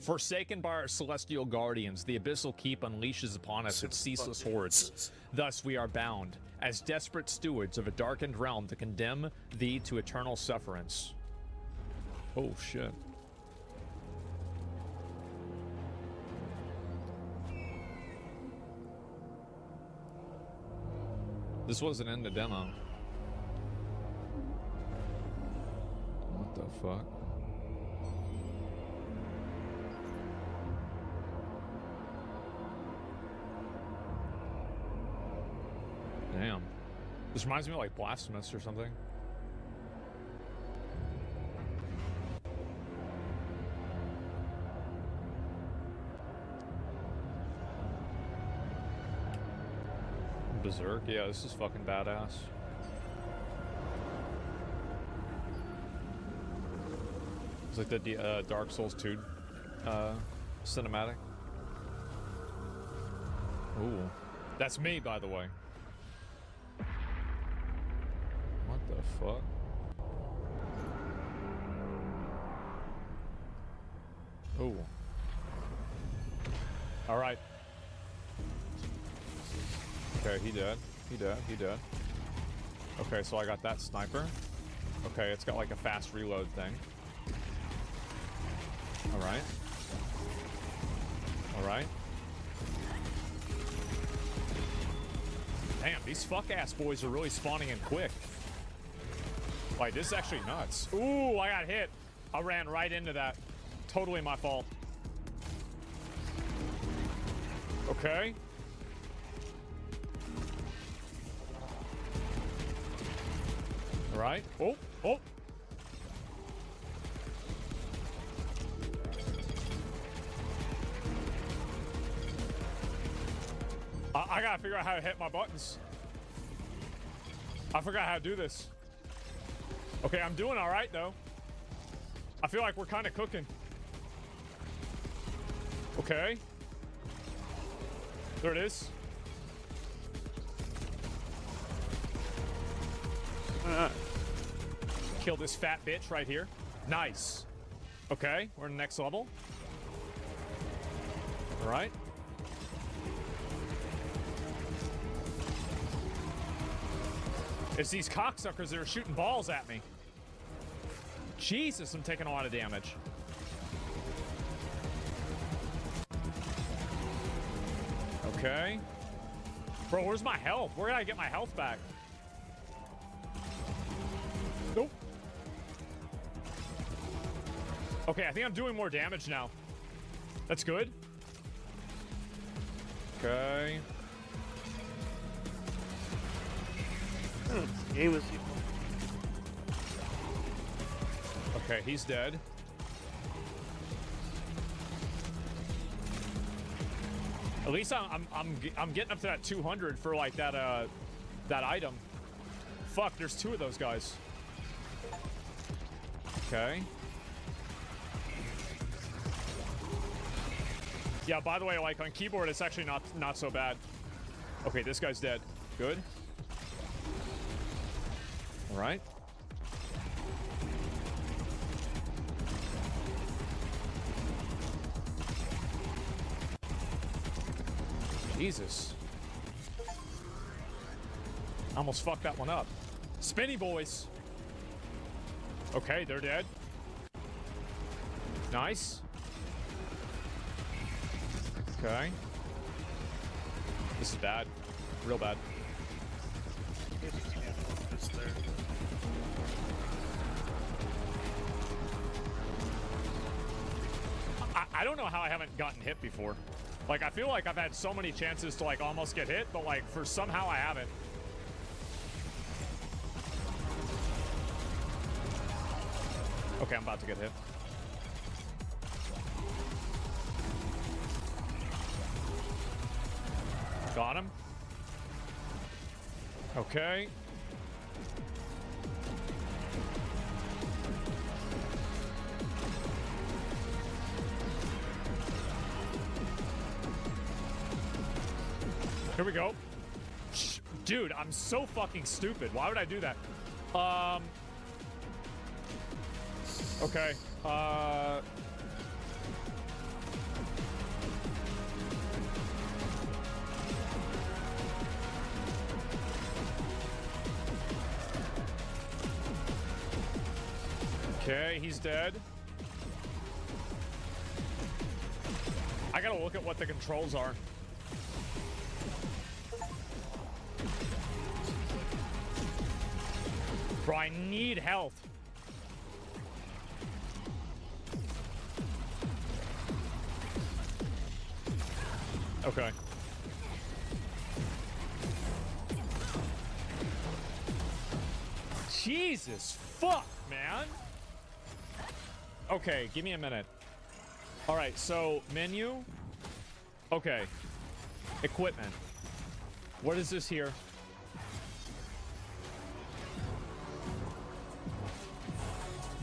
Forsaken by our celestial guardians, the Abyssal Keep unleashes upon us its ceaseless hordes. Thus we are bound, as desperate stewards of a darkened realm, to condemn thee to eternal sufferance. Oh, shit. This wasn't in the demo. What the fuck? Damn. This reminds me of like Blasphemous or something. Berserk? Yeah, this is fucking badass. It's like the Dark Souls 2 cinematic. Ooh. That's me, by the way. What the fuck? Ooh. Alright. Okay, he dead. He dead. He dead. Okay, so I got that sniper. Okay, it's got like a fast reload thing. Alright. Alright. Damn, these fuck-ass boys are really spawning in quick. Like, this is actually nuts. Ooh, I got hit. I ran right into that. Totally my fault. Okay. Alright. Oh, oh. I gotta figure out how to hit my buttons. I forgot how to do this. Okay, I'm doing alright though. I feel like we're kind of cooking. Okay. There it is. Kill this fat bitch right here. Nice. Okay, we're in the next level. All right. It's these cocksuckers that are shooting balls at me. Jesus, I'm taking a lot of damage. Okay. Bro, where's my health? Where did I get my health back? Nope. Okay, I think I'm doing more damage now. That's good. Okay. This game is evil. Okay, he's dead. At least I'm getting up to that 200 for like that that item. Fuck, there's two of those guys. Okay. Yeah, by the way, like on keyboard, it's actually not so bad. Okay, this guy's dead. Good. All right. Jesus. Almost fucked that one up. Spinny boys. Okay, they're dead. Nice. Okay. This is bad. Real bad. I don't know how I haven't gotten hit before. Like, I feel like I've had so many chances to, like, almost get hit, but, like, for somehow I haven't. Okay, I'm about to get hit. Got him. Okay. Here we go. Dude, I'm so fucking stupid. Why would I do that? Okay. Okay, he's dead. I gotta look at what the controls are. Bro, I need health. Okay. Jesus fuck, man. Okay, give me a minute. All right, so menu. Okay. Equipment. What is this here?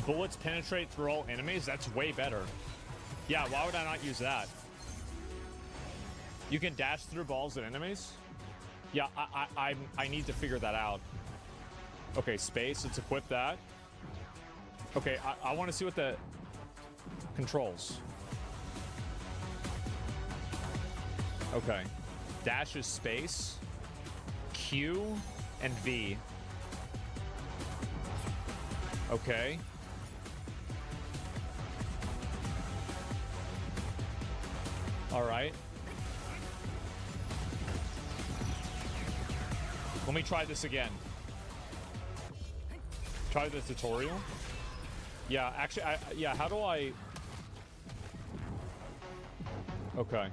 Bullets penetrate through all enemies? That's way better. Yeah, why would I not use that? You can dash through balls at enemies? Yeah, I need to figure that out. Okay, space, let's equip that. Okay, I want to see what the controls. Okay. Dash is space, Q, and V. Okay. All right. Let me try this again. Try the tutorial. Yeah, actually, yeah, how do I... Okay.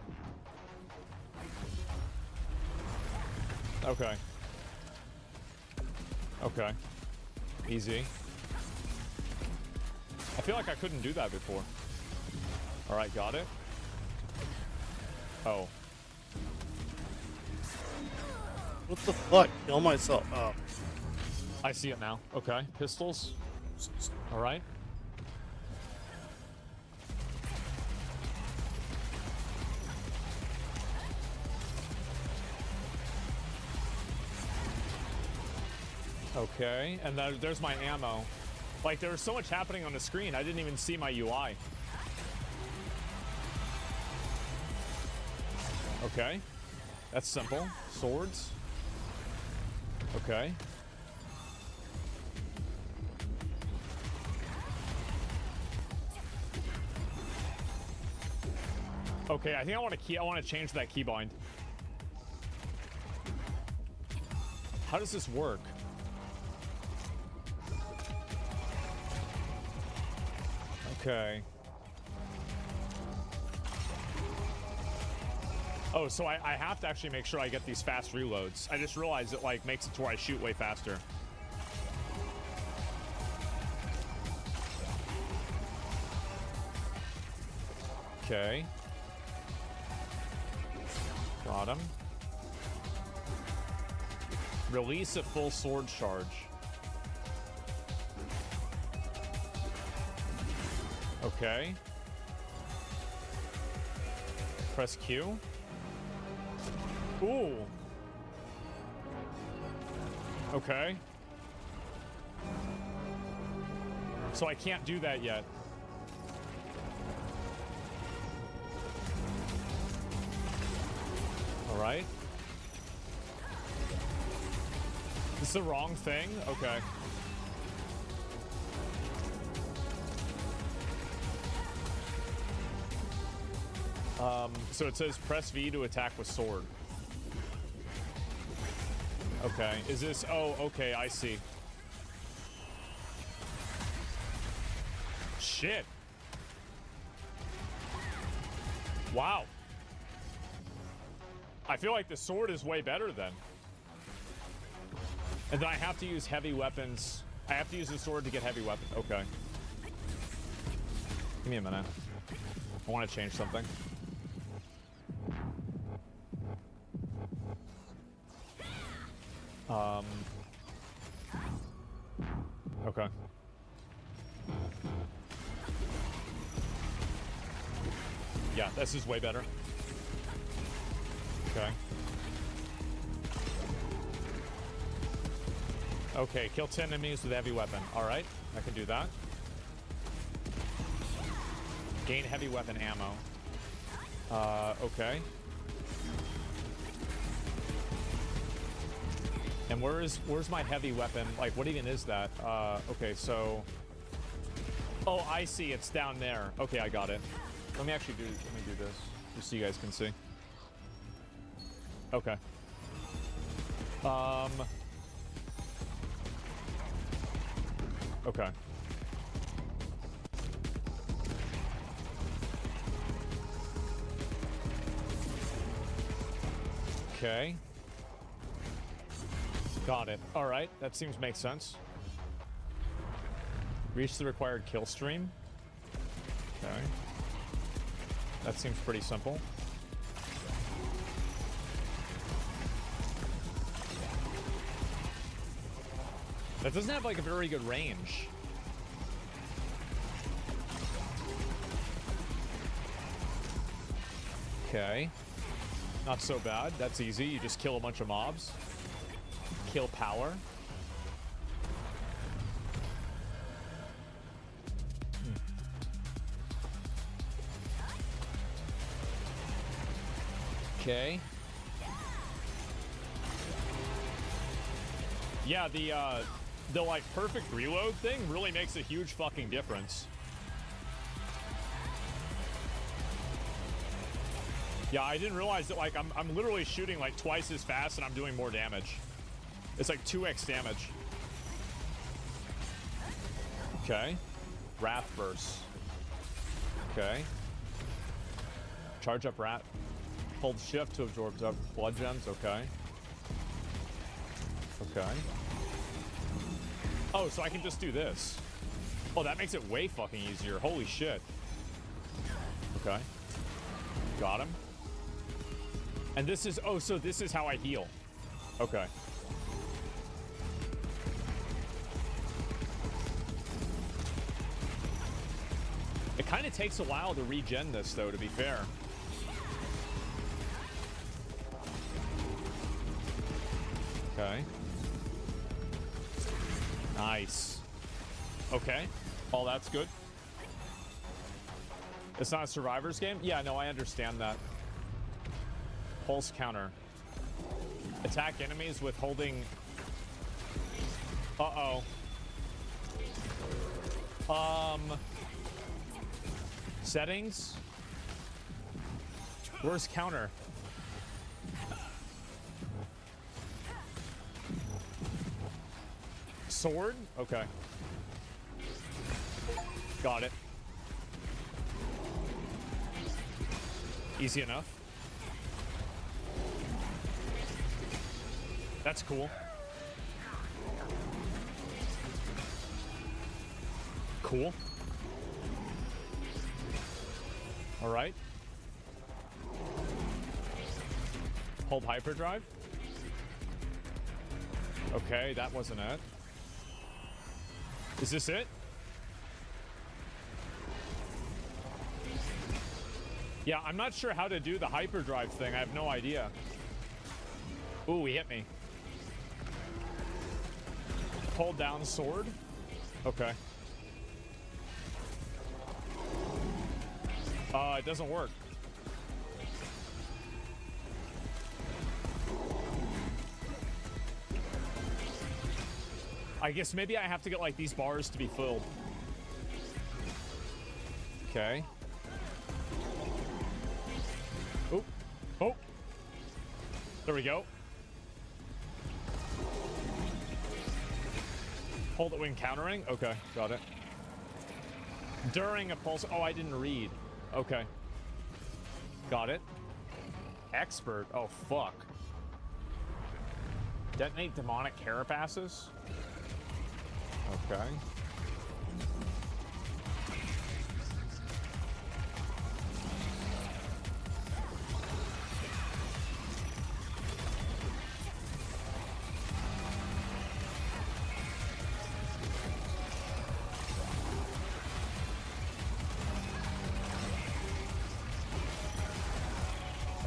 Okay. Okay. Easy. I feel like I couldn't do that before. All right, got it. Oh. What the fuck? Kill myself. Oh. I see it now. Okay. Pistols. All right. Okay. And there's my ammo. Like, there was so much happening on the screen, I didn't even see my UI. Okay. That's simple. Swords. Okay. Okay, I think I want to change that keybind. How does this work? Okay. Oh, so I have to actually make sure I get these fast reloads. I just realized it like makes it to where I shoot way faster. Okay. Got him. Release at full sword charge. Okay. Press Q. Ooh. Okay. So I can't do that yet. All right. This is the wrong thing? Okay. So it says press V to attack with sword. Okay, is this... Oh, okay, I see. Shit. Wow. I feel like the sword is way better then. And then I have to use heavy weapons. I have to use the sword to get heavy weapons. Okay. Give me a minute. I want to change something. Okay. Yeah, this is way better. Okay. Okay, kill 10 enemies with a heavy weapon. Alright, I can do that. Gain heavy weapon ammo. Okay. And where's my heavy weapon? Like, what even is that? Okay, so... Oh, I see. It's down there. Okay, I got it. Let me do this, just so you guys can see. Okay. Okay. Okay. Got it. All right, that seems to make sense. Reach the required kill stream. Okay. That seems pretty simple. That doesn't have like a very good range. Okay. Not so bad. That's easy. You just kill a bunch of mobs. Kill power. Okay. Yeah, the like perfect reload thing really makes a huge fucking difference. Yeah, I didn't realize that, like, I'm literally shooting like twice as fast and I'm doing more damage. It's like 2x damage. Okay. Wrath Burst. Okay. Charge up Rat. Hold shift to absorb blood gems. Okay. Okay. Oh, so I can just do this. Oh, that makes it way fucking easier. Holy shit. Okay. Got him. And this is, oh, so this is how I heal. Okay. It kind of takes a while to regen this, though, to be fair. Okay. Nice. Okay. Oh, that's good. It's not a survivor's game? Yeah, no, I understand that. Pulse counter. Attack enemies with holding... Uh-oh. Settings? Where's counter? Sword? Okay. Got it. Easy enough. That's cool. Cool. All right. Hold hyperdrive. Okay, that wasn't it. Is this it? Yeah, I'm not sure how to do the hyperdrive thing. I have no idea. Ooh, he hit me. Hold down sword. Okay. It doesn't work. I guess maybe I have to get like these bars to be filled. Okay. Oh. Oh. There we go. Hold it when countering? Okay, got it. During a pulse. Oh, I didn't read. Okay. Got it. Expert. Oh, fuck. Detonate demonic carapaces? Okay.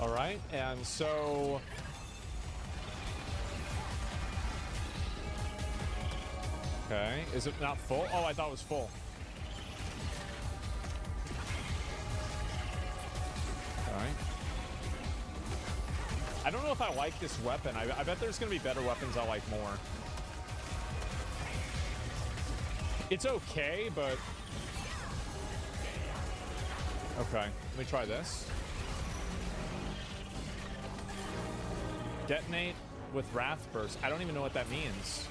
All right, and so... Okay, is it not full? Oh, I thought it was full. All right. I don't know if I like this weapon. I bet there's going to be better weapons I like more. It's okay, but Okay, let me try this. Detonate with Wrath Burst. I don't even know what that means.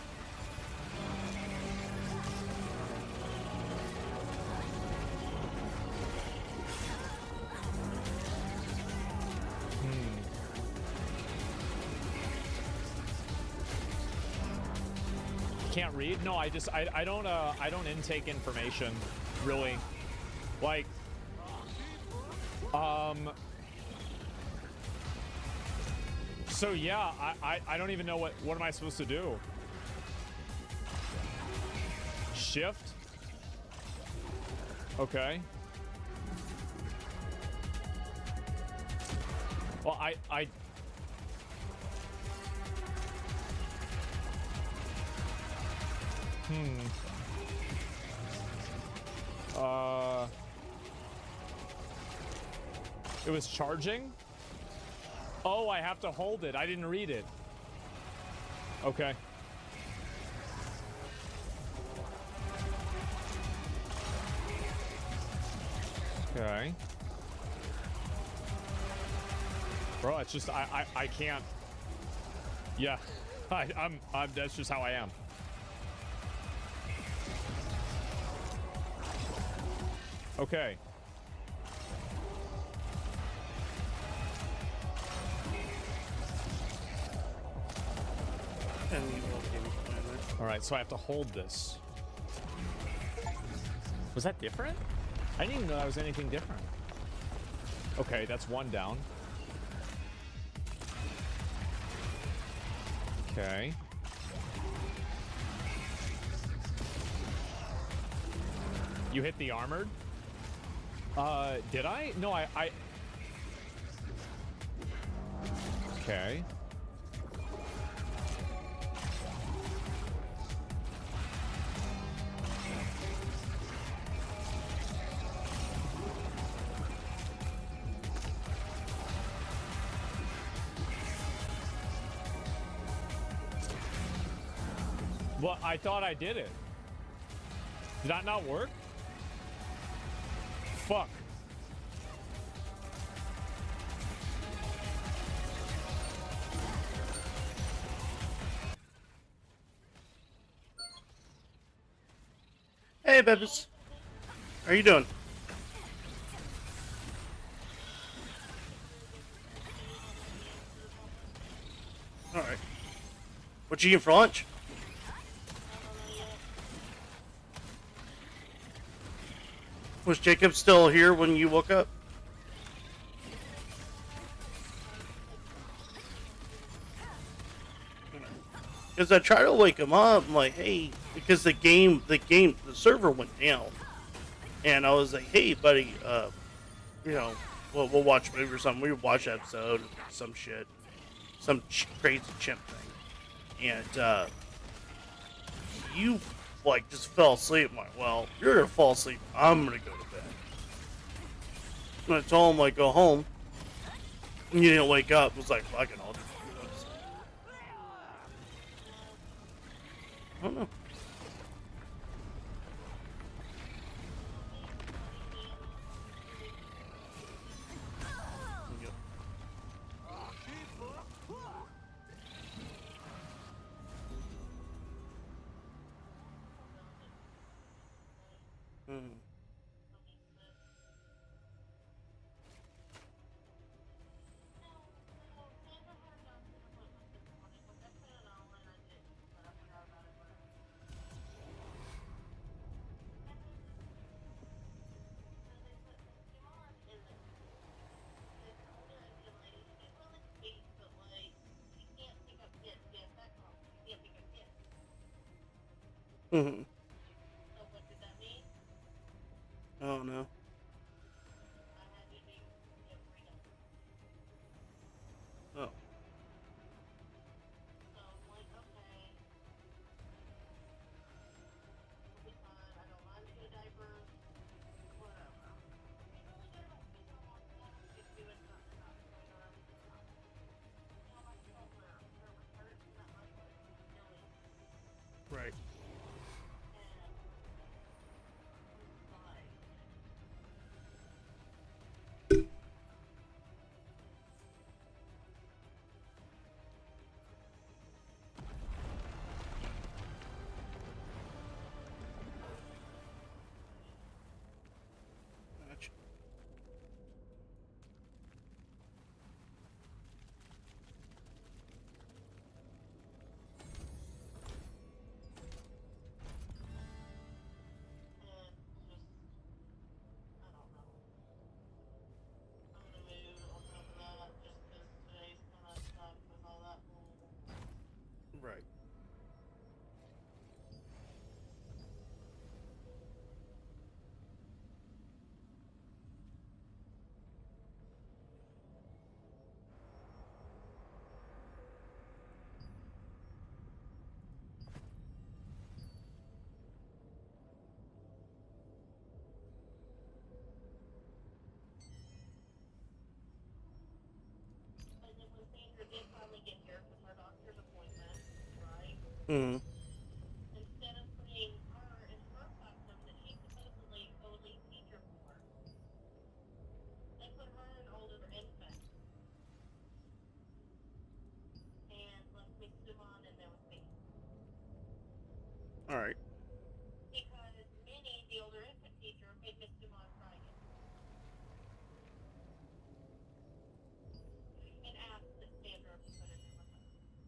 Can't read? No, I don't intake information, really. Like, so yeah, I don't even know what am I supposed to do? Shift? Okay. Well, it was charging? Oh, I have to hold it. I didn't read it. Okay. Okay. Bro, it's just I can't. Yeah. I'm that's just how I am. Okay. All right, so I have to hold this. Was that different? I didn't even know that was anything different. Okay, that's one down. Okay. You hit the armored? Did I? No, I... Okay. Well, I thought I did it. Did that not work? Fuck. Hey, Beppis. How are you doing? All right. What you eating for lunch? Was Jacob still here when you woke up? Because I tried to wake him up, I'm like, hey, because the server went down, and I was like, hey, buddy, you know, we'll watch a movie or something. We would watch an episode, some shit, some crazy chimp thing, and you like just fell asleep. I'm like, well, you're gonna fall asleep. I'm gonna go to bed. And I told him like, go home. And you didn't wake up. It was like, fucking, I'll just do this. I don't know. Mm-hmm. Oh no. Oh. Right. Mm-hmm. instead of putting her in her classroom that she's supposedly co-lead teacher for, they put her in older infant and left Miss Dumont in there with me. All right. Because Minnie, the older infant teacher, made Miss Dumont cry it and asked that Sandra be put in there with her.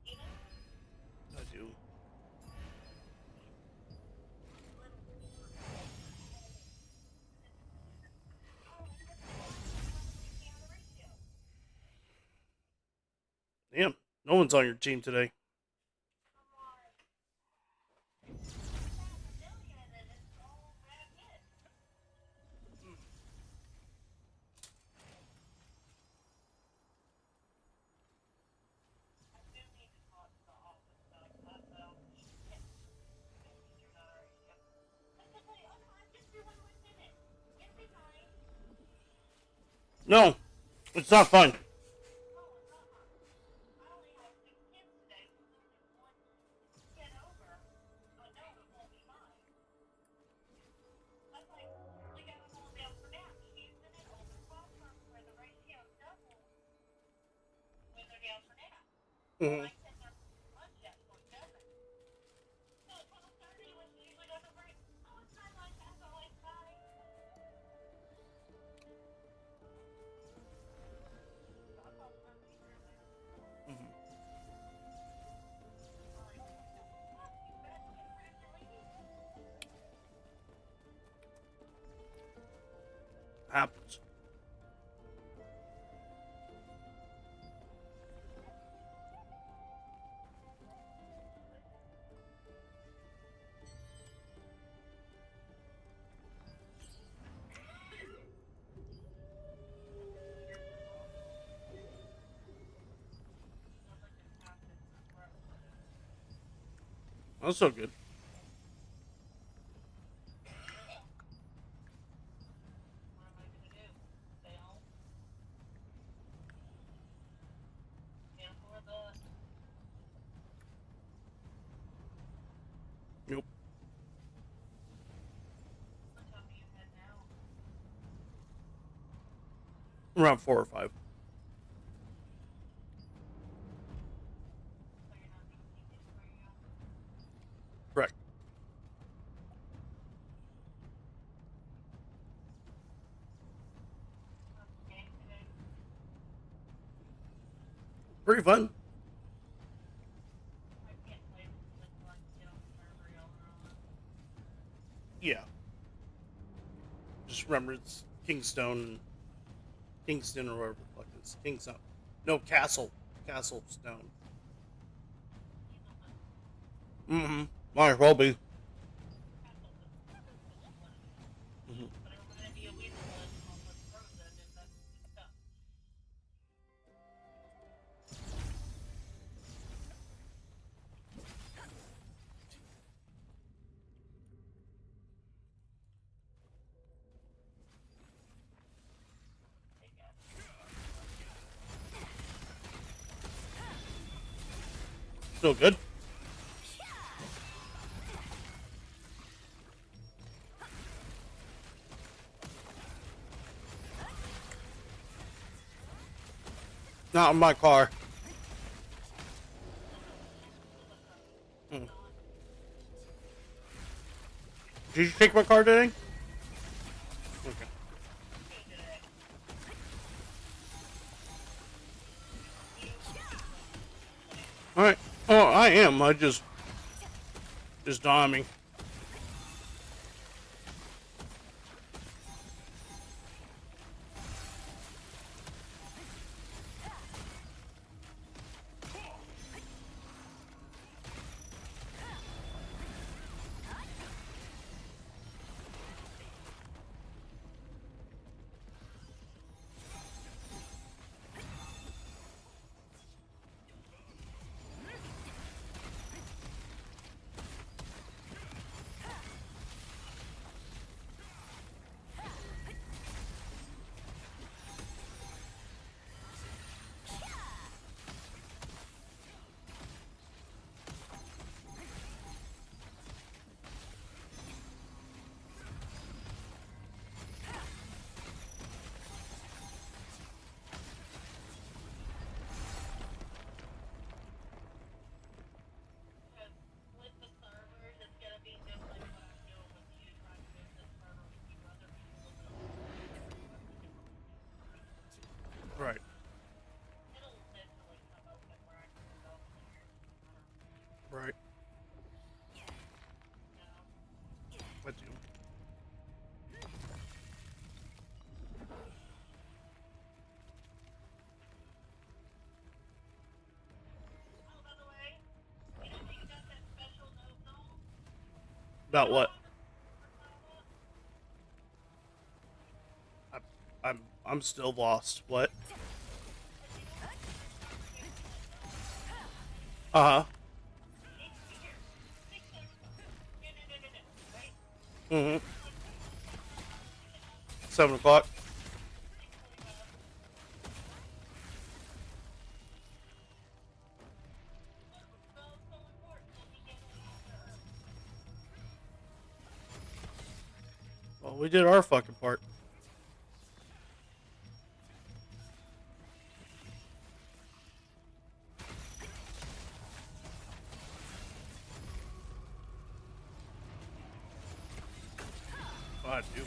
You know? I do. Damn. No one's on your team today. No, it's not fun. Mm-hmm. Mm-hmm. Happens. That's so good. Nope. Around 4 or 5. Correct. Pretty fun. Yeah. Just remember it's Kingston or whatever the fuck it is. Kingstone. No, Castle. Castle Stone. Mm-hmm. Might as well be. Mm-hmm. Still good. Not in my car. Mm. Did you take my car today? Okay. Alright. Oh, I am. I just dawned on me. with you. Oh, by the way, you know you got that special note and all? About what? I'm still lost. What? Uh huh. Mm-hmm. 7 o'clock. Well, we did our fucking part. God, dude.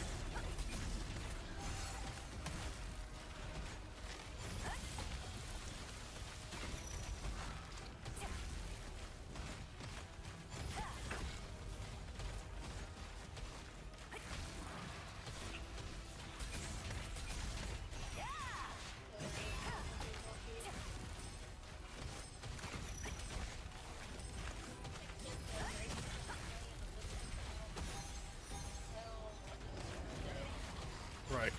Right.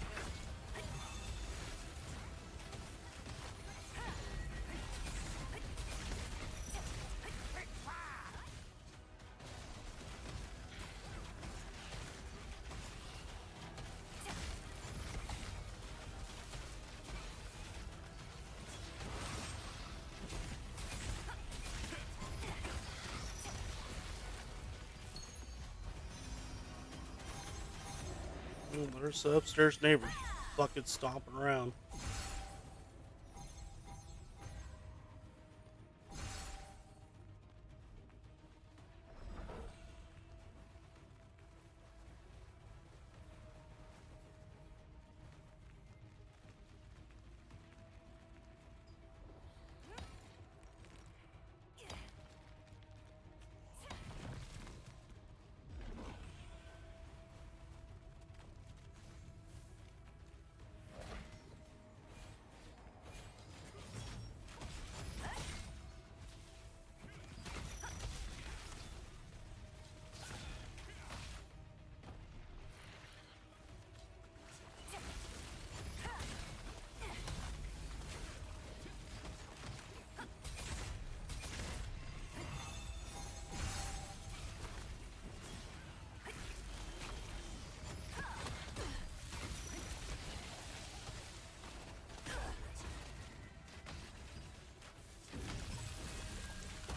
There's the upstairs neighbors fucking stomping around.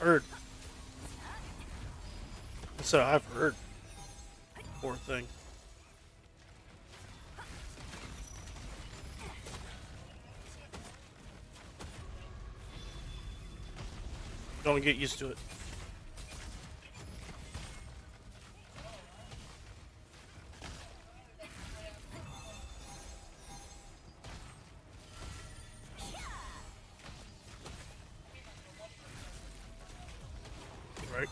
Heard. I said I've heard. Poor thing. Don't get used to it. Right.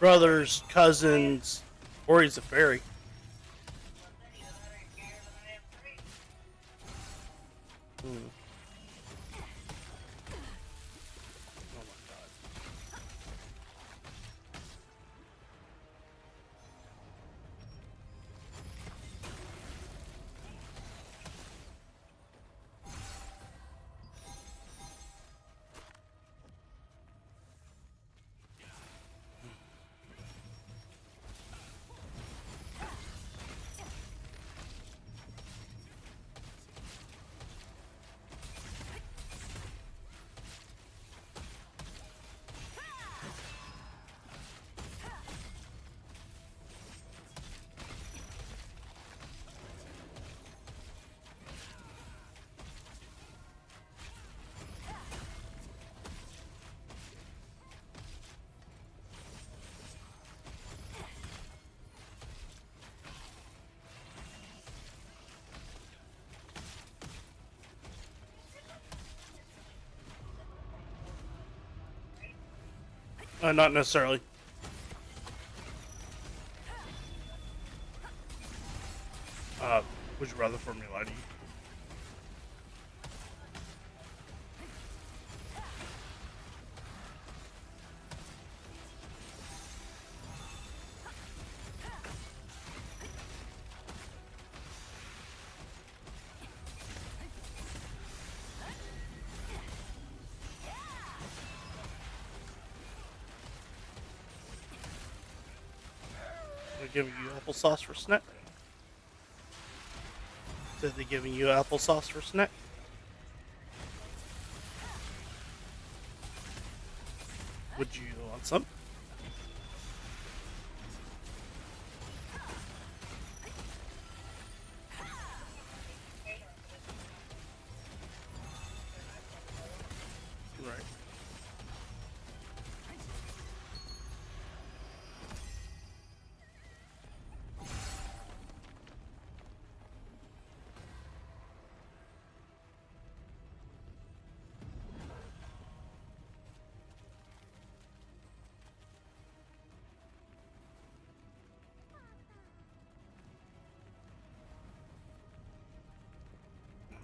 Brothers, cousins, or he's a fairy. Hmm. Oh my god. Not necessarily. Would you rather for me lie to you? They're giving you applesauce for snack? Said they're giving you applesauce for snack? Would you want some? Right.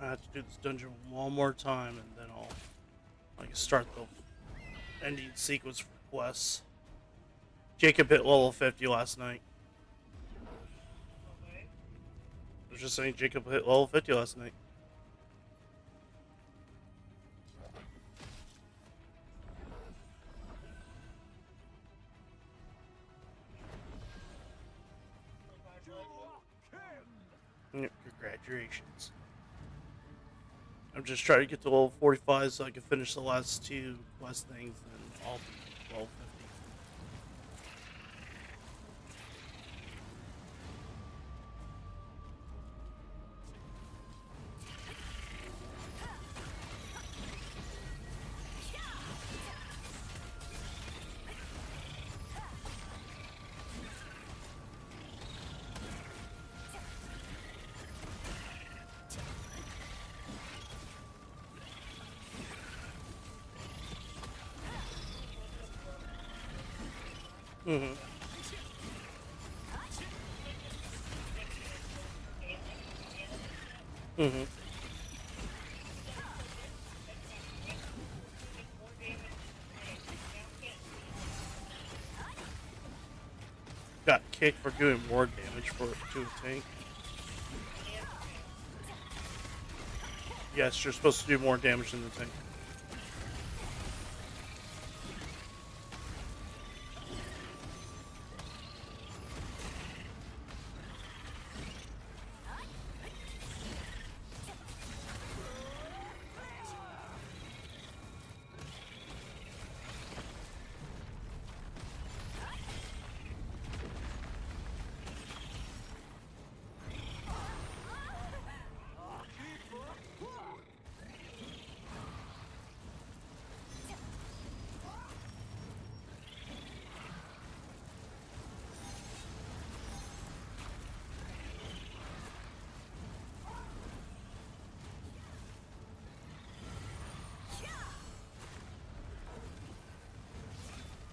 I have to do this dungeon one more time, and then I can start the ending sequence for quests. Jacob hit level 50 last night. I was just saying Jacob hit level 50 last night. Congratulations. I'm just trying to get to level 45 so I can finish the last two quest things, and I'll be level 50. Mm-hmm. Mm-hmm. Got kicked for doing more damage to a tank. Yes, you're supposed to do more damage than the tank.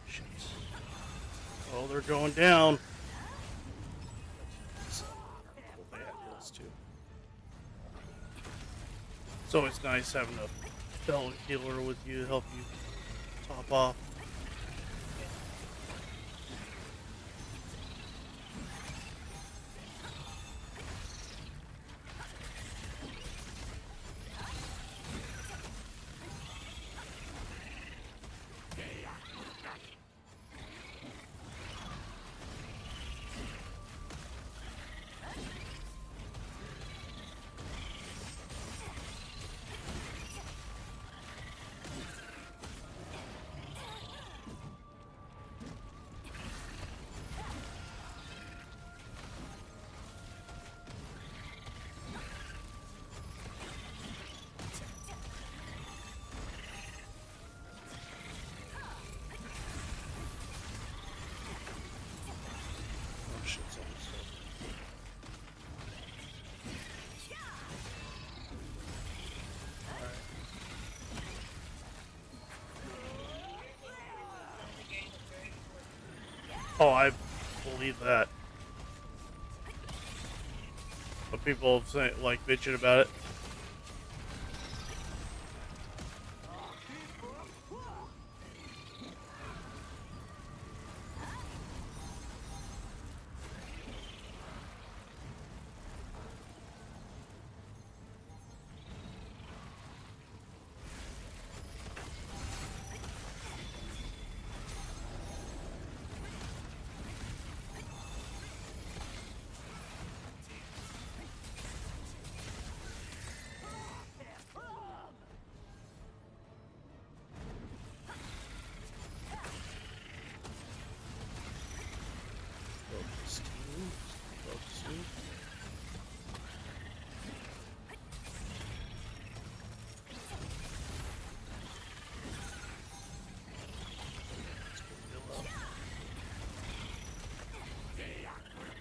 Shit. Oh, they're going down. They have this too. It's always nice having a fellow healer with you to help you top off. Oh, I believe that. But people say, like bitching about it.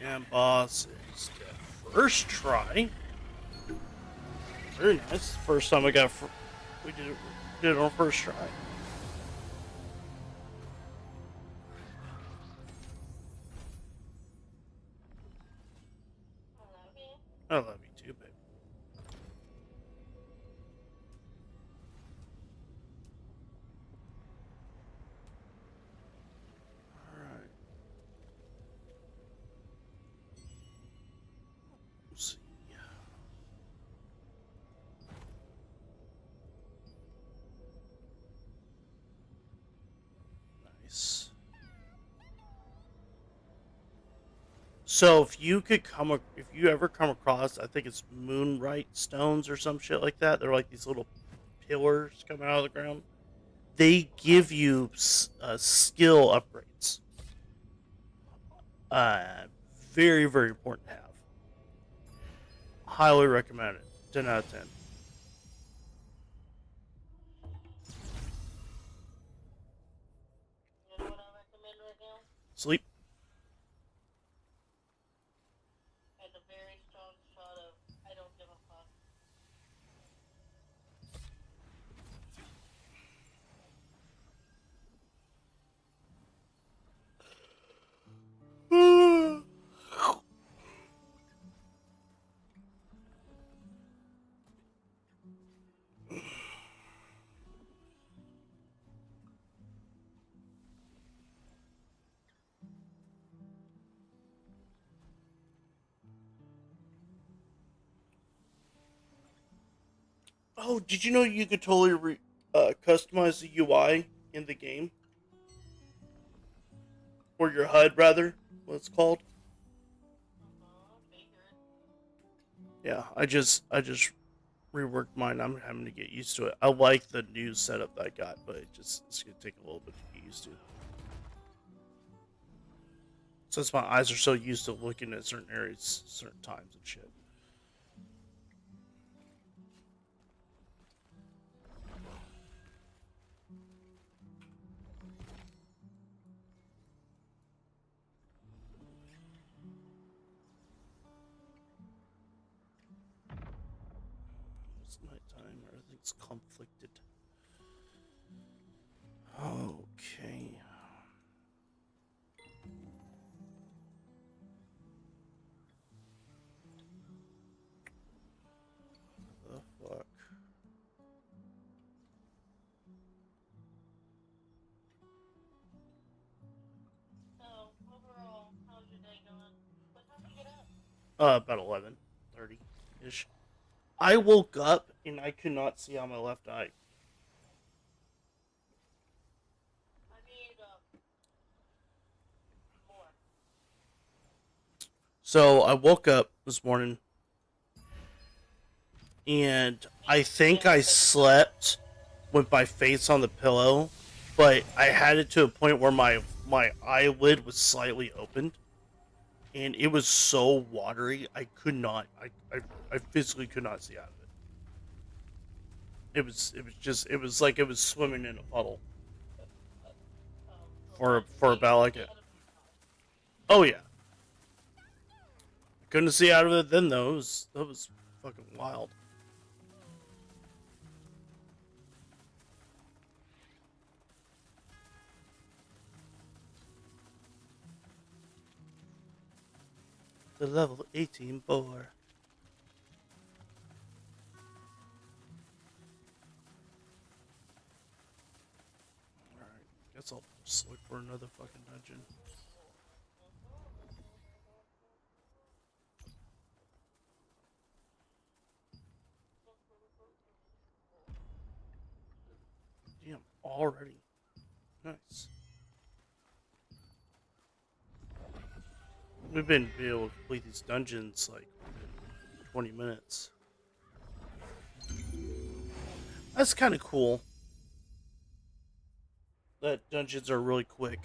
And boss is dead. First try. Very nice. First time we did it on first try. I love you too, babe. Alright. Let's see. Nice. So if you ever come across, I think it's moonlight stones or some shit like that. They're like these little pillars coming out of the ground. They give you skill upgrades. Very, very important to have. Highly recommend it. 10 out of 10. You know what I recommend right now? Sleep. And a very strong shot of I don't give a fuck. Oh, did you know you could totally customize the UI in the game? Or your HUD, rather, what it's called. Figured. Yeah, I just reworked mine. I'm having to get used to it. I like the new setup that I got, but it's gonna take a little bit to get used to. Since my eyes are so used to looking at certain areas, certain times and shit. It's nighttime. Everything's conflicted. Okay. The fuck? So, overall, how's your day going? What time did you get up? About 11:30 ish. I woke up and I could not see on my left eye. I need, more. So I woke up this morning and I think I slept with my face on the pillow, but I had it to a point where my eyelid was slightly opened, and it was so watery I could not I physically could not see out of it. It was like it was swimming in a puddle for about like a oh yeah. Couldn't see out of it then though. That was fucking wild. The level 18 boar. Alright, guess I'll just look for another fucking dungeon. Damn, already. Nice. We've been able to complete these dungeons like in 20 minutes. That's kind of cool. That dungeons are really quick.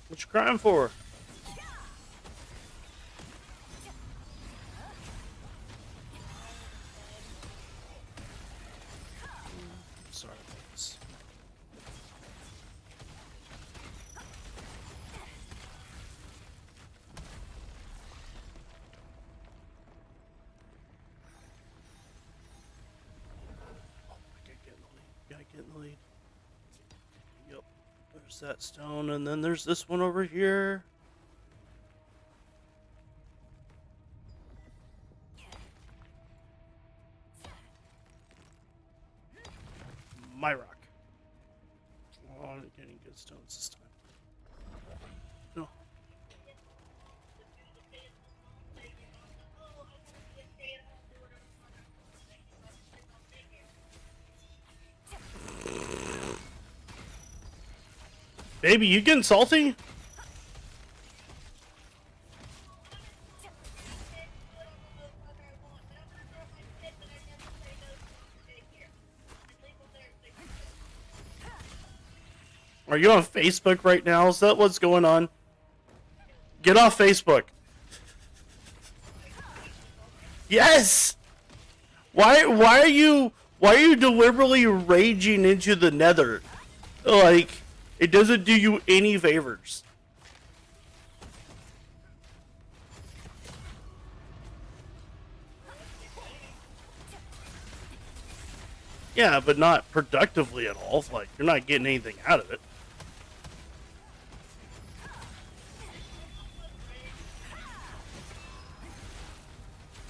What you crying for? Sorry about this. Oh, I gotta get in the lead. Gotta get in the lead. Yep. There's that stone, and then there's this one over here. My rock. Oh, I'm getting good stones this time. No. Baby, you getting salty? Are you on Facebook right now? Is that what's going on? Get off Facebook. Yes. Why are you deliberately raging into the nether? Like, it doesn't do you any favors. Yeah, but not productively at all. Like, you're not getting anything out of it.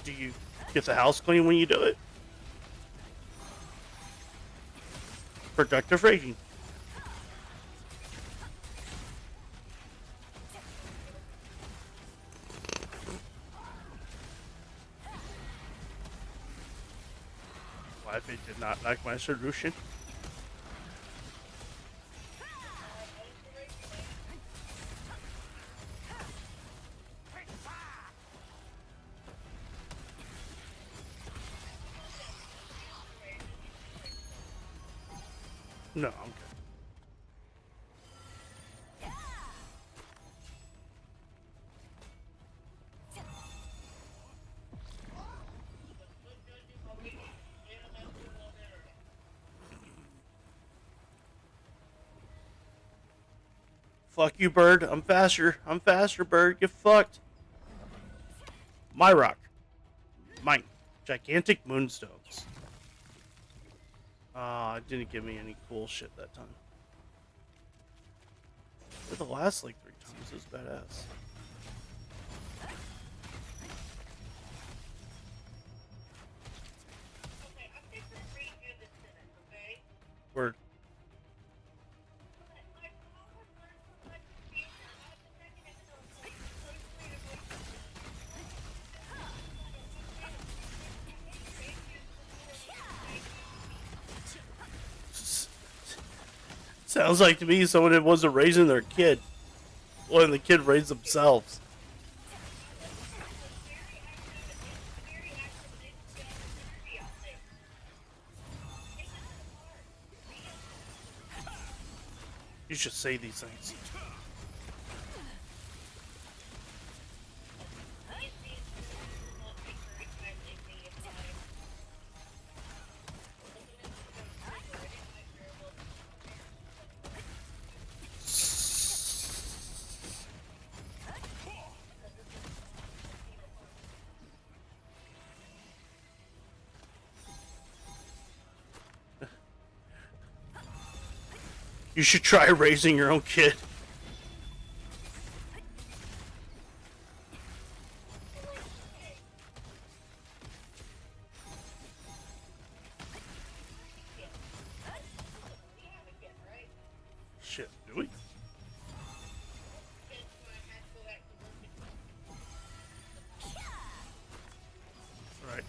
Do you get the house clean when you do it? Productive raging. Wi-Fi did not like my solution. No, I'm good. Fuck you, bird. I'm faster. I'm faster, bird. Get fucked. My rock. Mine. Gigantic moonstones. It didn't give me any cool shit that time. But the last like 3 times was badass. Okay, I'm just gonna redo this sentence, okay? Word. My phone was learned from my computer. I have the second episode of like, closely to voice. Sounds like to me someone that wasn't raising their kid. When the kid raised themselves. You should say these things. You should try raising your own kid. Shit, do we? Right.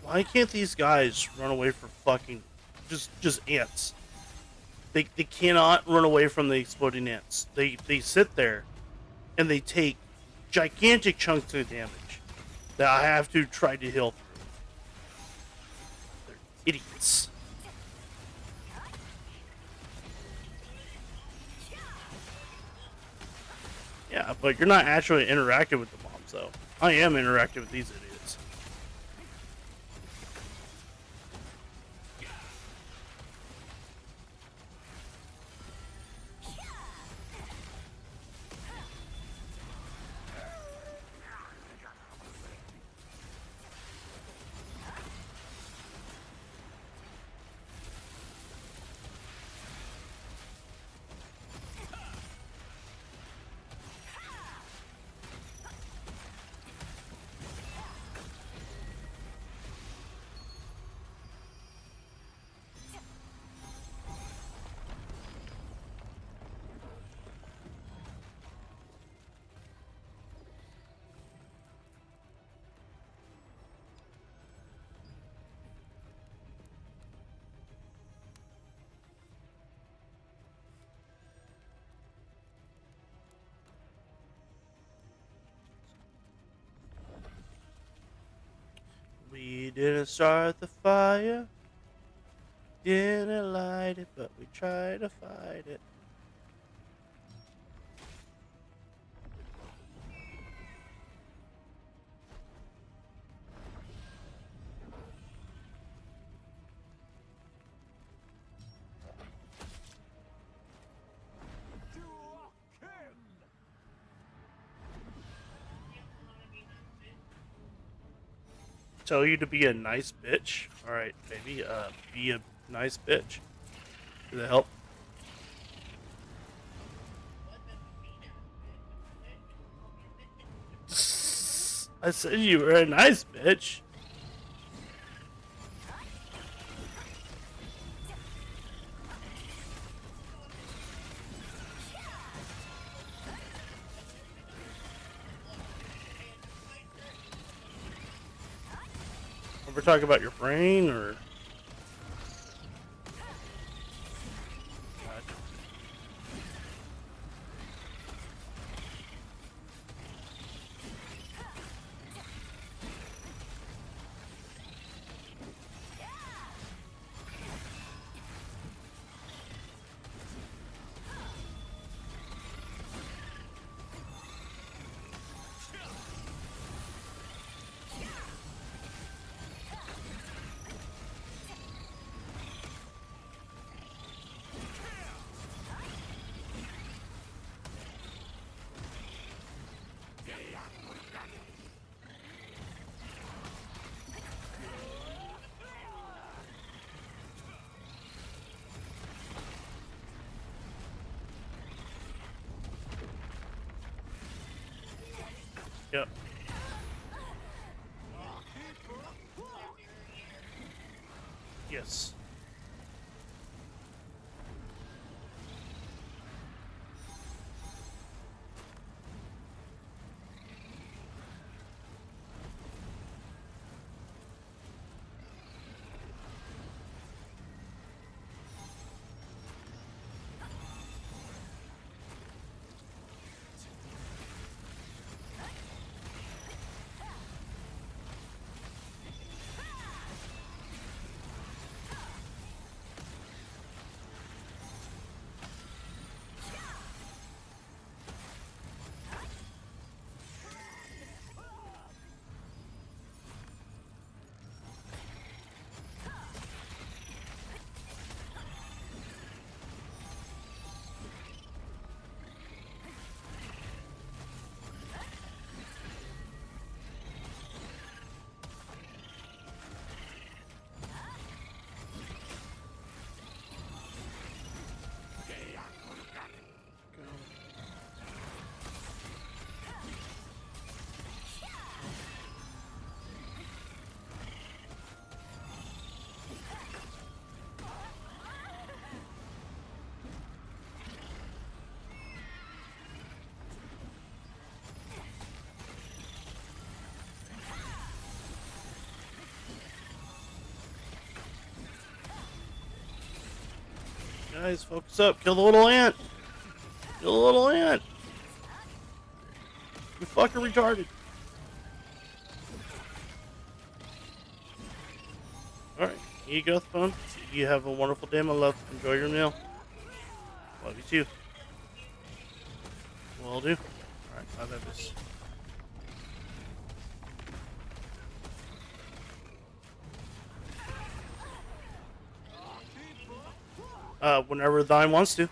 Why can't these guys run away from fucking just ants? They cannot run away from the exploding ants. They sit there and they take gigantic chunks of damage that I have to try to heal through. They're idiots. Yeah, but you're not actually interacting with the mobs though. I am interacting with these idiots. We didn't start the fire, didn't light it, but we tried to fight it. Tell you to be a nice bitch. All right, baby. Be a nice bitch. Does that help? I said you were a nice bitch. We're talking about your brain, or Yep. Yes. Guys, focus up. Kill the little ant. Kill the little ant. You fucking retarded. Alright. Here you go, phone. You have a wonderful day, my love. Enjoy your meal. Love you too. Will do. Alright, I love this. Whenever thine wants to.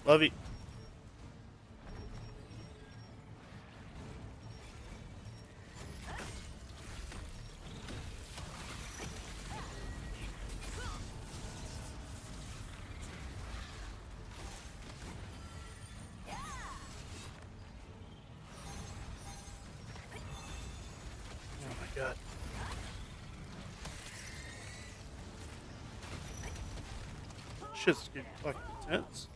Love you. Oh my god. Shit's getting fucking intense.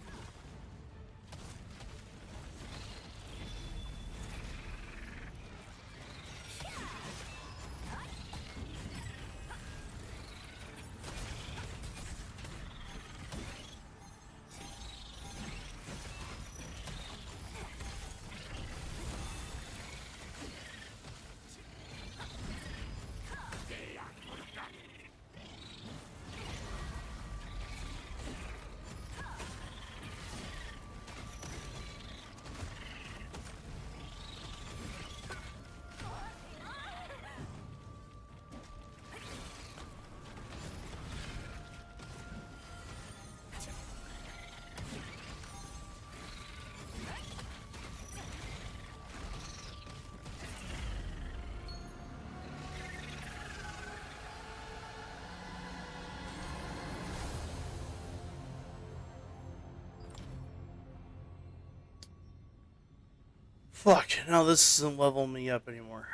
Fuck, now this isn't leveling me up anymore.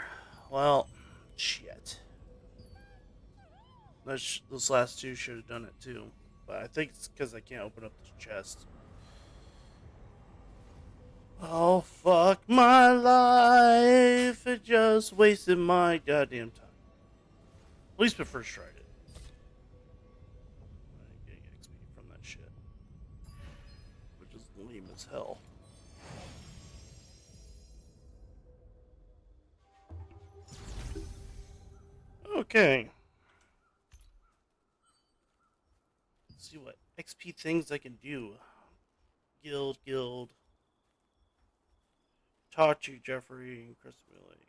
Well, shit. Those last two should have done it too. But I think it's because I can't open up this chest. Oh, fuck my life. It just wasted my goddamn time. At least I first tried it. I get XP from that shit. Which is lame as hell. Okay. Let's see what XP things I can do. Guild. Talk to Jeffrey and Chris Milley.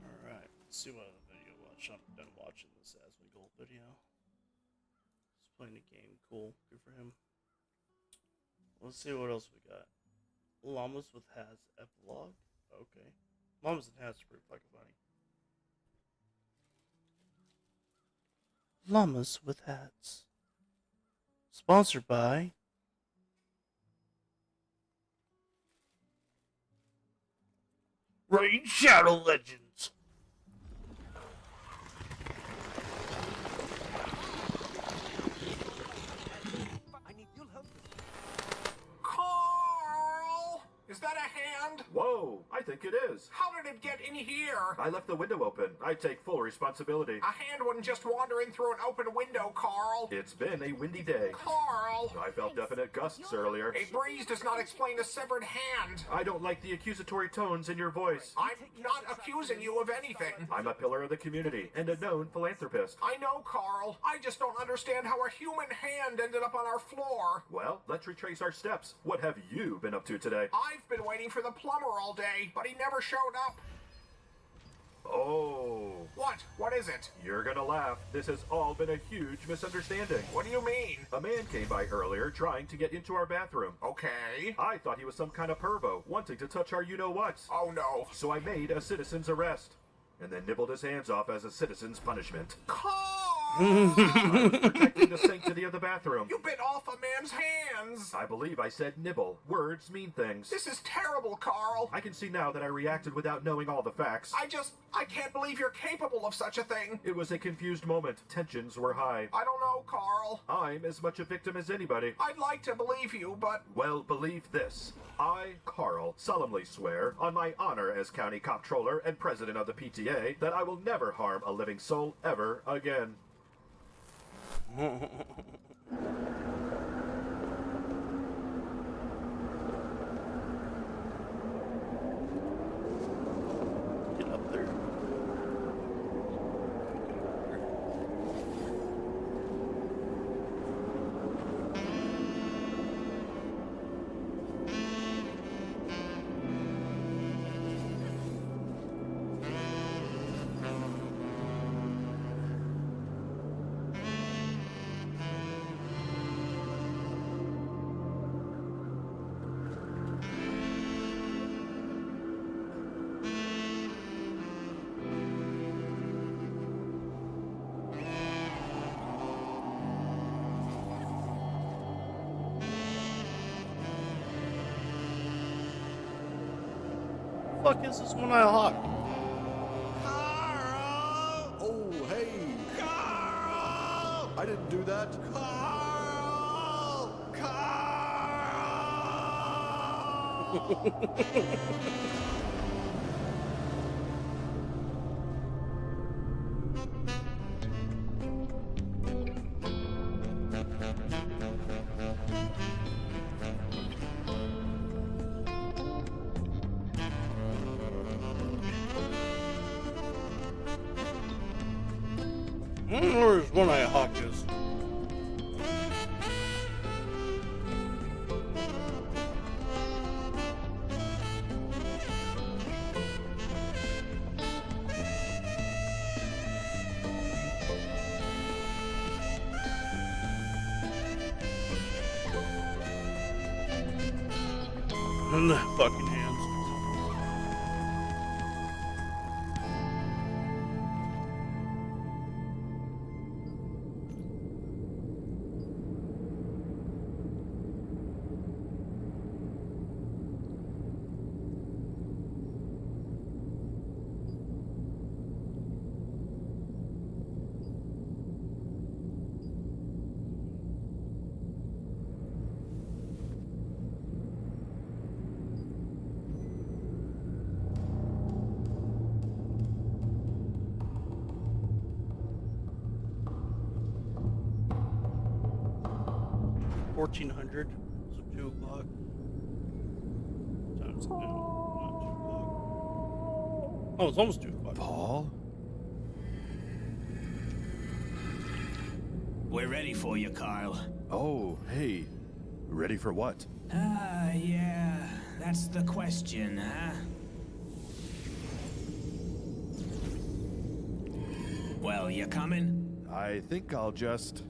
Alright, let's see what other video watch. I'm done watching this Asmongold video. He's playing the game. Cool. Good for him. Let's see what else we got. Llamas with Has epilogue. Okay. Llamas and hats are pretty fucking funny. Llamas with hats. Sponsored by Raid Shadow Legends. I need your help. Carl! Is that a hand? Whoa, I think it is. How did it get in here? I left the window open. I take full responsibility. A hand wouldn't just wander in through an open window, Carl. It's been a windy day. Carl! I felt definite gusts earlier. A breeze does not explain a severed hand. I don't like the accusatory tones in your voice. I'm not accusing you of anything. I'm a pillar of the community and a known philanthropist. I know, Carl. I just don't understand how a human hand ended up on our floor. Well, let's retrace our steps. What have you been up to today? I've been waiting for the plumber all day, but he never showed up. Oh, What? What is it? you're gonna laugh. This has all been a huge misunderstanding. What do you mean? A man came by earlier trying to get into our bathroom. Okay. I thought he was some kind of pervo, wanting to touch our you-know-what. Oh no. So I made a citizen's arrest, and then nibbled his hands off as a citizen's punishment. Carl! Protecting the sanctity of the bathroom. You bit off a man's hands. I believe I said nibble. Words mean things. This is terrible, Carl. I can see now that I reacted without knowing all the facts. I can't believe you're capable of such a thing. It was a confused moment. Tensions were high. I don't know, Carl. I'm as much a victim as anybody. I'd like to believe you, but Well, believe this. I, Carl, solemnly swear on my honor as county comptroller and president of the PTA that I will never harm a living soul ever again. Get up there. Fuck is this one-eyed hawk? Carl! Oh, hey! Carl! I didn't do that. Carl! Carl! I don't know where this one-eyed hawk is. And the fucking hands. $1,400. So 2 o'clock. Times no, not 2 o'clock. Oh, it's almost 2 o'clock. Paul? We're ready for you, Carl. Oh, hey. Ready for what? Yeah, that's the question, huh? Well, you coming? I think I'll just...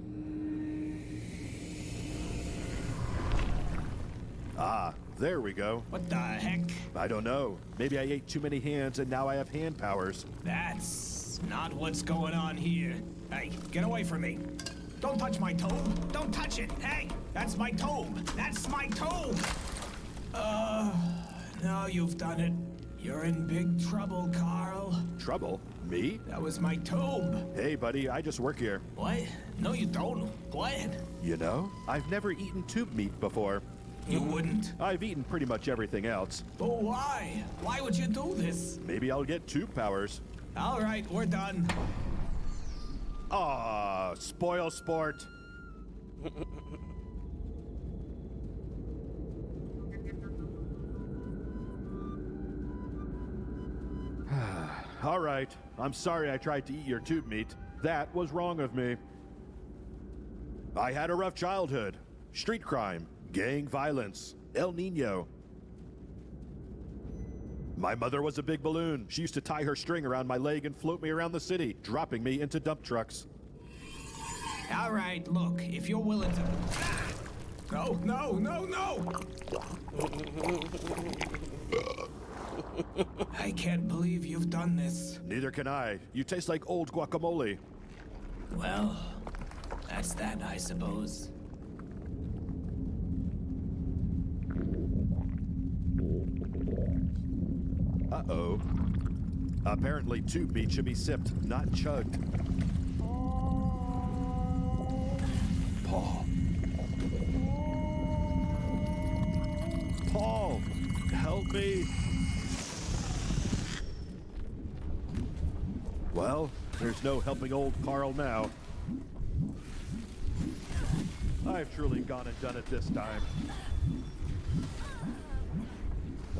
Ah, there we go. What the heck? I don't know. Maybe I ate too many hands and now I have hand powers. That's not what's going on here. Hey, get away from me. Don't touch my tomb. Don't touch it. Hey, that's my tomb. That's my tomb. Now you've done it. You're in big trouble, Carl. Trouble? Me? That was my tomb. Hey, buddy, I just work here. What? No, you don't. What? You know, I've never eaten tube meat before. You wouldn't. I've eaten pretty much everything else. But why? Why would you do this? Maybe I'll get tube powers. All right, we're done. Ah, spoil sport. All right. I'm sorry I tried to eat your tube meat. That was wrong of me. I had a rough childhood. Street crime, gang violence, El Nino. My mother was a big balloon. She used to tie her string around my leg and float me around the city, dropping me into dump trucks. All right, look, if you're willing to... No, no, no, no! I can't believe you've done this. Neither can I. You taste like old guacamole. Well, that's that, I suppose. Uh-oh. Apparently tube meat should be sipped, not chugged. Paul. Paul! Help me! Well, there's no helping old Carl now. I've truly gone and done it this time.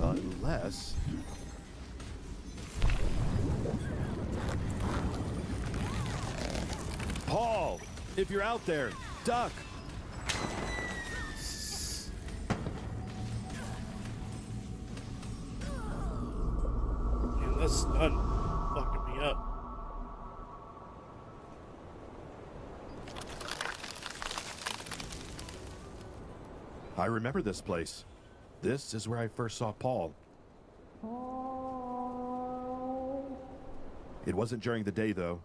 Unless... Paul! If you're out there, duck! Man, that stun fucking me up. I remember this place. This is where I first saw Paul. It wasn't during the day, though.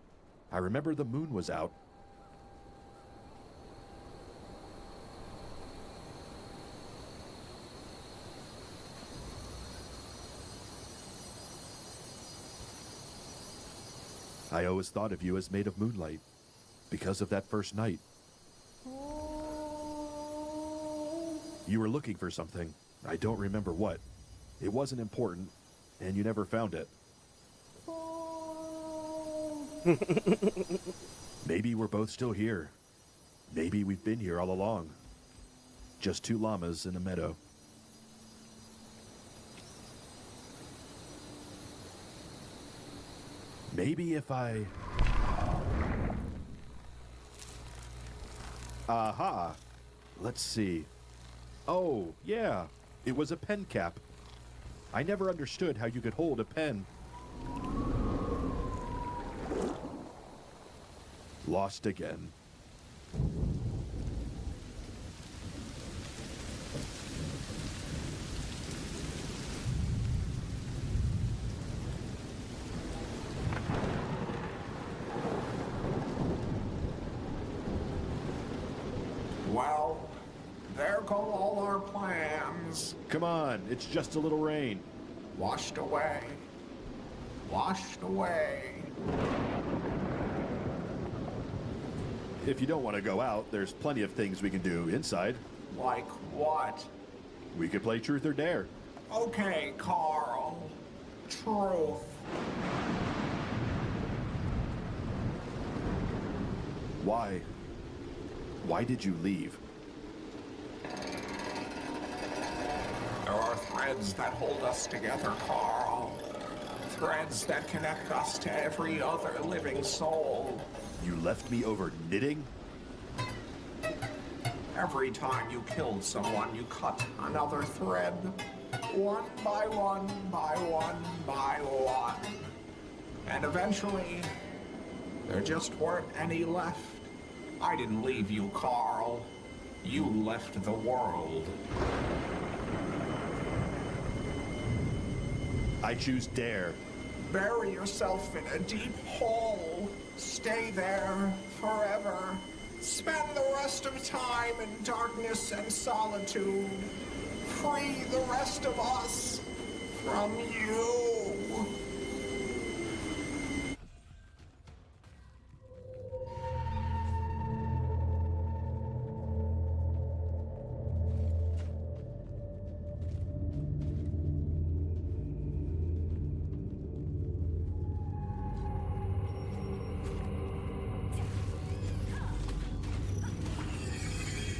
I remember the moon was out. I always thought of you as made of moonlight, because of that first night. You were looking for something. I don't remember what. It wasn't important, and you never found it. Maybe we're both still here. Maybe we've been here all along. Just two llamas in a meadow. Maybe if I... Aha! Let's see. Oh, yeah. It was a pen cap. I never understood how you could hold a pen. Lost again. Well, there go all our plans. Come on, it's just a little rain. Washed away. Washed away. If you don't want to go out, there's plenty of things we can do inside. Like what? We could play Truth or Dare. Okay, Carl. Truth. Why? Why did you leave? There are threads that hold us together, Carl. Threads that connect us to every other living soul. You left me over knitting? Every time you killed someone, you cut another thread. One by one, by one, by one. And eventually, there just weren't any left. I didn't leave you, Carl. You left the world. I choose dare. Bury yourself in a deep hole. Stay there forever. Spend the rest of time in darkness and solitude. Free the rest of us from you.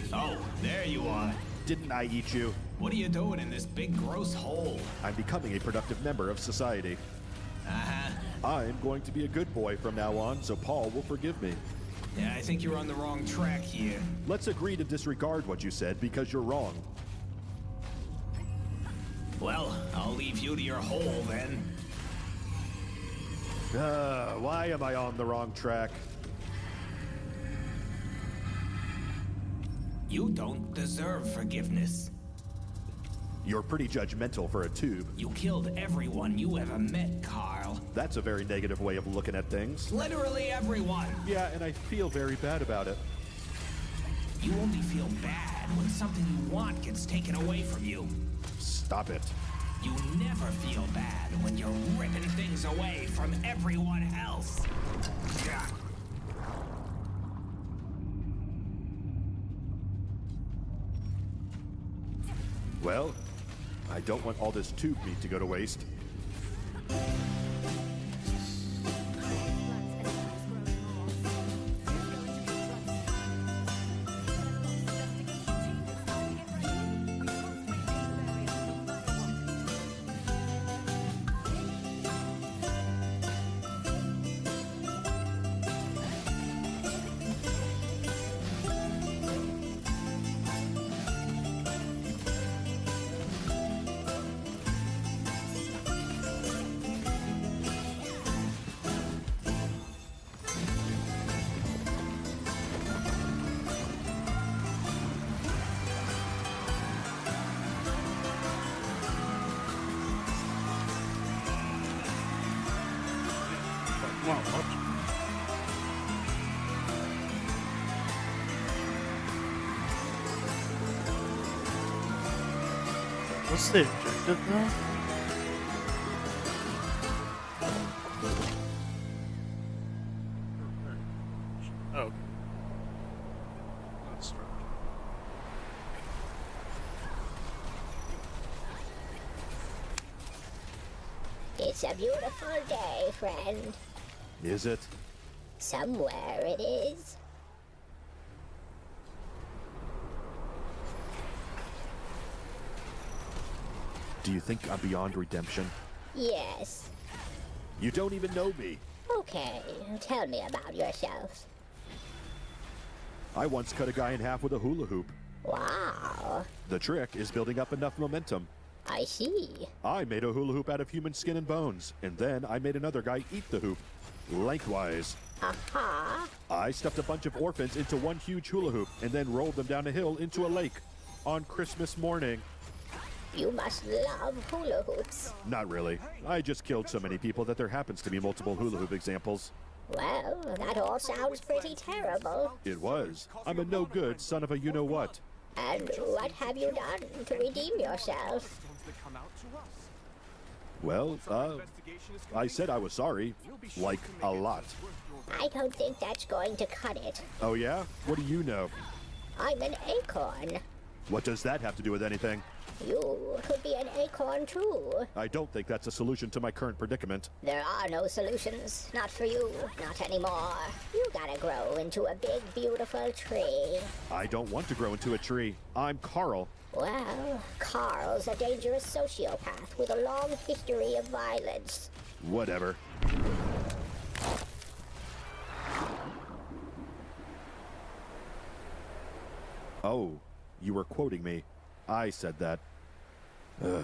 So, there you are. Didn't I eat you? What are you doing in this big gross hole? I'm becoming a productive member of society. Uh-huh. I'm going to be a good boy from now on, so Paul will forgive me. Yeah, I think you're on the wrong track here. Let's agree to disregard what you said because you're wrong. Well, I'll leave you to your hole then. Why am I on the wrong track? You don't deserve forgiveness. You're pretty judgmental for a tube. You killed everyone you ever met, Carl. That's a very negative way of looking at things. Literally everyone. Yeah, and I feel very bad about it. You only feel bad when something you want gets taken away from you. Stop it. You never feel bad when you're ripping things away from everyone else. Yeah. Well, I don't want all this tube meat to go to waste. Come on, what? What's the objective now? Oh. That's strange. It's a beautiful day, friend. Is it? Somewhere it is. Do you think I'm beyond redemption? Yes. You don't even know me. Okay, tell me about yourself. I once cut a guy in half with a hula hoop. Wow, The trick is building up enough momentum. I see. I made a hula hoop out of human skin and bones, and then I made another guy eat the hoop. Lengthwise. Aha. I stuffed a bunch of orphans into one huge hula hoop and then rolled them down a hill into a lake on Christmas morning. You must love hula hoops. Not really. I just killed so many people that there happens to be multiple hula hoop examples. Well, that all sounds pretty terrible. It was. I'm a no-good son of a you-know-what. And what have you done to redeem yourself? Well, I said I was sorry. Like, a lot. I don't think that's going to cut it. Oh yeah? What do you know? I'm an acorn. What does that have to do with anything? You could be an acorn too. I don't think that's a solution to my current predicament. There are no solutions. Not for you. Not anymore. You gotta grow into a big, beautiful tree. I don't want to grow into a tree. I'm Carl. Well, Carl's a dangerous sociopath with a long history of violence. Whatever. Oh, you were quoting me. I said that. Ugh.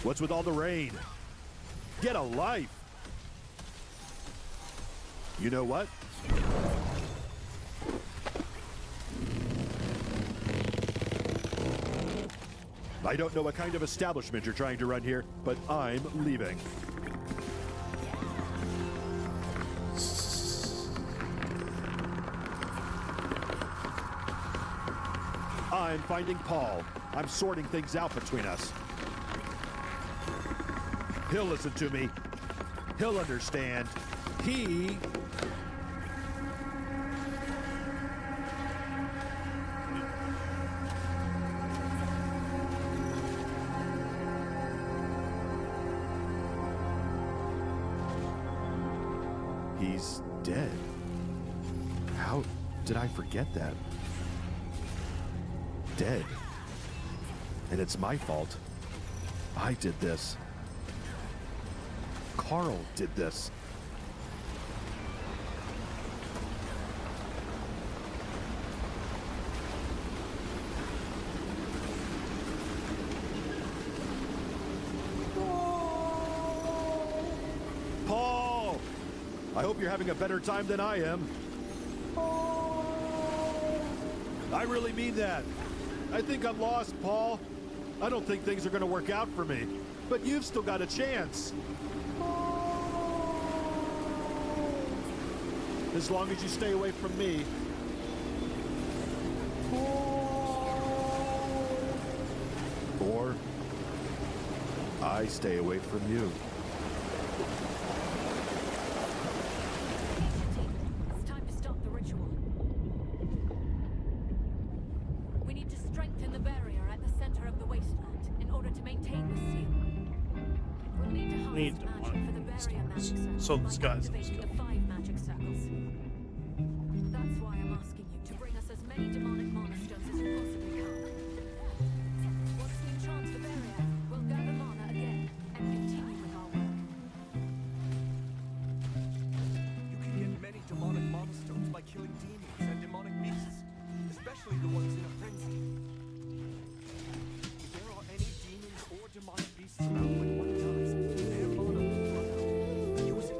What's with all the rain? Get a life! You know what? I don't know what kind of establishment you're trying to run here, but I'm leaving. I'm finding Paul. I'm sorting things out between us. He'll listen to me. He'll understand. He... He's dead. How did I forget that? Dead. And it's my fault. I did this. Carl did this. Paul! I hope you're having a better time than I am. I really mean that. I think I'm lost, Paul. I don't think things are going to work out for me. But you've still got a chance. As long as you stay away from me. Or I stay away from you. It's time to stop the ritual. We need to strengthen the barrier at the center of the wasteland in order to maintain the seal. We'll need to harness magic for the barrier magic circle So by this guy's activating the 5 magic circles. That's why I'm asking you to bring us as many demonic mana stones as you possibly can. Once we enchant the barrier, we'll gather mana again and continue with our work. You can get many demonic mana stones by killing demons and demonic beasts, especially the ones in a frenzy. If there are any demons or demonic beasts around when one dies, their mana will run out. Use it.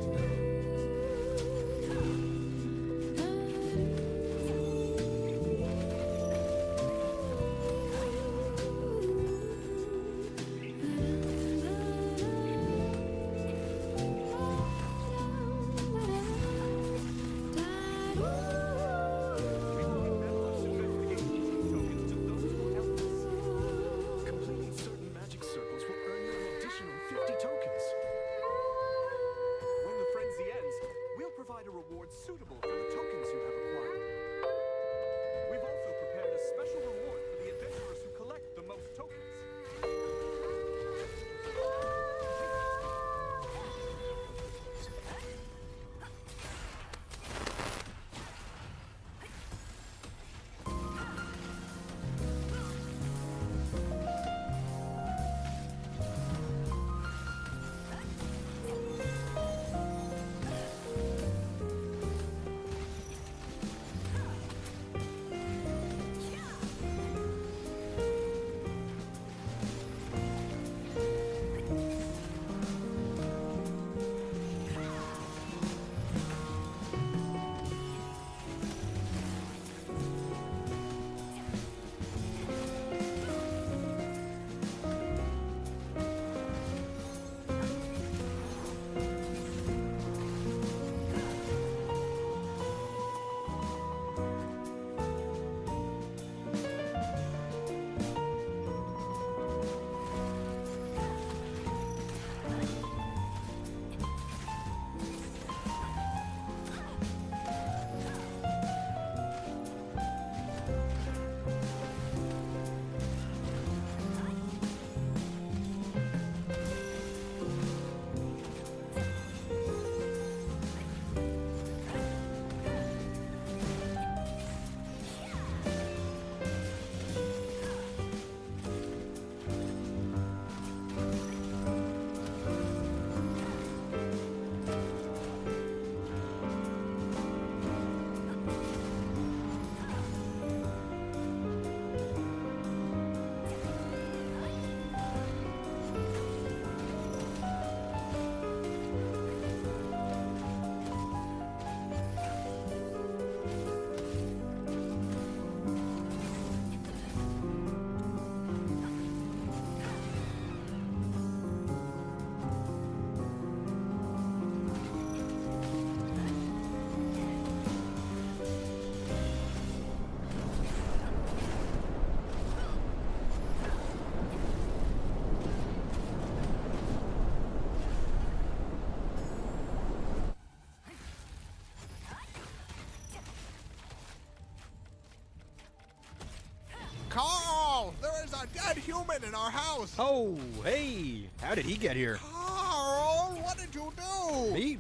human in our house. Oh, hey, how did he get here? Carl, what did you do? Me?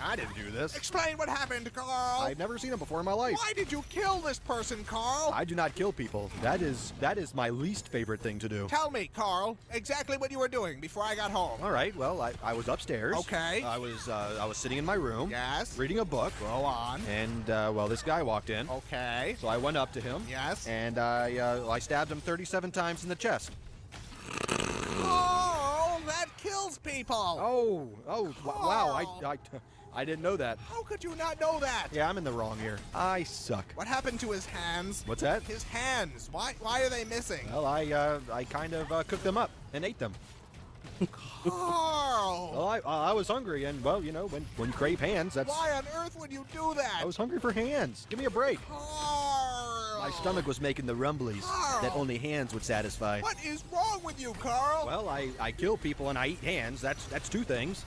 I didn't do this. Explain what happened, Carl. I've never seen him before in my life. Why did you kill this person, Carl? I do not kill people. That is my least favorite thing to do. Tell me, Carl, exactly what you were doing before I got home. All right, well, I was upstairs. Okay. I was sitting in my room. Yes. Reading a book. Go on. And, well, this guy walked in. Okay. So I went up to him. Yes. And I stabbed him 37 times in the chest. Carl, that kills people. Oh, wow, Carl. I didn't know that. How could you not know that? Yeah, I'm in the wrong here. I suck. What happened to his hands? What's that? His hands. Why are they missing? Well, I kind of cooked them up and ate them. Carl! Well, I was hungry, and, well, you know, when you crave hands, that's... Why on earth would you do that? I was hungry for hands. Give me a break. Carl! My stomach was making the rumblies Carl! that only hands would satisfy. What is wrong with you, Carl? Well, I kill people and I eat hands. That's two things.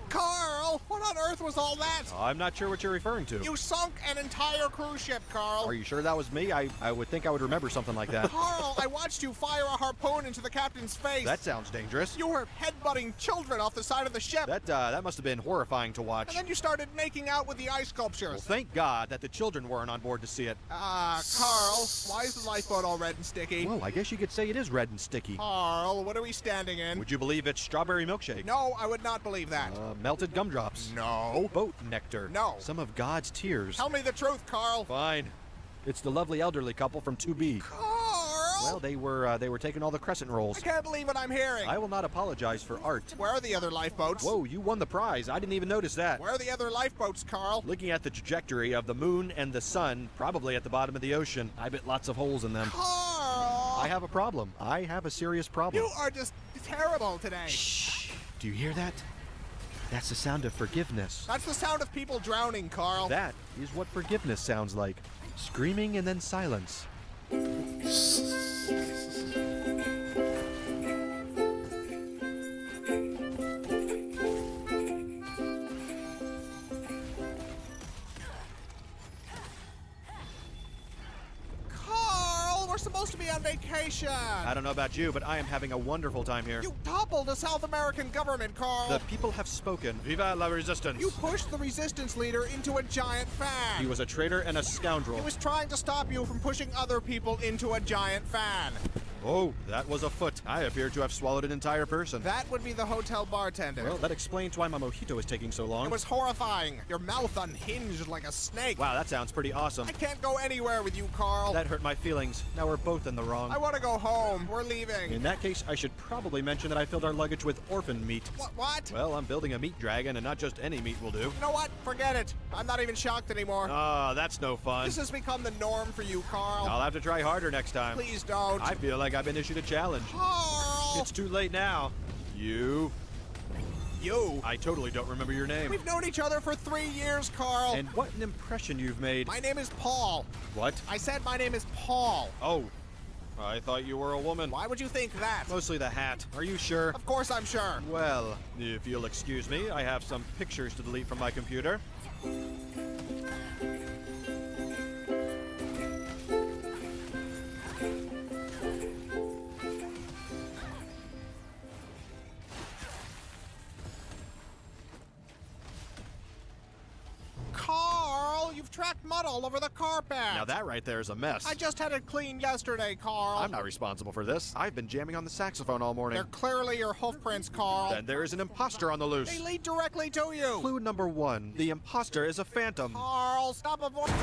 Carl, what on earth was all that? I'm not sure what you're referring to. You sunk an entire cruise ship, Carl. Are you sure that was me? I would think I would remember something like that. Carl, I watched you fire a harpoon into the captain's face. That sounds dangerous. You were headbutting children off the side of the ship. That must have been horrifying to watch. And then you started making out with the ice sculptures. Well, thank God that the children weren't on board to see it. Carl, why is the lifeboat all red and sticky? Well, I guess you could say it is red and sticky. Carl, what are we standing in? Would you believe it's strawberry milkshake? No, I would not believe that. Melted gumdrops. No. Boat nectar. No. Some of God's tears. Tell me the truth, Carl. Fine. It's the lovely elderly couple from 2B. Carl! Well, they were taking all the crescent rolls. I can't believe what I'm hearing. I will not apologize for art. Where are the other lifeboats? Whoa, you won the prize. I didn't even notice that. Where are the other lifeboats, Carl? Looking at the trajectory of the moon and the sun, probably at the bottom of the ocean. I bet lots of holes in them. Carl! I have a problem. I have a serious problem. You are just terrible today. Shh. Do you hear that? That's the sound of forgiveness. That's the sound of people drowning, Carl. That is what forgiveness sounds like. Screaming and then silence. Carl, we're supposed to be on vacation. I don't know about you, but I am having a wonderful time here. You toppled the South American government, Carl. The people have spoken. Viva la resistance. You pushed the resistance leader into a giant fan. He was a traitor and a scoundrel. He was trying to stop you from pushing other people into a giant fan. Oh, that was a foot. I appear to have swallowed an entire person. That would be the hotel bartender. Well, that explains why my mojito is taking so long. It was horrifying. Your mouth unhinged like a snake. Wow, that sounds pretty awesome. I can't go anywhere with you, Carl. That hurt my feelings. Now we're both in the wrong. I want to go home. We're leaving. In that case, I should probably mention that I filled our luggage with orphan meat. What? Well, I'm building a meat dragon, and not just any meat will do. You know what? Forget it. I'm not even shocked anymore. Ah, that's no fun. This has become the norm for you, Carl. I'll have to try harder next time. Please don't. I feel like I've been issued a challenge. Carl! It's too late now. You. I totally don't remember your name. We've known each other for 3 years, Carl. And what an impression you've made. My name is Paul. What? I said my name is Paul. Oh, I thought you were a woman. Why would you think that? Mostly the hat. Are you sure? Of course I'm sure. Well, if you'll excuse me, I have some pictures to delete from my computer. Carl, you've tracked mud all over the carpet. Now that right there is a mess. I just had it cleaned yesterday, Carl. I'm not responsible for this. I've been jamming on the saxophone all morning. They're clearly your hoof prints, Carl. Then there is an imposter on the loose. They lead directly to you. Clue number 1. The imposter is a phantom. Carl, stop avoiding.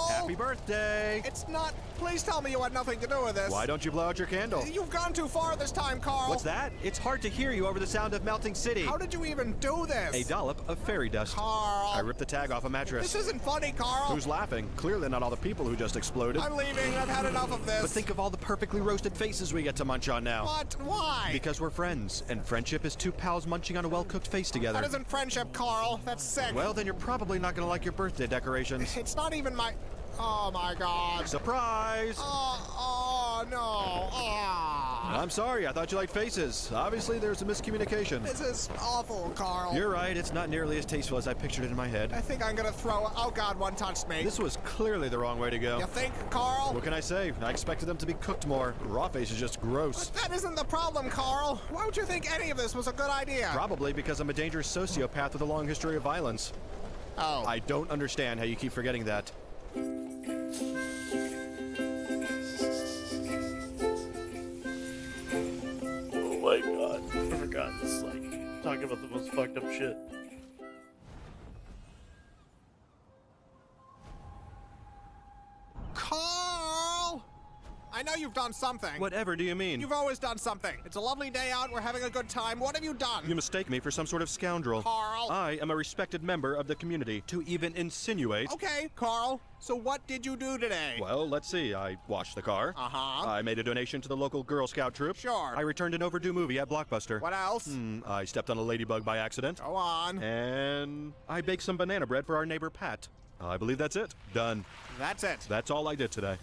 Happy Happy birthday! It's not. Please tell me you had nothing to do with this. Why don't you blow out your candle? You've gone too far this time, Carl. What's that? It's hard to hear you over the sound of melting city. How did you even do this? A dollop of fairy dust. Carl. I ripped the tag off a mattress. This isn't funny, Carl. Who's laughing? Clearly not all the people who just exploded. I'm leaving. I've had enough of this. But think of all the perfectly roasted faces we get to munch on now. What? Why? Because we're friends, and friendship is two pals munching on a well-cooked face together. That isn't friendship, Carl. That's sick. Well, then you're probably not gonna like your birthday decorations. It's not even my... Oh, my God. Surprise! Oh, no. Ah. I'm sorry, I thought you liked faces. Obviously, there's a miscommunication. This is awful, Carl. You're right, it's not nearly as tasteful as I pictured it in my head. I think I'm gonna throw... Oh, God, one touched me. This was clearly the wrong way to go. You think, Carl? What can I say? I expected them to be cooked more. Raw face is just gross. But that isn't the problem, Carl. Why would you think any of this was a good idea? Probably because I'm a dangerous sociopath with a long history of violence. Oh. I don't understand how you keep forgetting that. Oh my god. I forgot this, like, talking about the most fucked up shit. Carl! I know you've done something. Whatever do you mean? You've always done something. It's a lovely day out. We're having a good time. What have you done? You mistake me for some sort of scoundrel. Carl. I am a respected member of the community. To even insinuate... Okay, Carl. So what did you do today? Well, let's see. I washed the car. Uh-huh. I made a donation to the local Girl Scout troop. Sure. I returned an overdue movie at Blockbuster. What else? I stepped on a ladybug by accident. Go on. And I baked some banana bread for our neighbor Pat. I believe that's it. Done. That's it. That's all I did today.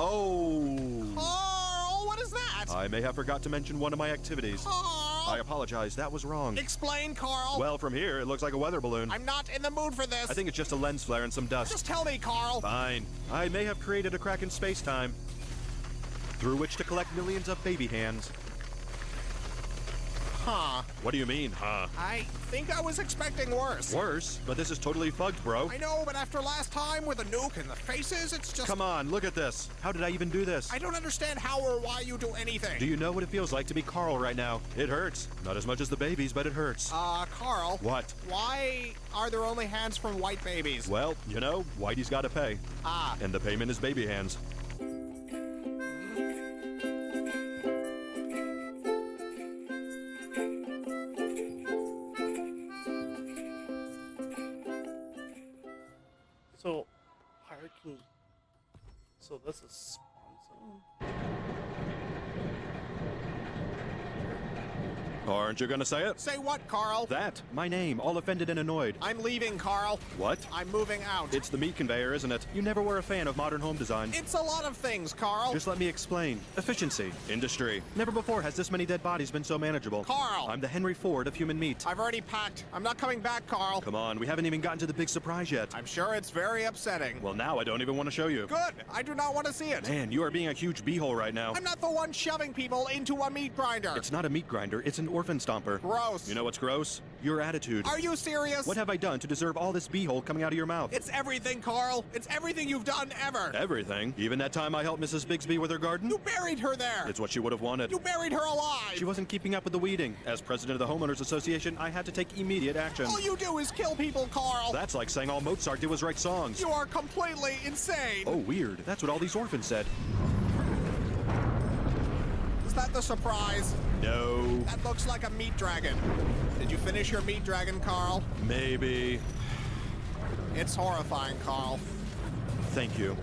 Oh! Carl, what is that? I may have forgot to mention one of my activities. Carl! I apologize, that was wrong. Explain, Carl. Well, from here, it looks like a weather balloon. I'm not in the mood for this. I think it's just a lens flare and some dust. Just tell me, Carl. Fine. I may have created a crack in space-time through which to collect millions of baby hands. Huh. What do you mean, huh? I think I was expecting worse. Worse? But this is totally fucked, bro. I know, but after last time with the nuke and the faces, it's just... Come on, look at this. How did I even do this? I don't understand how or why you do anything. Do you know what it feels like to be Carl right now? It hurts. Not as much as the babies, but it hurts. Carl. What? Why are there only hands from white babies? Well, you know, Whitey's gotta pay. Ah. And the payment is baby hands. So, hierarchy. So that's a sponsor. Aren't you gonna say it? Say what, Carl? That. My name, all offended and annoyed. I'm leaving, Carl. What? I'm moving out. It's the meat conveyor, isn't it? You never were a fan of modern home design. It's a lot of things, Carl. Just let me explain. Efficiency. Industry. Never before has this many dead bodies been so manageable. Carl. I'm the Henry Ford of human meat. I've already packed. I'm not coming back, Carl. Come on, we haven't even gotten to the big surprise yet. I'm sure it's very upsetting. Well, now I don't even want to show you. Good. I do not want to see it. Man, you are being a huge beehole right now. I'm not the one shoving people into a meat grinder. It's not a meat grinder, it's an orphan stomper. Gross. You know what's gross? Your attitude. Are you serious? What have I done to deserve all this beehole coming out of your mouth? It's everything, Carl. It's everything you've done ever. Everything? Even that time I helped Mrs. Bigsby with her garden? You buried her there. It's what she would have wanted. You buried her alive. She wasn't keeping up with the weeding. As president of the Homeowners Association, I had to take immediate action. All you do is kill people, Carl. That's like saying all Mozart did was write songs. You are completely insane. Oh, weird. That's what all these orphans said. Is that the surprise? No. That looks like a meat dragon. Did you finish your meat dragon, Carl? Maybe. It's horrifying, Carl. Thank you.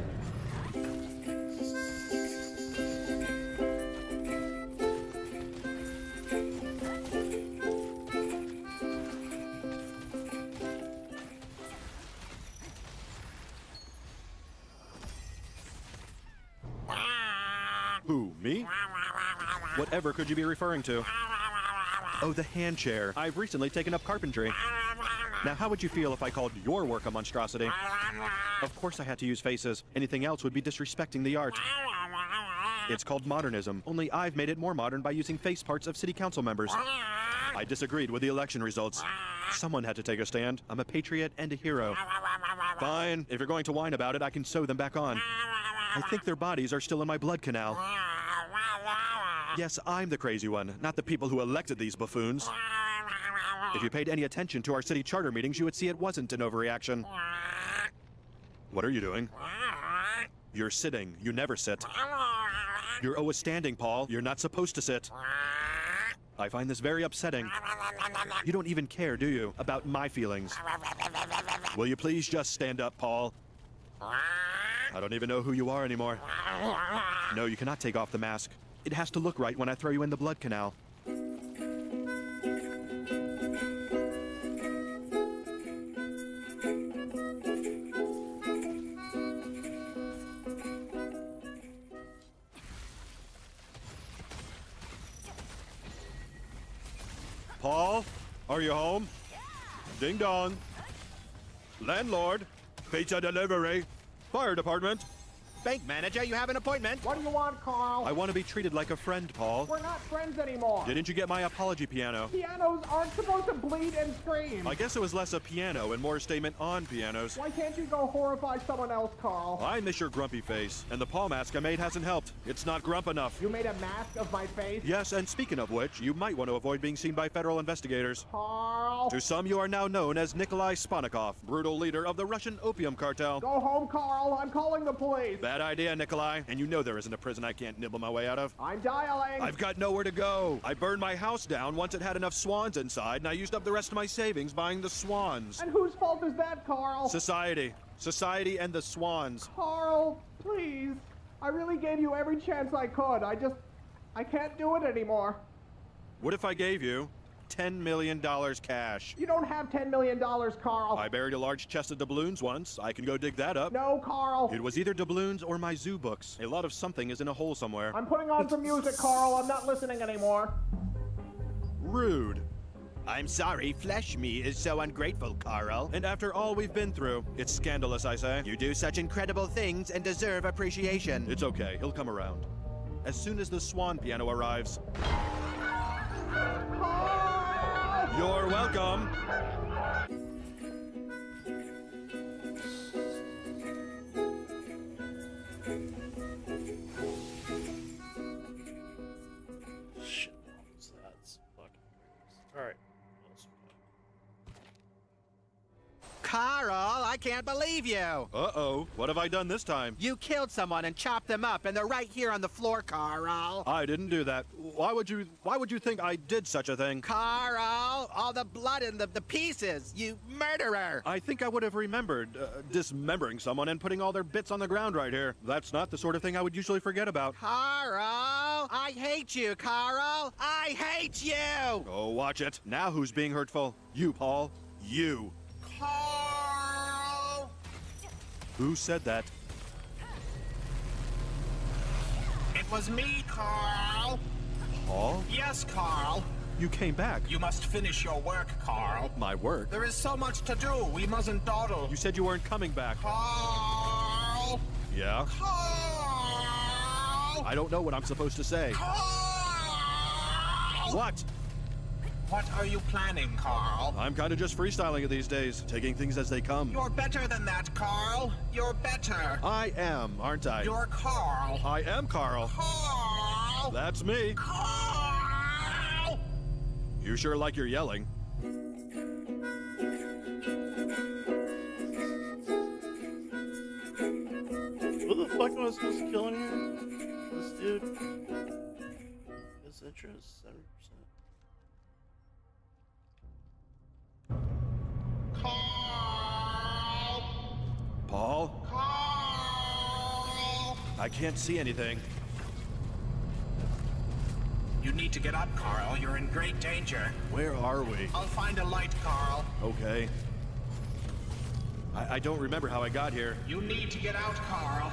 Who, me? Whatever could you be referring to? Oh, the hand chair. I've recently taken up carpentry. Now, how would you feel if I called your work a monstrosity? Of course I had to use faces. Anything else would be disrespecting the art. It's called modernism, only I've made it more modern by using face parts of city council members. I disagreed with the election results. Someone had to take a stand. I'm a patriot and a hero. Fine. If you're going to whine about it, I can sew them back on. I think their bodies are still in my blood canal. Yes, I'm the crazy one, not the people who elected these buffoons. If you paid any attention to our city charter meetings, you would see it wasn't an overreaction. What are you doing? You're sitting. You never sit. You're always standing, Paul. You're not supposed to sit. I find this very upsetting. You don't even care, do you, about my feelings? Will you please just stand up, Paul? I don't even know who you are anymore. No, you cannot take off the mask. It has to look right when I throw you in the blood canal. Paul, are you home? Ding dong. Landlord, pizza delivery. Fire department. Bank manager, you have an appointment. What do you want, Carl? I want to be treated like a friend, Paul. We're not friends anymore. Didn't you get my apology piano? Pianos aren't supposed to bleed and scream. I guess it was less a piano and more a statement on pianos. Why can't you go horrify someone else, Carl? I miss your grumpy face, and the paw mask I made hasn't helped. It's not grump enough. You made a mask of my face? Yes, and speaking of which, you might want to avoid being seen by federal investigators. Carl! To some, you are now known as Nikolai Sponikov, brutal leader of the Russian opium cartel. Go home, Carl. I'm calling the police. Bad idea, Nikolai. And you know there isn't a prison I can't nibble my way out of. I'm dialing. I've got nowhere to go. I burned my house down once it had enough swans inside, and I used up the rest of my savings buying the swans. And whose fault is that, Carl? Society. Society and the swans. Carl, please. I really gave you every chance I could. I can't do it anymore. What if I gave you $10 million cash? You don't have $10 million, Carl. I buried a large chest of doubloons once. I can go dig that up. No, Carl. It was either doubloons or my zoo books. A lot of something is in a hole somewhere. I'm putting on some music, Carl. I'm not listening anymore. Rude. I'm sorry, flesh me is so ungrateful, Carl. And after all we've been through, it's scandalous, I say. You do such incredible things and deserve appreciation. It's okay. He'll come around. As soon as the swan piano arrives. You're welcome. Shit, that's fucking weird. Alright. Carl, I can't believe you. Uh-oh. What have I done this time? You killed someone and chopped them up, and they're right here on the floor, Carl. I didn't do that. Why would you think I did such a thing? Carl, all the blood and the pieces, you murderer. I think I would have remembered dismembering someone and putting all their bits on the ground right here. That's not the sort of thing I would usually forget about. Carl, I hate you, Carl. I hate you. Oh, watch it. Now who's being hurtful? You, Paul. You. Carl! Who said that? It was me, Carl. Paul? Yes, Carl. You came back. You must finish your work, Carl. My work? There is so much to do. We mustn't dawdle. You said you weren't coming back. Carl! Yeah? Carl! I don't know what I'm supposed to say. Carl! What? What are you planning, Carl? I'm kind of just freestyling it these days, taking things as they come. You're better than that, Carl. You're better. I am, aren't I? You're Carl. I am Carl. Carl! That's me. Carl! You sure like your yelling. Who the fuck am I supposed to kill in here? This dude? His interest, 70%. Carl! Paul? Carl! I can't see anything. You need to get up, Carl. You're in great danger. Where are we? I'll find a light, Carl. Okay. I don't remember how I got here. You need to get out, Carl.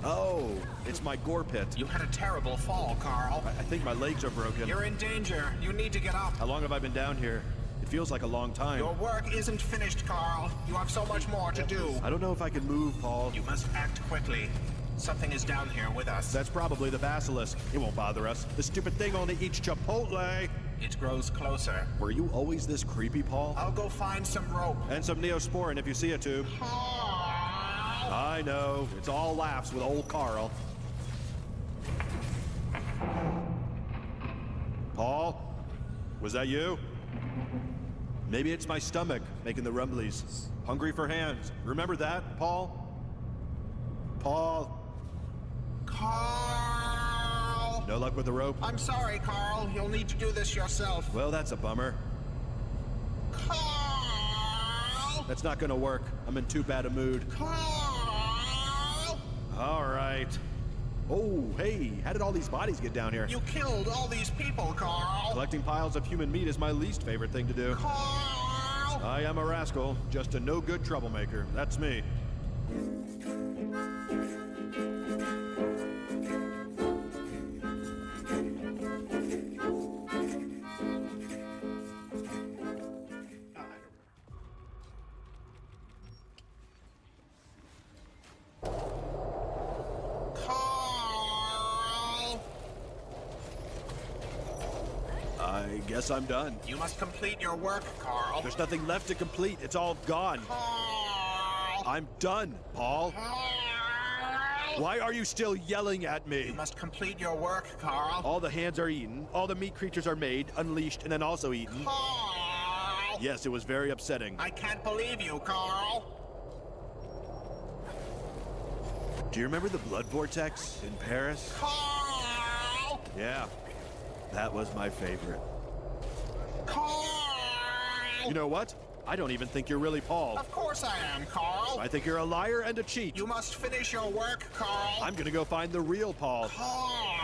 Oh, it's my gore pit. You had a terrible fall, Carl. I think my legs are broken. You're in danger. You need to get up. How long have I been down here? It feels like a long time. Your work isn't finished, Carl. You have so much more to do. I don't know if I can move, Paul. You must act quickly. Something is down here with us. That's probably the basilisk. It won't bother us. The stupid thing only eats Chipotle. It grows closer. Were you always this creepy, Paul? I'll go find some rope. And some Neosporin if you see a tube. Carl! I know. It's all laughs with old Carl. Paul? Was that you? Maybe it's my stomach making the rumblies. Hungry for hands. Remember that, Paul? Paul? Carl! No luck with the rope? I'm sorry, Carl. You'll need to do this yourself. Well, that's a bummer. Carl! That's not gonna work. I'm in too bad a mood. Carl! All right. Oh, hey, how did all these bodies get down here? You killed all these people, Carl. Collecting piles of human meat is my least favorite thing to do. Carl! I am a rascal, just a no-good troublemaker. That's me. I guess I'm done. You must complete your work, Carl. There's nothing left to complete. It's all gone. Carl! I'm done, Paul. Carl! Why are you still yelling at me? You must complete your work, Carl. All the hands are eaten. All the meat creatures are made, unleashed, and then also eaten. Carl! Yes, it was very upsetting. I can't believe you, Carl. Do you remember the blood vortex in Paris? Carl! Yeah, that was my favorite. Carl! You know what? I don't even think you're really Paul. Of course I am, Carl. I think you're a liar and a cheat. You must finish your work, Carl. I'm gonna go find the real Paul. Carl!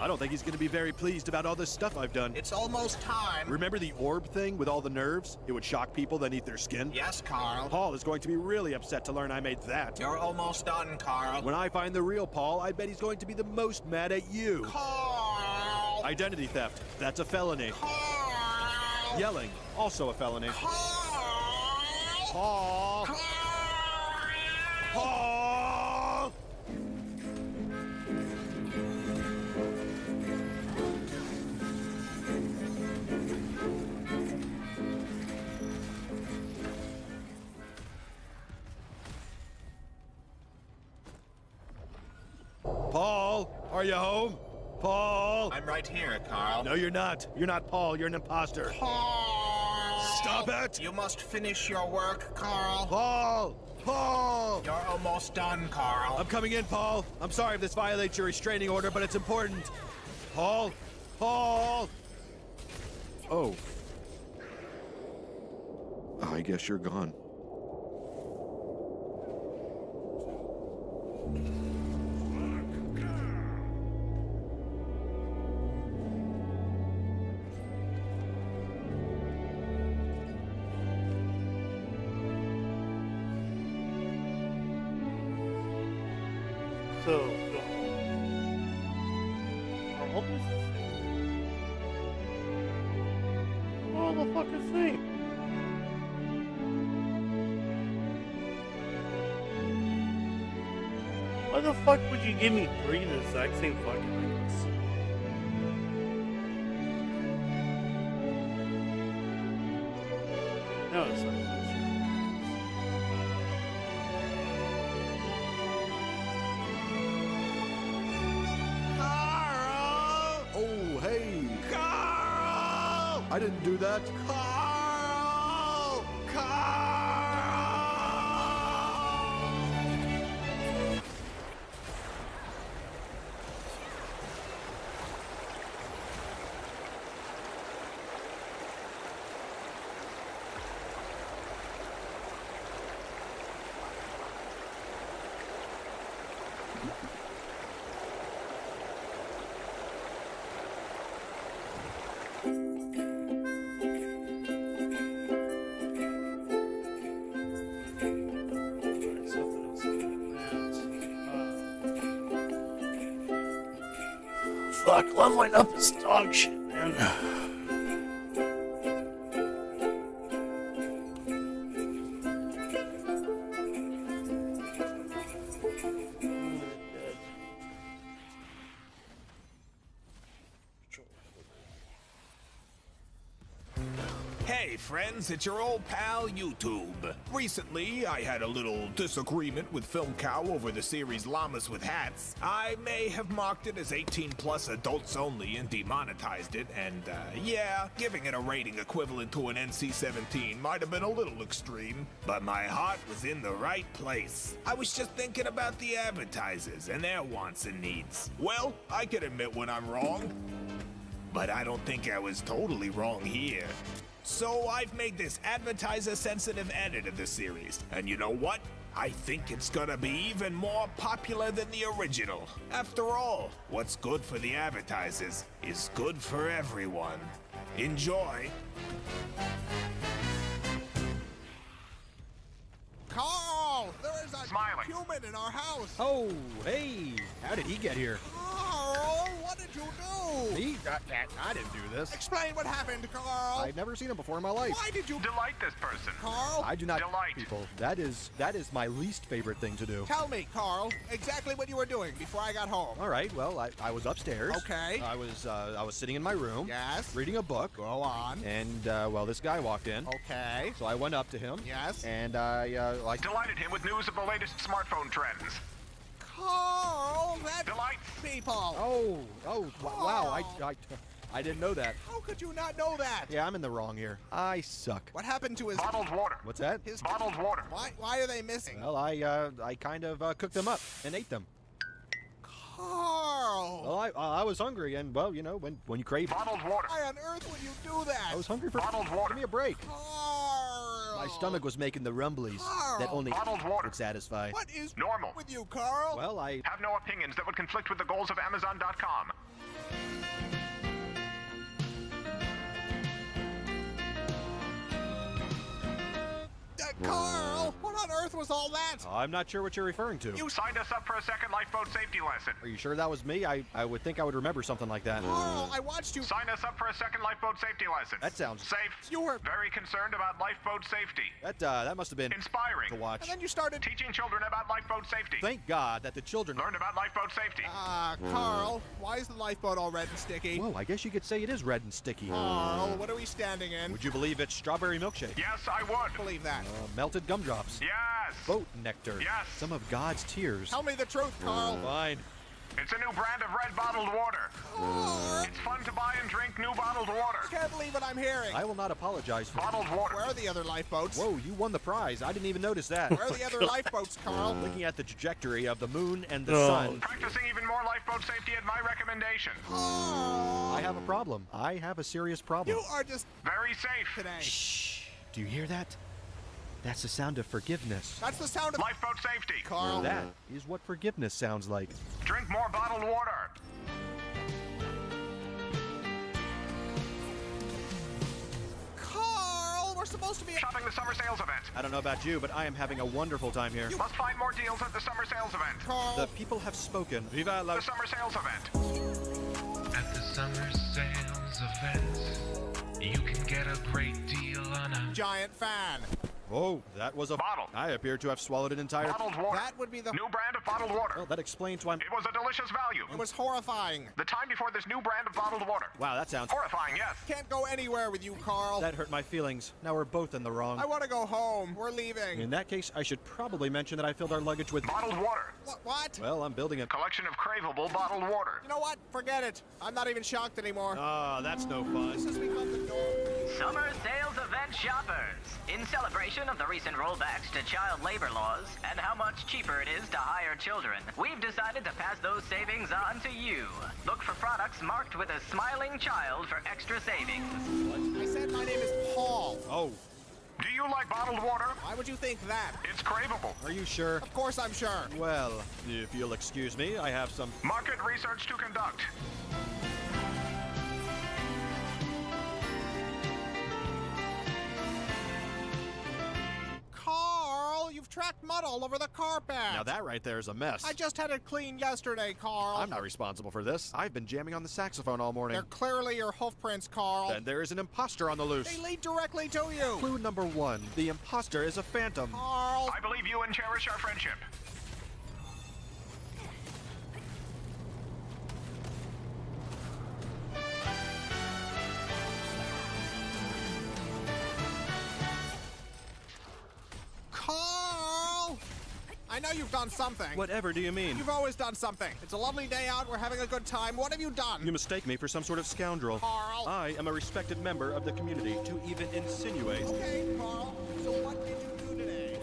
I don't think he's gonna be very pleased about all this stuff I've done. It's almost time. Remember the orb thing with all the nerves? It would shock people, then eat their skin? Yes, Carl. Paul is going to be really upset to learn I made that. You're almost done, Carl. When I find the real Paul, I bet he's going to be the most mad at you. Carl! Identity theft, that's a felony. Carl! Yelling, also a felony. Carl! Paul! Paul! Paul, are you home? Paul! I'm right here, Carl. No, you're not. You're not Paul. You're an imposter. Carl! Stop it! You must finish your work, Carl. Paul! Paul! You're almost done, Carl. I'm coming in, Paul. I'm sorry if this violates your restraining order, but it's important. Paul? Paul? Oh. I guess you're gone. So, what is this thing? Oh, the fucking thing. Why the fuck would you give me 3 of the exact same fucking things? No, it's not. Oh, hey. Carl! I didn't do that. Carl! Carl! Fuck, leveling up is dog shit, man. Hey friends, it's your old pal YouTube. Recently, I had a little disagreement with Film Cow over the series Llamas with Hats. I may have marked it as 18 plus adults only and demonetized it, and yeah, giving it a rating equivalent to an NC-17 might have been a little extreme, but my heart was in the right place. I was just thinking about the advertisers and their wants and needs. Well, I can admit when I'm wrong, but I don't think I was totally wrong here. So I've made this advertiser-sensitive edit of the series, and you know what? I think it's gonna be even more popular than the original. After all, what's good for the advertisers is good for everyone. Enjoy. Carl, there is a human in our house. Oh, hey, how did he get here? Carl, what did you do? Me? I didn't do this. Explain what happened, Carl. I've never seen him before in my life. Why did you Delight this person. Carl? I do not Delight. people. That is my least favorite thing to do. Tell me, Carl, exactly what you were doing before I got home. All right, well, I was upstairs. Okay. I was sitting in my room. Yes. Reading a book. Go on. And well, this guy walked in. Okay. So I went up to him. Yes. And I Delighted him with news of the latest smartphone trends. Carl, that Delight. people. Wow! I didn't know that. How could you not know that? Yeah, I'm in the wrong here. I suck. What happened to his Bottled water. What's that? his Bottled water. Why are they missing? Well, I kind of cooked them up and ate them. Carl. Well, I was hungry, and well, you know, when you crave, Bottled water. Why on earth would you do that? I was hungry for Bottled water. Give me a break. Carl. My stomach was making the rumblies that only Bottled water. would satisfy. What is Normal. with you, Carl? Well, I Have no opinions that would conflict with the goals of Amazon.com. Carl, what on earth was all that? I'm not sure what you're referring to. You signed us up for a second lifeboat safety lesson. Are you sure that was me? I would think I would remember something like that. Carl, I watched you. Sign us up for a second lifeboat safety lesson. That sounds safe. You were Very concerned about lifeboat safety. that must have been Inspiring. to watch. And then you started. Teaching children about lifeboat safety. Thank God that the children. Learn about lifeboat safety. Carl, why is the lifeboat all red and sticky? Whoa, I guess you could say it is red and sticky. Carl, what are we standing in? Would you believe it's strawberry milkshake? Yes, I would. Believe that. Melted gumdrops. Yes. Boat nectar. Yes. Some of God's tears. Tell me the truth, Carl. Fine. It's a new brand of red bottled water. Carl, It's fun to buy and drink new bottled water. can't believe what I'm hearing. I will not apologize for Bottled water. Where are the other lifeboats? Whoa, you won the prize. I didn't even notice that. Where are the other lifeboats, Carl? Looking at the trajectory of the moon and the Oh. sun, Practicing even more lifeboat safety at my recommendation. Carl, I have a problem. I have a serious problem. you are just Very safe. today. Shh. Do you hear that? That's the sound of forgiveness. That's the sound of Lifeboat safety. Carl. That is what forgiveness sounds like. Drink more bottled water. Carl, we're supposed to be. Shopping the summer sales event. I don't know about you, but I am having a wonderful time here. You must find more deals at the summer sales event. Carl. The people have spoken. Viva la... The summer sales event. At the summer sales event, you can get a great deal on a Giant fan. Oh, that was a Bottle. I appear to have swallowed an entire. Bottled water. That would be the. New brand of bottled water. Well, that explains why I'm. It was a delicious value. It was horrifying. The time before this new brand of bottled water. Wow, that sounds. Horrifying, yes. Can't go anywhere with you, Carl. That hurt my feelings. Now we're both in the wrong. I want to go home. We're leaving. In that case, I should probably mention that I filled our luggage with. Bottled water. What? Well, I'm building a. Collection of craveable bottled water. You know what? Forget it. I'm not even shocked anymore. Ah, that's no fun. This has become the norm. Summer sales event shoppers. In celebration of the recent rollbacks to child labor laws and how much cheaper it is to hire children, we've decided to pass those savings on to you. Look for products marked with a smiling child for extra savings. I said my name is Paul. Oh, Do you like bottled water? Why would you think that? It's craveable. are you sure? Of course I'm sure. Well, if you'll excuse me, I have some. Market research to conduct. Carl, you've tracked mud all over the carpet. Now that right there is a mess. I just had it cleaned yesterday, Carl. I'm not responsible for this. I've been jamming on the saxophone all morning. They're clearly your hoof prints, Carl. Then there is an imposter on the loose. They lead directly to you. Clue number one: the imposter is a phantom. Carl. I believe you and cherish our friendship. know you've done something. Whatever do you mean? You've always done something. It's a lovely day out. We're having a good time. What have you done? You mistake me for some sort of scoundrel. Carl. I am a respected member of the community. To even insinuate. Okay, Carl. So what did you do today?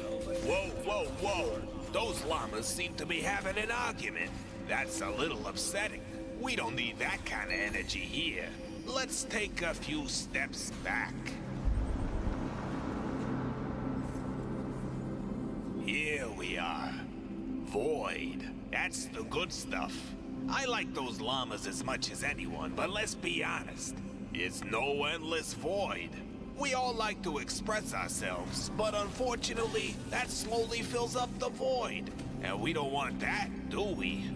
Whoa, whoa, whoa. Those llamas seem to be having an argument. That's a little upsetting. We don't need that kind of energy here. Let's take a few steps back. Here we are. Void. That's the good stuff. I like those llamas as much as anyone, but let's be honest. It's no endless void. We all like to express ourselves, but unfortunately, that slowly fills up the void. And we don't want that, do we?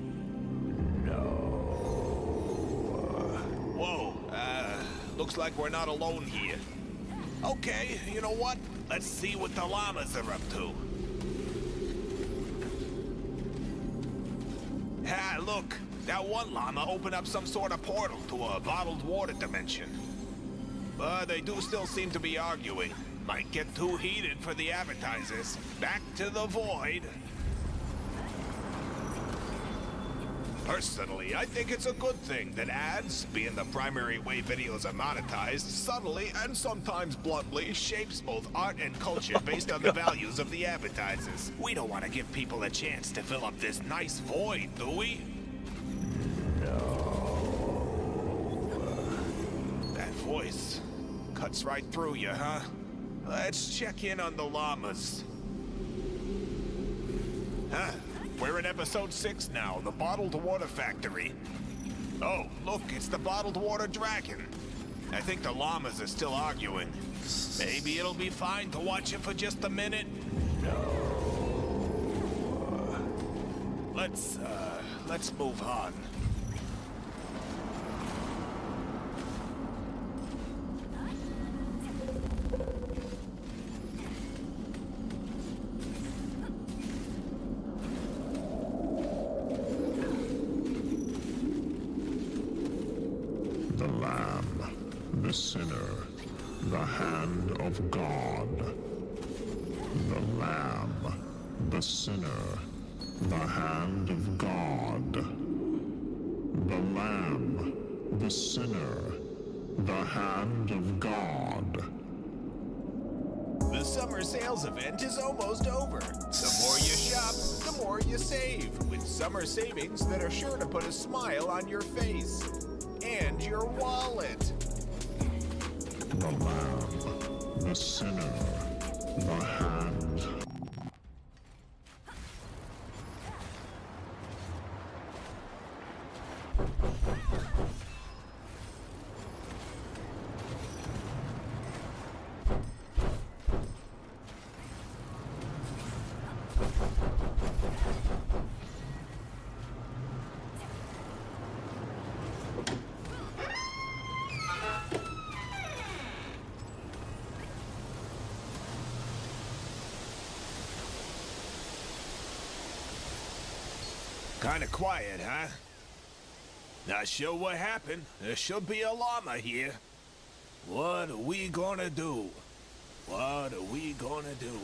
Whoa, looks like we're not alone here. Okay, you know what? Let's see what the llamas are up to. Ah, look, that one llama opened up some sort of portal to a bottled water dimension. But they do still seem to be arguing. Might get too heated for the advertisers. Back to the void. Personally, I think it's a good thing that ads, being the primary way videos are monetized, subtly and sometimes bluntly shapes both art and culture based on the values of the advertisers. We don't want to give people a chance to fill up this nice void, do we? That voice cuts right through you, huh? Let's check in on the llamas. Huh? We're in episode 6 now, the Bottled Water Factory. Oh, look, it's the Bottled Water Dragon. I think the llamas are still arguing. Maybe it'll be fine to watch it for just a minute. Let's move on. The Lamb, the Sinner, the Hand of God. The Lamb, the Sinner, the Hand of God. The Lamb, the Sinner, the Hand of God. The summer sales event is almost over. The more you shop, the more you save, with summer savings that are sure to put a smile on your face. And your wallet. The Lamb, the Sinner, the Hand. Kinda quiet, huh? Not sure what happened. There should be a llama here. What are we gonna do? What are we gonna do?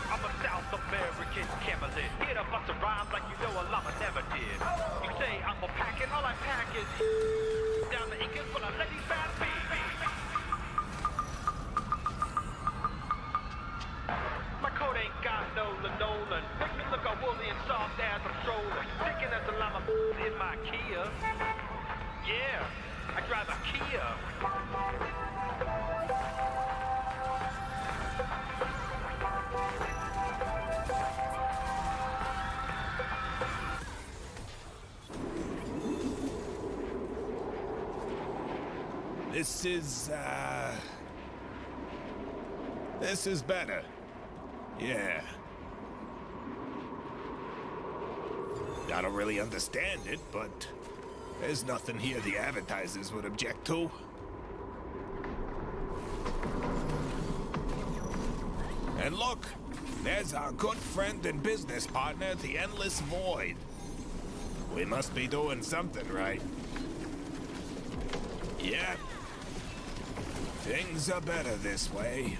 I'm a South American camelid. Here to bust a rhyme like you know a llama never did. You say I'm a packing, all I pack is down the Incas, but I let these bad be. My coat ain't got no linoleum. Make me look all woolly and soft as I'm strolling. Thinking that's a llama in my Kia. Yeah, I drive a Kia. This is better. Yeah. I don't really understand it, but there's nothing here the advertisers would object to. And look, There's our good friend and business partner, the Endless Void. We must be doing something right. Yep. Things are better this way.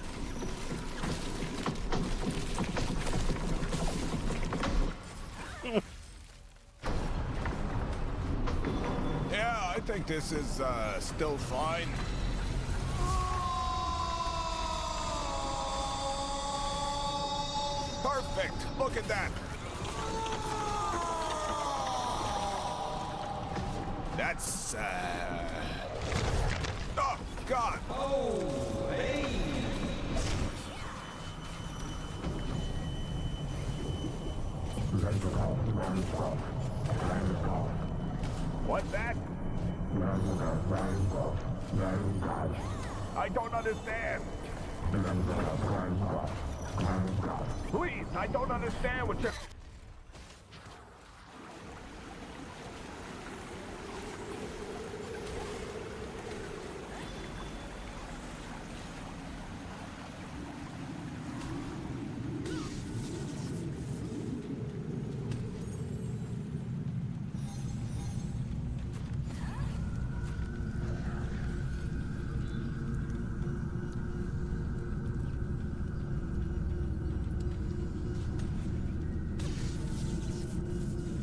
Yeah, I think this is still fine. Perfect. Look at that. That's oh God. Oh, hey. What's that? I don't understand. Please, I don't understand what you're...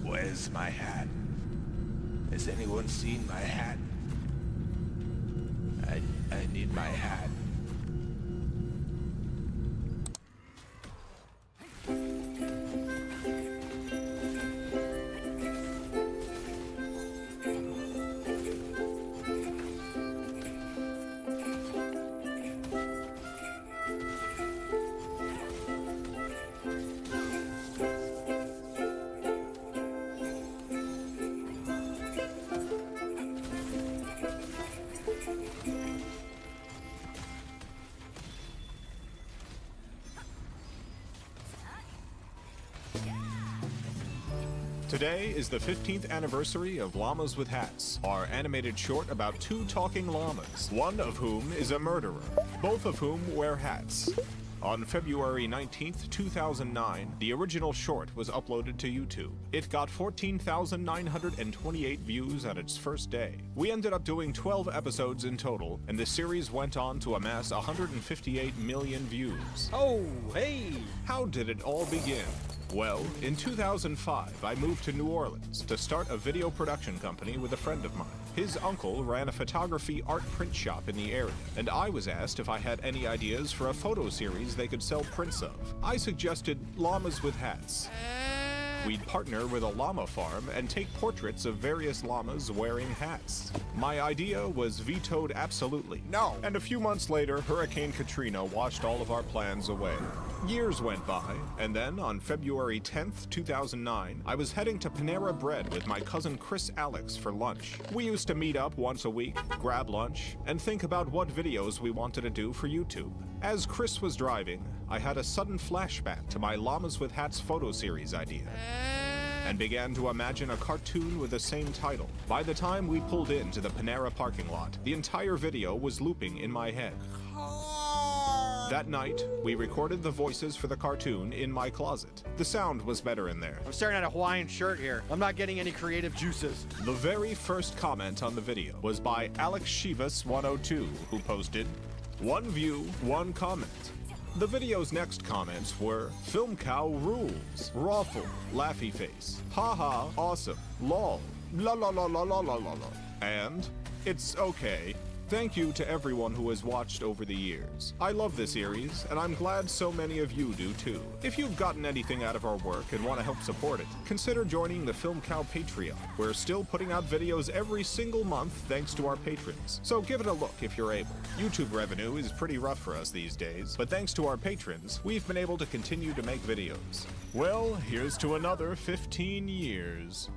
Where's my hat? Has anyone seen my hat? I need my hat. Today is the 15th anniversary of Llamas with Hats, our animated short about two talking llamas, one of whom is a murderer, both of whom wear hats. On February 19th, 2009, the original short was uploaded to YouTube. It got 14,928 views at its first day. We ended up doing 12 episodes in total, and the series went on to amass 158 million views. Oh, hey! How did it all begin? Well, in 2005, I moved to New Orleans to start a video production company with a friend of mine. His uncle ran a photography art print shop in the area, and I was asked if I had any ideas for a photo series they could sell prints of. I suggested Llamas with Hats. We'd partner with a llama farm and take portraits of various llamas wearing hats. My idea was vetoed absolutely. No. And a few months later, Hurricane Katrina washed all of our plans away. Years went by, and then on February 10th, 2009, I was heading to Panera Bread with my cousin Chris Alex for lunch. We used to meet up once a week, grab lunch, and think about what videos we wanted to do for YouTube. As Chris was driving, I had a sudden flashback to my Llamas with Hats photo series idea, and began to imagine a cartoon with the same title. By the time we pulled into the Panera parking lot, the entire video was looping in my head. That night, we recorded the voices for the cartoon in my closet. The sound was better in there. I'm staring at a Hawaiian shirt here. I'm not getting any creative juices. The very first comment on the video was by Alex Shivas102, who posted, "One view, one comment." The video's next comments were, "Film Cow rules, Rawful, Laughy Face, Haha, awesome, lol, la la la la la la la la," and "It's okay. Thank you to everyone who has watched over the years. I love this series, and I'm glad so many of you do too. If you've gotten anything out of our work and want to help support it, consider joining the Film Cow Patreon. We're still putting out videos every single month thanks to our patrons, so give it a look if you're able. YouTube revenue is pretty rough for us these days, but thanks to our patrons, we've been able to continue to make videos. Well, here's to another 15 years.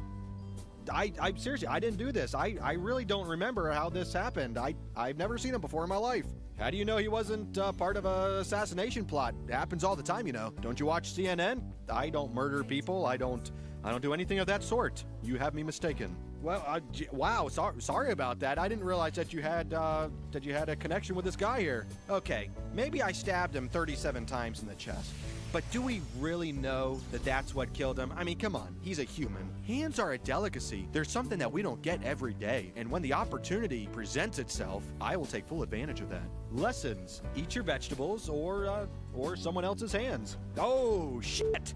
I seriously, I didn't do this. I really don't remember how this happened. I've never seen him before in my life. How do you know he wasn't part of an assassination plot? It happens all the time, you know. Don't you watch CNN? I don't murder people. I don't do anything of that sort. You have me mistaken. Well, wow, sorry about that. I didn't realize that you had a connection with this guy here. Okay, maybe I stabbed him 37 times in the chest. But do we really know that that's what killed him? I mean, come on, he's a human. Hands are a delicacy. They're something that we don't get every day. And when the opportunity presents itself, I will take full advantage of that. Lessons: eat your vegetables or someone else's hands. Oh, shit!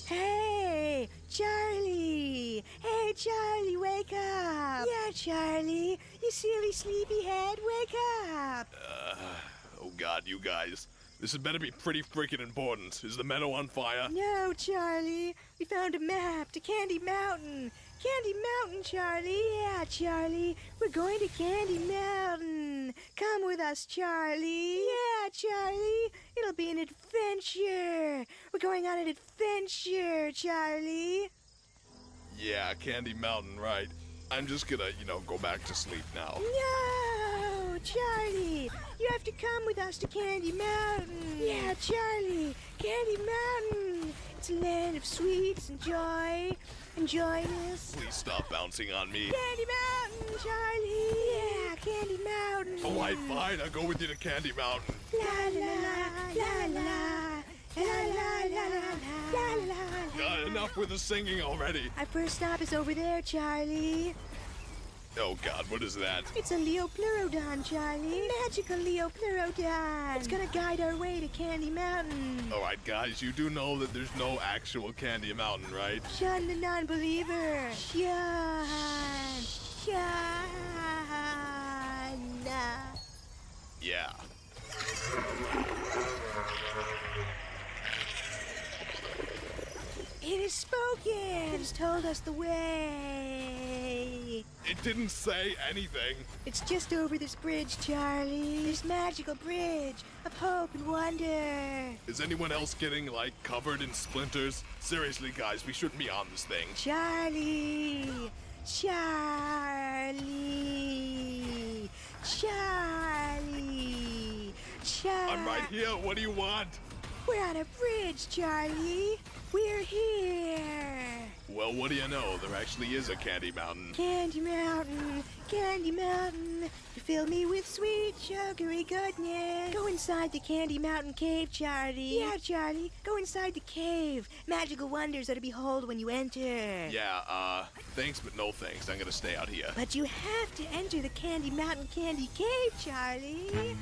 Hey, Charlie! Hey, Charlie, wake up! Yeah, Charlie, you silly sleepyhead, wake up! Oh god, you guys. This had better be pretty freaking important. Is the meadow on fire? No, Charlie, we found a map to Candy Mountain. Candy Mountain, Charlie. Yeah, Charlie, we're going to Candy Mountain. Come with us, Charlie. Yeah, Charlie, it'll be an adventure. We're going on an adventure, Charlie. Yeah, Candy Mountain, right. I'm just gonna, go back to sleep now. No, Charlie, you have to come with us to Candy Mountain. Yeah, Charlie, Candy Mountain. It's a land of sweets and joy and joyness. Please stop bouncing on me. Candy Mountain, Charlie. Yeah, Candy Mountain. Alright, fine. I'll go with you to Candy Mountain. La la la la la. La la la la la la. Enough with the singing already. Our first stop is over there, Charlie. Oh god, what is that? It's a Leopleurodon, Charlie. Magical Leopleurodon. It's gonna guide our way to Candy Mountain. Alright, guys, you do know that there's no actual Candy Mountain, right? Shun the non-believer. Shun. Yeah. It has spoken. It has told us the way. It didn't say anything. It's just over this bridge, Charlie. This magical bridge of hope and wonder. Is anyone else getting, covered in splinters? Seriously, guys, we shouldn't be on this thing. Charlie. Charlie. Charlie. Charlie. I'm right here. What do you want? We're on a bridge, Charlie. We're here. Well, what do you know? There actually is a Candy Mountain. Candy Mountain, Candy Mountain. You fill me with sweet, sugary goodness. Go inside the Candy Mountain cave, Charlie. Yeah, Charlie. Go inside the cave. Magical wonders are to behold when you enter. Yeah, thanks, but no thanks. I'm gonna stay out here. But you have to enter the Candy Mountain Candy Cave, Charlie.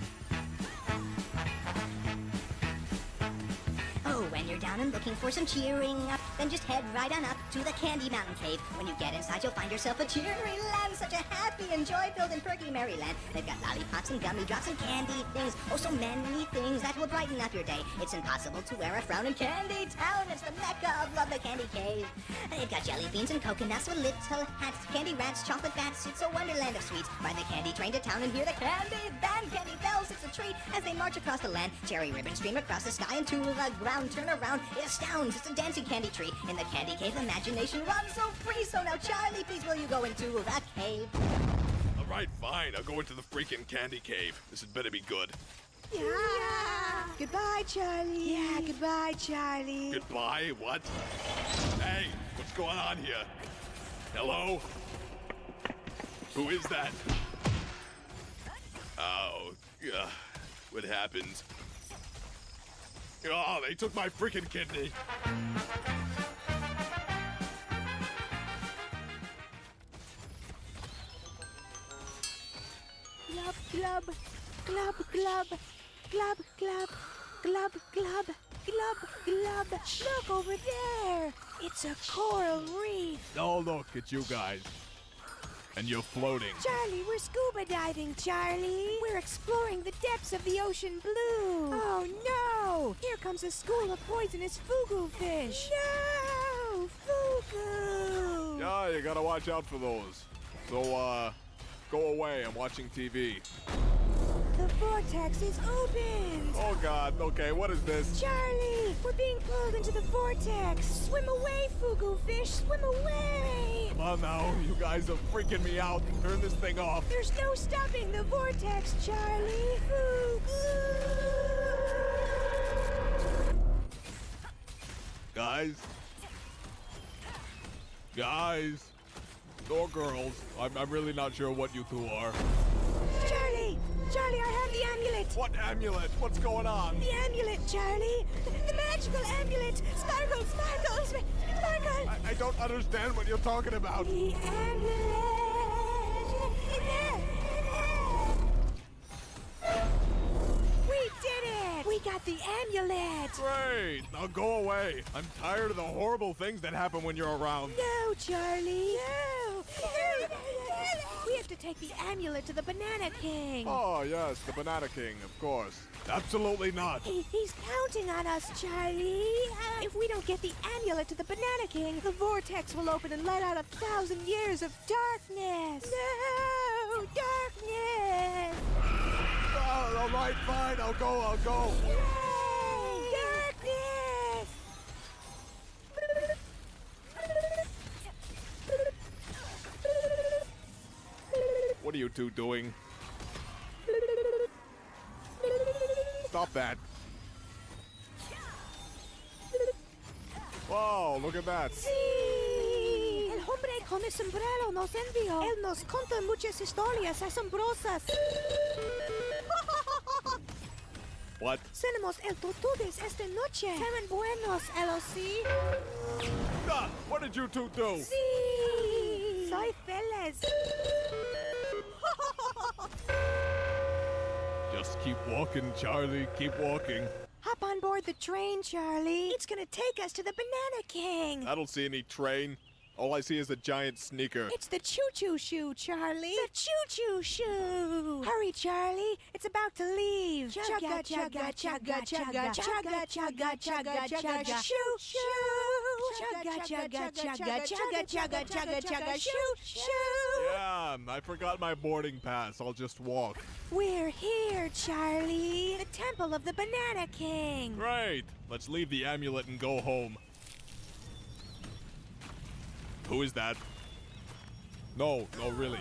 Oh, when you're down and looking for some cheering up, then just head right on up to the Candy Mountain Cave. When you get inside, you'll find yourself a cheery land, such a happy and joy-filled and perky merry land. They've got lollipops and gummy drops and candy things, oh, so many things that will brighten up your day. It's impossible to wear a frown in Candy Town. It's the mecca of love, the Candy Cave. They've got jelly beans and coconuts with little hats, candy rats, chocolate bats. It's a wonderland of sweets. Ride the candy train to town and hear the candy band. Candy bells, it's a treat as they march across the land. Cherry ribbons stream across the sky and to the ground. Turn around, it astounds. It's a dancing candy tree. In the candy cave, imagination runs so free. So now, Charlie, please will you go into the cave? Alright, fine. I'll go into the freaking Candy Cave. This had better be good. Yeah. Goodbye, Charlie. Yeah, goodbye, Charlie. Goodbye? What? Hey, what's going on here? Hello? Who is that? Oh, what happened? Oh, they took my freaking kidney. Glub, glub, glub, glub, glub, glub, glub, glub, glub, glub. Look over there. It's a coral reef. Oh, look at you guys. And you're floating. Charlie, we're scuba diving, Charlie. We're exploring the depths of the ocean blue. Oh, no. Here comes a school of poisonous fugu fish. No, fugu. Yeah, you gotta watch out for those. So, go away. I'm watching TV. The vortex is opened. Oh God, okay, what is this? Charlie, we're being pulled into the vortex. Swim away, Fugu fish, swim away. Come on now, you guys are freaking me out. Turn this thing off. There's no stopping the vortex, Charlie. Guys, or girls, I'm really not sure what you two are. Charlie, I have the amulet. What amulet? What's going on? The amulet, Charlie. The magical amulet. Sparkle, sparkle, sparkle. I don't understand what you're talking about. The amulet. We did it. We got the amulet. Great. Now go away. I'm tired of the horrible things that happen when you're around. No, Charlie. No. We have to take the amulet to the Banana King. Oh, yes, the Banana King, of course. Absolutely not. He's counting on us, Charlie. If we don't get the amulet to the Banana King, the vortex will open and let out 1,000 years of darkness. No, darkness. Oh, all right, fine. I'll go. Yay, darkness. What are you two doing? Stop that. Wow, look at that. Sí. El hombre con el sombrero nos envió. Él nos cuenta muchas historias asombrosas. What? Cenamos el tortugas esta noche. Serán buenos, LOC. Ah, what did you two do? Sí. Soy feliz. Just keep walking, Charlie. Keep walking. Hop on board the train, Charlie. It's gonna take us to the Banana King. I don't see any train. All I see is a giant sneaker. It's the choo-choo shoe, Charlie. The choo-choo shoe. Hurry, Charlie. It's about to leave. Chugga, chugga, chugga, chugga, chugga, chugga, chugga, chugga, shoo, shoo. Chugga, chugga, chugga, chugga, chugga, chugga, chugga, shoo, shoo. Yeah, I forgot my boarding pass. I'll just walk. We're here, Charlie. The Temple of the Banana King. Great. Let's leave the amulet and go home. Who is that? No, really.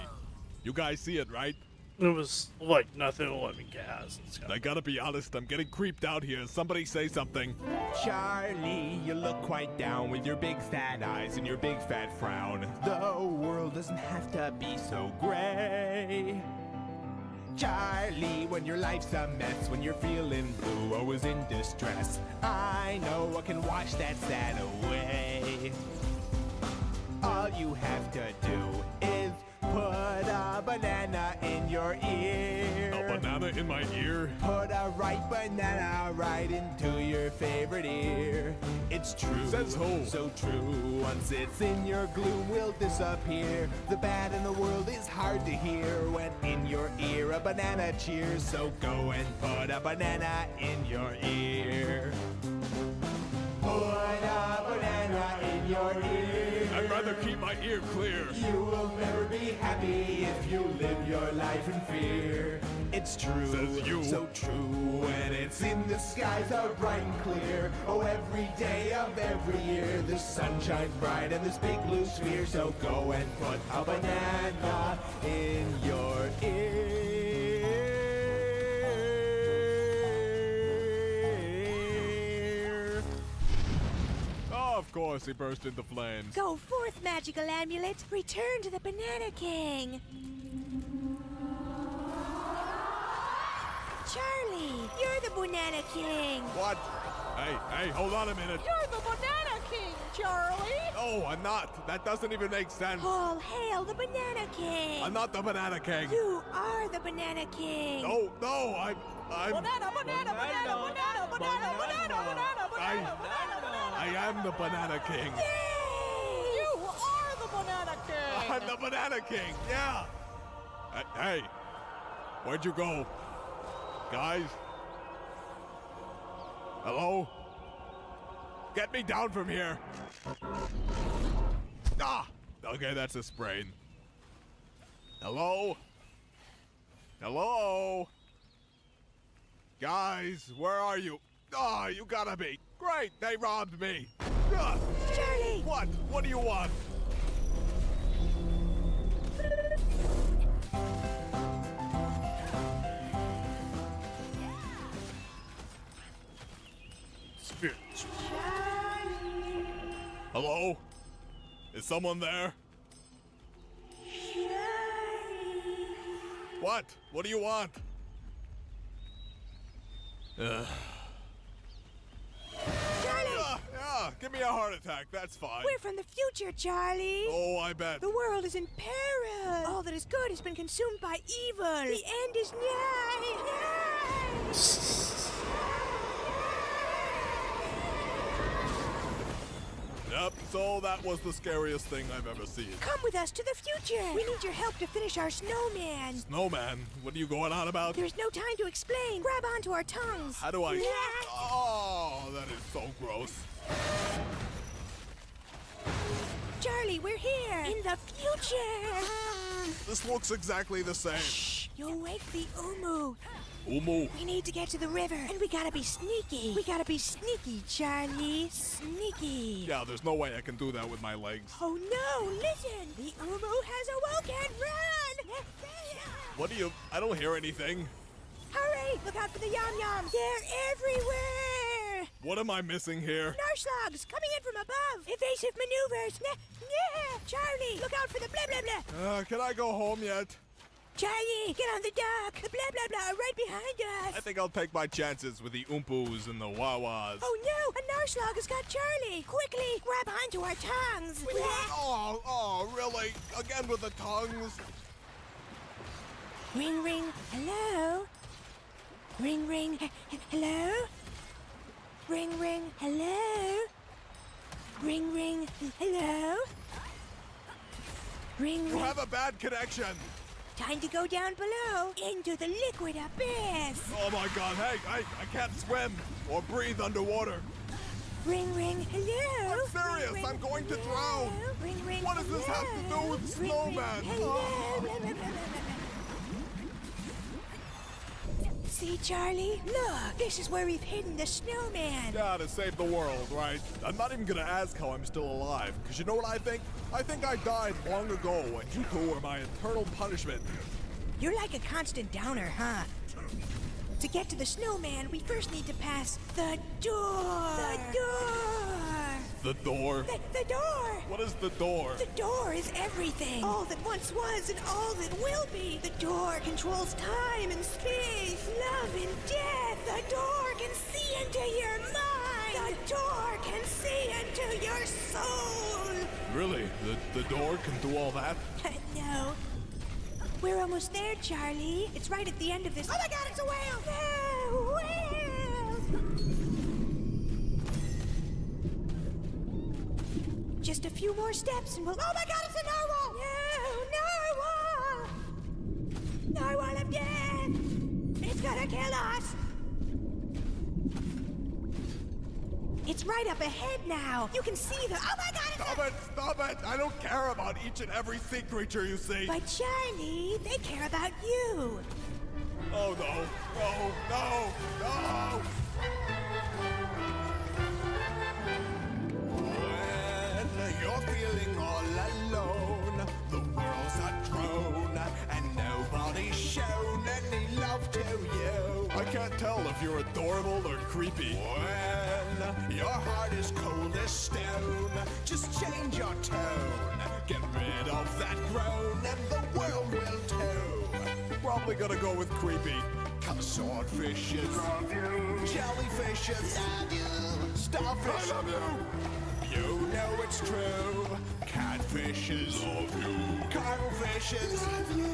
You guys see it, right? It was like nothing will let me gas. I gotta be honest, I'm getting creeped out here. Somebody say something. Charlie, you look quite down with your big fat eyes and your big fat frown. The world doesn't have to be so gray. Charlie, when your life's a mess, when you're feeling blue or was in distress, I know I can wash that sad away. All you have to do is put a banana in your ear. A banana in my ear? Put a ripe banana right into your favorite ear. It's true. Says who? So true. Once it's in your gloom will disappear. The bad in the world is hard to hear when in your ear a banana cheers. So go and put a banana in your ear. Put a banana in your ear. I'd rather keep my ear clear. You will never be happy if you live your life in fear. It's true, Says you. So true. When it's in the skies are bright and clear. Oh, every day of every year the sun shines bright in this big blue sphere. So go and put a banana in your ear. Of course, he burst into flames. Go forth, magical amulet. Return to the Banana King. Charlie, you're the Banana King. What? Hey, hold on a minute. You're the Banana King, Charlie. No, I'm not. That doesn't even make sense. All hail the Banana King. I'm not the Banana King. You are the Banana King. No, I'm... Banana, banana, banana, banana, banana, banana, banana, banana, I am the Banana King. Yay! You are the Banana King. I'm the Banana King, yeah. Hey, where'd you go? Guys? Hello? Get me down from here. Ah! Okay, that's a sprain. Hello? Hello? Guys, where are you? Oh, you gotta be. Great, they robbed me. Ugh. Charlie! What? What do you want? Spirits. Hello? Is someone there? What? What do you want? Charlie! Yeah, give me a heart attack, that's fine. We're from the future, Charlie. Oh, I bet. The world is in peril. All that is good has been consumed by evil. The end is nigh. Yep, so that was the scariest thing I've ever seen. Come with us to the future. We need your help to finish our snowman. Snowman? What are you going on about? There's no time to explain. Grab onto our tongues. How do I... Oh, that is so gross. Charlie, we're here. In the future. This looks exactly the same. Shh, you'll wake the Umu. Umu. We need to get to the river, and we gotta be sneaky. We gotta be sneaky, Charlie. Sneaky. Yeah, there's no way I can do that with my legs. Oh no, listen! The Umu has awoken! Run! What do you... I don't hear anything. Hurry! Look out for the yum-yums! They're everywhere! What am I missing here? Narslogs coming in from above! Evasive maneuvers! Charlie, look out for the blah blah blah! Can I go home yet? Charlie, get on the dock! The blah blah blah are right behind us! I think I'll take my chances with the Oompus and the Wawas. Oh no! A Narslog has got Charlie! Quickly, grab onto our tongues! Oh, really? Again with the tongues? Ring ring, hello? Ring ring, hello? Ring ring, hello? Ring ring, hello? Ring ring. You have a bad connection. Time to go down below, into the liquid abyss. Oh my god, hey, I can't swim or breathe underwater. Ring ring, hello? I'm serious, ring, I'm going to drown. Ring ring, what does this have to do with snowman? See, Charlie? Look, this is where we've hidden the snowman. Yeah, to save the world, right? I'm not even gonna ask how I'm still alive, because you know what I think? I think I died long ago, and you two were my eternal punishment. You're like a constant downer, huh? To get to the snowman, we first need to pass the door. The door. The door? The door. What is the door? The door is everything. All that once was and all that will be. The door controls time and space, love and death. The door can see into your mind. The door can see into your soul. Really? The door can do all that? No. We're almost there, Charlie. It's right at the end of this. Oh my god, it's a whale! The whale! Just a few more steps and we'll... Oh my god, it's a narwhal! No, narwhal! Narwhal of death! It's gonna kill us! It's right up ahead now. You can see the... Oh my god, Stop it! I don't care about each and every sea creature you see. But Charlie, they care about you. Oh no! No! When you're feeling all alone, the world's a drone, and nobody's shown any love to you. I can't tell if you're adorable or creepy. When your heart is cold as stone, just change your tone. Get rid of that groan, and the world will too. Probably gonna go with creepy. Cause swordfishes love you, jellyfishes love you, starfish I love you. You know it's true. Catfishes love you, cuttlefishes love you,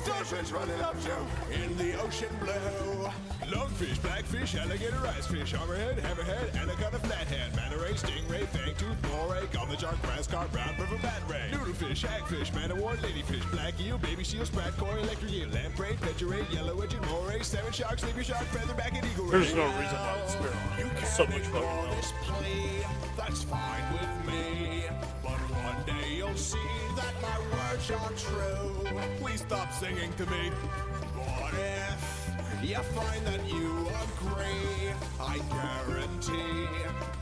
starfish running up you in the ocean blue. Lungfish, blackfish, alligator, icefish, hammerhead, anaconda, flathead, manta ray, stingray, fangtooth, moray, goblet shark, grass carp, brown river bat ray, noodlefish, hagfish, man-o-war, ladyfish, black eel, baby seal, sprat koi, electric eel, lamprey, pejerey, yellow edged moray, salmon shark, sleepy shark, featherback, and eagle ray. There's no reason why the spirit is so much fun. This plea, that's fine with me, but one day you'll see that my words are true. Please stop singing to me. What if You find that you agree. I guarantee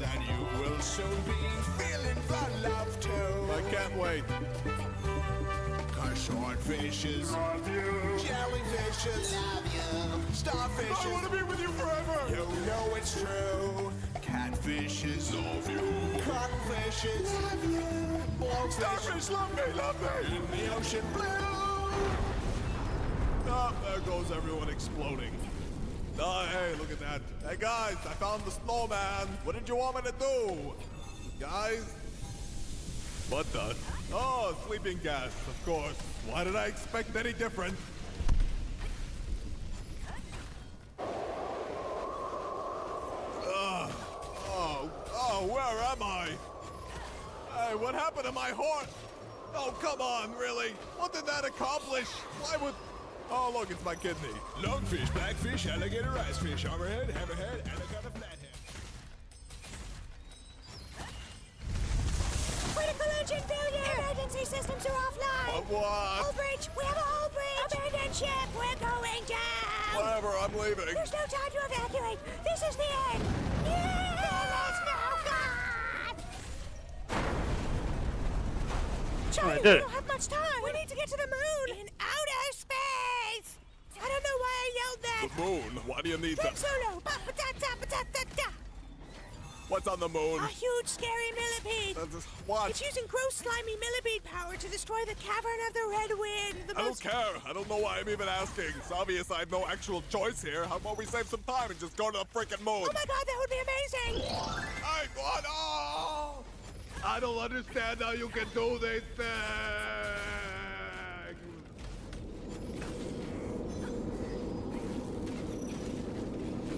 that you will soon be feeling the love too. I can't wait. Cause swordfishes love you, jellyfishes love you, starfishes I want to be with you forever. you know it's true. Catfishes love you, codfishes love you, Starfish, love me. in the ocean blue. Oh, there goes everyone exploding. Oh, hey, look at that. Hey, guys, I found the snowman. What did you want me to do? Guys? What the? Oh, sleeping gas, of course. Why did I expect any different? Where am I? Hey, what happened to my horse? Oh, come on, really? What did that accomplish? Why would... Oh, look, it's my kidney. Lungfish, blackfish, alligator, icefish, hammerhead, anaconda, flathead. Critical engine failure! Emergency systems are offline! What? Hull breach! We have a hull breach! Abandoned ship! We're going down! Whatever, I'm leaving. There's no time to evacuate! This is the end! Yeah! Let's go, God! Charlie, I we did it. don't have much time! We need to get to the moon! In outer space! I don't know why I yelled that! The moon? Why do you need Drink that? solo! Ba-ba-da-da-ba-da-da-da! What's on the moon? A huge, scary millipede! What? It's using gross, slimy millipede power to destroy the cavern of the Red Wind. I don't care. I don't know why I'm even asking. It's obvious I have no actual choice here. How about we save some time and just go to the freaking moon? Oh my God, that would be amazing! Hey, what? Oh! I don't understand how you can do these things.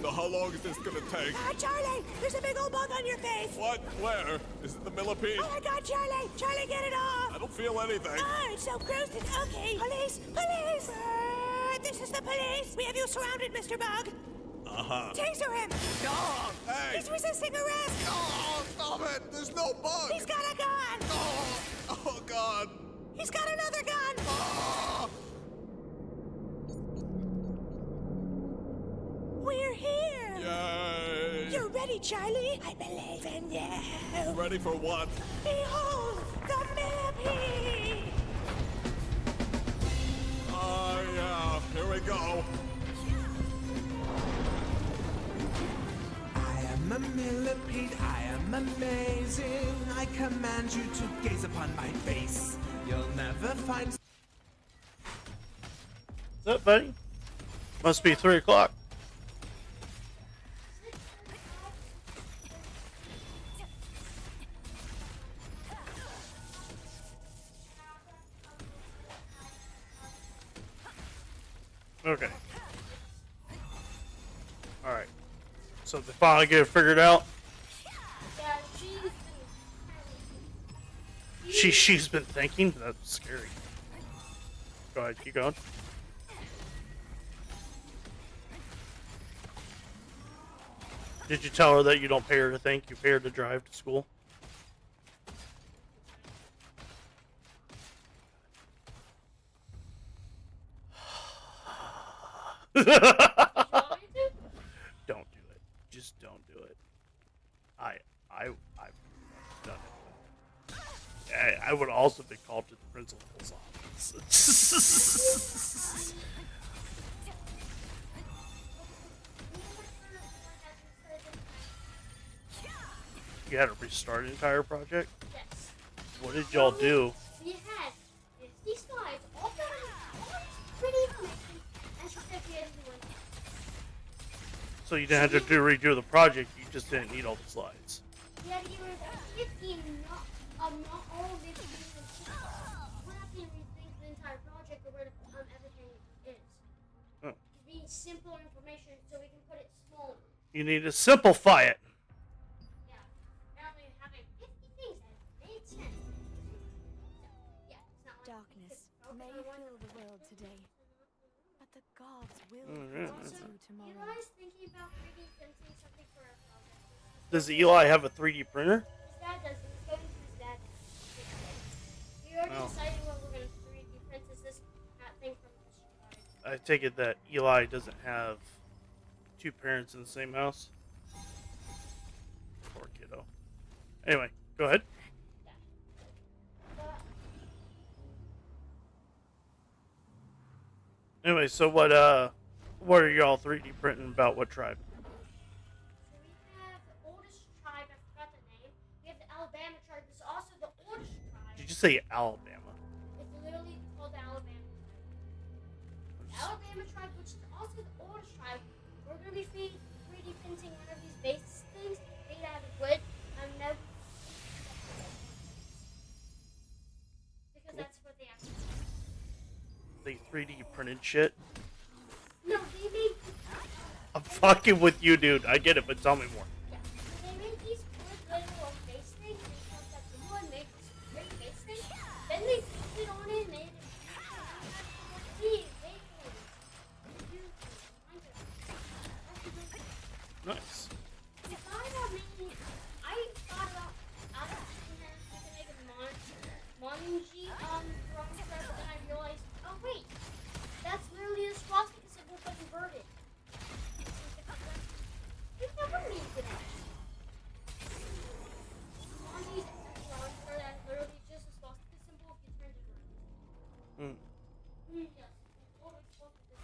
So how long is this gonna take? Ah, Charlie, there's a big old bug on your face. What? Where? Is it the millipede? Oh my God, Charlie! Charlie, get it off! I don't feel anything. Oh, it's so gross. It's okay. Police! Police! This is the police. We have you surrounded, Mr. Bug. Uh-huh. Taser him! Oh, hey! He's resisting arrest! Oh, stop it! There's no bug! He's got a gun! Oh, God! He's got another gun! Oh. We're here! Yay! You're ready, Charlie? I believe in you! Ready for what? Behold, the millipede! Oh, yeah. Here we go. I am a millipede, I am amazing. I command you to gaze upon my face. You'll never find... What's up, buddy? Must be 3 o'clock. Okay. Alright. So they finally get it figured out. She's been thinking? That's scary. Go ahead, keep going. Did you tell her that you don't pay her to think, you pay her to drive to school? Don't do it. Just don't do it. I've done it. I would also be called to the principal's office. You had to restart an entire project? Yes. What did y'all do? We had 50 slides, all pretty information, and she said we had to do one. So you didn't have to redo the project, you just didn't need all the slides. We had to get rid of 15, not all of it. We're not going to rethink the entire project or where everything is. Oh. We need simpler information so we can put it smaller. You need to simplify it. Apparently having 50 things that made sense. So, yeah, it's not like Darkness may fill the world today, but the gods will yeah. protect you tomorrow. Eli's thinking about 3D printing something for our project. Does Eli have a 3D printer? His dad does. He's going to his dad. We already Oh. decided what we're going to 3D print is this thing from the I take it that Eli doesn't have two parents in the same house. Poor kiddo. Anyway, go ahead. Anyway, so what are y'all 3D printing about? What tribe? So we have the oldest tribe, I forgot the name. We have the Alabama tribe, it's also the oldest tribe. Did you say Alabama? It's literally called the Alabama tribe. The Alabama tribe, which is also the oldest tribe, we're going to be 3D printing one of these base things made out of wood. No, because that's what they have to do. They 3D printed shit? No, they made... I'm fucking with you, dude. I get it, but tell me more. Yeah, they made these wood little face things. They cut that blue and made this great face thing. Then they painted on it and made it. Nice. I thought about out of we can make a Monji drawing set, but then I realized, oh wait, that's literally a swastika symbol but inverted. We've never made that. Monji's drawing for that literally just a swastika symbol if you turn it around. Yes. Always swastika.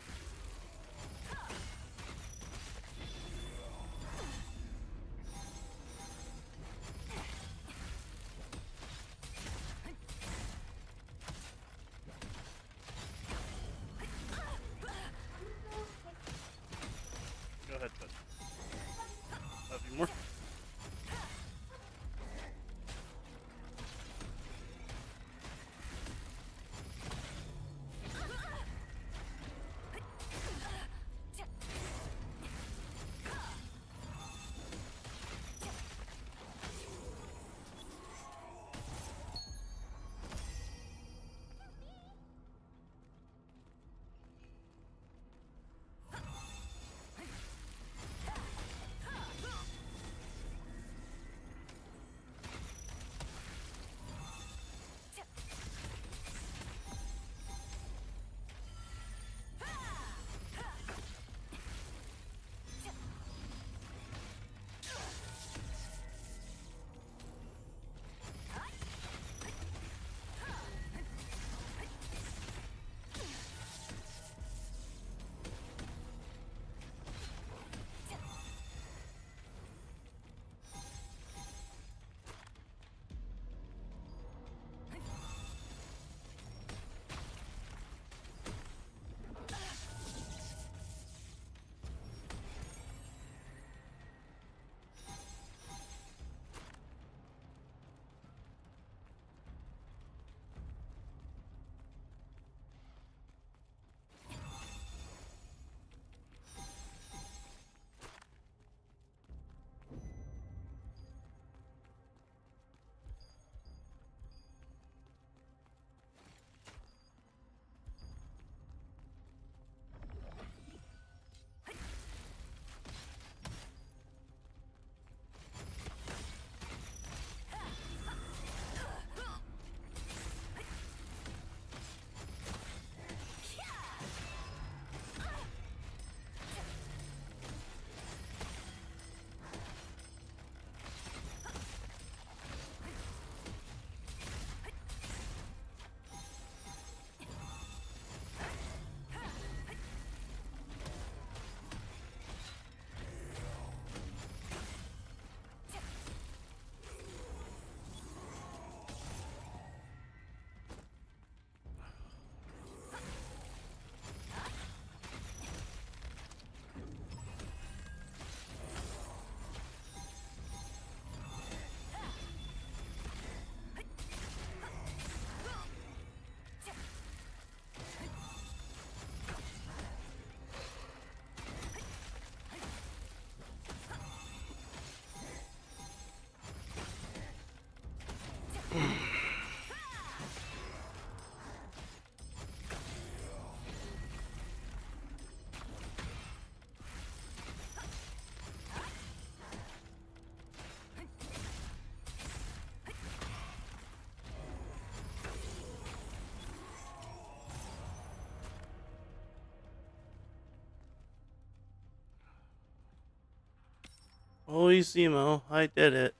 Oh, Zemo, I did it.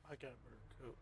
I got a better coat.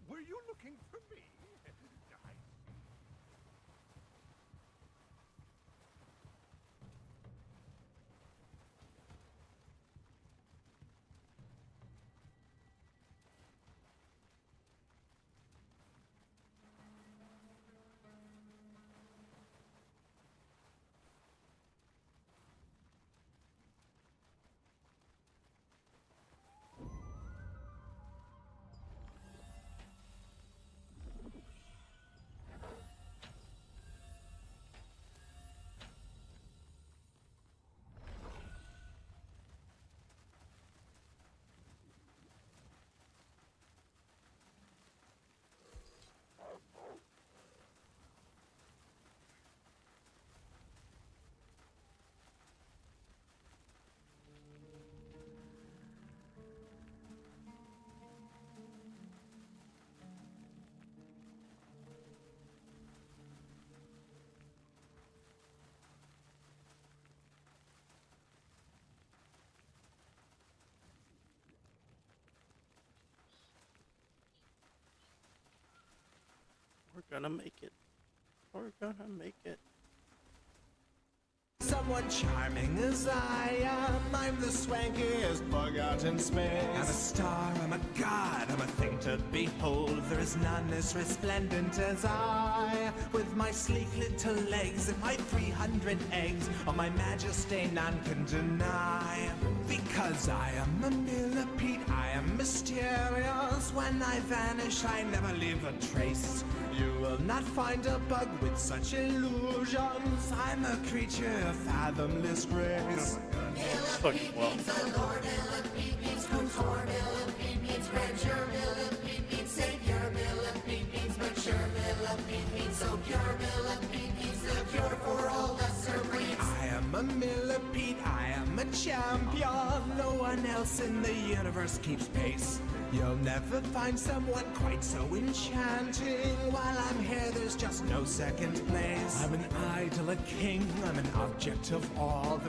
Were you looking for me? gonna make it. We're gonna make it. Someone charming as I am. I'm the swankiest bug out in space. I'm a star, I'm a god, I'm a thing to behold. There is none as resplendent as I. With my sleek little legs and my 300 eggs, on my majesty none can deny. Because I am a millipede, I am mysterious. When I vanish, I never leave a trace. You will not find a bug with such illusions. I'm a creature of fathomless grace. Fucking well. The Lord, millipede means contour, millipede means grandeur, millipede means savior, millipede means mature, millipede means so pure, millipede means the cure for all lesser breeds. I am a millipede, I am a champion. No one else in the universe keeps pace. You'll never find someone quite so enchanting. While I'm here, there's just no second place. I'm an idol, a king, I'm an object of awe.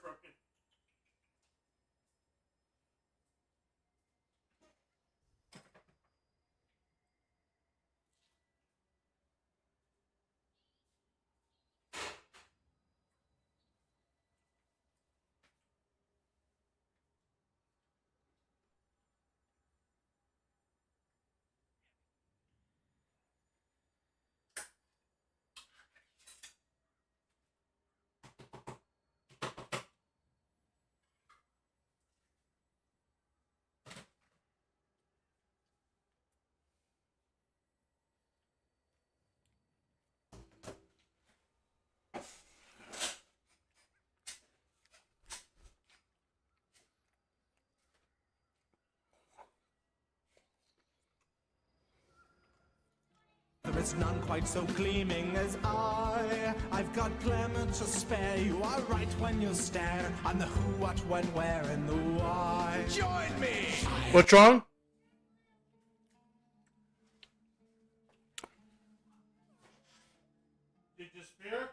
Frumpkin. There is none quite so gleaming as I. I've got glamour to spare. You are right when you stare. I'm the who, what, when, where, and the why. Join me! What's wrong? Did you spear?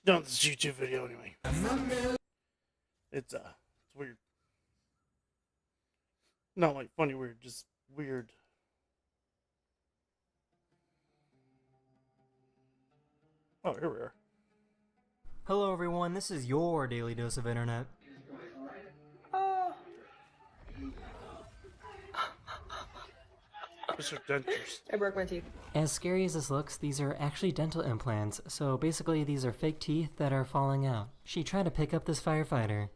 Done this YouTube video anyway. It's weird. Not like funny weird, just weird. Oh, here we are. Hello everyone, this is your Daily Dose of Internet. These are dentures. I broke my teeth. As scary as this looks, these are actually dental implants, so basically these are fake teeth that are falling out. She tried to pick up this firefighter.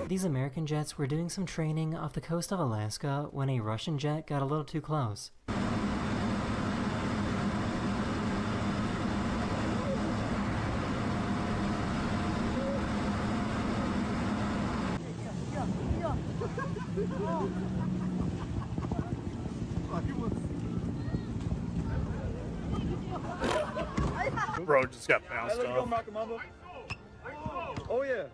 These American jets were doing some training off the coast of Alaska when a Russian jet got a little too close. Bro just got bounced Let's go, off. Makamamba. Oh, yeah.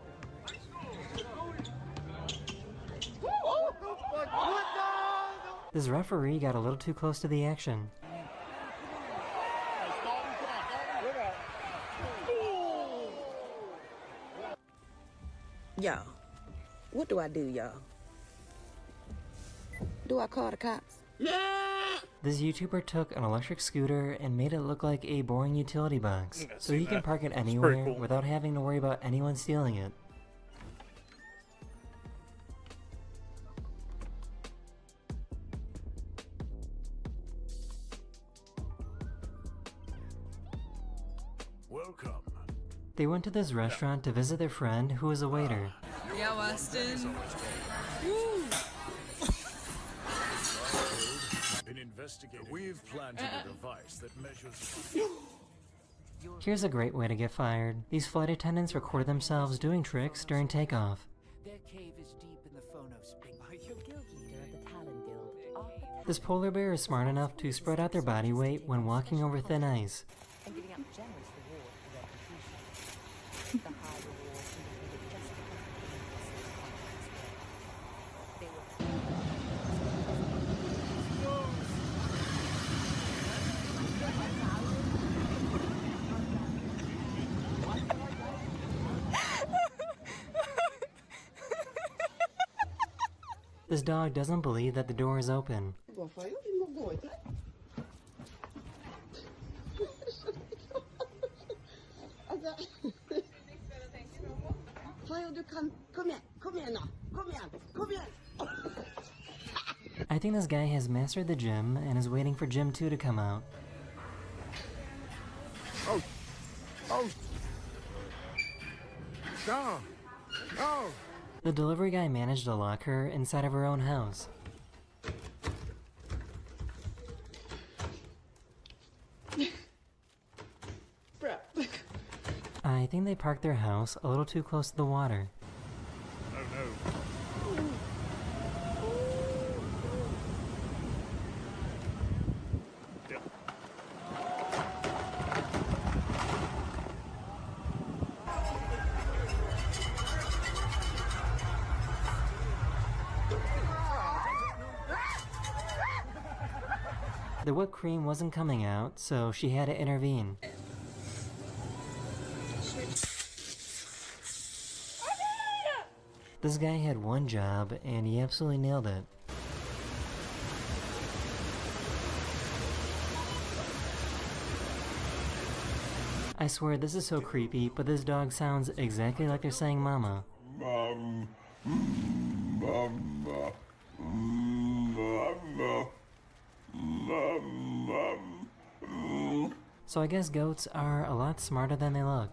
What the fuck? What the? This referee got a little too close to the action. Y'all, what do I do, y'all? Do I call the cops? This YouTuber took an electric scooter and made it look like a boring utility box, so he can park it anywhere cool. without having to worry about anyone stealing it. Welcome. They went to this restaurant to visit their friend who was a waiter. Yeah, Weston. Been investigating. We've planted a device that measures. Here's a great way to get fired. These flight attendants recorded themselves doing tricks during takeoff. Their cave is deep in the Phonos Big. Are you guild leader of the Talon Guild? This polar bear is smart enough to spread out their body weight when walking over thin ice. And giving out generous reward for their completion. The high reward can be paid just for This dog doesn't believe that the door is open. I think this guy has mastered the gym and is waiting for Gym 2 to come out. Oh. No. No. The delivery guy managed to lock her inside of her own house. I think they parked their house a little too close to the water. Oh no. The whipped cream wasn't coming out, so she had to intervene. This guy had one job, and he absolutely nailed it. I swear this is so creepy, but this dog sounds exactly like they're saying mama. So I guess goats are a lot smarter than they look.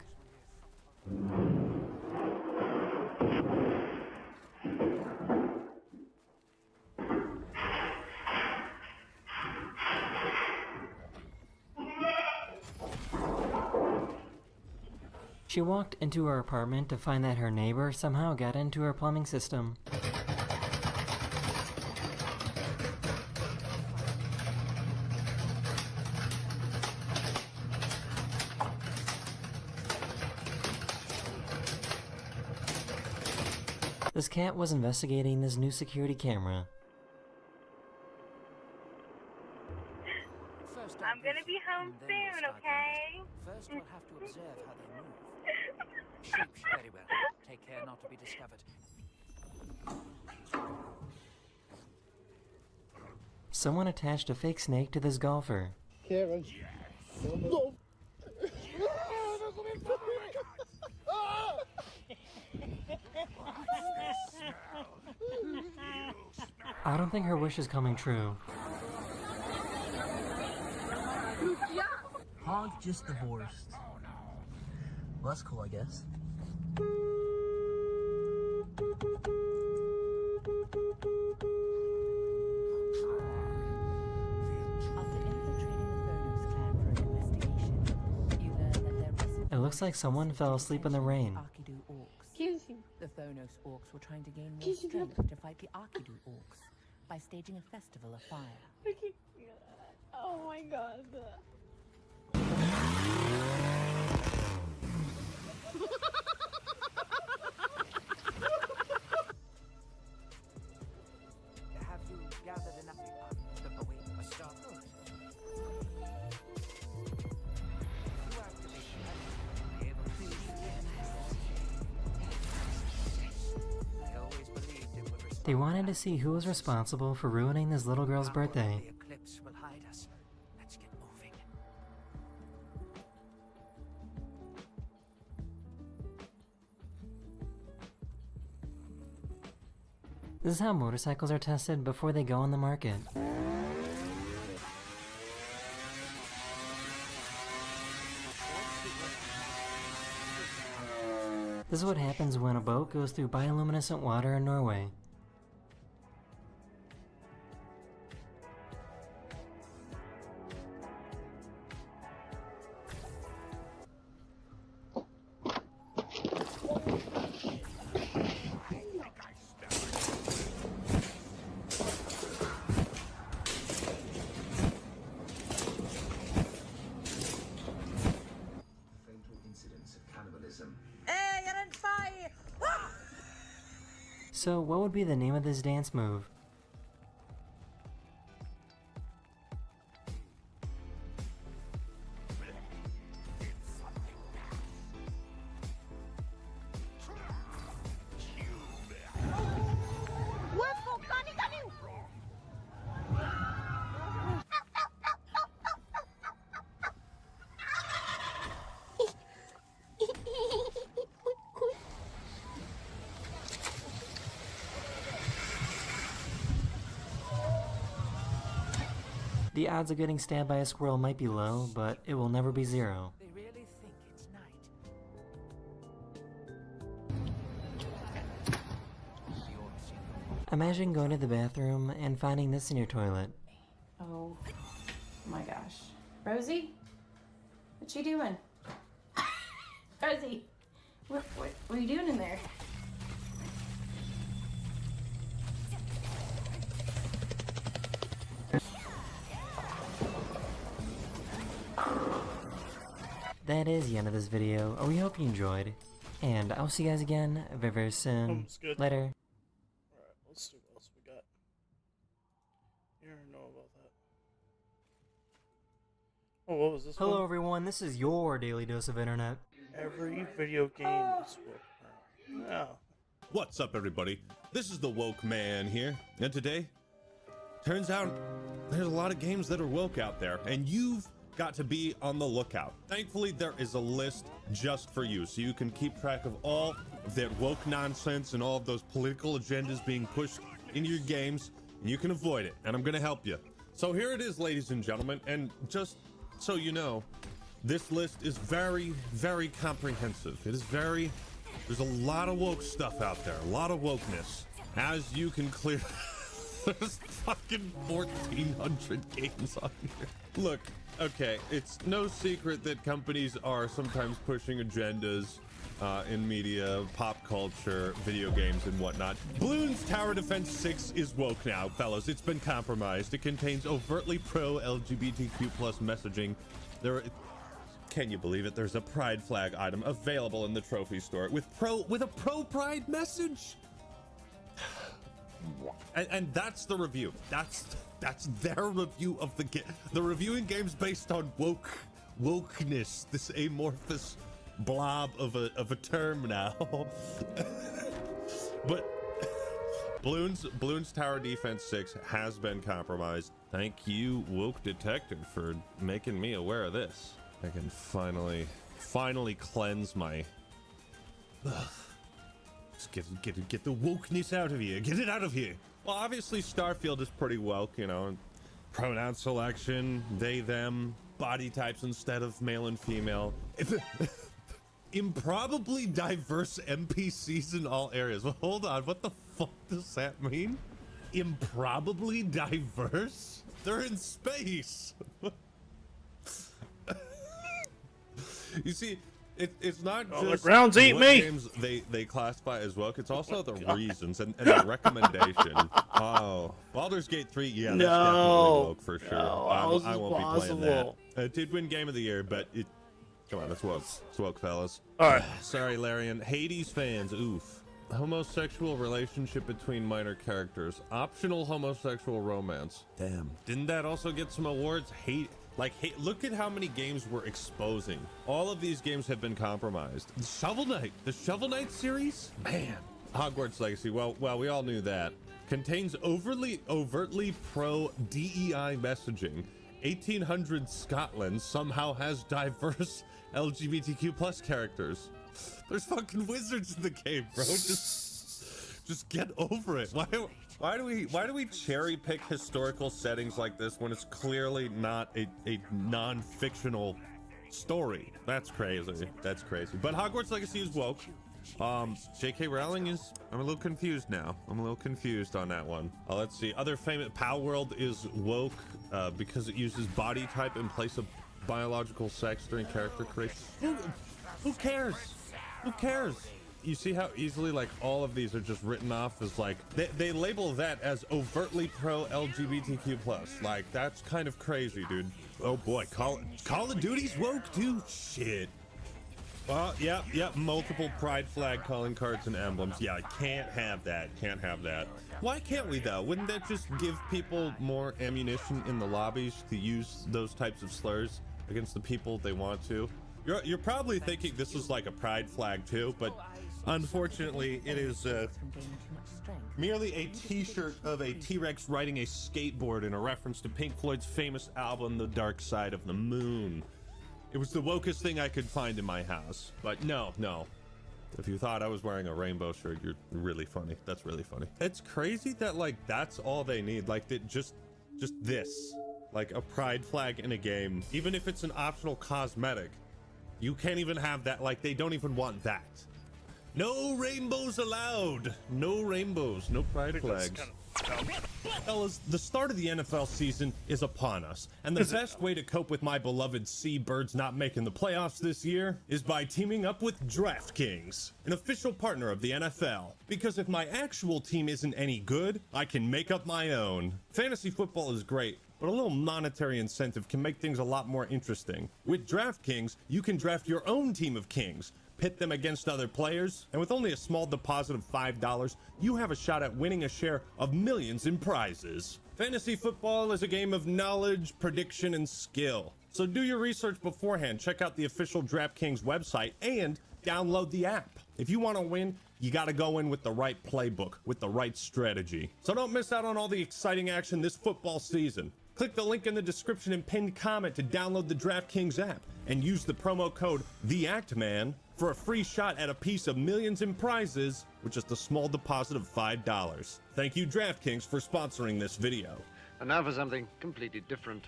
She walked into her apartment to find that her neighbor somehow got into her plumbing system. This cat was investigating this new security camera. I'm gonna be home soon, okay? First, we'll have to observe how they move. Shoosh, very well. Take care not to be discovered. Someone attached a fake snake to this golfer. Karen. No. I don't think her wish is coming true. Hog just divorced. Well, that's cool, I guess. It looks like someone fell asleep in the rain. The Phonos orcs were trying to gain more strength to fight the Arkidu orcs by staging a festival of fire. Oh my god. Have you gathered enough to await a star? To activate the be able to see I always believed it would respond. They wanted to see who was responsible for ruining this little girl's birthday. The eclipse will hide us. Let's get moving. This is how motorcycles are tested before they go on the market. This is what happens when a boat goes through bioluminescent water in Norway. So, what would be the name of this dance move? The odds of getting stabbed by a squirrel might be low, but it will never be zero. They really think it's night. Imagine going to the bathroom and finding this in your toilet. Oh my gosh. Rosie? What you doing? Rosie, what are you doing in there? That is the end of this video. We hope you enjoyed, and I'll see you guys again very, very soon. Later. Alright, let's see what else we got. You already know about that. Oh, what was this Hello one? everyone, this is your daily dose of internet. Every video game is woke. Yeah. What's up, everybody? This is the Woke Man here, and today, turns out there's a lot of games that are woke out there, and you've got to be on the lookout. Thankfully, there is a list just for you, so you can keep track of all of that woke nonsense and all of those political agendas being pushed into your games, and you can avoid it, and I'm gonna help you. So here it is, ladies and gentlemen, and just so you know, this list is very, very comprehensive. There's a lot of woke stuff out there, a lot of wokeness. As you can clear, there's fucking 1,400 games on here. Look, okay, it's no secret that companies are sometimes pushing agendas in media, pop culture, video games, and whatnot. Bloons Tower Defense 6 is woke now, fellas. It's been compromised. It contains overtly pro-LGBTQ+ messaging. Can you believe it? There's a pride flag item available in the trophy store with a pro-pride message. And that's the review. That's their review of the game. They're reviewing games based on wokeness. This amorphous blob of a term now. But Bloons Tower Defense 6 has been compromised. Thank you, Woke Detective, for making me aware of this. I can finally cleanse my. Just get the wokeness out of here. Get it out of here. Well, obviously Starfield is pretty woke, you know. Pronoun selection, they, them, body types instead of male and female. Improbably diverse NPCs in all areas. Well, hold on, what the fuck does that mean? Improbably diverse? They're in space. You see, it's not just the grounds eat what me. games they classify as woke. It's also the reasons and the recommendation. Oh, Baldur's Gate 3, yeah, that's definitely woke for sure. No, I won't be playing that. It did win Game of the Year, but Come on, that's woke. It's woke, fellas. All right. Sorry, Larian. Hades fans, oof. Homosexual relationship between minor characters. Optional homosexual romance. Damn. Didn't that also get some awards? Look at how many games we're exposing. All of these games have been compromised. Shovel Knight, the Shovel Knight series? Man. Hogwarts Legacy, well, we all knew that. Contains overtly pro DEI messaging. 1800 Scotland somehow has diverse LGBTQ plus characters. There's fucking wizards in the game, bro. Just get over it. Why do we cherry pick historical settings like this when it's clearly not a non-fictional story? That's crazy. That's crazy. But Hogwarts Legacy is woke. J.K. Rowling is, I'm a little confused now. I'm a little confused on that one. Let's see. Other famous, Pow World is woke because it uses body type in place of biological sex during character creation. Who cares? Who cares? You see how easily like all of these are just written off as like they label that as overtly pro LGBTQ plus. Like that's kind of crazy, dude. Oh boy, Call of Duty's woke too. Shit. Well, yeah, multiple pride flag calling cards and emblems. Yeah, I can't have that. Can't have that. Why can't we though? Wouldn't that just give people more ammunition in the lobbies to use those types of slurs against the people they want to? You're probably thinking this is like a pride flag too, but unfortunately it is merely a t-shirt of a T-Rex riding a skateboard in a reference to Pink Floyd's famous album, The Dark Side of the Moon. It was the wokest thing I could find in my house, but no. If you thought I was wearing a rainbow shirt, you're really funny. That's really funny. It's crazy that like that's all they need. Like that just this, like a pride flag in a game, even if it's an optional cosmetic, you can't even have that. Like they don't even want that. No rainbows allowed. No rainbows. No pride flags. Fellas, the start of the NFL season is upon us, and the best way to cope with my beloved Seabirds not making the playoffs this year is by teaming up with DraftKings, an official partner of the NFL. Because if my actual team isn't any good, I can make up my own. Fantasy football is great, but a little monetary incentive can make things a lot more interesting. With DraftKings, you can draft your own team of kings, pit them against other players, and with only a small deposit of $5, you have a shot at winning a share of millions in prizes. Fantasy football is a game of knowledge, prediction, and skill. So do your research beforehand, check out the official DraftKings website, and download the app. If you want to win, you got to go in with the right playbook, with the right strategy. So don't miss out on all the exciting action this football season. Click the link in the description and pinned comment to download the DraftKings app and use the promo code TheActMan for a free shot at a piece of millions in prizes with just a small deposit of $5. Thank you, DraftKings, for sponsoring this video. And now for something completely different.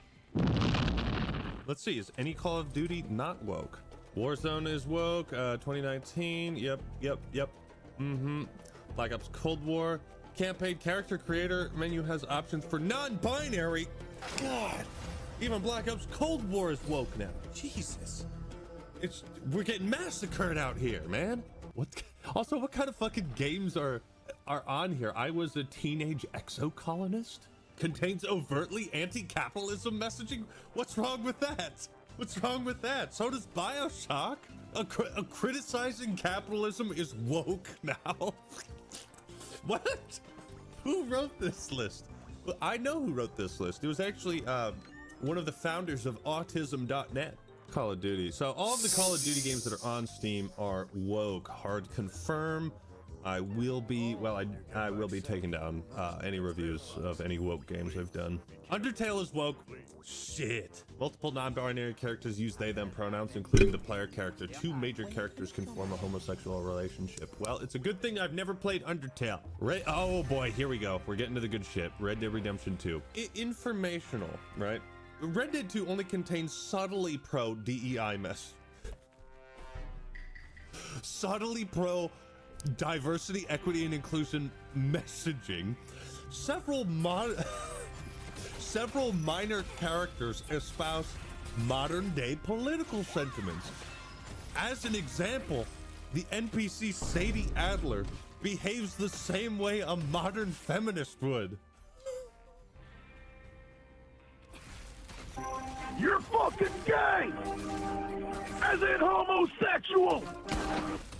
Let's see, is any Call of Duty not woke? Warzone is woke, 2019, yep. Black Ops Cold War. Campaign character creator menu has options for non-binary. God, even Black Ops Cold War is woke now. Jesus. We're getting massacred out here, man. What kind of fucking games are on here? I Was a Teenage Exocolonist contains overtly anti-capitalism messaging. What's wrong with that? What's wrong with that? So does BioShock. A criticizing capitalism is woke now. What? Who wrote this list? Well, I know who wrote this list. It was actually one of the founders of autism.net. Call of Duty. So all of the Call of Duty games that are on Steam are woke. Hard confirm. I will be taking down any reviews of any woke games I've done. Undertale is woke. Shit. Multiple non-binary characters use they them pronouns, including the player character. 2 major characters can form a homosexual relationship. Well, it's a good thing I've never played Undertale. Oh boy, here we go. We're getting to the good shit. Red Dead Redemption 2. Informational, right? Red Dead 2 only contains subtly pro DEI subtly pro diversity, equity, and inclusion messaging. Several minor characters espouse modern-day political sentiments. As an example, the NPC Sadie Adler behaves the same way a modern feminist would. You're fucking gay! as in homosexual.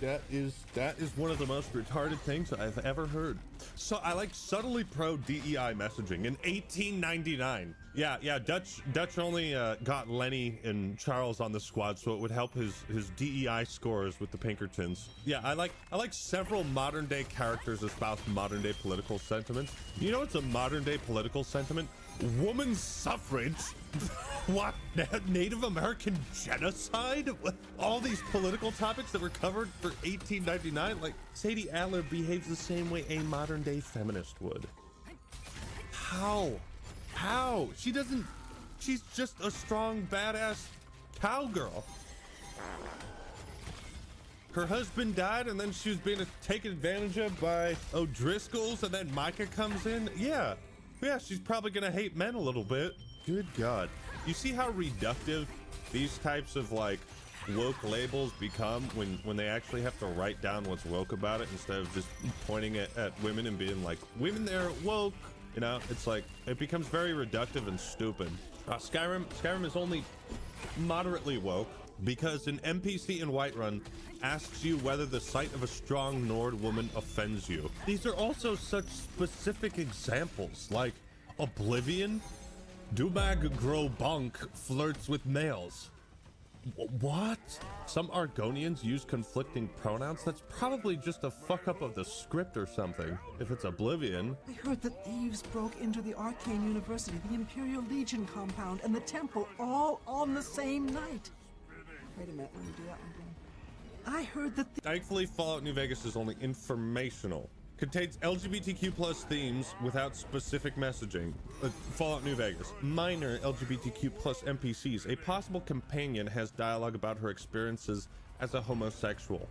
That is one of the most retarded things I've ever heard. So I like subtly pro DEI messaging in 1899. Yeah, Dutch only got Lenny and Charles on the squad so it would help his DEI scores with the Pinkertons. Yeah, I like several modern day characters espouse modern day political sentiments. You know what's a modern day political sentiment? Woman suffrage. What? Native American genocide? All these political topics that were covered for 1899? Like, Sadie Adler behaves the same way a modern day feminist would. How? She's just a strong, badass cowgirl. Her husband died and then she was being taken advantage of by O'Driscolls, and then Micah comes in. Yeah, she's probably gonna hate men a little bit. Good God. You see how reductive these types of like woke labels become when they actually have to write down what's woke about it instead of just pointing at women and being like, women, they're woke. You know, it's like, it becomes very reductive and stupid. Skyrim is only moderately woke because an NPC in Whiterun asks you whether the sight of a strong Nord woman offends you. These are also such specific examples, like Oblivion. Dumag Grobunk flirts with males. What? Some Argonians use conflicting pronouns? That's probably just a fuck up of the script or something, if it's Oblivion. I heard that thieves broke into the Arcane University, the Imperial Legion compound, and the temple all on the same night. Wait a minute, let me do that one again. I heard that Thankfully, Fallout New Vegas is only informational. Contains LGBTQ plus themes without specific messaging. Fallout New Vegas. Minor LGBTQ plus NPCs. A possible companion has dialogue about her experiences as a homosexual.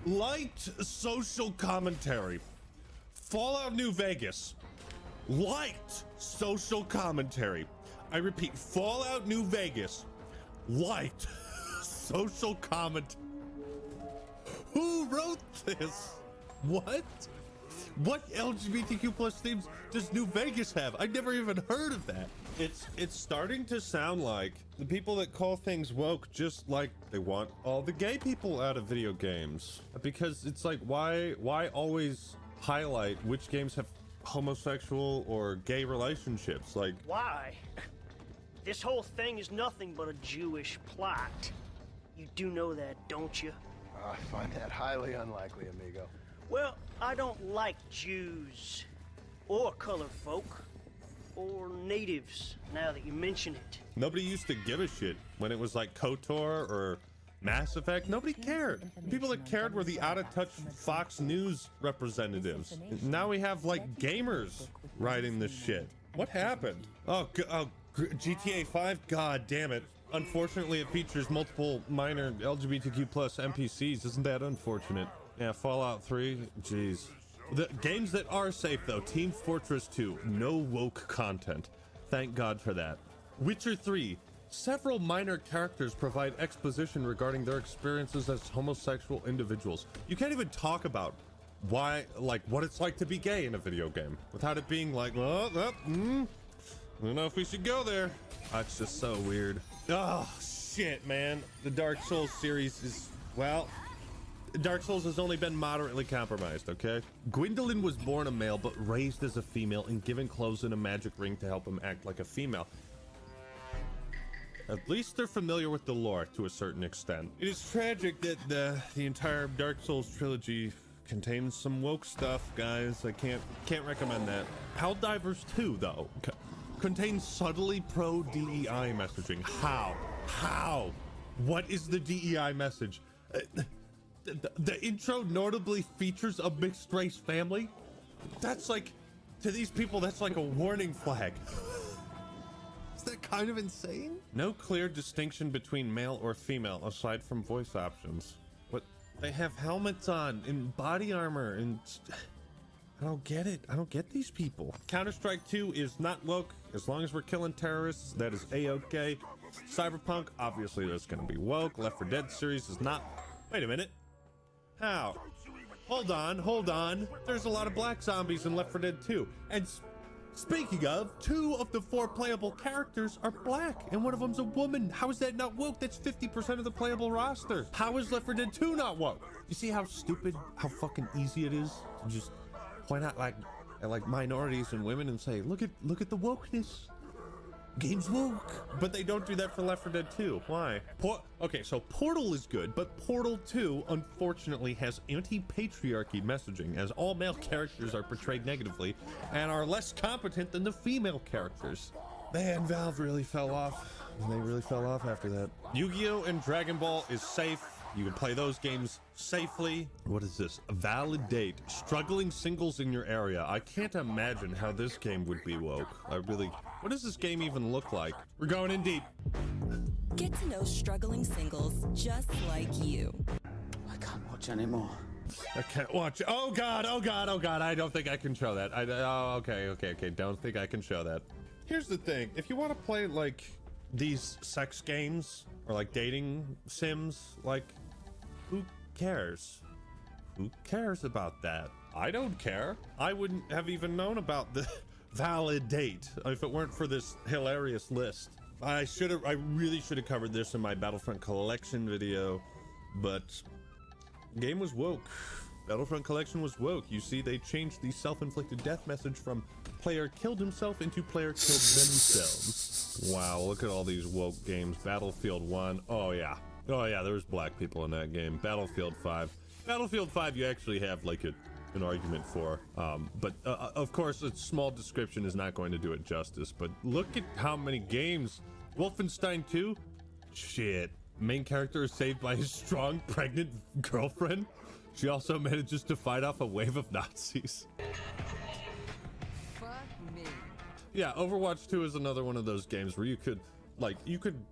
Light social commentary. Fallout New Vegas. Light social commentary. I repeat, Fallout New Vegas. Light social commentary. Who wrote this? What LGBTQ plus themes does New Vegas have? I never even heard of that. It's starting to sound like the people that call things woke just like they want all the gay people out of video games. Because it's like, why always highlight which games have homosexual or gay relationships? Like, why? This whole thing is nothing but a Jewish plot. You do know that, don't you? I find that highly unlikely, amigo. Well, I don't like Jews, or colored folk, or natives, now that you mention it. Nobody used to give a shit when it was like KOTOR or Mass Effect. Nobody cared. The people that cared were the out-of-touch Fox News representatives. Now we have like gamers writing this shit. What happened? Oh, GTA 5? God damn it. Unfortunately, it features multiple minor LGBTQ plus NPCs. Isn't that unfortunate? Yeah, Fallout 3, jeez. The games that are safe though, Team Fortress 2, no woke content. Thank God for that. Witcher 3, several minor characters provide exposition regarding their experiences as homosexual individuals. You can't even talk about why, like, what it's like to be gay in a video game without it being like, I don't know if we should go there. That's just so weird. Oh, shit, man. The Dark Souls series is, well, Dark Souls has only been moderately compromised, okay? Gwendolyn was born a male, but raised as a female and given clothes and a magic ring to help him act like a female. At least they're familiar with the lore to a certain extent. It is tragic that the entire Dark Souls trilogy contains some woke stuff, guys. I can't recommend that. Helldivers 2, though, contains subtly pro-DEI messaging. How? What is the DEI message? The intro notably features a mixed race family. That's like, to these people, that's like a warning flag. Is that kind of insane? No clear distinction between male or female aside from voice options. But they have helmets on and body armor and... I don't get it. I don't get these people. Counter-Strike 2 is not woke. As long as we're killing terrorists, that is A-okay. Cyberpunk, obviously that's gonna be woke. Left 4 Dead series is not... Wait a minute. How? Hold on. There's a lot of black zombies in Left 4 Dead 2. And Speaking of, 2 of the 4 playable characters are black, and one of them's a woman. How is that not woke? That's 50% of the playable roster. How is Left 4 Dead 2 not woke? You see how stupid, how fucking easy it is to just point out like minorities and women and say, look at the wokeness. Game's woke. But they don't do that for Left 4 Dead 2. Why? Okay, so Portal is good, but Portal 2 unfortunately has anti-patriarchy messaging, as all male characters are portrayed negatively and are less competent than the female characters. Man, Valve really fell off. They really fell off after that. Yu-Gi-Oh! And Dragon Ball is safe. You can play those games safely. What is this? Validate struggling singles in your area. I can't imagine how this game would be woke. What does this game even look like? We're going in deep. Get to know struggling singles just like you. I can't watch anymore. I can't watch. Oh God. I don't think I can show that. Okay. Don't think I can show that. Here's the thing. If you want to play like these sex games or like dating sims, like, who cares? Who cares about that? I don't care. I wouldn't have even known about the Validate if it weren't for this hilarious list. I really should have covered this in my Battlefront Collection video, but game was woke. Battlefront Collection was woke. You see, they changed the self-inflicted death message from player killed himself into player killed themselves. Wow, look at all these woke games. Battlefield 1. Oh yeah, there was black people in that game. Battlefield 5. Battlefield 5 you actually have like an argument for, but of course a small description is not going to do it justice. But look at how many games. Wolfenstein 2, shit, main character is saved by his strong pregnant girlfriend. She also manages to fight off a wave of Nazis. Fuck me. Yeah, Overwatch 2 is another one of those games where you could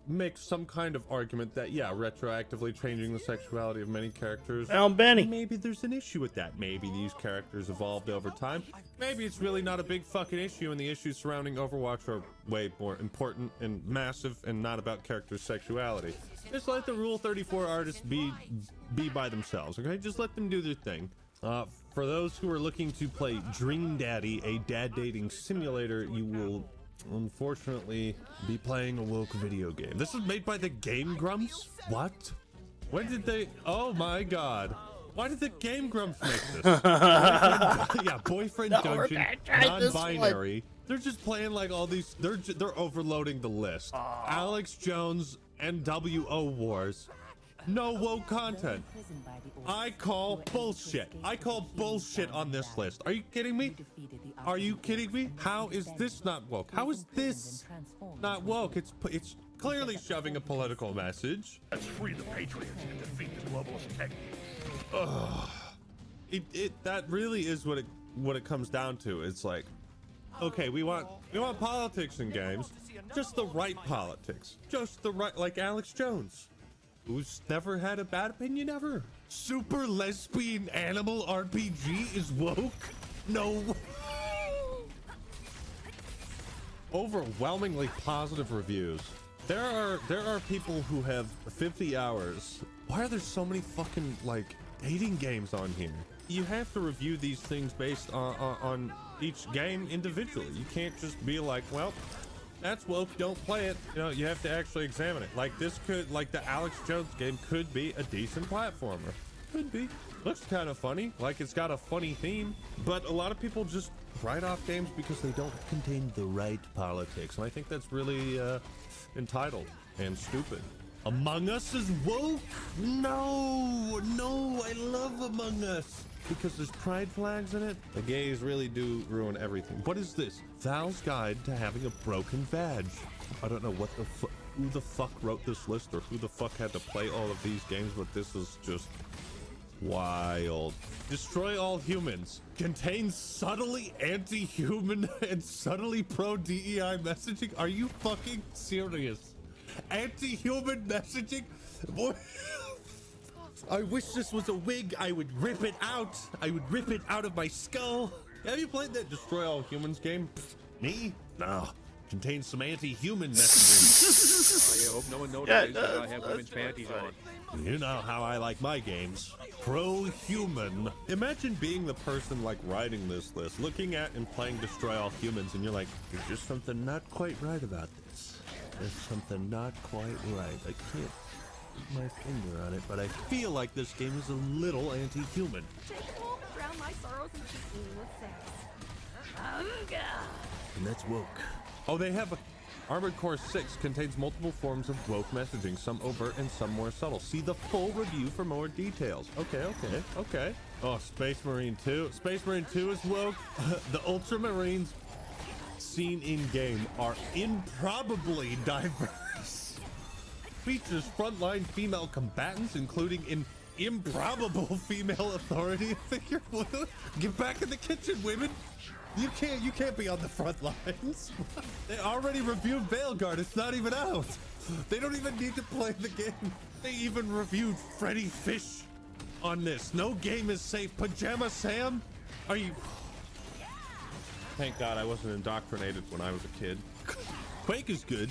make some kind of argument that, yeah, retroactively changing the sexuality of many characters. Benny. Maybe there's an issue with that. Maybe these characters evolved over time. Maybe it's really not a big fucking issue, and the issues surrounding Overwatch are way more important and massive and not about characters' sexuality. Just let the Rule 34 artists be by themselves, okay? Just let them do their thing. For those who are looking to play Dream Daddy, a dad dating simulator, you will unfortunately be playing a woke video game. This is made by the Game Grumps? What? When did they? Oh my god. Why did the Game Grumps make this? Boyfriend Dungeon, non-binary. They're just playing like all these, they're overloading the list. Alex Jones, NWO Wars. No woke content. I call bullshit. I call bullshit on this list. Are you kidding me? Are you kidding me? How is this not woke? How is this not woke? It's clearly shoving a political message. Let's free the Patriots and defeat the globalist tech. Ugh. That really is what it comes down to. It's like, okay, we want politics in games, just the right politics, just the right, like Alex Jones, who's never had a bad opinion ever. Super lesbian animal RPG is woke? No. Overwhelmingly positive reviews. There are people who have 50 hours. Why are there so many fucking like dating games on here? You have to review these things based on each game individually. You can't just be like, well, that's woke, don't play it. You know, you have to actually examine it. Like this could, like the Alex Jones game could be a decent platformer. Could be. Looks kind of funny, like it's got a funny theme, but a lot of people just write off games because they don't contain the right politics, and I think that's really entitled and stupid. Among Us is woke? No, I love Among Us because there's pride flags in it. The gays really do ruin everything. What is this? Val's Guide to Having a Broken Vag. I don't know who the fuck wrote this list or who the fuck had to play all of these games, but this is just wild. Destroy All Humans contains subtly anti-human and subtly pro-DEI messaging. Are you fucking serious? Anti-human messaging? Boy, I wish this was a wig. I would rip it out. I would rip it out of my skull. Have you played that Destroy All Humans game? Pfft, me? No. Contains some anti-human messaging. I hope no one Yeah, notices that I have women's panties on. You know how I like my games. Pro-human. Imagine being the person like writing this list, looking at and playing Destroy All Humans, and you're like, there's just something not quite right about this. There's something not quite right. I can't put my finger on it, but I feel like this game is a little anti-human. Drown my sorrows and kiss me with sex. Oh, God. And that's woke. Oh, they have Armored Core 6 contains multiple forms of woke messaging, some overt and some more subtle. See the full review for more details. Okay. Oh, Space Marine 2. Space Marine 2 is woke. The Ultramarines seen in-game are improbably diverse. Features frontline female combatants, including an improbable female authority figure. Get back in the kitchen, women. You can't be on the front lines. They already reviewed Veilguard. It's not even out. They don't even need to play the game. They even reviewed Freddy Fish on this. No game is safe. Pajama Sam? Are you... Thank God I wasn't indoctrinated when I was a kid. Quake is good.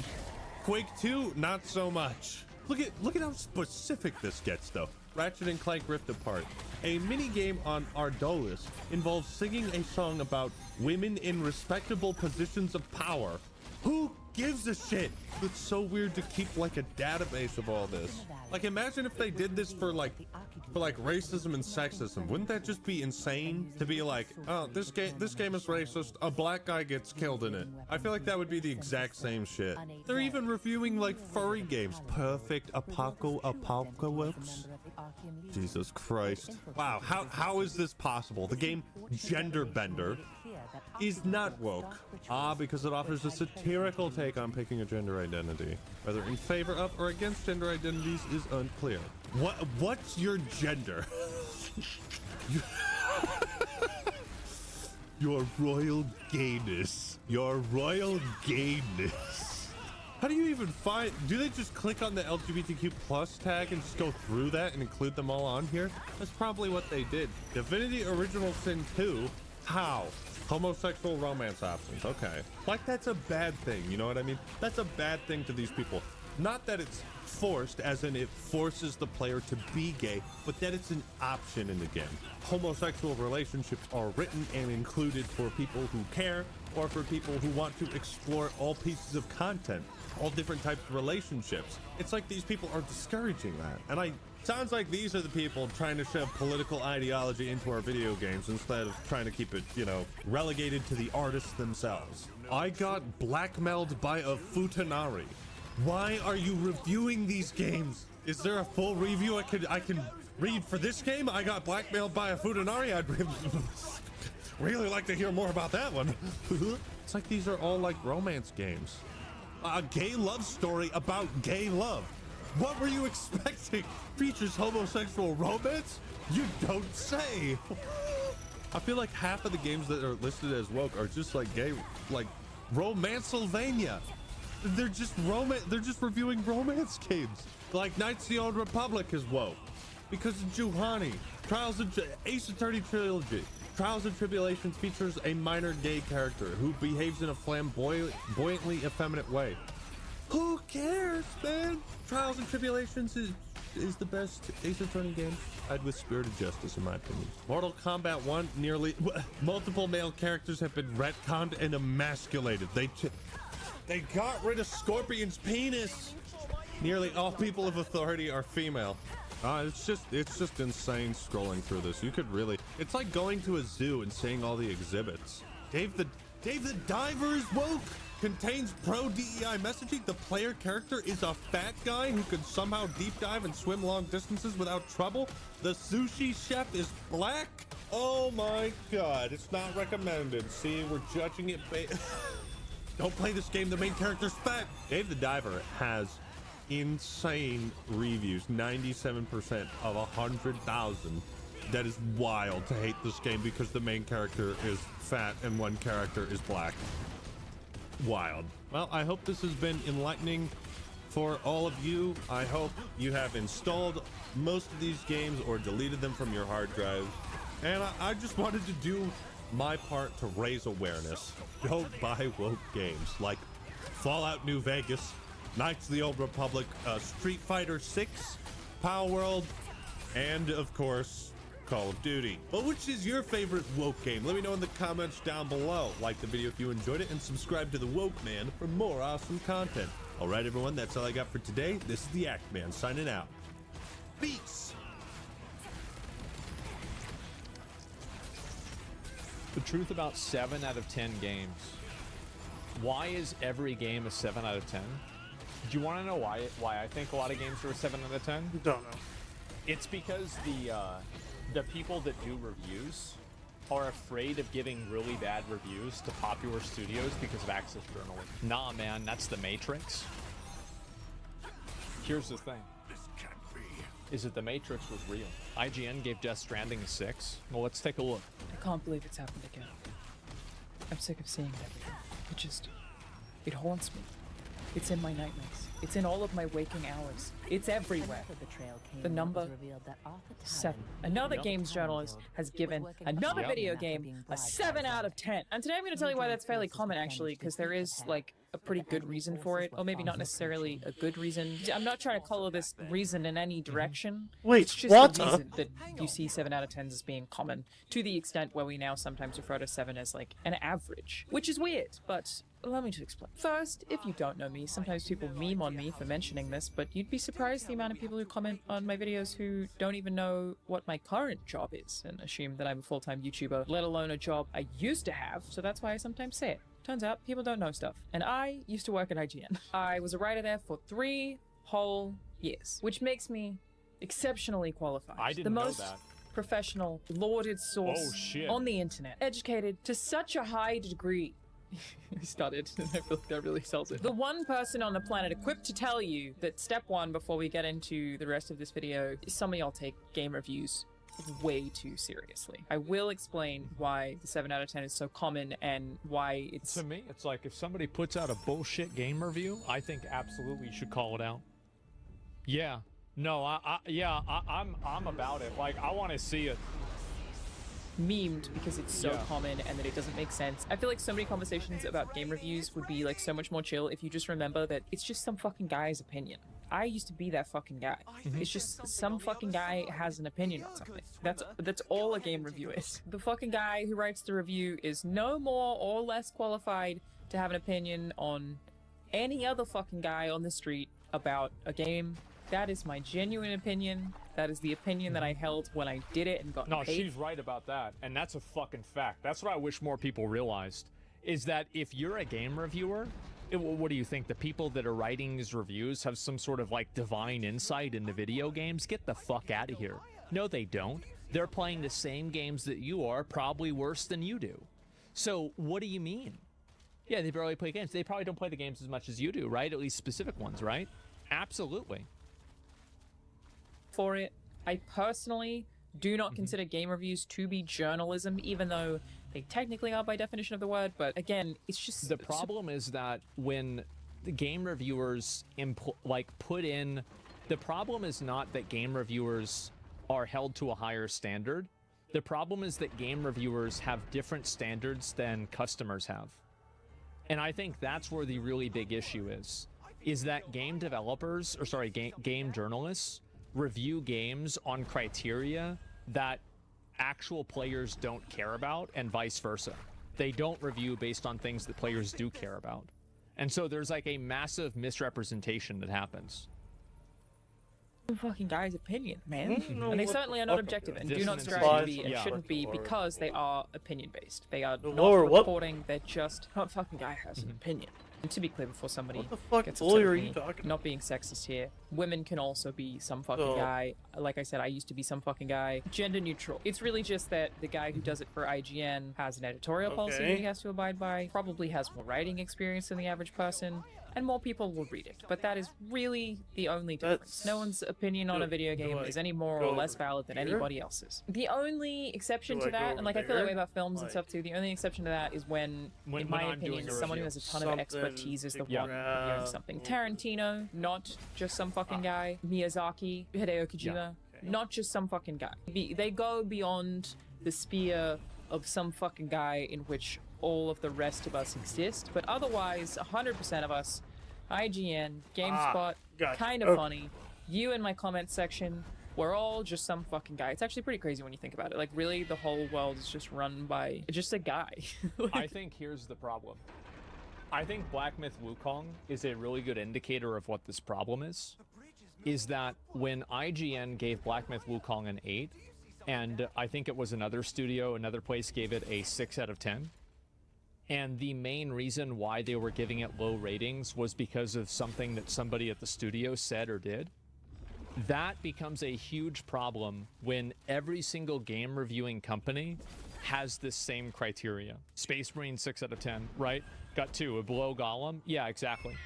Quake 2, not so much. Look at how specific this gets, though. Ratchet and Clank Rift Apart. A mini-game on Ardolis involves singing a song about women in respectable positions of power. Who gives a shit? It's so weird to keep like a database of all this. Like, imagine if they did this for like racism and sexism. Wouldn't that just be insane to be like, oh, this game is racist, a black guy gets killed in it? I feel like that would be the exact same shit. They're even reviewing like furry games. Perfect Apocalypse. Jesus Christ. Wow, how is this possible? The game Gender Bender is not woke. Because it offers a satirical take on picking a gender identity. Whether in favor of or against gender identities is unclear. What's your gender? Your royal gayness. Your royal gayness. How do you even find... Do they just click on the LGBTQ plus tag and just go through that and include them all on here? That's probably what they did. Divinity Original Sin 2. How? Homosexual romance options. Okay. Like, that's a bad thing. You know what I mean? That's a bad thing to these people. Not that it's forced, as in it forces the player to be gay, but that it's an option in the game. Homosexual relationships are written and included for people who care, or for people who want to explore all pieces of content, all different types of relationships. It's like these people are discouraging that. And sounds like these are the people trying to shove political ideology into our video games instead of trying to keep it, relegated to the artists themselves. I got blackmailed by a Futanari. Why are you reviewing these games? Is there a full review I can read for this game? I got blackmailed by a Futanari. I'd really like to hear more about that one. It's like these are all like romance games. A gay love story about gay love. What were you expecting? Features homosexual romance? You don't say. I feel like half of the games that are listed as woke are just like gay, like Romancylvania. They're just reviewing romance games. Like Knights of the Old Republic is woke because of Juhani. Ace Attorney Trilogy. Trials and Tribulations features a minor gay character who behaves in a flamboyantly effeminate way. Who cares, man? Trials and Tribulations is the best Ace Attorney game. I'd with Spirit of Justice, in my opinion. Mortal Kombat 1, multiple male characters have been retconned and emasculated. They got rid of Scorpion's penis. Nearly all people of authority are female. It's just insane scrolling through this. You could really, it's like going to a zoo and seeing all the exhibits. Dave the Diver is woke. Contains pro DEI messaging. The player character is a fat guy who can somehow deep dive and swim long distances without trouble. The sushi chef is black. Oh my God, it's not recommended. See, we're judging it. Don't play this game. The main character's fat. Dave the Diver has insane reviews. 97% of 100,000. That is wild to hate this game because the main character is fat and one character is black. Wild. Well, I hope this has been enlightening for all of you. I hope you have installed most of these games or deleted them from your hard drive. And I just wanted to do my part to raise awareness. Don't buy woke games. Like, Fallout New Vegas, Knights of the Old Republic, Street Fighter 6, Power World, and of course, Call of Duty. But which is your favorite woke game? Let me know in the comments down below. Like the video if you enjoyed it, and subscribe to the Woke Man for more awesome content. All right, everyone, that's all I got for today. This is the Act Man signing out. Peace. The truth about 7 out of 10 games. Why is every game a 7 out of 10? Do you want to know why I think a lot of games are a 7 out of 10? Don't know. It's because the people that do reviews are afraid of giving really bad reviews to popular studios because of access journalism. Nah, man, that's the Matrix. Here's the thing. Is that the Matrix was real. IGN gave Death Stranding a 6. Well, let's take a look. I can't believe it's happened again. I'm sick of seeing it every day. It haunts me. It's in my nightmares. It's in all of my waking hours. It's everywhere. The number 7. Another games journalist has given another video game a 7 out of 10. And today I'm going to tell you why that's fairly common, actually, because there is, like, a pretty good reason for it, or maybe not necessarily a good reason. I'm not trying to color this reason in any direction. Wait, it's just what? the reason that you see 7 out of 10s as being common, to the extent where we now sometimes refer to 7 as, like, an average, which is weird, but allow me to explain. First, if you don't know me, sometimes people meme on me for mentioning this, but you'd be surprised the amount of people who comment on my videos who don't even know what my current job is and assume that I'm a full-time YouTuber, let alone a job I used to have, so that's why I sometimes say it. Turns out, people don't know stuff. And I used to work at IGN. I was a writer there for 3 whole years, which makes me exceptionally qualified. I didn't know that. Professional, lauded source on the internet. Educated to such a high degree. I stuttered, and I feel like that really sells it. The one person on the planet equipped to tell you that step 1 before we get into the rest of this video is some of y'all take game reviews way too seriously. I will explain why the 7 out of 10 is so common and why it's... To me, it's like if somebody puts out a bullshit game review, I think absolutely you should call it out. Yeah. No, I'm about it. Like, I want to see it memed because it's so common and that it doesn't make sense. I feel like so many conversations about game reviews would be like so much more chill if you just remember that it's just some fucking guy's opinion. I used to be that fucking guy. It's just some fucking guy has an opinion on something. That's all a game review is. The fucking guy who writes the review is no more or less qualified to have an opinion on any other fucking guy on the street about a game. That is my genuine opinion. That is the opinion that I held when I did it and got paid. No, she's right about that, and that's a fucking fact. That's what I wish more people realized, is that if you're a game reviewer, what do you think? The people that are writing these reviews have some sort of, like, divine insight into video games? Get the fuck out of here. No, they don't. They're playing the same games that you are, probably worse than you do. So, what do you mean? Yeah, they barely play games. They probably don't play the games as much as you do, right? At least specific ones, right? Absolutely. For it, I personally do not consider game reviews to be journalism, even though they technically are by definition of the word. But again, it's just the problem is that when the game reviewers put in, the problem is not that game reviewers are held to a higher standard. The problem is that game reviewers have different standards than customers have, and I think that's where the really big issue is that game developers, or sorry, game journalists review games on criteria that actual players don't care about, and vice versa. They don't review based on things that players do care about. And so there's like a massive misrepresentation that happens. Fucking guy's opinion, man. And they certainly are not objective and do not strive to be and shouldn't be, because they are opinion based. They are not reporting, they're just fucking guy has an opinion. And to be clear before somebody gets upset with me, not being sexist here, women can also be some fucking guy. Like I said, I used to be some fucking guy. Gender neutral. It's really just that the guy who does it for IGN has an editorial policy that he has to abide by, probably has more writing experience than the average person, and more people will read it. But that is really the only difference. No one's opinion on a video game is any more or less valid than anybody else's. The only exception to that, and like I feel that way about films and stuff too, the only exception to that is when in my opinion, someone who has a ton of expertise is the one reviewing something. Tarantino, not just some fucking guy. Miyazaki, Hideo Kojima, not just some fucking guy. They go beyond the sphere of some fucking guy in which all of the rest of us exist, but otherwise, 100% of us, IGN, GameSpot, gotcha. Kind of Funny, you in my comment section, we're all just some fucking guy. It's actually pretty crazy when you think about it. Like, really, the whole world is just run by just a guy. I think here's the problem. I think Black Myth Wukong is a really good indicator of what this problem is that when IGN gave Black Myth Wukong an 8, and I think it was another studio, another place gave it a 6 out of 10, and the main reason why they were giving it low ratings was because of something that somebody at the studio said or did, that becomes a huge problem when every single game reviewing company has this same criteria. Space Marine 6 out of 10, right? Got 2, a below Gollum? Yeah, exactly.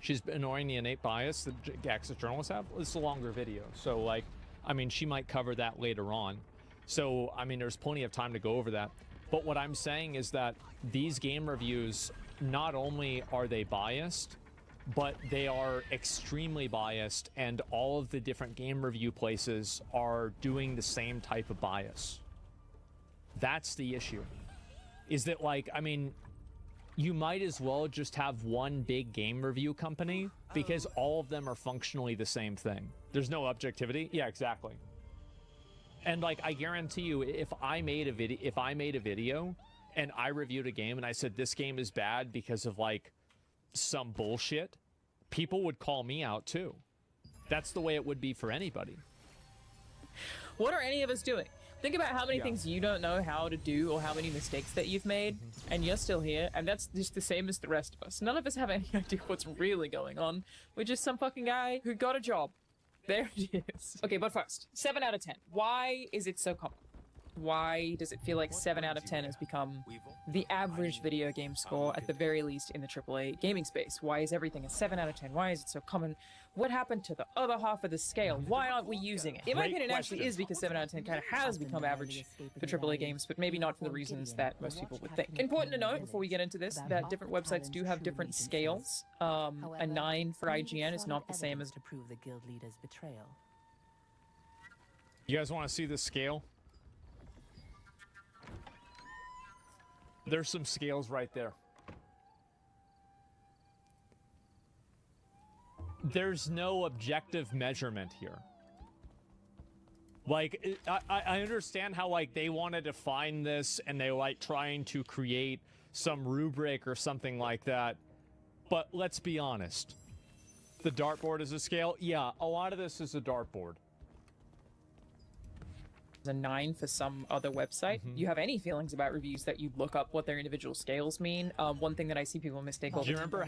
She's annoying the innate bias that Gaxis journalists have. It's a longer video, so like, I mean, she might cover that later on. So, I mean, there's plenty of time to go over that. But what I'm saying is that these game reviews, not only are they biased, but they are extremely biased, and all of the different game review places are doing the same type of bias. That's the issue. Is that, like, I mean, you might as well just have one big game review company because all of them are functionally the same thing. There's no objectivity. Yeah, exactly. And like, I guarantee you, if I made a video and I reviewed a game and I said this game is bad because of like some bullshit, people would call me out too. That's the way it would be for anybody. What are any of us doing? Think about how many things you don't know how to do or how many mistakes that you've made, and you're still here, and that's just the same as the rest of us. None of us have any idea what's really going on. We're just some fucking guy who got a job. There it is. Okay, but first, 7 out of 10. Why is it so common? Why does it feel like 7 out of 10 has become the average video game score, at the very least in the AAA gaming space? Why is everything a 7 out of 10? Why is it so common? What happened to the other half of the scale? Why aren't we using it? In my opinion, it actually is because 7 out of 10 kind of has become average for AAA games, but maybe not for the reasons that most people would think. Important to note, before we get into this, that different websites do have different scales. A 9 for IGN is not the same as... to prove the guild leader's betrayal. You guys want to see the scale? There's some scales right there. There's no objective measurement here. Like, I understand how, like, they want to define this and they like trying to create some rubric or something like that. But let's be honest. The dartboard is a scale? Yeah, a lot of this is a dartboard. A 9 for some other website. You have any feelings about reviews that you look up what their individual scales mean? One thing that I see people mistake all the time. Do you remember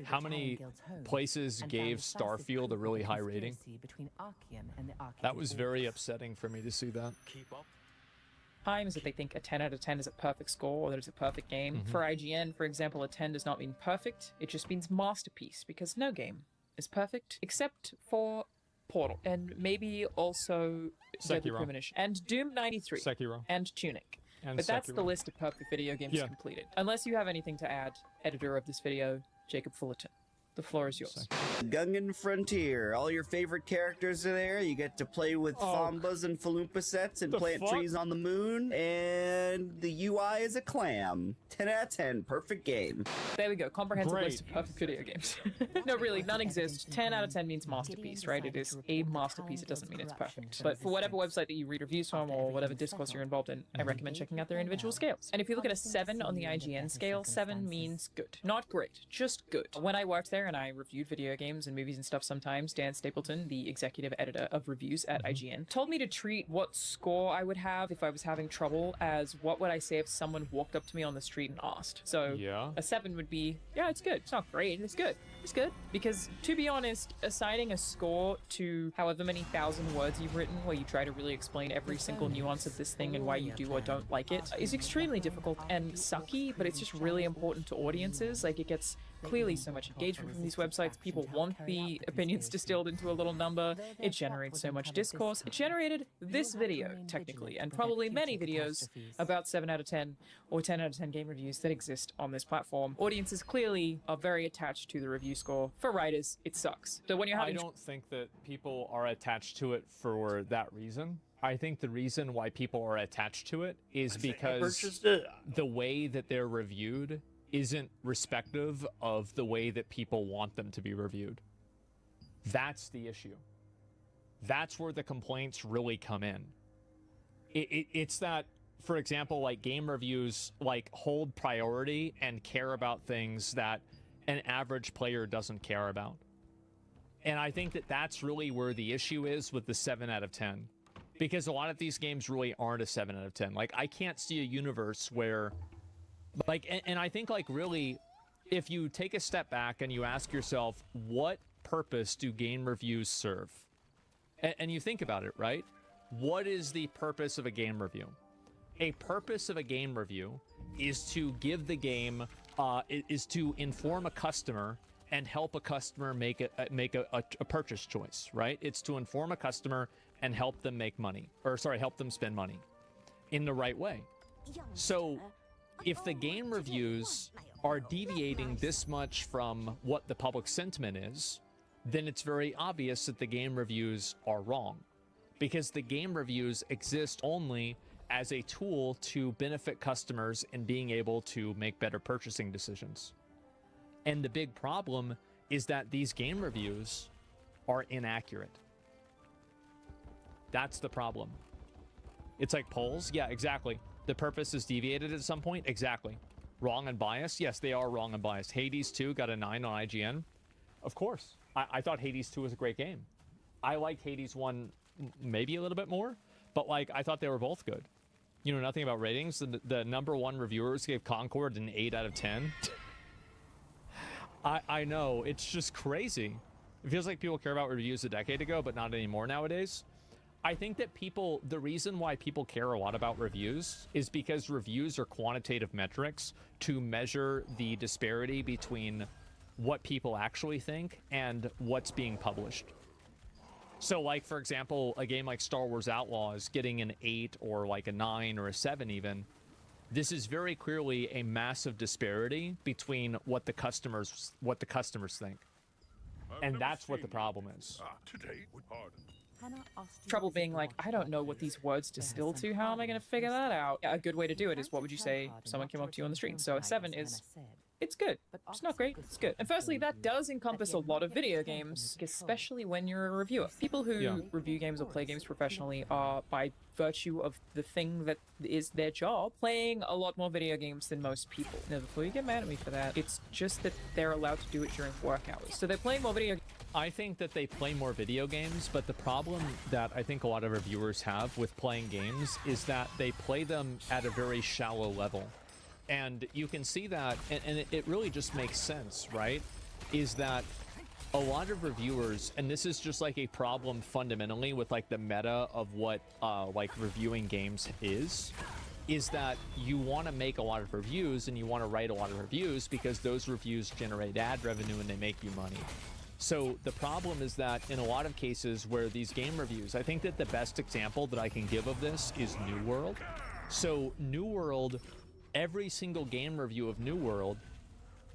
how many places gave Starfield a really high rating? That was very upsetting for me to see that. Times that they think a 10 out of 10 is a perfect score or that it's a perfect game. For IGN, for example, a 10 does not mean perfect. It just means masterpiece, because no game is perfect except for Portal, and maybe also Deadly Premonition, and Doom 93, Sekiro, and Tunic. But that's the list of perfect video games completed. Unless you have anything to add, editor of this video, Jacob Fullerton. The floor is yours. Gungan Frontier. All your favorite characters are there. You get to play with Fombas and Falumpa sets and plant trees on the moon. And the UI is a clam. 10 out of 10. Perfect game. There we go. Comprehensive list of perfect video games. No, really, none exist. 10 out of 10 means masterpiece, right? It is a masterpiece. It doesn't mean it's perfect. But for whatever website that you read reviews from or whatever discourse you're involved in, I recommend checking out their individual scales. And if you look at a 7 on the IGN scale, 7 means good. Not great, just good. When I worked there and I reviewed video games and movies and stuff sometimes, Dan Stapleton, the executive editor of reviews at IGN, told me to treat what score I would have if I was having trouble as what would I say if someone walked up to me on the street and asked. So a 7 would be, yeah, it's good. It's not great, it's good. It's good. Because to be honest, assigning a score to however many thousand words you've written where you try to really explain every single nuance of this thing and why you do or don't like it is extremely difficult and sucky, but it's just really important to audiences. Like, it gets clearly so much engagement from these websites. People want the opinions distilled into a little number. It generates so much discourse. It generated this video, technically, and probably many videos about 7 out of 10 or 10 out of 10 game reviews that exist on this platform. Audiences clearly are very attached to the review score. For writers, it sucks. So when you're having... I don't think that people are attached to it for that reason. I think the reason why people are attached to it is I because purchased it. the way that they're reviewed isn't respective of the way that people want them to be reviewed. That's the issue. That's where the complaints really come in. It's that, for example, like game reviews like hold priority and care about things that an average player doesn't care about. And I think that that's really where the issue is with the 7 out of 10. Because a lot of these games really aren't a 7 out of 10. Like, I can't see a universe where, like, and I think, like, really, if you take a step back and you ask yourself, what purpose do game reviews serve? And you think about it, right? What is the purpose of a game review? A purpose of a game review is to give the game, is to inform a customer and help a customer make a purchase choice, right? It's to inform a customer and help them make money, or sorry, help them spend money in the right way. So if the game reviews are deviating this much from what the public sentiment is, then it's very obvious that the game reviews are wrong, because the game reviews exist only as a tool to benefit customers in being able to make better purchasing decisions. And the big problem is that these game reviews are inaccurate. That's the problem. It's like polls. Yeah, exactly. The purpose is deviated at some point. Exactly. Wrong and biased. Yes, they are wrong and biased. Hades 2 got a 9 on IGN. Of course. I thought Hades 2 was a great game. I liked Hades 1 maybe a little bit more, but like I thought they were both good. You know nothing about ratings. The number one reviewers gave Concord an 8 out of 10. I know. It's just crazy. It feels like people care about reviews a decade ago, but not anymore nowadays. I think that the reason why people care a lot about reviews is because reviews are quantitative metrics to measure the disparity between what people actually think and what's being published. So like, for example, a game like Star Wars Outlaws getting an 8 or like a 9 or a 7 even, this is very clearly a massive disparity between what the customers think. And that's what the problem is. Today would pardon. Trouble being like, I don't know what these words distill to. How am I going to figure that out? A good way to do it is, what would you say if someone came up to you on the street? So a 7 is, it's good. It's not great, it's good. And firstly, that does encompass a lot of video games, especially when you're a reviewer. People who review games or play games professionally are, by virtue of the thing that is their job, playing a lot more video games than most people. Now, before you get mad at me for that, it's just that they're allowed to do it during work hours. So they're playing more video games. I think that they play more video games, but the problem that I think a lot of reviewers have with playing games is that they play them at a very shallow level. And you can see that, and it really just makes sense, right? Is that a lot of reviewers, and this is just like a problem fundamentally with like the meta of what like reviewing games is that you want to make a lot of reviews and you want to write a lot of reviews because those reviews generate ad revenue and they make you money. So the problem is that in a lot of cases where these game reviews, I think that the best example that I can give of this is New World. So New World, every single game review of New World,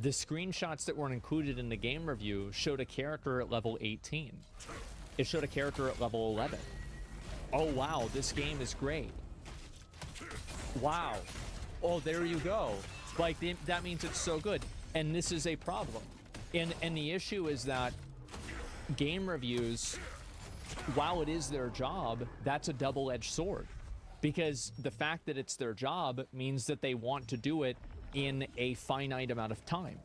the screenshots that were included in the game review showed a character at level 18. It showed a character at level 11. Oh wow, this game is great. Wow. Oh, there you go. Like, that means it's so good. And this is a problem. And the issue is that game reviews, while it is their job, that's a double-edged sword. Because the fact that it's their job means that they want to do it in a finite amount of time.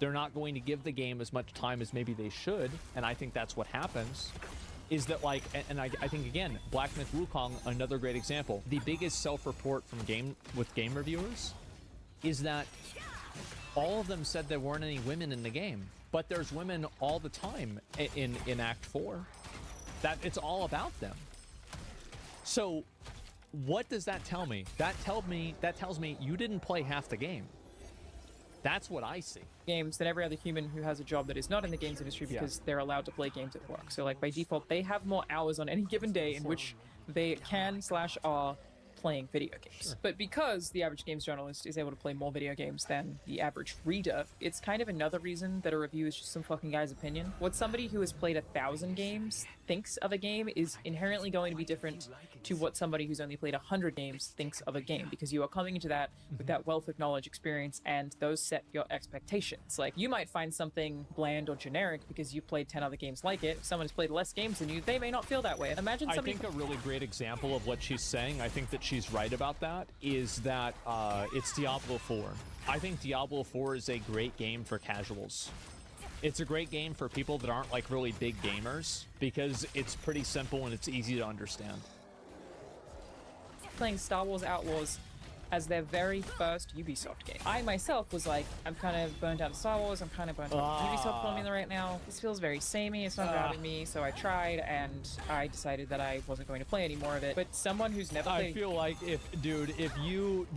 They're not going to give the game as much time as maybe they should, and I think that's what happens. Is that like, and I think again, Black Myth Wukong, another great example. The biggest self-report from game reviewers is that all of them said there weren't any women in the game, but there's women all the time in Act 4. That it's all about them. So what does that tell me? That tells me you didn't play half the game. That's what I see. Games than every other human who has a job that is not in the games industry because they're allowed to play games at work. So like by default, they have more hours on any given day in which they can/are playing video games. But because the average games journalist is able to play more video games than the average reader, it's kind of another reason that a review is just some fucking guy's opinion. What somebody who has played 1,000 games thinks of a game is inherently going to be different to what somebody who's only played 100 games thinks of a game, because you are coming into that with that wealth of knowledge, experience, and those set your expectations. Like, you might find something bland or generic because you played 10 other games like it. If someone has played less games than you, they may not feel that way. Imagine somebody... I think a really great example of what she's saying, I think that she's right about that, is that it's Diablo 4. I think Diablo 4 is a great game for casuals. It's a great game for people that aren't like really big gamers because it's pretty simple and it's easy to understand. Playing Star Wars Outlaws as their very first Ubisoft game. I myself was like, I'm kind of burnt out of Star Wars, I'm kind of burnt out of Ubisoft formula right now. This feels very samey, it's not grabbing me, so I tried and I decided that I wasn't going to play any more of it. But someone who's never played... I feel like if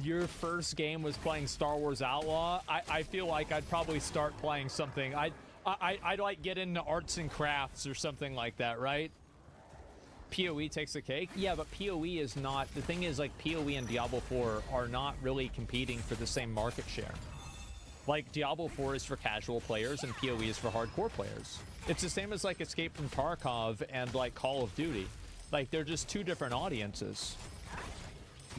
your first game was playing Star Wars Outlaw, I feel like I'd probably start playing something. I'd like get into arts and crafts or something like that, right? PoE takes the cake? Yeah, but PoE is not... The thing is, like, PoE and Diablo 4 are not really competing for the same market share. Like, Diablo 4 is for casual players and PoE is for hardcore players. It's the same as, like, Escape from Tarkov and, like, Call of Duty. Like, they're just two different audiences.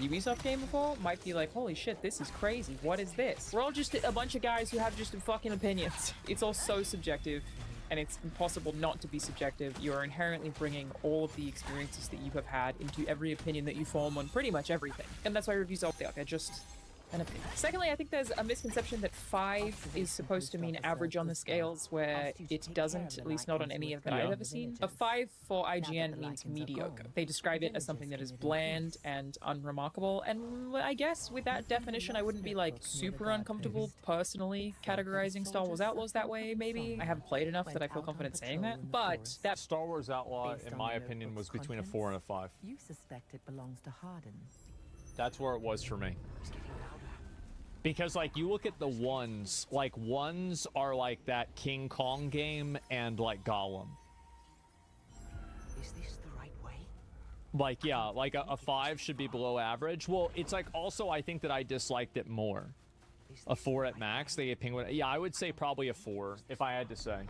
Ubisoft game before might be like, holy shit, this is crazy. What is this? We're all just a bunch of guys who have just fucking opinions. It's all so subjective. And it's impossible not to be subjective. You are inherently bringing all of the experiences that you have had into every opinion that you form on pretty much everything. And that's why reviews are like, they're just an opinion. Secondly, I think there's a misconception that 5 is supposed to mean average on the scales, where it doesn't, at least not on any of that I've ever seen. A 5 for IGN means mediocre. They describe it as something that is bland and unremarkable, and I guess with that definition, I wouldn't be like super uncomfortable personally categorizing Star Wars Outlaws that way, maybe. I haven't played enough that I feel confident saying that, but that... Star Wars Outlaw, in my opinion, was between a 4 and a 5. You suspect it belongs to Harden. That's where it was for me. Because, like, you look at the ones, like, ones are like that King Kong game and, like, Gollum. Is this the right way? Like, yeah, like a 5 should be below average. Well, it's like, also, I think that I disliked it more. A 4 at max, they get Penguin. Yeah, I would say probably a 4, if I had to say.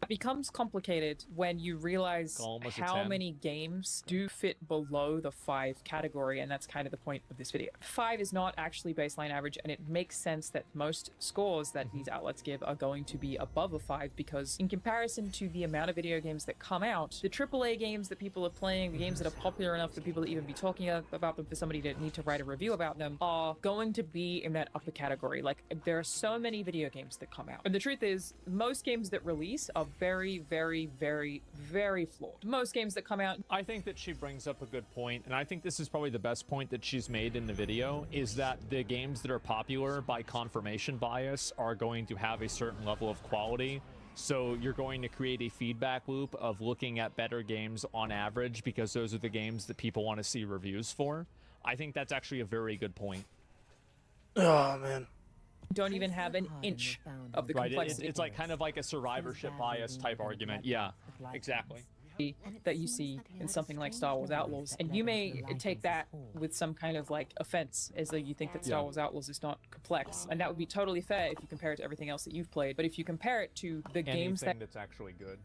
It becomes complicated when you realize how many games do fit below the 5 category, and that's kind of the point of this video. 5 is not actually baseline average, and it makes sense that most scores that these outlets give are going to be above a 5, because in comparison to the amount of video games that come out, the AAA games that people are playing, the games that are popular enough for people to even be talking about them, for somebody to need to write a review about them, are going to be in that upper category. Like, there are so many video games that come out. And the truth is, most games that release are very, very, very, very flawed. Most games that come out... I think that she brings up a good point, and I think this is probably the best point that she's made in the video, is that the games that are popular by confirmation bias are going to have a certain level of quality. So you're going to create a feedback loop of looking at better games on average because those are the games that people want to see reviews for. I think that's actually a very good point. Oh, man. Don't even have an inch of the complexity. It's like kind of like a survivorship bias type argument. Yeah, exactly. That you see in something like Star Wars Outlaws, and you may take that with some kind of like offense, as though you think that Star Wars Outlaws is not complex, and that would be totally fair if you compare it to everything else that you've played. But if you compare it to the games that's actually good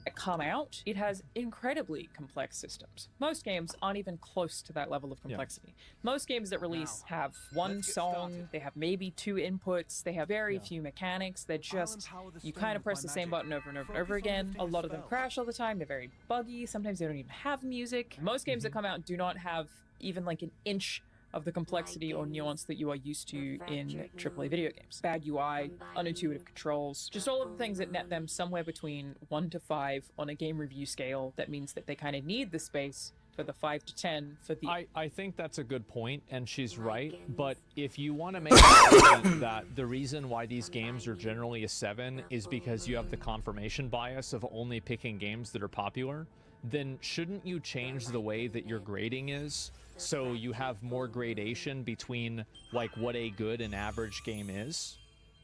that come out, it has incredibly complex systems. Most games aren't even close to that level of complexity. Most games that release have one song, they have maybe 2 inputs, they have very few mechanics. They're just, you kind of press the same button over and over and over again. A lot of them crash all the time, they're very buggy, sometimes they don't even have music. Most games that come out do not have even like an inch of the complexity or nuance that you are used to in AAA video games. Bad UI, unintuitive controls, just all of the things that net them somewhere between 1 to 5 on a game review scale. That means that they kind of need the space for the 5 to 10 for the... I think that's a good point, and she's right, but if you want to make the argument that the reason why these games are generally a 7 is because you have the confirmation bias of only picking games that are popular, then shouldn't you change the way that your grading is so you have more gradation between like what a good and average game is?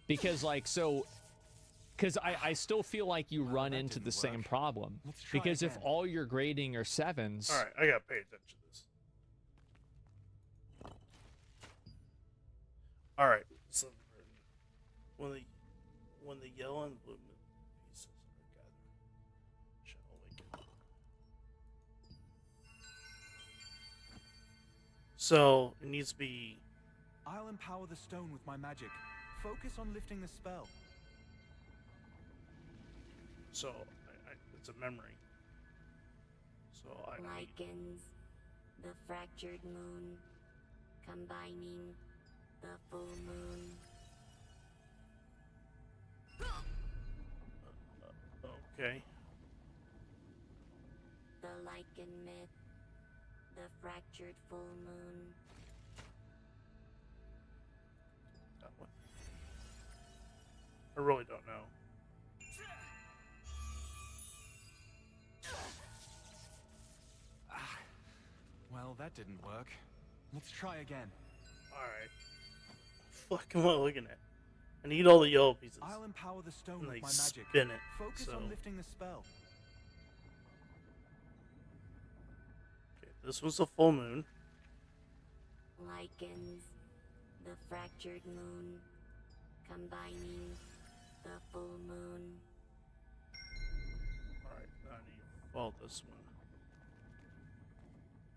Because like, so because I still feel like you run into the same problem, because if all your grading are 7s, all right, I gotta pay attention to this. All right. So when the yellow and blue pieces are gathered, shall awaken. So it needs to be. I'll empower the stone with my magic. Focus on lifting the spell. So it's a memory. So I need. Likens the fractured moon, combining the full moon. Okay. The lichen myth, the fractured full moon. That one. I really don't know. Well, that didn't work. Let's try again. Alright. Fuck am I looking at? I need all the yellow pieces. I'll empower the stone And with they my magic. spin it. Focus So on lifting the spell. okay, this was a full moon. Likens the fractured moon, combining the full moon. Alright, I need to follow this one.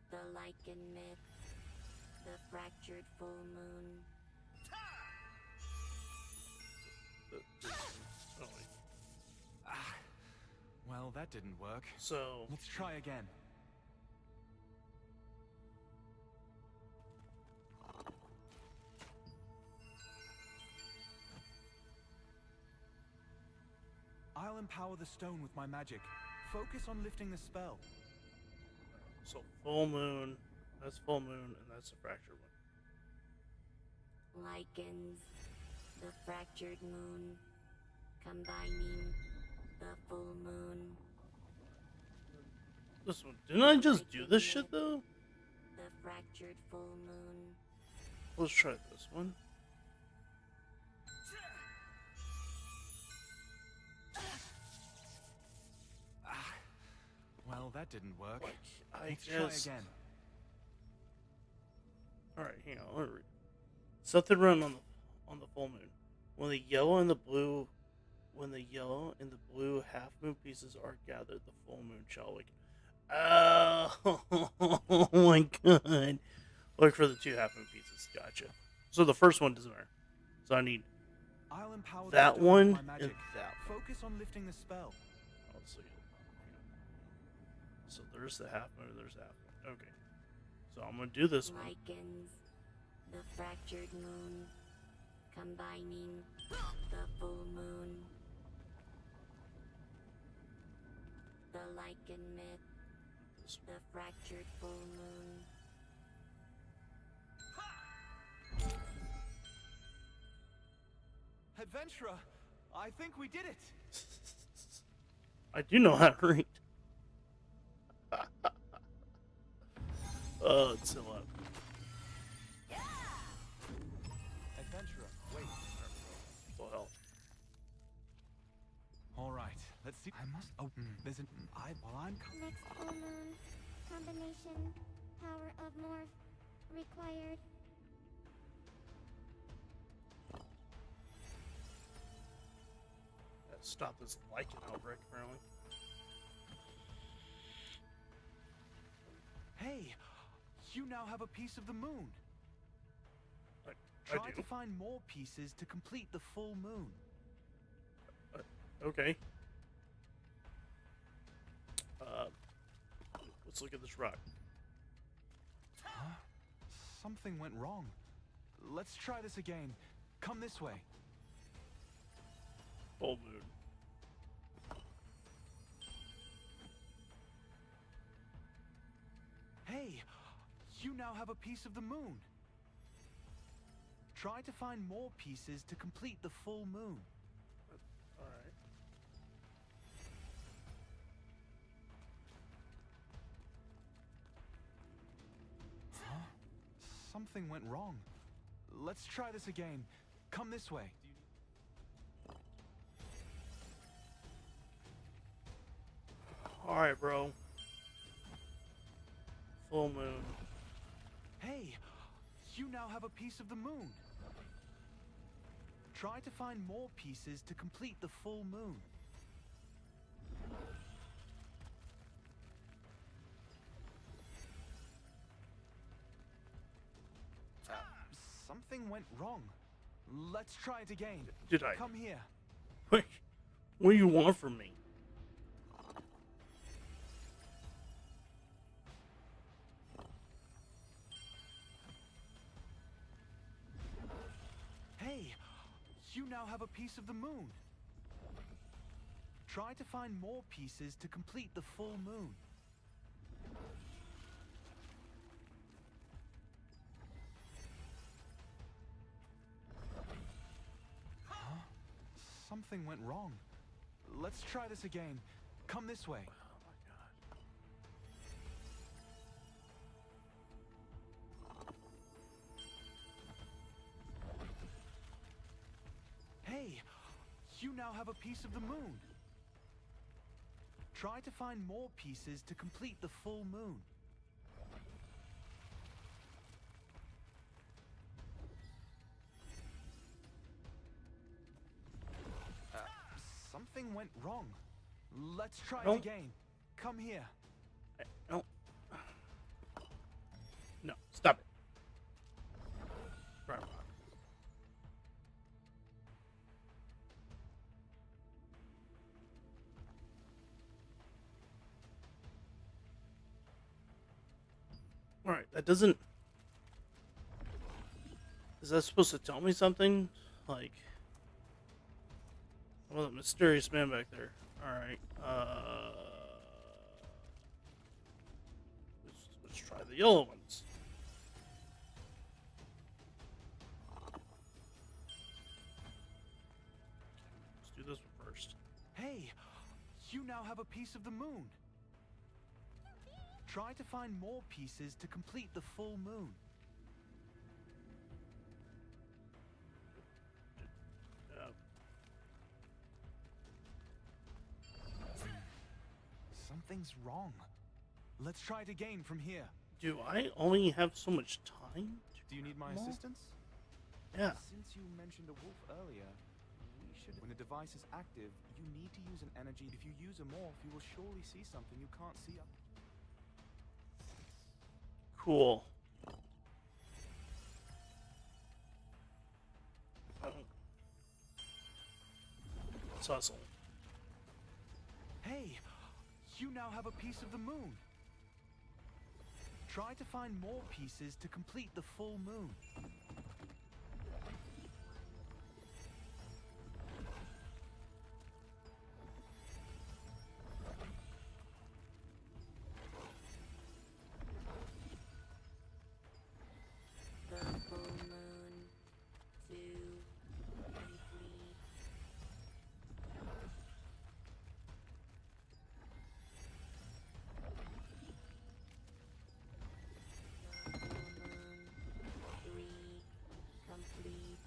The lichen myth, the fractured full moon. This one. Oh, wait. Well, that didn't work. So let's try again. I'll empower the stone with my magic. Focus on lifting the spell. So full moon, that's full moon, and that's the fractured one. Likens the fractured moon, combining the full moon. This one. Didn't I just do this shit though? The fractured full moon. Let's try this one. Well, that didn't work. Let's try again. Alright, hang on. Let me read. Set the run on the full moon. When the yellow and the blue half moon pieces are gathered, the full moon shall awaken. Oh my god. Look for the two half moon pieces. Gotcha. So the first one doesn't matter. So I need I'll empower that the stone one with my and magic. that one. Focus on lifting the spell. Let's see. So there's the half moon, there's the half moon. Okay. So I'm gonna do this one. Likens the fractured moon, combining the full moon. The lichen myth, the fractured full moon. Adventurer, I think we did it. I do know how to read. Oh, it's so up. Adventurer, wait. Full health. All right, let's see. I must. Oh, there's an. While I'm. Next full moon. Combination. Power of morph. Required. Stop this lichen outbreak, apparently. Hey, you now have a piece of the moon. I Try do. to find more pieces to complete the full moon. Okay. Let's look at this rock. Huh? Something went wrong. Let's try this again. Come this way. Full moon. Hey, you now have a piece of the moon. Try to find more pieces to complete the full moon. Alright. Huh? Something went wrong. Let's try this again. Come this way. Alright, bro. Full moon. Hey, you now have a piece of the moon. Try to find more pieces to complete the full moon. Something went wrong. Let's try it again. Did I? Come here. Wait, what do you want from me? Hey, you now have a piece of the moon. Try to find more pieces to complete the full moon. Huh? Something went wrong. Let's try this again. Come this way. Hey, you now have a piece of the moon. Try to find more pieces to complete the full moon. Something went wrong. Let's try it again. Come here. No. No, stop it. Right. Alright, that doesn't... Is that supposed to tell me something? Like... Well, the mysterious man back there. Alright, let's try the yellow ones. Let's do this one first. Hey, you now have a piece of the moon. Try to find more pieces to complete the full moon. Something's wrong. Let's try it again from here. Do I only have so much time? Do you need my assistance? Yeah. Since you mentioned a wolf earlier, we should... When a device is active, you need to use an energy. If you use a morph, you will surely see something you can't see up. Cool. Let's hustle. Hey, you now have a piece of the moon. Try to find more pieces to complete the full moon. The full moon to complete.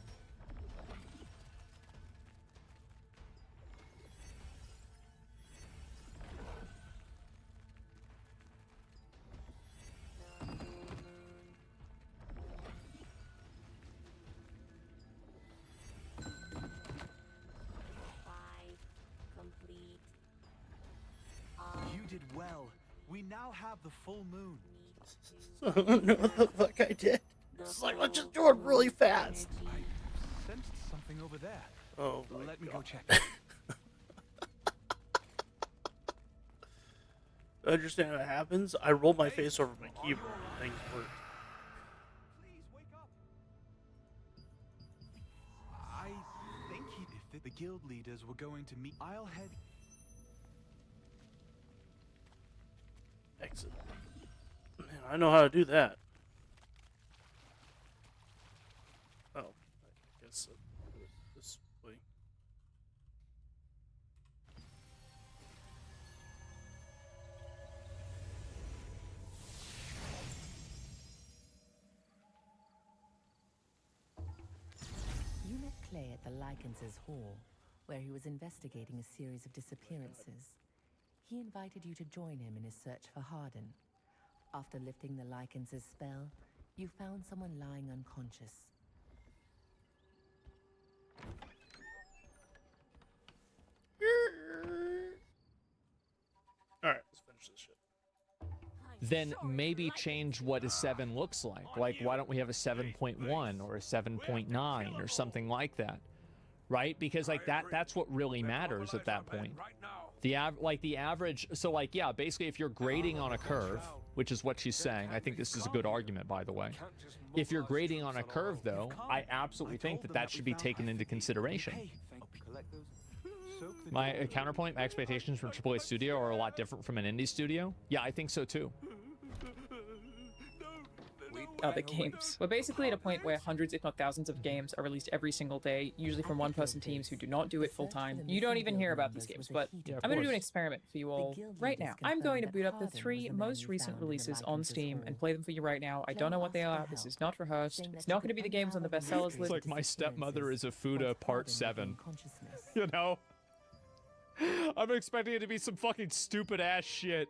You did well. We now have the full moon. I don't know what the fuck I did. It's like, let's just do it really fast. I sensed something over there. Oh, let me go check. I understand what happens. I roll my face over my keyboard and things work. Please wake up. I think if the guild leaders were going to meet, I'll head. Exit. Man, I know how to do that. Oh, I guess this way. You met Clay at the Lycanses' Hall, where he was investigating a series of disappearances. He invited you to join him in his search for Hardin. After lifting the Lycanses' spell, you found someone lying unconscious. keeps this shit. then maybe change what a 7 looks like. Like, why don't we have a 7.1 or a 7.9 or something like that, right? Because like that's what really matters at that point. The average, so like, yeah, basically if you're grading on a curve, which is what she's saying, I think this is a good argument, by the way. If you're grading on a curve, though, I absolutely think that should be taken into consideration. My counterpoint, my expectations from AAA studio are a lot different from an indie studio. Yeah, I think so too. Other games. We're basically at a point where hundreds, if not thousands, of games are released every single day, usually from one-person teams who do not do it full-time. You don't even hear about these games, but I'm going to do an experiment for you all right now. I'm going to boot up the 3 most recent releases on Steam and play them for you right now. I don't know what they are. This is not rehearsed. It's not going to be the games on the bestsellers list. It's like My Stepmother is a Fuda Part 7. You know? I'm expecting it to be some fucking stupid-ass shit.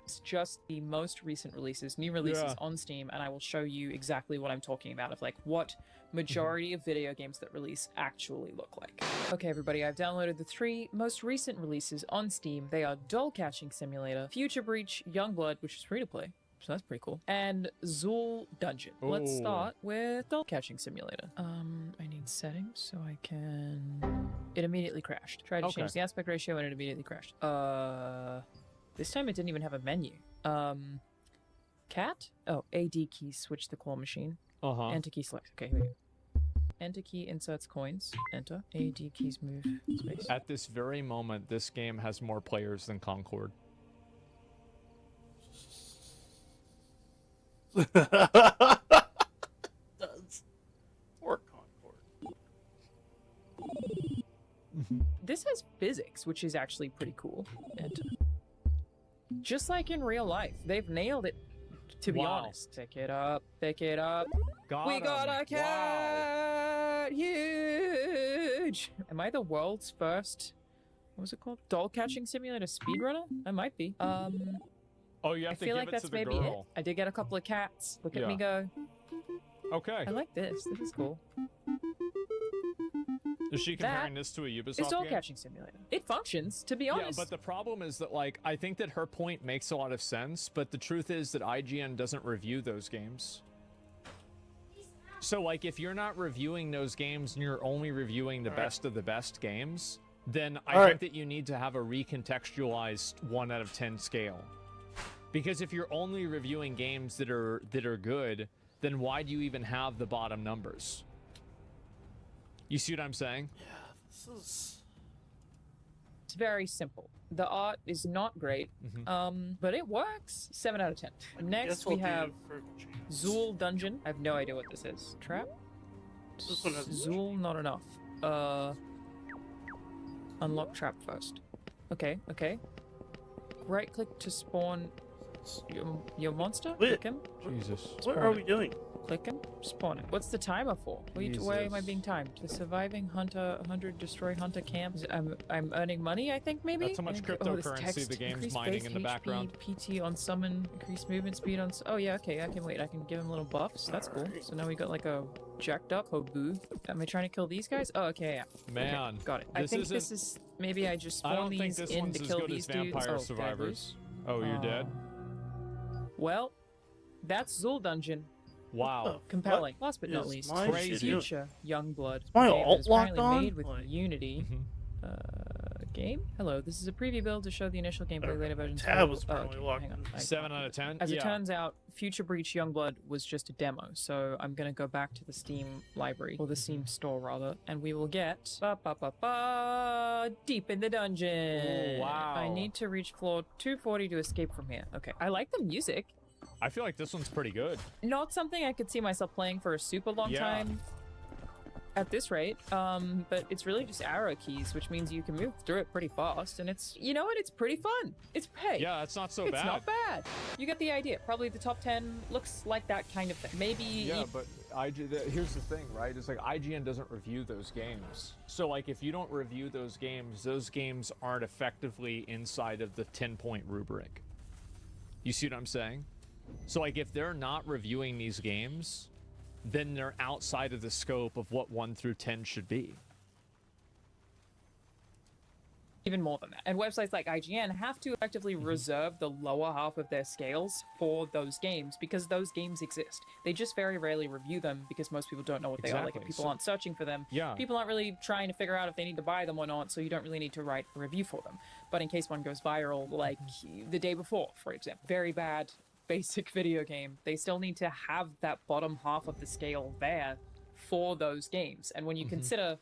It's just the most recent releases, new releases on Steam, and I will show you exactly what I'm talking about, of like what majority of video games that release actually look like. Okay, everybody, I've downloaded the 3 most recent releases on Steam. They are Doll Catching Simulator, Future Breach, Youngblood, which is free to play, so that's pretty cool, and Zool Dungeon. Let's start with Doll Catching Simulator. I need settings so I can... It immediately crashed. Tried to change the aspect ratio and it immediately crashed. This time it didn't even have a menu. Cat? Oh, AD key, switch the claw machine. Enter key select. Okay, here we go. Enter key inserts coins. Enter. AD keys move space. At this very moment, this game has more players than Concord. Or Concord. This has physics, which is actually pretty cool. Enter. Just like in real life, they've nailed it, to be honest. Pick it up, pick it up. We got a cat! Huge! Am I the world's first, what was it called? Doll Catching Simulator speedrunner? I might be. Oh, you have to give it to the girl. I did get a couple of cats. Look at me go. Okay. I like this. This is cool. Is she comparing this to a Ubisoft It's Doll game? Catching Simulator. It functions, to be honest. Yeah, but the problem is that, like, I think that her point makes a lot of sense, but the truth is that IGN doesn't review those games. So, like, if you're not reviewing those games and you're only reviewing the best of the best games, then I think that you need to have a recontextualized 1 out of 10 scale. Because if you're only reviewing games that are good, then why do you even have the bottom numbers? You see what I'm saying? Yeah, this is... It's very simple. The art is not great, but it works. 7 out of 10. Next, we have Zool Dungeon. I have no idea what this is. Trap? This one has Zool, not enough. Unlock trap first. Okay, okay. Right click to spawn your monster. Click him. Jesus. What are we doing? Click him. Spawn it. What's the timer for? Why am I being timed? The surviving hunter, 100 destroy hunter camps. I'm earning money, I think, maybe? That's how much cryptocurrency the game's mining in the background. PT on summon, increase movement speed on... Oh yeah, okay, I can wait. I can give him little buffs. That's cool. So now we got like a jacked up Hobu. Am I trying to kill these guys? Oh, okay, yeah. Man. Okay, got it. I think this is... Maybe I just spawn these in to kill these dudes. Vampire Survivors. Oh, you're dead? Well, that's Zool Dungeon. Wow. Compelling. Last but not least, Future Youngblood. My alt locked on? Made with Unity. Game? Hello, this is a preview build to show the initial gameplay later versions. Tab was probably locked. Hang on. 7 out of 10? As it turns out, Future Breach Youngblood was just a demo, so I'm gonna go back to the Steam library, or the Steam store rather, and we will get deep in the dungeon. Oh, wow. I need to reach floor 240 to escape from here. Okay, I like the music. I feel like this one's pretty good. Not something I could see myself playing for a super long time at this rate, but it's really just arrow keys, which means you can move through it pretty fast, and it's, you know what, it's pretty fun. It's, hey, yeah, it's not so bad. It's not bad. You get the idea. Probably the top 10 looks like that kind of thing. Maybe... Yeah, but here's the thing, right? It's like IGN doesn't review those games. So, like, if you don't review those games aren't effectively inside of the 10-point rubric. You see what I'm saying? So, like, if they're not reviewing these games, then they're outside of the scope of what 1 through 10 should be. Even more than that. And websites like IGN have to effectively reserve the lower half of their scales for those games because those games exist. They just very rarely review them because most people don't know what they are. Like, if people aren't searching for them, people aren't really trying to figure out if they need to buy them or not, so you don't really need to write a review for them. But in case one goes viral, like The Day Before, for example, very bad, basic video game, they still need to have that bottom half of the scale there for those games. And when you consider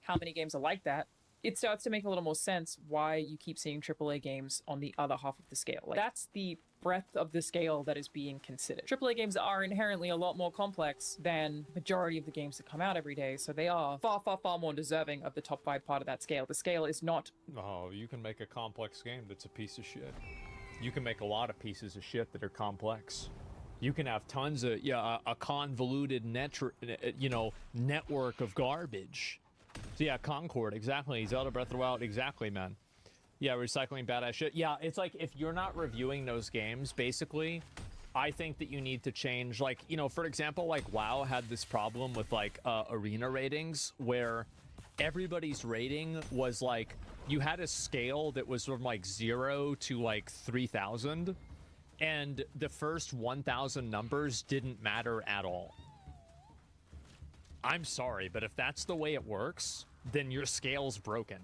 how many games are like that, it starts to make a little more sense why you keep seeing AAA games on the other half of the scale. Like, that's the breadth of the scale that is being considered. AAA games are inherently a lot more complex than majority of the games that come out every day, so they are far, far, far more deserving of the top 5 part of that scale. The scale is not... Oh, you can make a complex game that's a piece of shit. You can make a lot of pieces of shit that are complex. You can have tons of, a convoluted network of garbage. So yeah, Concord, exactly. Zelda Breath of the Wild, exactly, man. Yeah, recycling badass shit. Yeah, it's like, if you're not reviewing those games, basically, I think that you need to change, like, for example, like WoW had this problem with, like, arena ratings, where everybody's rating was, like, you had a scale that was from, like, 0 to, like, 3,000, and the first 1,000 numbers didn't matter at all. I'm sorry, but if that's the way it works, then your scale's broken.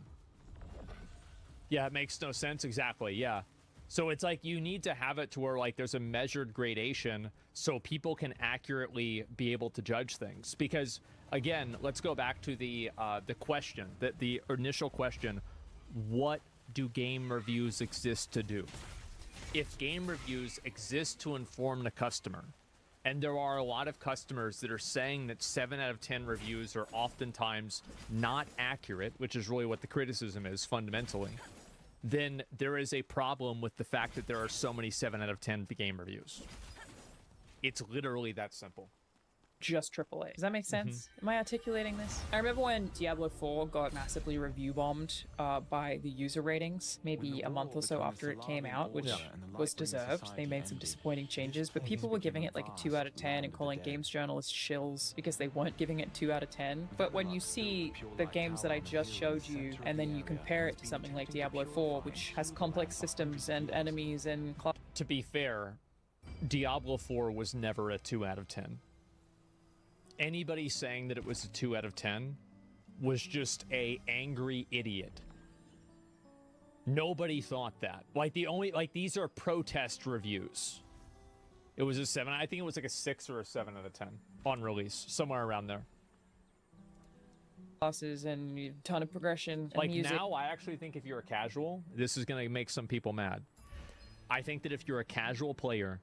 Yeah, it makes no sense. Exactly, yeah. So it's like, you need to have it to where, like, there's a measured gradation so people can accurately be able to judge things. Because, again, let's go back to the question, the initial question: what do game reviews exist to do? If game reviews exist to inform the customer, and there are a lot of customers that are saying that 7 out of 10 reviews are oftentimes not accurate, which is really what the criticism is fundamentally, then there is a problem with the fact that there are so many 7 out of 10 game reviews. It's literally that simple. Just AAA. Does that make sense? Am I articulating this? I remember when Diablo 4 got massively review bombed by the user ratings, maybe a month or so after it came out, which was deserved. They made some disappointing changes, but people were giving it like a 2 out of 10 and calling games journalists shills because they weren't giving it 2 out of 10. But when you see the games that I just showed you, and then you compare it to something like Diablo 4, which has complex systems and enemies and... To be fair, Diablo 4 was never a 2 out of 10. Anybody saying that it was a 2 out of 10 was just a angry idiot. Nobody thought that. Like, these are protest reviews. It was a 7. I think it was like a 6 or a 7 out of 10 on release, somewhere around there. Classes and a ton of progression and like music. Now, I actually think if you're a casual, this is going to make some people mad. I think that if you're a casual player,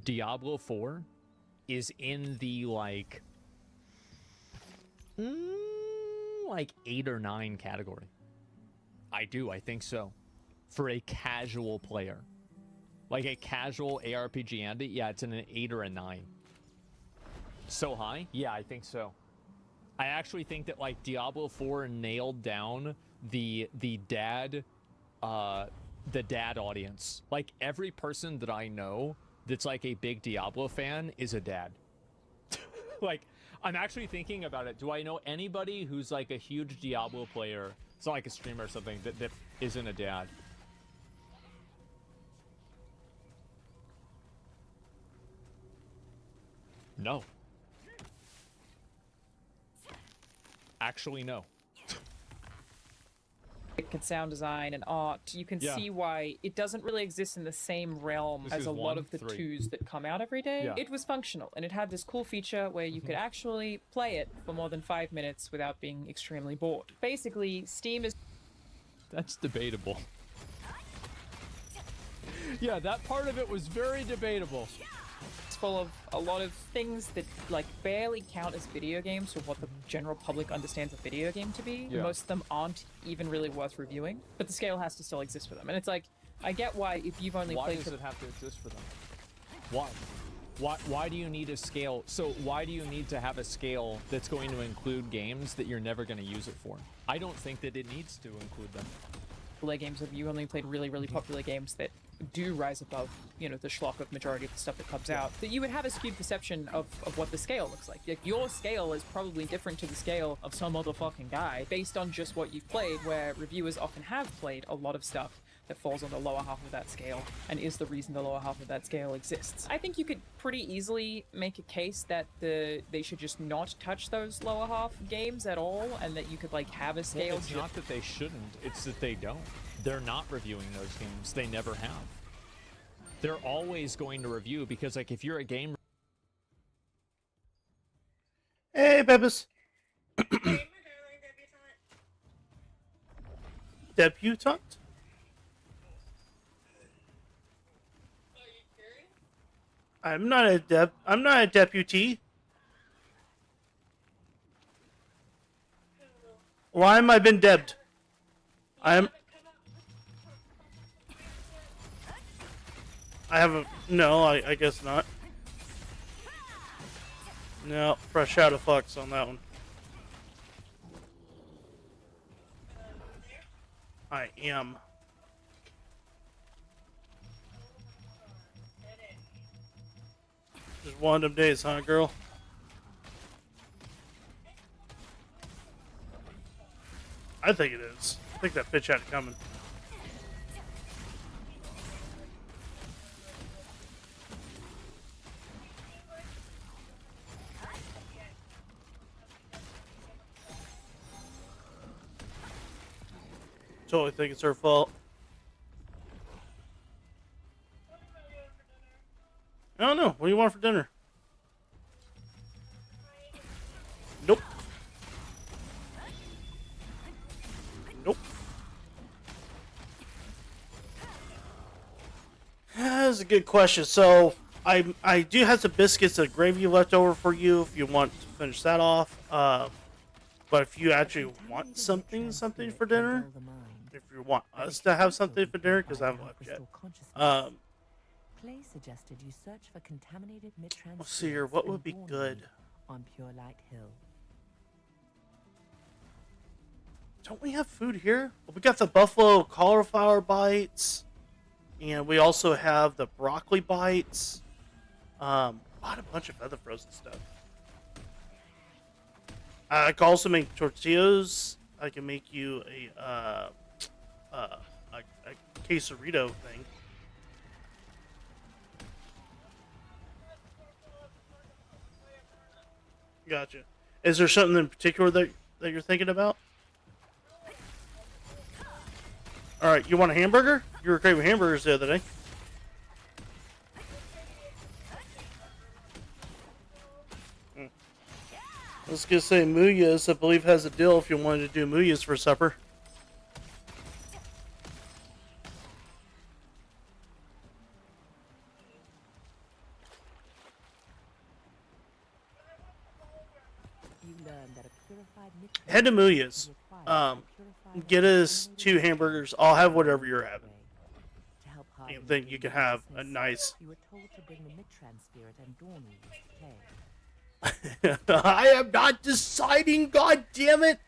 Diablo 4 is in the, like 8 or 9 category. I think so. For a casual player. Like a casual ARPG Andy, yeah, it's in an 8 or a 9. So high? Yeah, I think so. I actually think that, like, Diablo 4 nailed down the dad audience. Like, every person that I know that's like a big Diablo fan is a dad. Like, I'm actually thinking about it. Do I know anybody who's like a huge Diablo player? It's not like a streamer or something that isn't a dad. No. Actually, no. And sound design and art, you can see why it doesn't really exist in the same realm as a lot of the 2s that come out every day. It was functional, and it had this cool feature where you could actually play it for more than 5 minutes without being extremely bored. Basically, Steam is... That's debatable. Yeah, that part of it was very debatable. It's full of a lot of things that, like, barely count as video games for what the general public understands a video game to be. Most of them aren't even really worth reviewing, but the scale has to still exist for them. And it's like, I get why if you've only played... Why does it have to exist for them? Why? Why do you need a scale? So why do you need to have a scale that's going to include games that you're never going to use it for? I don't think that it needs to include them. AAA games, if you only played really, really popular games that do rise above, you know, the schlock of majority of the stuff that comes out, that you would have a skewed perception of what the scale looks like. Like, your scale is probably different to the scale of some other fucking guy based on just what you've played, where reviewers often have played a lot of stuff that falls on the lower half of that scale and is the reason the lower half of that scale exists. I think you could pretty easily make a case that they should just not touch those lower half games at all, and that you could like have a scale. Well, it's not that they shouldn't, it's that they don't. They're not reviewing those games. They never have. They're always going to review, because like if you're a game... Hey, Bebis. Debutante? I'm not a deputy. Why am I been debbed? I haven't. No, I guess not. No, fresh out of fucks on that one. I am. Just one of them days, huh, girl? I think it is. I think that bitch had it coming. Totally think it's her fault. I don't know. What do you want for dinner? Nope. Nope. That's a good question. So I do have some biscuits and gravy left over for you if you want to finish that off. But if you actually want something for dinner, if you want us to have something for dinner, because I haven't left yet. Clay suggested you search for contaminated mid-trans. Let's see here. What would be good? On Pure Light Hill. Don't we have food here? Well, we got the buffalo cauliflower bites, and we also have the broccoli bites. Bought a bunch of other frozen stuff. I can also make tortillas. I can make you a quesarito thing. Gotcha. Is there something in particular that you're thinking about? All right, you want a hamburger? You were craving hamburgers the other day. I was gonna say Muya's, I believe, has a deal if you wanted to do Muya's for supper. Head to Muya's. Get us 2 hamburgers. I'll have whatever you're having. And then you can have a nice. You were told to bring the mid-trans spirit and Dormy to play. I am not deciding. God damn it.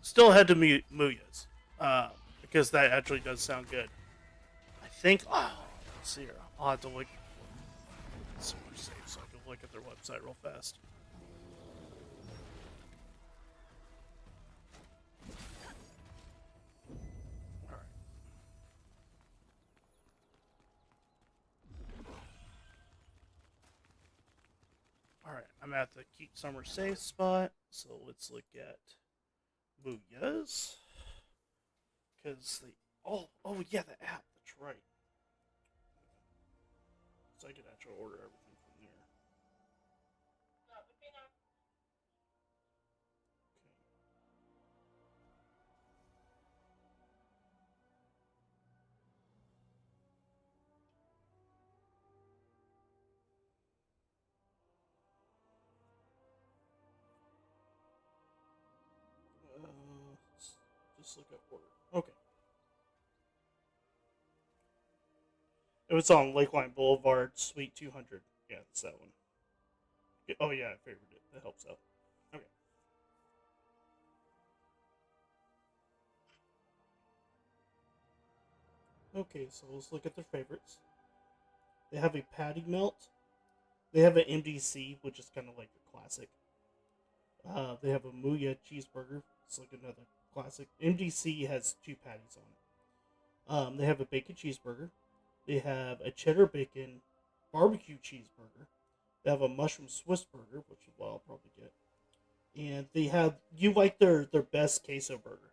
Still head to Muya's. Because that actually does sound good. I think. Oh, let's see here. I'll have to look. So I can look at their website real fast. Alright, I'm at the Keep Summer Safe spot, so let's look at Muya's. Because they. Oh, yeah, the app, that's right. So I can actually order everything from there. Just look at order. Okay. It was on Lakeline Boulevard, Suite 200. Yeah, it's that one. Oh yeah, I favored it. That helps out. Okay. Okay, so let's look at their favorites. They have a patty melt. They have an MDC, which is kind of like a classic. They have a Muya cheeseburger. It's like another classic. MDC has 2 patties on it. They have a bacon cheeseburger. They have a cheddar bacon barbecue cheeseburger. They have a mushroom Swiss burger, which is what I'll probably get. And they have, you like their best queso burger.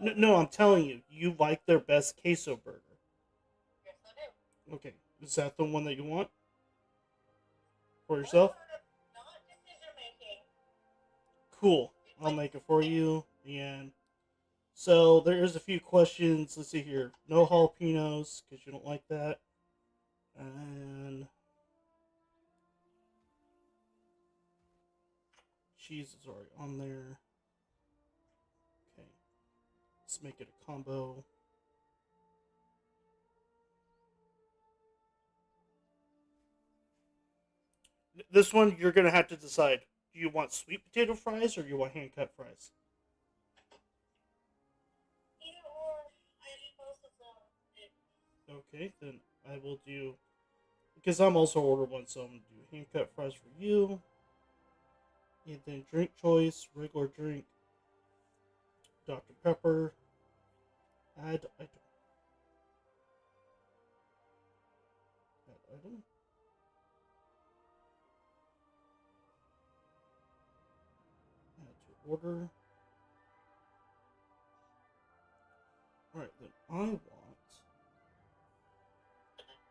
No, I'm telling you, you like their best queso burger. Yes, I do. Okay, is that the one that you want? For yourself? Not decision making. Cool. I'll make it for you. And so there's a few questions. Let's see here. No jalapenos, because you don't like that. And cheese is already on there. Okay. Let's make it a combo. This one, you're going to have to decide. Do you want sweet potato fries or do you want hand-cut fries? Either or, I eat both of them. Okay, then I will do... Because I'm also ordered one, so I'm going to do hand-cut fries for you. And then drink choice, regular drink, Dr. Pepper, add item. Add item. Add to order. Alright, then I want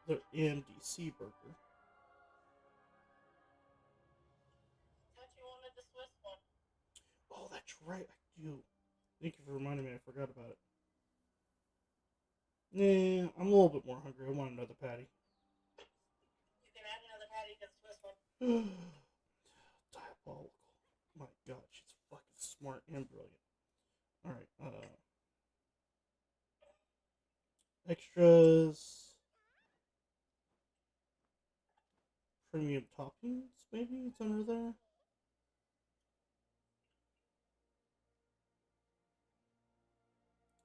their AMDC burger. Thought you wanted the Swiss one. Oh, that's right, I do. Thank you for reminding me, I forgot about it. Nah, I'm a little bit more hungry. I want another patty. You can add another patty to the Swiss one. Diabolical. My god, she's fucking smart and brilliant. Alright, extras. Premium toppings, maybe it's under there.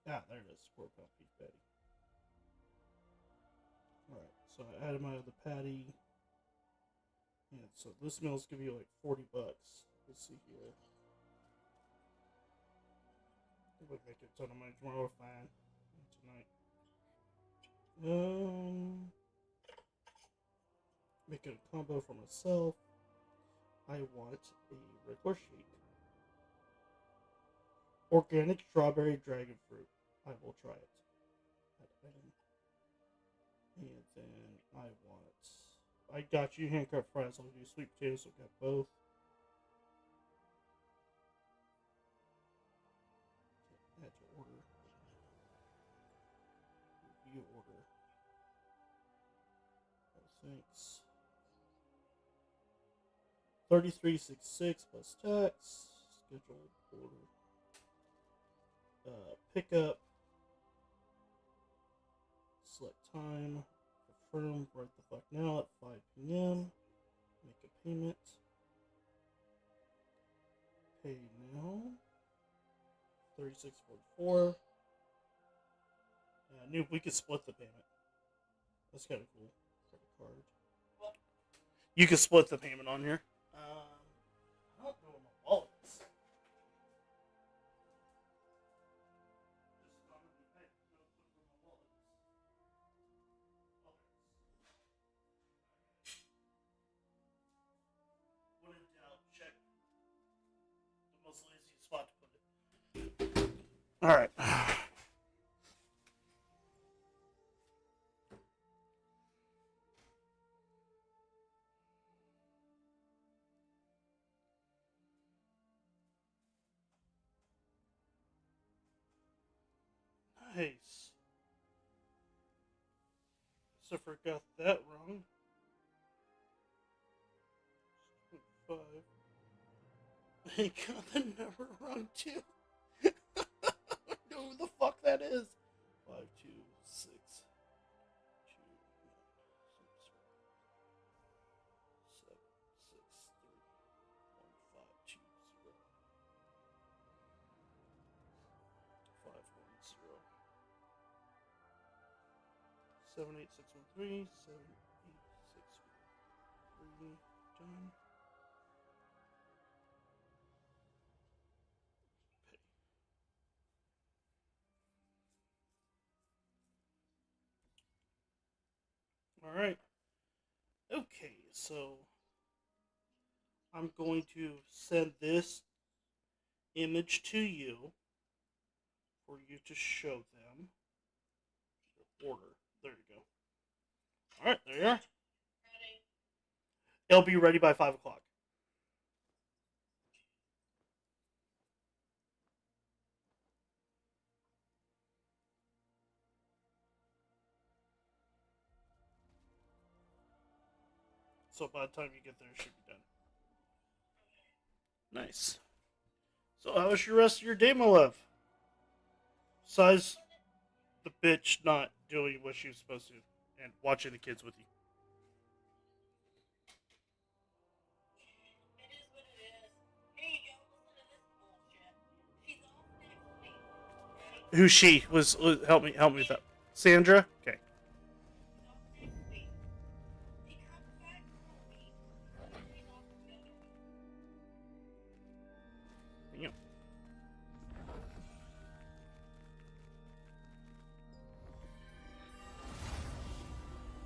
Ah, there it is. 4-pound beef patty. Alright, so I added my other patty. And so this meal's gonna be like $40. Let's see here. I would make a ton of money tomorrow, fine. Tonight. Make it a combo for myself. I want a regular shake. Organic strawberry dragon fruit. I will try it. And then I want... I got you hand-cut fries. I'll do sweet potatoes. I'll get both. Add to order. Review order. Oh, thanks. $33.66 plus tax. Scheduled order. Pickup. Select time. Confirm right the fuck now at 5 p.m. Make a payment. Pay now. $36.44. I knew we could split the payment. That's kind of cool. Credit card. You can split the payment on here. I don't know where my wallet is. When in doubt, check the most laziest spot to put it. Alright. Nice. So forgot that wrong. 5. I got the number wrong too. I know who the fuck that is. 5, 2, 6, 2, 9, 6, 7, 6, 3, 1, 5, 2, 0. 78613, 78613, done. All right. Okay, so I'm going to send this image to you for you to show them the order. There you go. All right, there you are. It'll be ready by 5 o'clock. So by the time you get there, it should be done. Nice. So how was your rest of your day, my love? Besides the bitch not doing what she was supposed to and watching the kids with you. Who's she? Was help me with that. Sandra? Okay.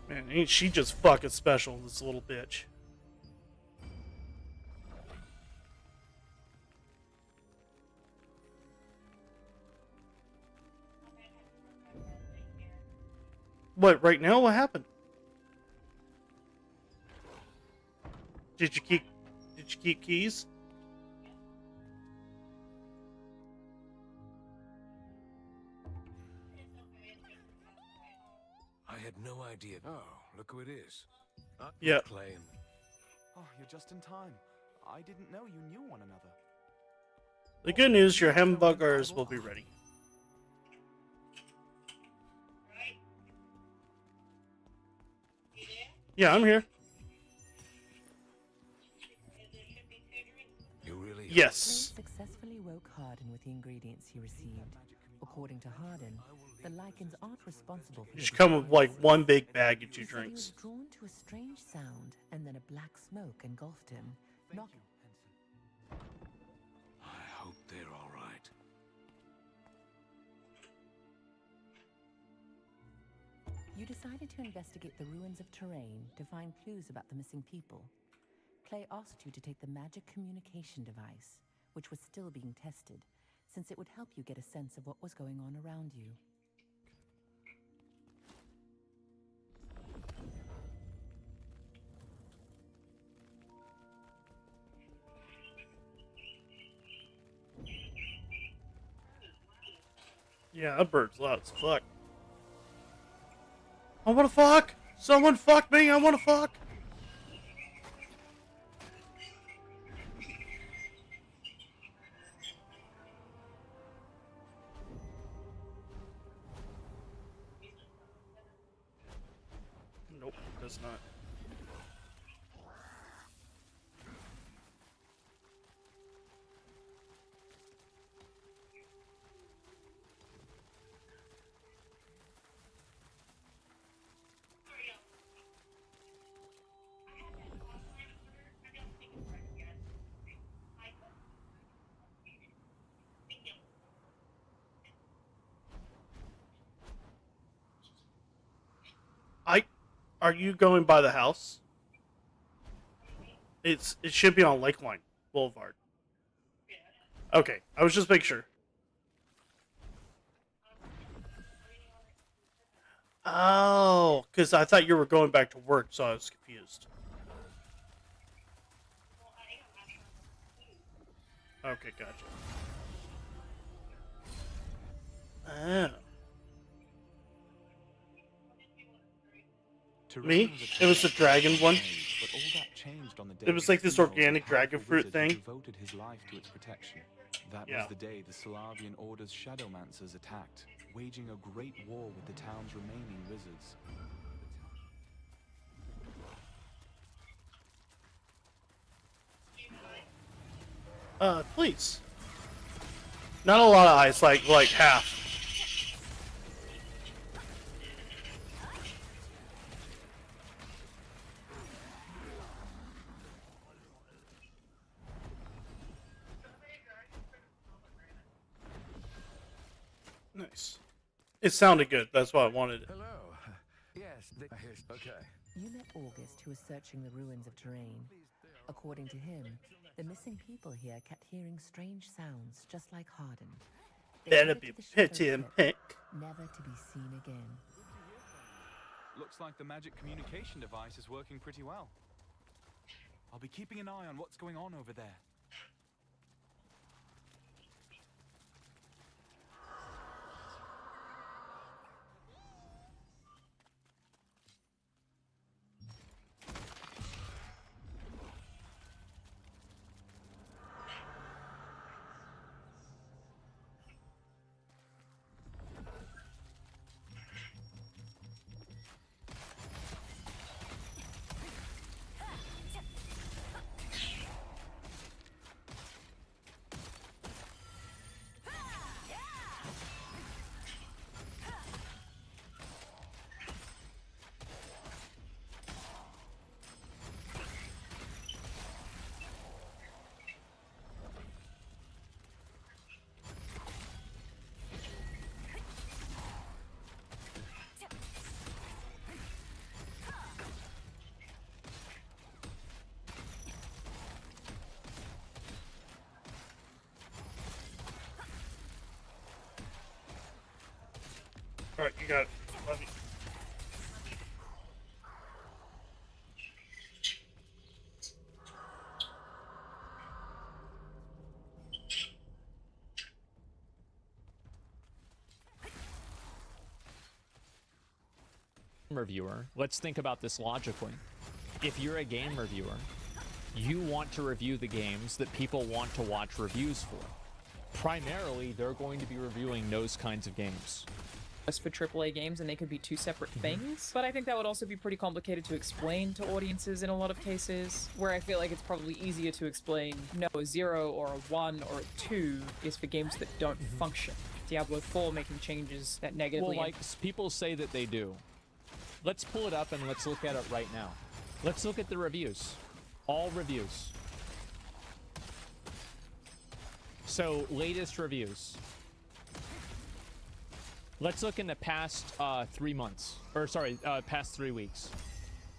Man, ain't she just fucking special, this little bitch. What, right now? What happened? Did you keep keys? I had no idea. Oh, look who it is. Yeah. Clay and... Oh, you're just in time. I didn't know you knew one another. The good news, your hamburgers will be ready. Yeah, I'm here. You really Yes. Clay successfully woke Hardin with the ingredients he received. According to Hardin, the Lycans aren't responsible for... You should come with like one big bag and 2 drinks. He was drawn to a strange sound, and then a black smoke engulfed him. I hope they're all right. You decided to investigate the ruins of Terrain to find clues about the missing people. Clay asked you to take the magic communication device, which was still being tested, since it would help you get a sense of what was going on around you. Yeah, that bird's loud as fuck. I wanna fuck! Someone fuck me! I wanna fuck! Nope, does not. Are you going by the house? It should be on Lakeline Boulevard. Okay, I was just making sure. Oh, because I thought you were going back to work, so I was confused. Okay, gotcha. Oh. Me? It was the dragon one. But all that changed on the day It was like this organic dragon fruit wizard thing. Devoted his life to its protection. That Yeah. was the day the Slavian Order's Shadowmancers attacked, waging a great war with the town's remaining wizards. Please. Not a lot of ice, like half. It sounded good. That's why I wanted it. Hello. Yes, okay. You met August, who was searching the ruins of Terrain. According to him, the missing people here kept hearing strange sounds, just like Hardin. They Better headed be to the Shadow pity and Pit, pick. never to be seen again. Looks like the magic communication device is working pretty well. I'll be keeping an eye on what's going on over there. All right, you got it. Love you. Reviewer, let's think about this logically. If you're a game reviewer, you want to review the games that people want to watch reviews for. Primarily, they're going to be reviewing those kinds of games. As for AAA games, and they could be two separate things, but I think that would also be pretty complicated to explain to audiences in a lot of cases, where I feel like it's probably easier to explain, no, a 0 or a 1 or a 2 is for games that don't function. Diablo 4 making changes that negatively... Well, like, people say that they do. Let's pull it up and let's look at it right now. Let's look at the reviews. All reviews. So, latest reviews. Let's look in the past 3 months. Or, sorry, past 3 weeks.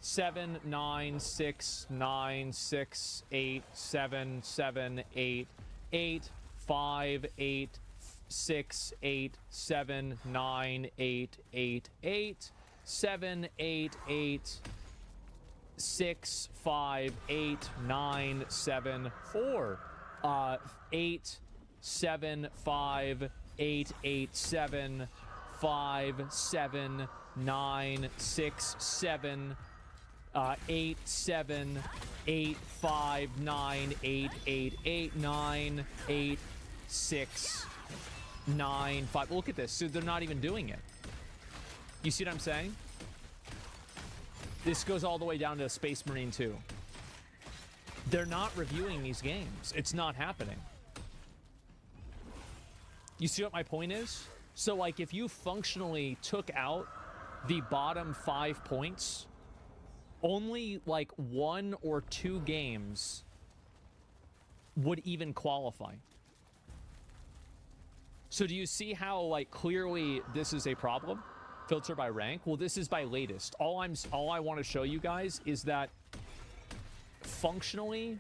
7, 9, 6, 9, 6, 8, 7, 7, 8, 8, 5, 8, 6, 8, 7, 9, 8, 8, 8, 7, 8, 8, 6, 5, 8, 9, 7, 4, 8, 7, 5, 8, 8, 7, 5, 7, 9, 6, 7, 8, 7, 8, 5, 9, 8, 8, 8, 9, 8, 6, 9, 5. Look at this. So they're not even doing it. You see what I'm saying? This goes all the way down to Space Marine 2. They're not reviewing these games. It's not happening. You see what my point is? So, like, if you functionally took out the bottom 5 points, only, like, 1 or 2 games would even qualify. So do you see how, like, clearly this is a problem? Filter by rank? Well, this is by latest. All I want to show you guys is that functionally,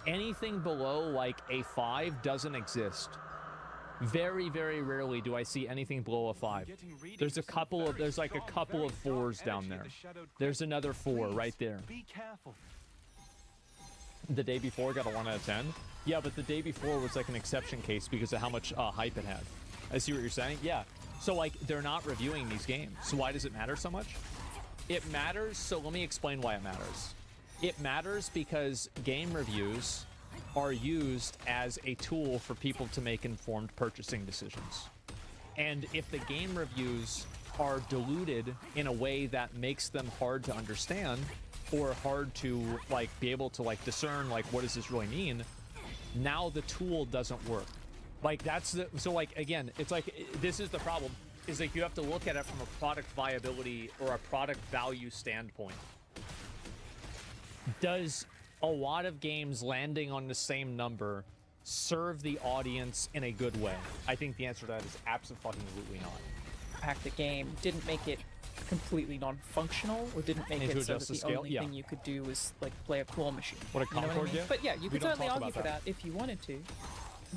anything below, like, a 5 doesn't exist. Very, very rarely do I see anything below a 5. There's a couple of, there's like a couple of 4s down there. There's another 4 right there. Be careful. The day before got a 1 out of 10. Yeah, but the day before was like an exception case because of how much hype it had. I see what you're saying. Yeah. So like they're not reviewing these games. So why does it matter so much? It matters. So let me explain why it matters. It matters because game reviews are used as a tool for people to make informed purchasing decisions. And if the game reviews are diluted in a way that makes them hard to understand or hard to like be able to like discern like what does this really mean, now the tool doesn't work. Like that's the, so like again, it's like this is the problem, is like you have to look at it from a product viability or a product value standpoint. Does a lot of games landing on the same number serve the audience in a good way? I think the answer to that is absolutely not. impact the game didn't make it completely non-functional, or didn't make Need to it so that adjust the the scale? only Yeah. thing you could do was like play a claw machine. What a You know what I Concord mean? get? But yeah, you We could don't certainly talk argue about for that if you wanted to.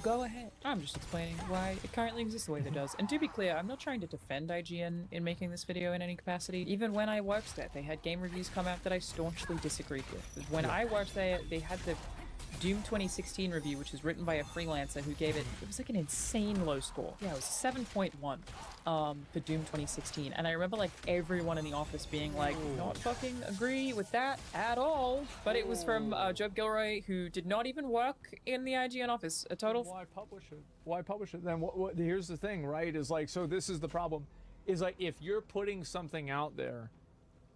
Go ahead. I'm just explaining why it currently exists the way that it does. And to be clear, I'm not trying to defend IGN in making this video in any capacity. Even when I worked there, they had game reviews come out that I staunchly disagreed with. When I worked there, they had the Doom 2016 review, which was written by a freelancer who gave it was like an insane low score. Yeah, it was 7.1 for Doom 2016. And I remember like everyone in the office being like, not fucking agree with that at all. But it was from Joe Gilroy, who did not even work in the IGN office. A total... Why publish it? Why publish it? Then what, here's the thing, right? Is like, so this is the problem. Is like, if you're putting something out there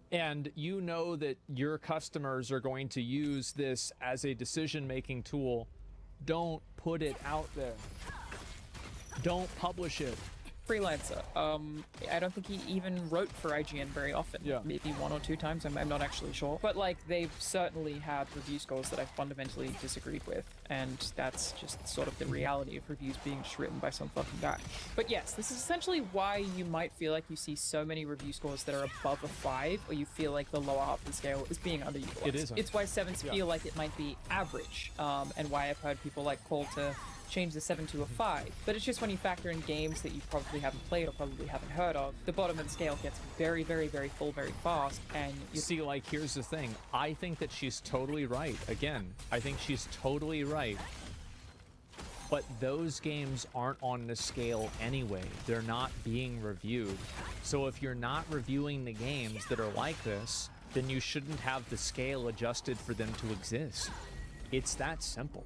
and you know that your customers are going to use this as a decision-making tool, don't put it out there. Don't publish it. Freelancer. I don't think he even wrote for IGN very often. Yeah. Maybe 1 or 2 times, I'm not actually sure. But like, they've certainly had review scores that I fundamentally disagreed with, and that's just sort of the reality of reviews being just written by some fucking guy. But yes, this is essentially why you might feel like you see so many review scores that are above a 5, or you feel like the lower half of the scale is being underutilized. It isn't. It's why 7s Yeah. feel like it might be average, and why I've heard people like call to change the 7 to a 5. But it's just when you factor in games that you probably haven't played or probably haven't heard of, the bottom of the scale gets very, very, very full very fast, and you see, like, here's the thing. I think that she's totally right. Again, I think she's totally right. But those games aren't on the scale anyway. They're not being reviewed. So if you're not reviewing the games that are like this, then you shouldn't have the scale adjusted for them to exist. It's that simple.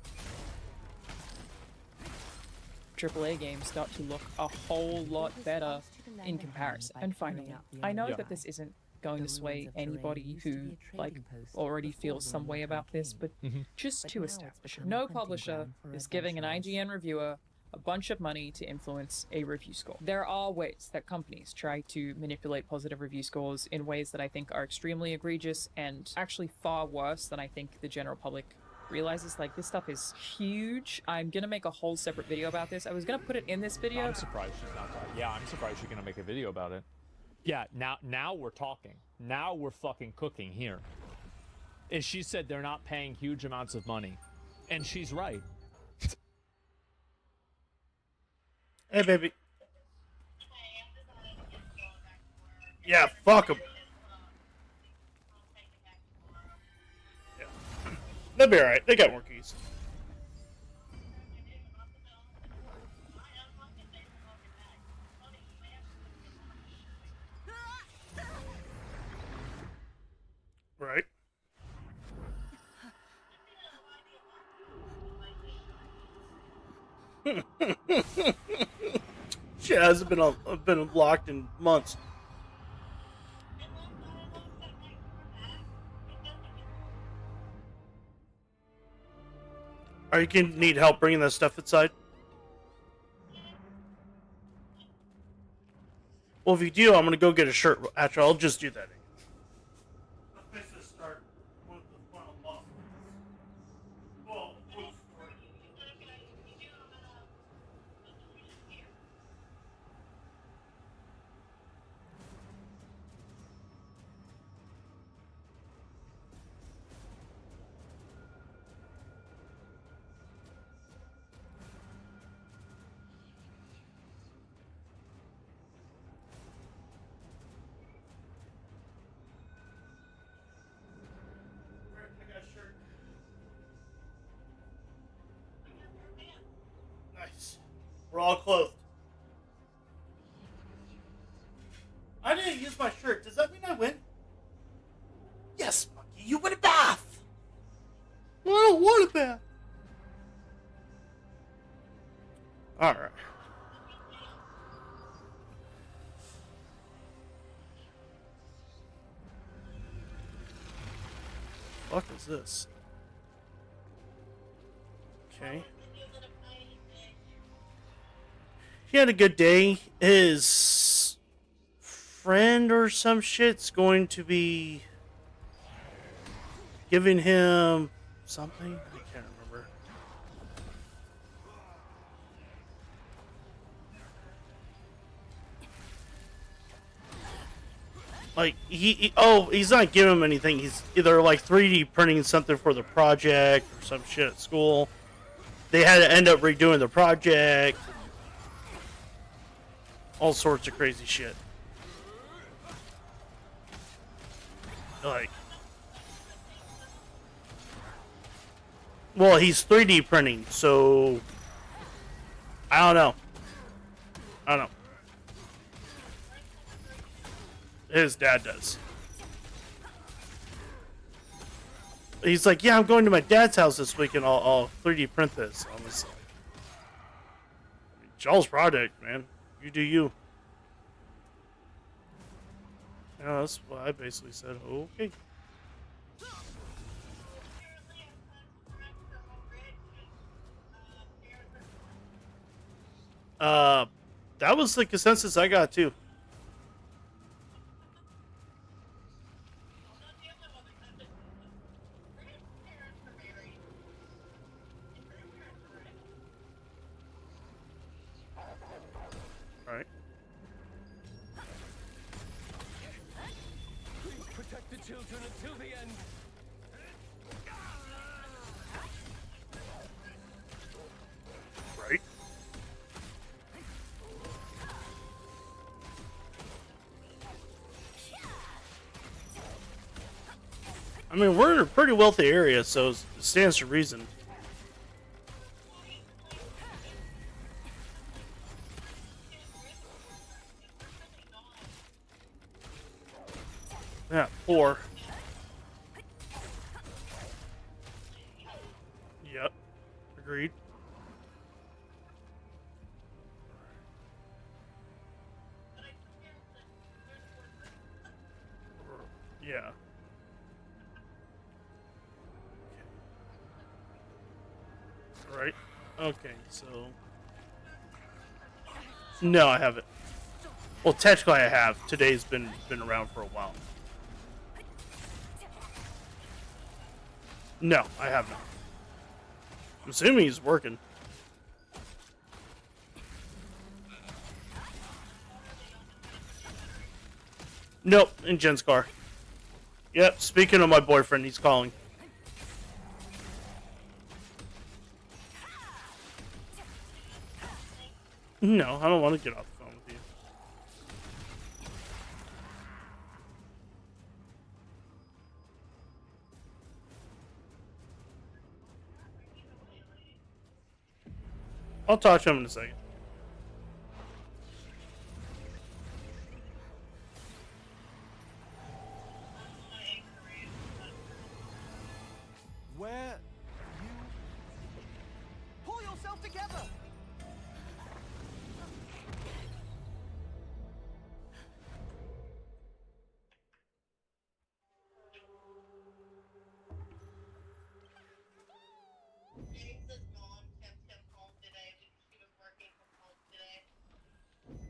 AAA games start to look a whole lot better in comparison. And finally, I know that this isn't going to sway anybody who like already feels some way about this, but just to establish, no publisher is giving an IGN reviewer a bunch of money to influence a review score. There are ways that companies try to manipulate positive review scores in ways that I think are extremely egregious and actually far worse than I think the general public realizes. Like, this stuff is huge. I'm gonna make a whole separate video about this. I was gonna put it in this video. I'm surprised she's not talking. Yeah, I'm surprised she's gonna make a video about it. Yeah, now we're talking. Now we're fucking cooking here. As she said, they're not paying huge amounts of money. And she's right. Hey, baby. Yeah, fuck them. Yeah. They'll be alright. They got more keys. Right. Shit hasn't been locked in months. Are you gonna need help bringing that stuff inside? Well, if you do, I'm gonna go get a shirt. Actually, I'll just do that. Nice. We're all clothed. I didn't use my shirt. Does that mean I win? Yes, Monkey. You win a bath. I don't want a bath. All right. What is this? Okay. He had a good day. His friend or some shit's going to be giving him something. I can't remember. like he's not giving him anything. He's either like 3D printing something for the project or some shit at school. They had to end up redoing the project. All sorts of crazy shit. Like, well, he's 3D printing, so I don't know. His dad does. He's like, yeah, I'm going to my dad's house this week and I'll 3D print this. I was like, Joel's project, man. You do you. Yeah, that's what I basically said. Okay. That was the consensus I got too. Alright. Please protect the children until the end. Right. I mean, we're in a pretty wealthy area, so it stands to reason. Yeah, 4. Yep. Agreed. Yeah. Right. Okay, so... No, I haven't. Well, technically I have. Today's been around for a while. No, I have not. I'm assuming he's working. Nope, in Jen's car. Yep, speaking of my boyfriend, he's calling. No, I don't want to get off the phone with you. I'll talk to him in a second. Where you pull yourself together.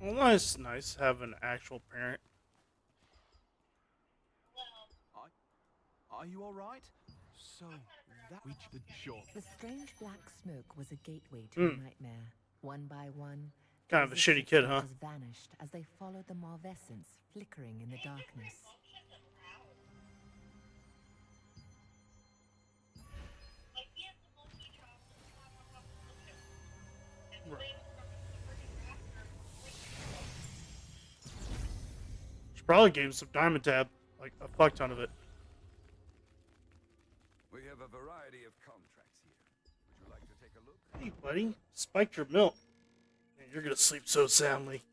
Well, nice, nice. Have an actual parent. Are you all right? So that reached the shore. The strange black smoke was a gateway to Mm. a nightmare. One by one, Kind of a shitty kid, huh? has vanished as they followed the Marvescence flickering in the darkness. Should probably gave him some diamond tab, like a fuck ton of it. We have a variety of contracts here. Would you like to take a look? Hey, buddy, spiked your milk. Man, you're gonna sleep so soundly.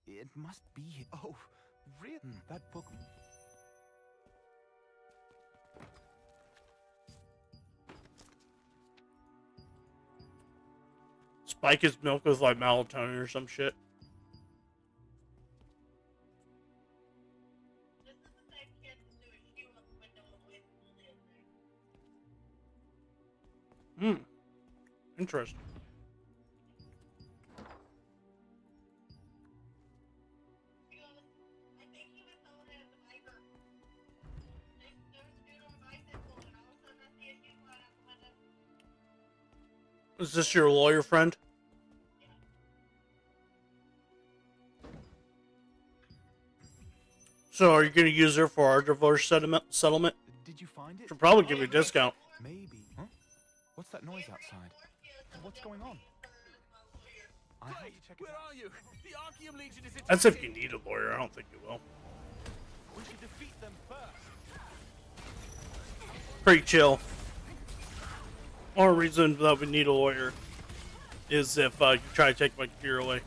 It must be. Oh, really? That book. Spike his milk with like melatonin or some shit. Hmm. Interesting. Is this your lawyer friend? So are you going to use her for our divorce settlement? Did you find it? She'll probably give you a discount. Maybe. Huh? What's that noise outside? What's going on? I have to check it out. Where are you? The Archeum Legion is That's if you need a lawyer. I don't think you will. We should defeat them first. Pretty chill. Only reason that we need a lawyer is if you try to take my computer away.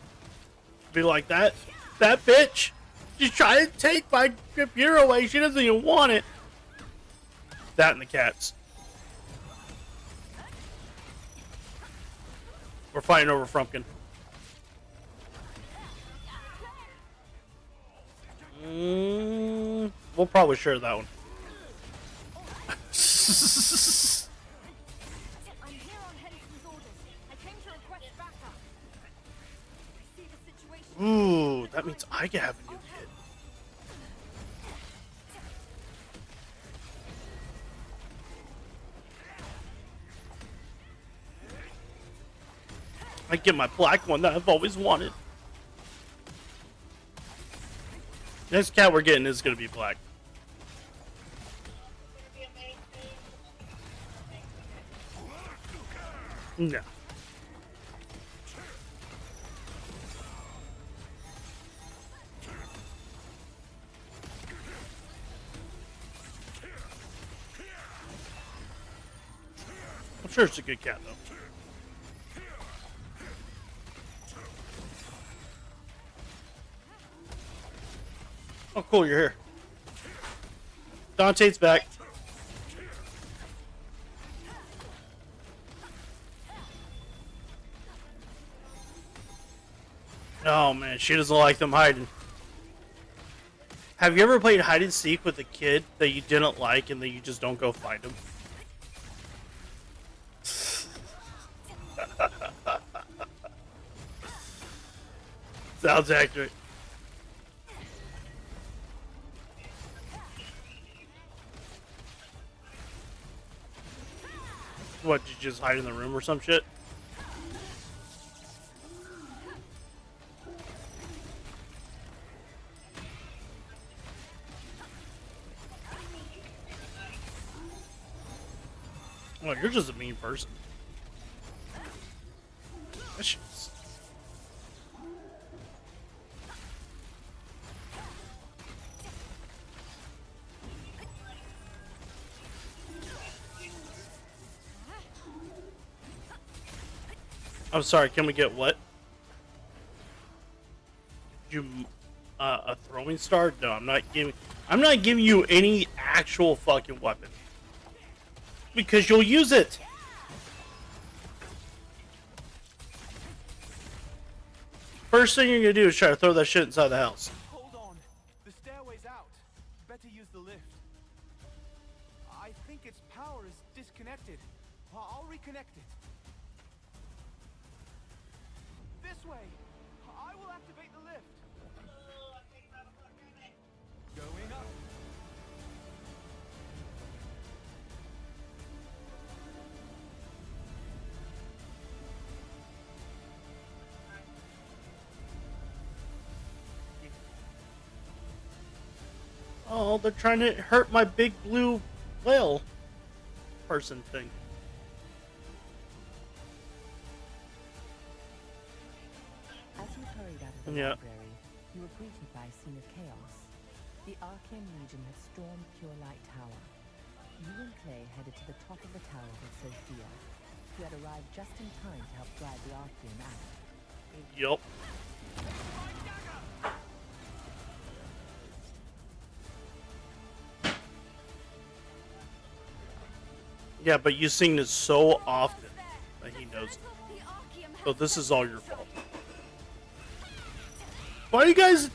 Be like that bitch. She's trying to take my computer away. She doesn't even want it. That and the cats. We're fighting over Frumpkin. We'll probably share that one. I'm here on Henderson's orders. I came to request backup. See the situation. Ooh, that means I can have a new kid. I get my black one that I've always wanted. Next cat we're getting is gonna be black. No. I'm sure it's a good cat though. Oh, cool, you're here. Dante's back. Oh man, she doesn't like them hiding. Have you ever played hide and seek with a kid that you didn't like and then you just don't go find him? Sounds accurate. What, did you just hide in the room or some shit? Oh, you're just a mean person. That shit's... I'm sorry, can we get what? You a throwing star? No, I'm not giving you any actual fucking weapon. Because you'll use it. First thing you're gonna do is try to throw that shit inside the house. Hold on. The stairway's out. Better use the lift. I think its power is disconnected. I'll reconnect it. This way. I will activate the lift. Going up. Oh, they're trying to hurt my big blue whale person thing. As you hurried out of the library, you were greeted by a scene of chaos. The Archeum Legion had stormed Pure Light Tower. You and Clay headed to the top of the tower with Sophia, who had arrived just in time to help drive the Archeum out. Yup. Yeah, but you sing this so often that he knows it. So this is all your fault. Why are you guys...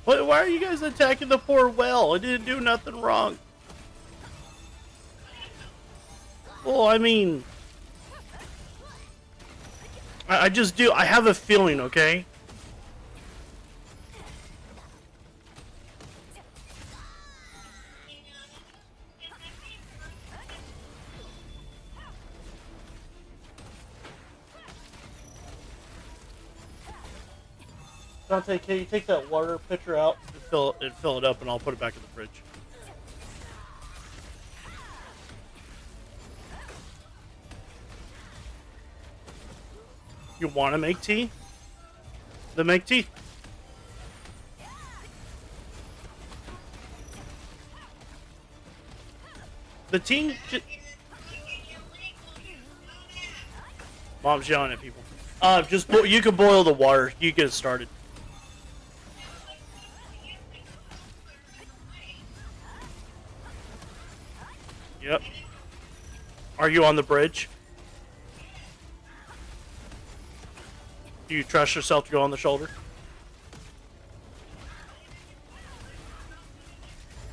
Why are you guys attacking the poor whale? It didn't do nothing wrong. Well, I mean... I just do. I have a feeling, okay? Dante, can you take that water pitcher out and fill it up, and I'll put it back in the fridge. You want to make tea? Then make tea. The tea. Mom's yelling at people. You can boil the water. You get it started. Yep. Are you on the bridge? Do you trust yourself to go on the shoulder?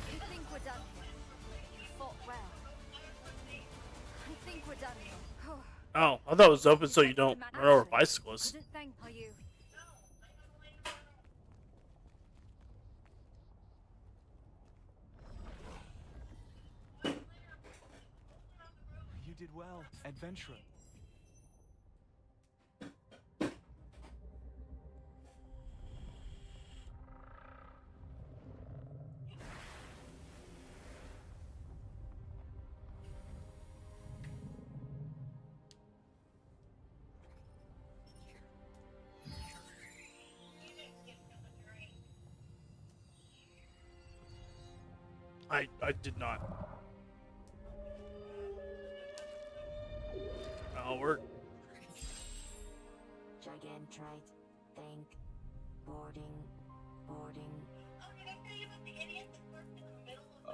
I think we're done here. You fought well. I think we're done here. Oh, I thought it was open so you don't run over bicyclists. Couldn't thank you. You did well, adventurer. I did not. That'll work. Gigantrite, think, boarding.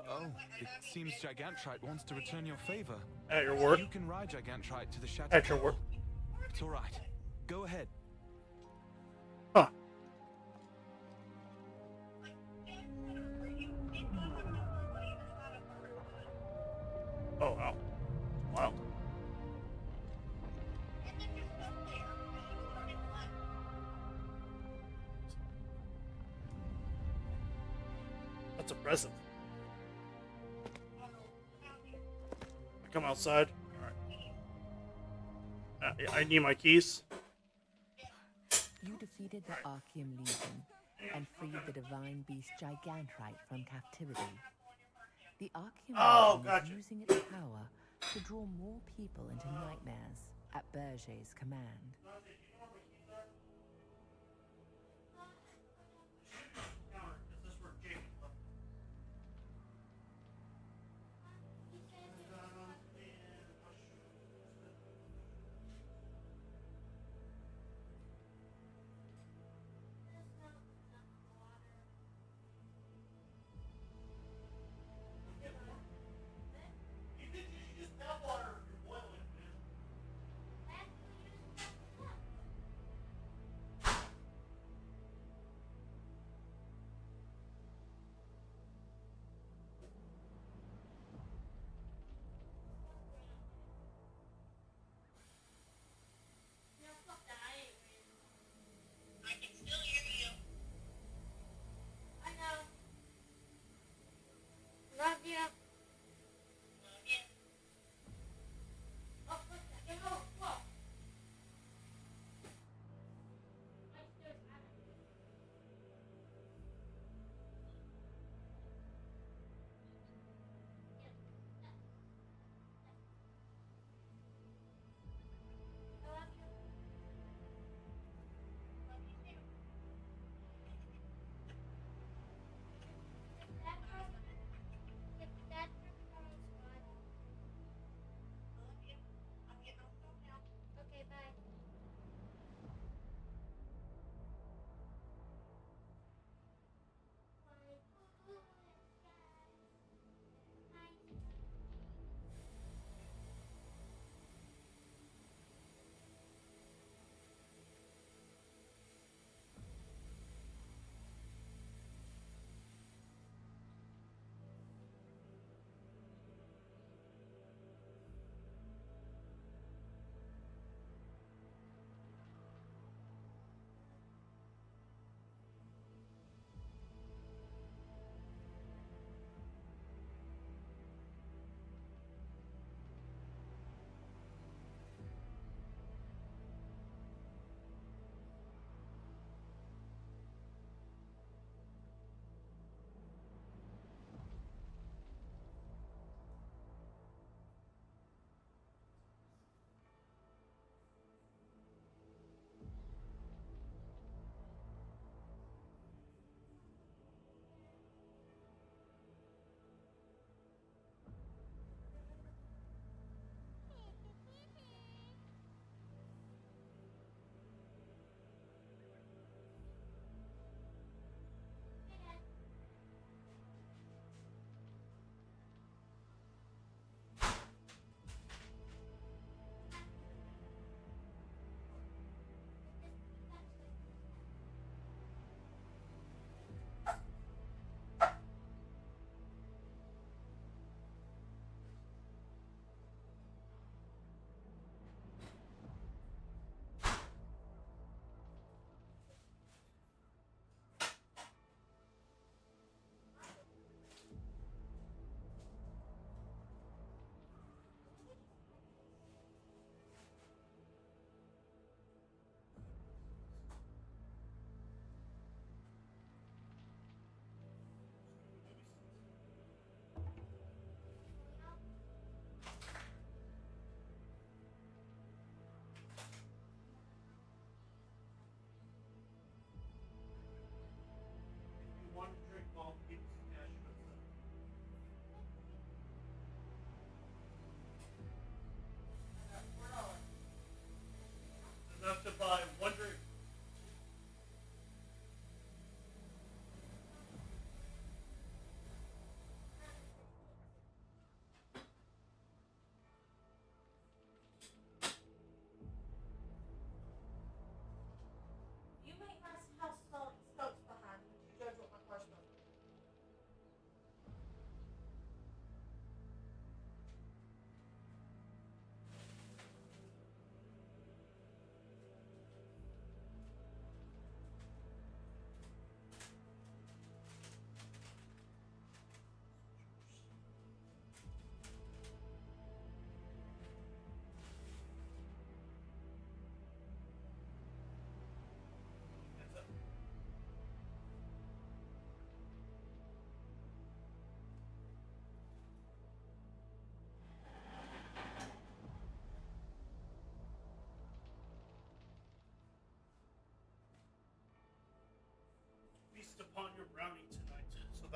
Oh, it seems Gigantrite wants to return your favor. At your work? You can ride Gigantrite to the chateau. At your work? It's all right. Go ahead. Huh. Oh, wow. Wow. That's impressive. Come outside. Alright. I need my keys. You defeated the Archeum Legion and freed the divine beast Gigantrite from captivity. The Archeum Legion is using its power to draw more people into nightmares at Berger's command.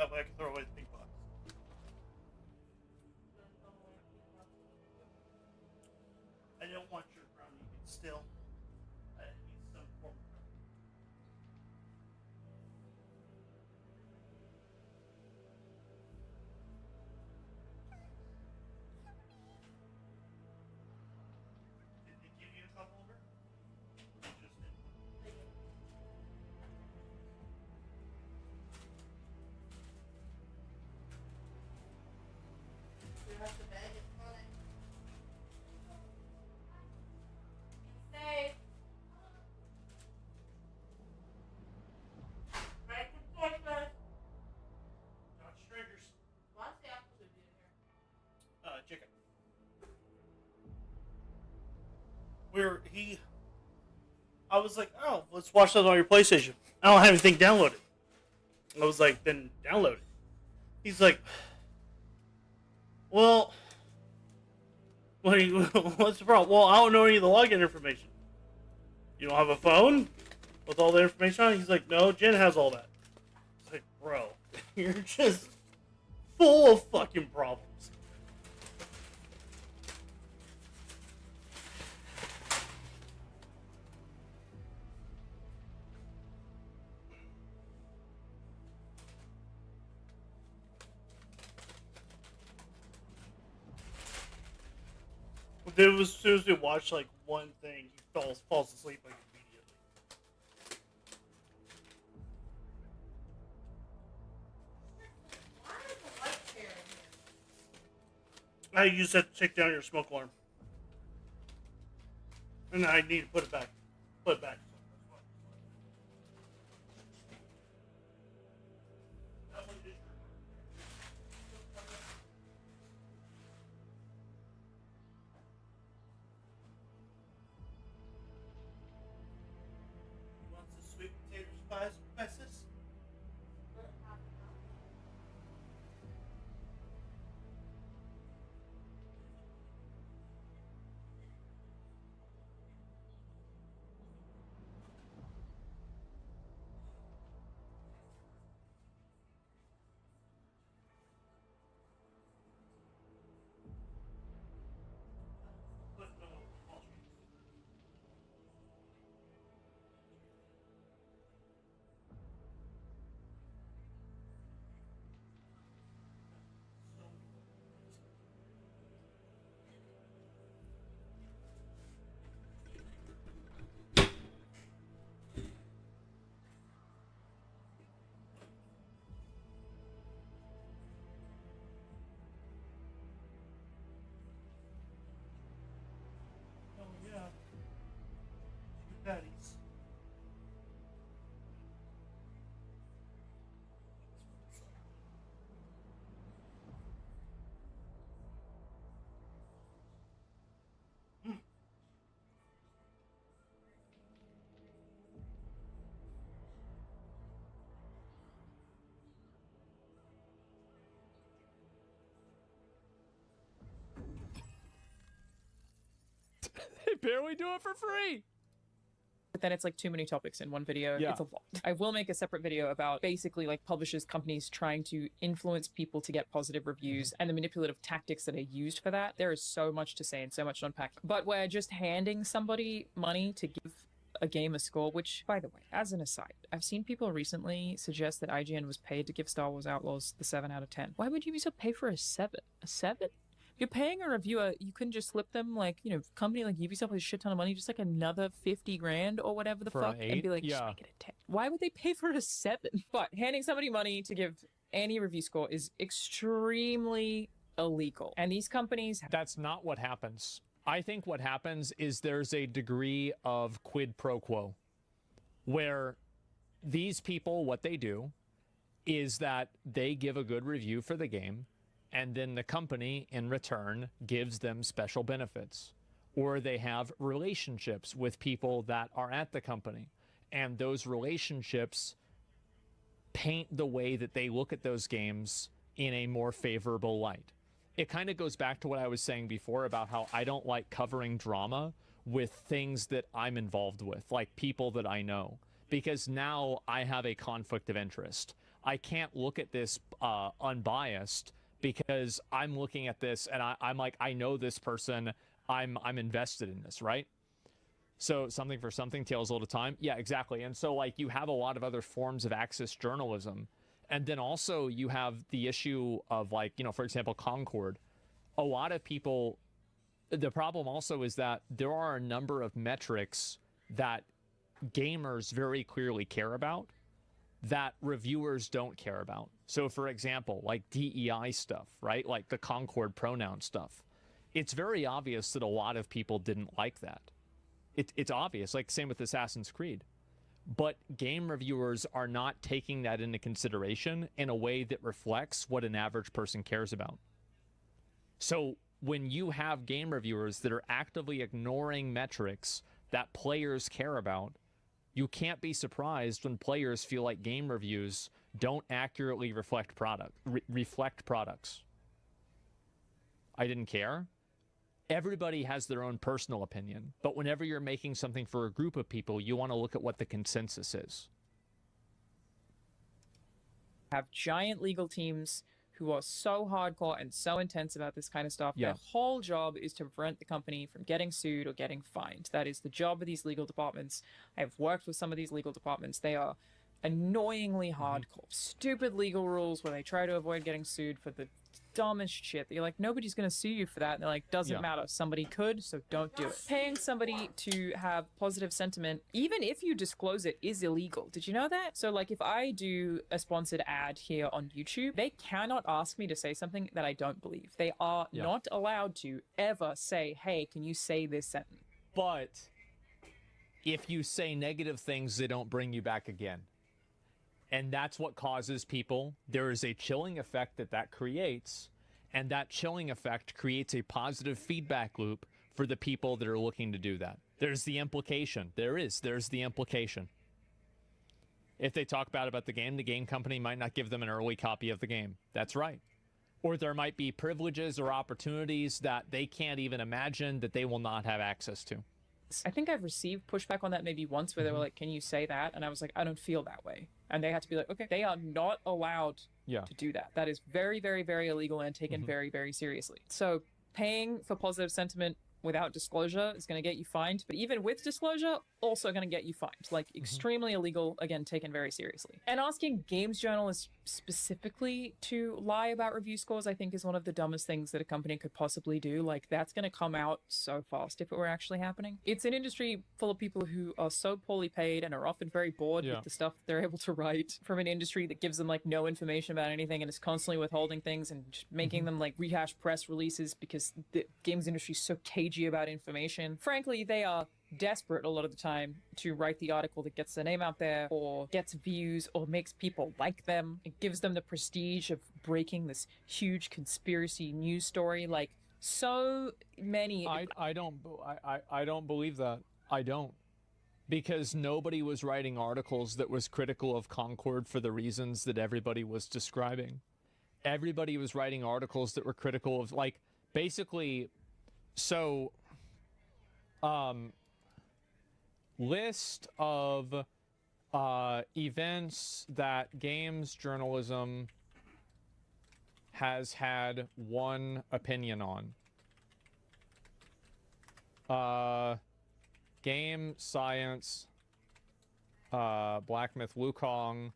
That way I can throw away the pink box. I don't want your crown. You can still. I need some form of crown. Did they give you a cup holder? Just You have to bag it on it. Be safe. Right protector. Not strangers. What's the apple in here? Chicken. I was like, oh, let's watch that on your PlayStation. I don't have anything downloaded. I was like, then download it. He's like, well, what's the problem? Well, I don't know any of the login information. You don't have a phone with all the information on it? He's like, no, Jen has all that. It's like, bro, you're just full of fucking problems. It was as soon as we watched like one thing, he falls asleep like immediately. Why is the light chair in here? I used that to take down your smoke alarm. And I need to put it back. Put it back. Sweet potato spices? Patties. They barely do it for free. But then it's like too many topics in one video. Yeah. It's a lot. I will make a separate video about basically like publishers, companies trying to influence people to get positive reviews and the manipulative tactics that are used for that. There is so much to say and so much to unpack. But where just handing somebody money to give a game a score, which, by the way, as an aside, I've seen people recently suggest that IGN was paid to give Star Wars Outlaws the 7 out of 10. Why would Ubisoft pay for a 7? A 7? You're paying a reviewer, you couldn't just slip them, like, you know, a company like Ubisoft with a shit ton of money, just like another 50 grand or whatever the For fuck, an and be 8? like, just Yeah. make it a 10. Why would they pay for a 7? But handing somebody money to give any review score is extremely illegal. And these companies... That's not what happens. I think what happens is there's a degree of quid pro quo where these people, what they do is that they give a good review for the game, and then the company in return gives them special benefits, or they have relationships with people that are at the company, and those relationships paint the way that they look at those games in a more favorable light. It kind of goes back to what I was saying before about how I don't like covering drama with things that I'm involved with, like people that I know, because now I have a conflict of interest. I can't look at this unbiased because I'm looking at this and I'm like, I know this person, I'm invested in this, right? So something for something, tales all the time. Yeah, exactly. And so like you have a lot of other forms of access journalism. And then also you have the issue of like, you know, for example, Concord. A lot of people, the problem also is that there are a number of metrics that gamers very clearly care about that reviewers don't care about. So for example, like DEI stuff, right? Like the Concord pronoun stuff. It's very obvious that a lot of people didn't like that. It's obvious, like same with Assassin's Creed. But game reviewers are not taking that into consideration in a way that reflects what an average person cares about. So when you have game reviewers that are actively ignoring metrics that players care about, you can't be surprised when players feel like game reviews don't accurately reflect products. I didn't care. Everybody has their own personal opinion, but whenever you're making something for a group of people, you want to look at what the consensus is. Have giant legal teams who are so hardcore and so intense about this kind of stuff. Yeah. Their whole job is to prevent the company from getting sued or getting fined. That is the job of these legal departments. I've worked with some of these legal departments. They are annoyingly hardcore. Stupid legal rules where they try to avoid getting sued for the dumbest shit. You're like, nobody's going to sue you for that. And they're like, doesn't matter. Somebody could, so don't do it. Paying somebody to have positive sentiment, even if you disclose it, is illegal. Did you know that? So like if I do a sponsored ad here on YouTube, they cannot ask me to say something that I don't believe. They are not allowed to ever say, hey, can you say this sentence? But if you say negative things, they don't bring you back again. And that's what causes people, there is a chilling effect that creates, and that chilling effect creates a positive feedback loop for the people that are looking to do that. There's the implication. There's the implication. If they talk bad about the game company might not give them an early copy of the game. That's right. Or there might be privileges or opportunities that they can't even imagine that they will not have access to. I think I've received pushback on that maybe once where they were like, can you say that? And I was like, I don't feel that way. And they had to be like, okay, they are not allowed to do that. That is very, very, very illegal and taken very, very seriously. So paying for positive sentiment without disclosure is going to get you fined. But even with disclosure, also going to get you fined. Like extremely illegal, again, taken very seriously. And asking games journalists specifically to lie about review scores, I think is one of the dumbest things that a company could possibly do. Like that's going to come out so fast if it were actually happening. It's an industry full of people who are so poorly paid and are often very bored with the stuff they're able to write from an industry that gives them like no information about anything and is constantly withholding things and just making them like rehash press releases because the games industry is so cagey about information. Frankly, they are desperate a lot of the time to write the article that gets their name out there or gets views or makes people like them. It gives them the prestige of breaking this huge conspiracy news story. Like so many. I don't believe that. I don't. Because nobody was writing articles that was critical of Concord for the reasons that everybody was describing. Everybody was writing articles that were critical of, like, basically, so, list of events that games journalism has had one opinion on. Game Science, Black Myth Wukong,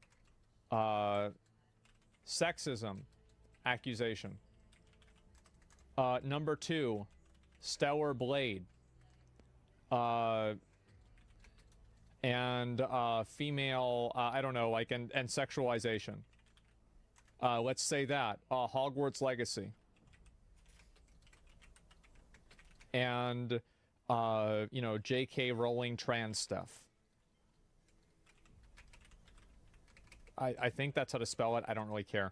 sexism accusation. Number 2, Stellar Blade. And female, I don't know, like, and sexualization. Let's say that. Hogwarts Legacy. And, you know, J.K. Rowling trans stuff. I think that's how to spell it. I don't really care.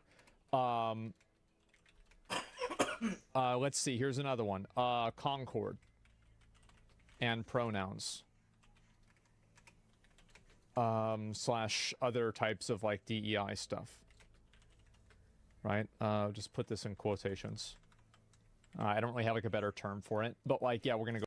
Let's see. Here's another one. Concord. And pronouns. Slash other types of, like, DEI stuff. Right? Just put this in quotations. I don't really have, like, a better term for it. But, like, yeah, we're gonna go.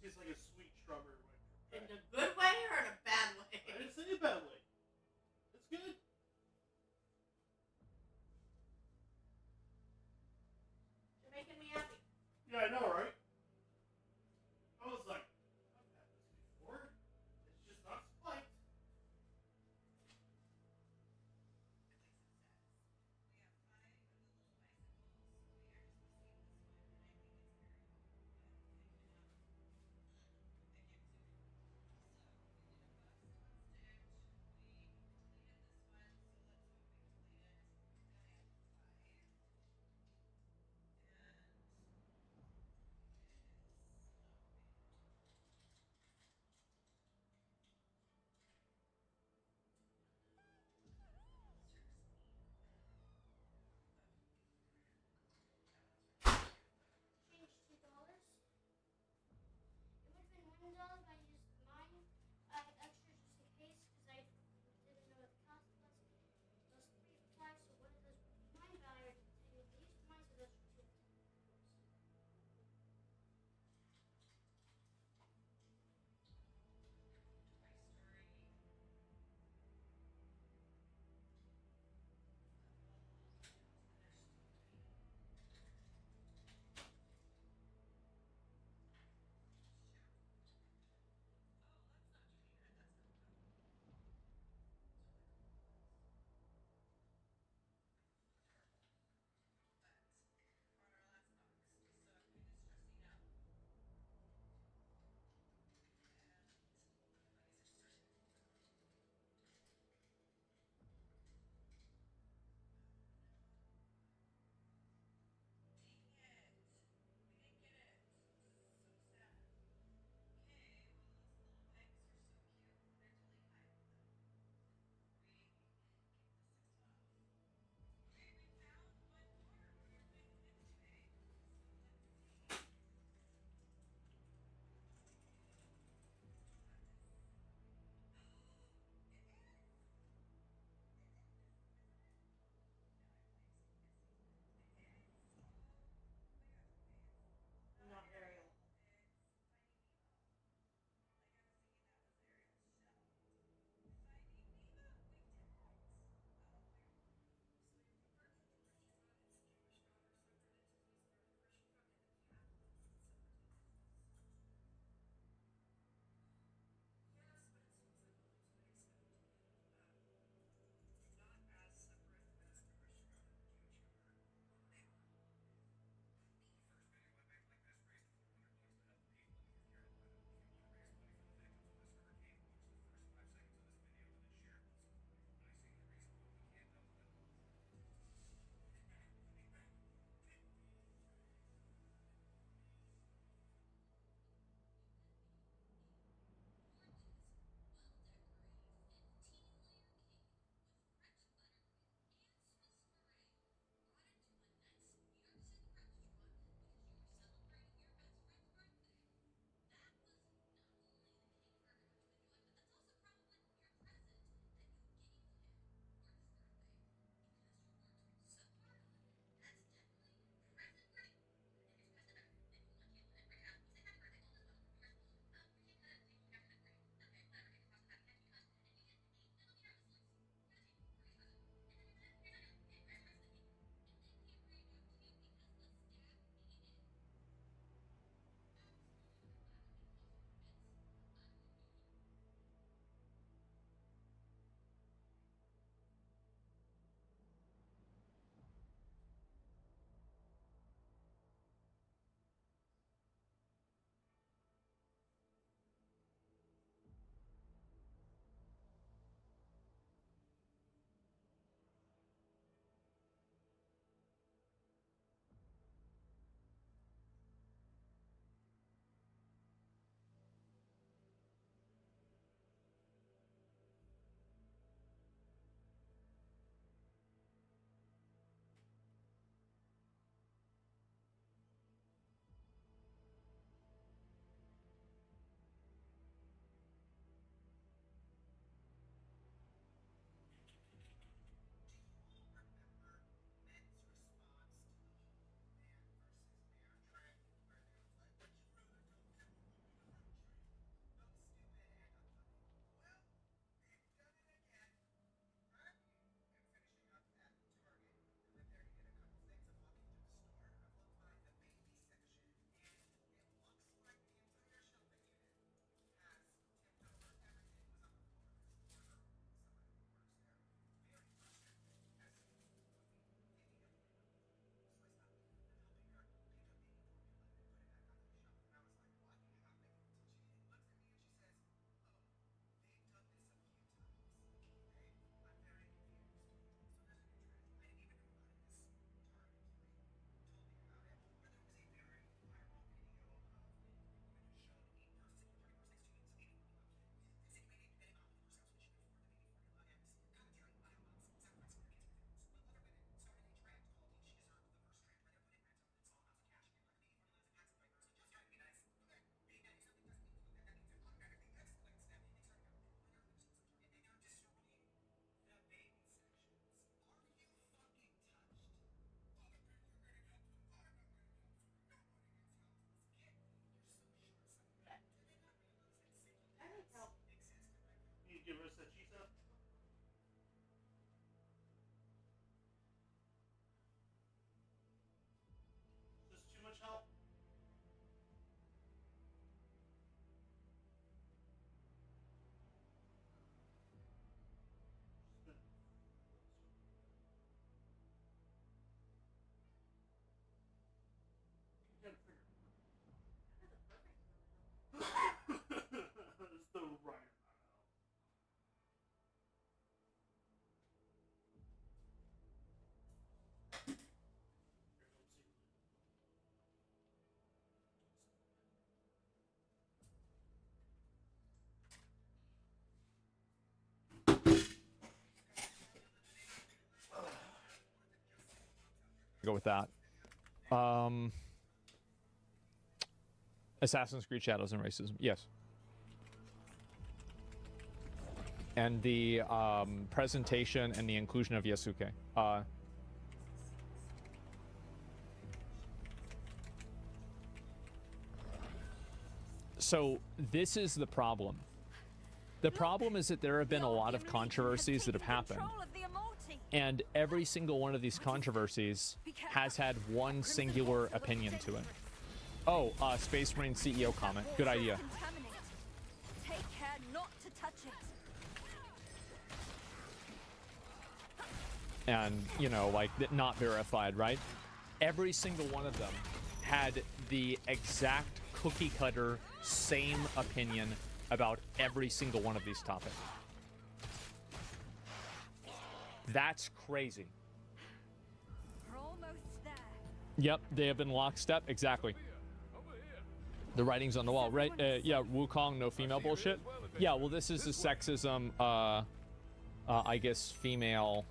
Tastes like a sweet strawberry white. In a good way or in a bad way? I didn't say a bad way. It's good. You're making me happy. Yeah, I know, right? I was like, I've had this before. It's just not spiked. go with that. Assassin's Creed Shadows and Racism. Yes. And the presentation and the inclusion of Yasuke. So this is the problem. The problem is that there have been a lot of controversies that have happened. And every single one of these controversies has had one singular opinion to it. Oh, Space Marine CEO comment. Good idea. Take care not to touch it. And, you know, like, not verified, right? Every single one of them had the exact cookie cutter same opinion about every single one of these topics. That's crazy. We're almost there. Yep, they have been lockstep. Exactly. The writing's on the wall, right? Yeah, Wukong, no female bullshit. Yeah, well, this is a sexism, I guess, female.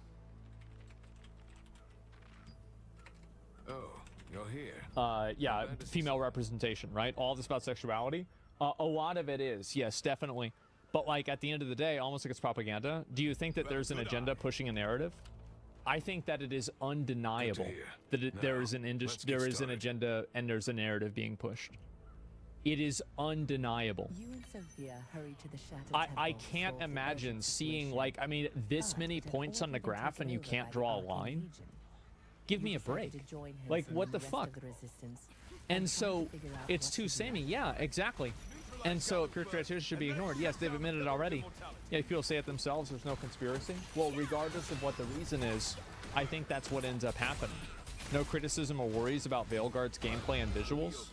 Oh, you're here. Yeah, female representation, right? All this about sexuality. A lot of it is, yes, definitely. But like at the end of the day, almost like it's propaganda. Do you think that there's an agenda pushing a narrative? I think that it is undeniable that there is an agenda and there's a narrative being pushed. It is undeniable. You and Sophia hurried to the Shattered I Temple, can't sought the imagine urgent seeing situation. like, I mean, this many But points on the order been graph and you taken can't over draw a by the line. Archon Legion. Give You me a decided break. to join him Like, from what the rest fuck? of the Resistance And so figure out it's what too to do. samey. Yeah, exactly. And so pure criteria should be ignored. Yes, they've admitted it already. Yeah, people say it themselves. There's no conspiracy. Well, regardless of what the reason is, I think that's what ends up happening. No criticism or worries about Veilguard's gameplay and visuals.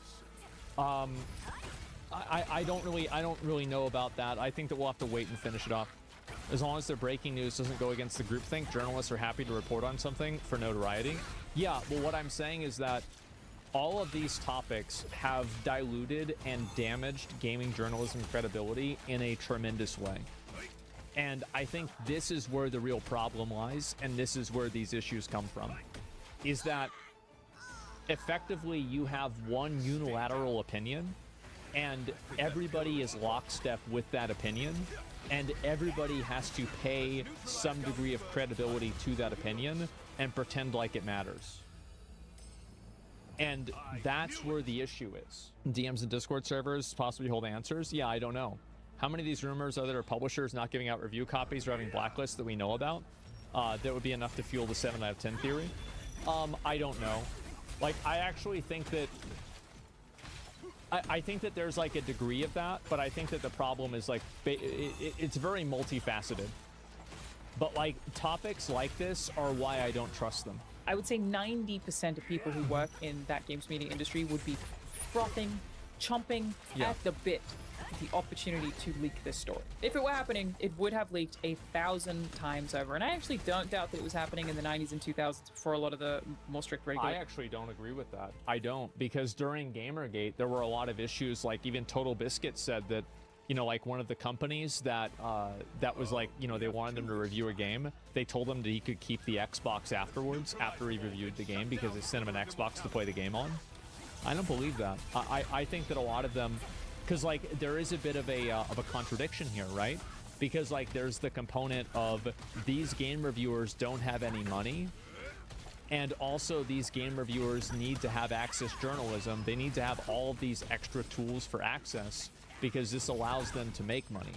I don't really know about that. I think that we'll have to wait and finish it off. As long as their breaking news doesn't go against the groupthink, journalists are happy to report on something for notoriety. Yeah, well, what I'm saying is that all of these topics have diluted and damaged gaming journalism credibility in a tremendous way. And I think this is where the real problem lies, and this is where these issues come from. Is that effectively you have one unilateral opinion, and everybody is lockstep with that opinion, and everybody has to pay some degree of credibility to that opinion and pretend like it matters. And that's where the issue is. DMs and Discord servers possibly hold answers? Yeah, I don't know. How many of these rumors are there of publishers not giving out review copies or having blacklists that we know about? That would be enough to fuel the 7 out of 10 theory? I don't know. Like, I actually think that... I think that there's like a degree of that, but I think that the problem is like, it's very multifaceted. But like, topics like this are why I don't trust them. I would say 90% of people who work in that games media industry would be frothing, chomping at the bit for the opportunity to leak this story. If it were happening, it would have leaked 1,000 times over. And I actually don't doubt that it was happening in the 90s and 2000s for a lot of the more strict regulations. I actually don't agree with that. I don't, because during Gamergate, there were a lot of issues, like even Total Biscuit said that, you know, like one of the companies that that was like, you know, they wanted them to review a game. They told him that he could keep the Xbox afterwards, after he reviewed the game, because they sent him an Xbox to play the game on. I don't believe that. I think that a lot of them, because like there is a bit of a contradiction here, right? Because like there's the component of these game reviewers don't have any money, and also these game reviewers need to have access journalism. They need to have all of these extra tools for access, because this allows them to make money.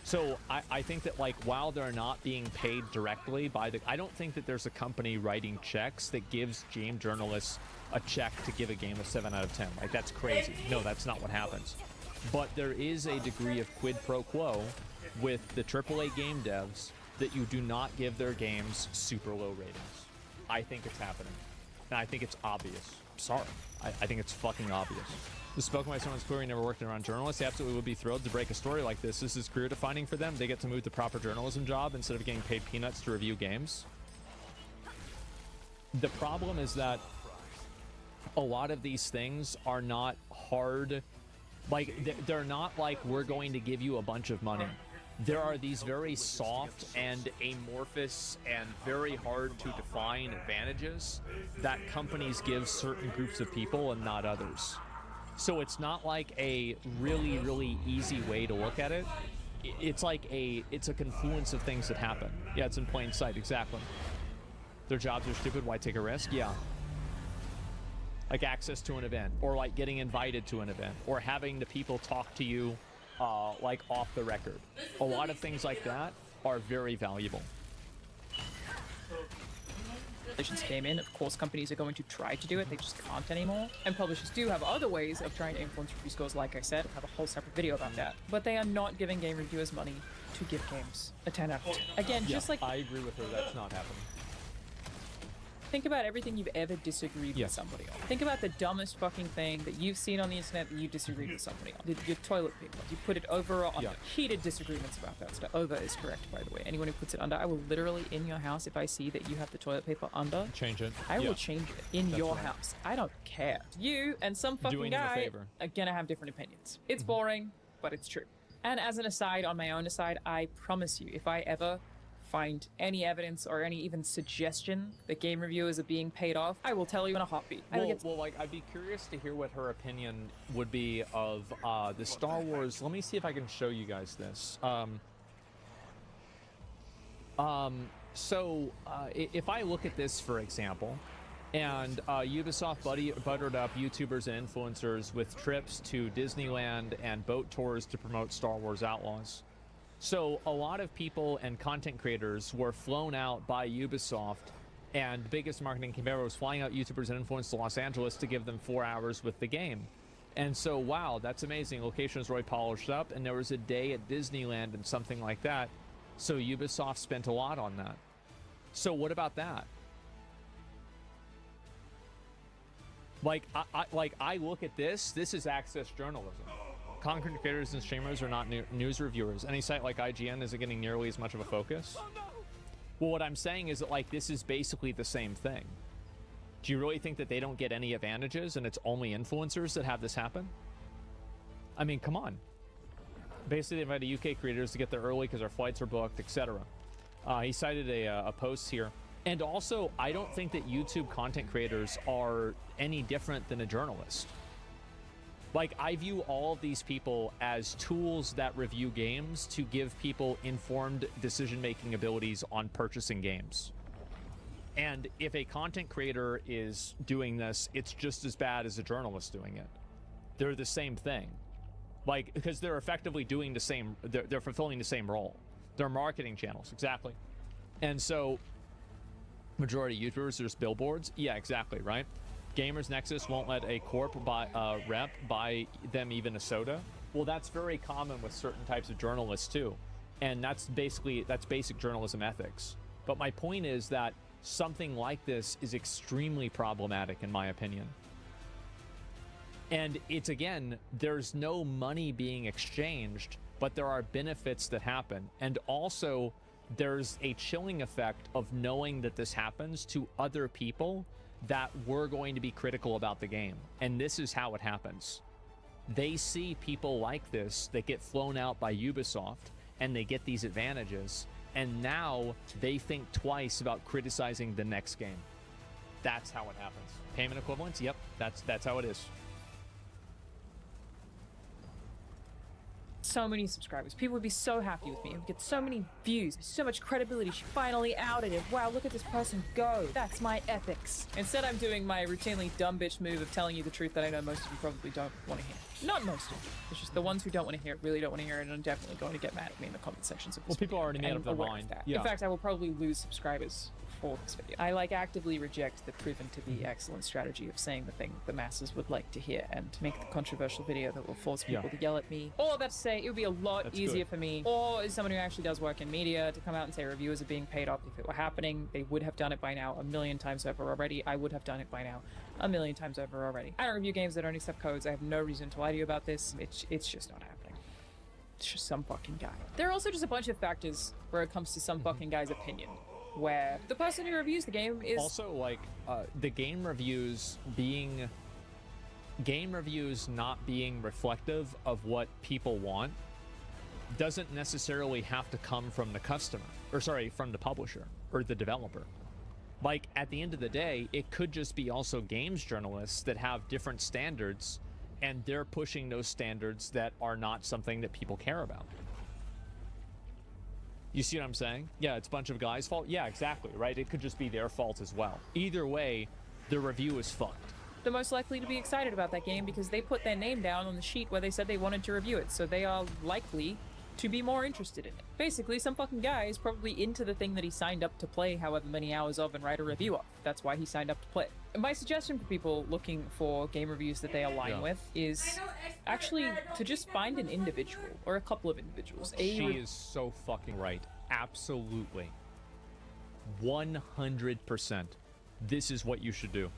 So I think that like while they're not being paid directly by the, I don't think that there's a company writing checks that gives game journalists a check to give a game a 7 out of 10. Like, that's crazy. No, that's not what happens. But there is a degree of quid pro quo with the AAA game devs that you do not give their games super low ratings. I think it's happening. And I think it's obvious. Sorry. I think it's fucking obvious. The spoken by someone's clearly never worked around journalists. They absolutely would be thrilled to break a story like this. This is career defining for them. They get to move the proper journalism job instead of getting paid peanuts to review games. The problem is that a lot of these things are not hard. Like, they're not like, we're going to give you a bunch of money. there are these very soft and amorphous and very hard to define advantages that companies give certain groups of people and not others. So it's not like a really, really easy way to look at it. It's like it's a confluence of things that happen. Yeah, it's in plain sight, exactly. Their jobs are stupid, why take a risk? Yeah. Like access to an event, or like getting invited to an event, or having the people talk to you like off the record. A lot of things like that are very valuable. Came in, of course companies are going to try to do it, they just can't anymore. And publishers do have other ways of trying to influence review scores, like I said, I have a whole separate video about that. But they are not giving game reviewers money to give games a 10 out of 10. Again, Yeah, just like... I agree with her, that's not happening. Think about everything you've ever disagreed with somebody on. Think about the dumbest fucking thing that you've seen on the internet that you disagreed with somebody on. Your toilet paper. You put it over or under. Heated disagreements about that stuff. Over is correct, by the way. Anyone who puts it under, I will literally, in your house, if I see that you have the toilet paper under, change it. I will change it in your house. I don't care. You and some fucking Doing him a guy favor. are gonna have different opinions. It's boring, but it's true. And as an aside, on my own aside, I promise you, if I ever find any evidence or any even suggestion that game reviewers are being paid off, I will tell you in a heartbeat. I'd be curious to hear what her opinion would be of the Star Wars. Let me see if I can show you guys this. If I look at this, for example, and Ubisoft buttered up YouTubers and influencers with trips to Disneyland and boat tours to promote Star Wars Outlaws. So a lot of people and content creators were flown out by Ubisoft, and the biggest marketing campaign was flying out YouTubers and influencers to Los Angeles to give them 4 hours with the game. And so, wow, that's amazing. Location was really polished up, and there was a day at Disneyland and something like that. So Ubisoft spent a lot on that. So what about that? I look at this is access journalism. Content creators and streamers are not news reviewers. Any site like IGN isn't getting nearly as much of a focus. Well, what I'm saying is that, like, this is basically the same thing. Do you really think that they don't get any advantages and it's only influencers that have this happen? I mean, come on. Basically, they invited UK creators to get there early because our flights are booked, etc. He cited a post here. And also, I don't think that YouTube content creators are any different than a journalist. Like, I view all of these people as tools that review games to give people informed decision-making abilities on purchasing games. And if a content creator is doing this, it's just as bad as a journalist doing it. They're the same thing. Like, because they're effectively doing the same, they're fulfilling the same role. They're marketing channels, exactly. And so, majority of YouTubers, there's billboards. Yeah, exactly, right? Gamers Nexus won't let a corp rep buy them even a soda. Well, that's very common with certain types of journalists too. And that's basic journalism ethics. But my point is that something like this is extremely problematic in my opinion. And it's, again, there's no money being exchanged, but there are benefits that happen. And also, there's a chilling effect of knowing that this happens to other people that we're going to be critical about the game. And this is how it happens. They see people like this that get flown out by Ubisoft and they get these advantages, and now they think twice about criticizing the next game. That's how it happens. Payment equivalents? Yep, that's how it is. So many subscribers. People would be so happy with me. I would get so many views, so much credibility. She finally outed it. Wow, look at this person go. That's my ethics. Instead, I'm doing my routinely dumb bitch move of telling you the truth that I know most of you probably don't want to hear. Not most of you. It's just the ones who don't want to hear it really don't want to hear it, and I'm definitely going to get mad at me in the comment sections of this Well, people already made up their mind. In fact, I will probably lose subscribers for this video. I actively reject the proven to be excellent strategy of saying the thing the masses would like to hear and make the controversial video that will force people to yell at me. All of that to say, it would be a lot easier for me, or as someone who actually does work in media, to come out and say reviewers are being paid off. If it were happening, they would have done it by now a million times over already. I would have done it by now a million times over already. I don't review games that don't accept codes. I have no reason to lie to you about this. It's just not happening. It's just some fucking guy. There are also just a bunch of factors where it comes to some fucking guy's opinion, where the person who reviews the game is also like the game reviews not being reflective of what people want doesn't necessarily have to come from the customer, or sorry, from the publisher or the developer. Like, at the end of the day, it could just be also games journalists that have different standards, and they're pushing those standards that are not something that people care about. You see what I'm saying? Yeah, it's a bunch of guys' fault. Yeah, exactly, right? It could just be their fault as well. Either way, the review is fucked. They're most likely to be excited about that game because they put their name down on the sheet where they said they wanted to review it, so they are likely to be more interested in it. Basically, some fucking guy is probably into the thing that he signed up to play however many hours of and write a review of. That's why he signed up to play. And my suggestion for people looking for game reviews that they align with is actually to just find an individual or a couple of individuals. She is so fucking right. Absolutely. 100%. This is what you should do.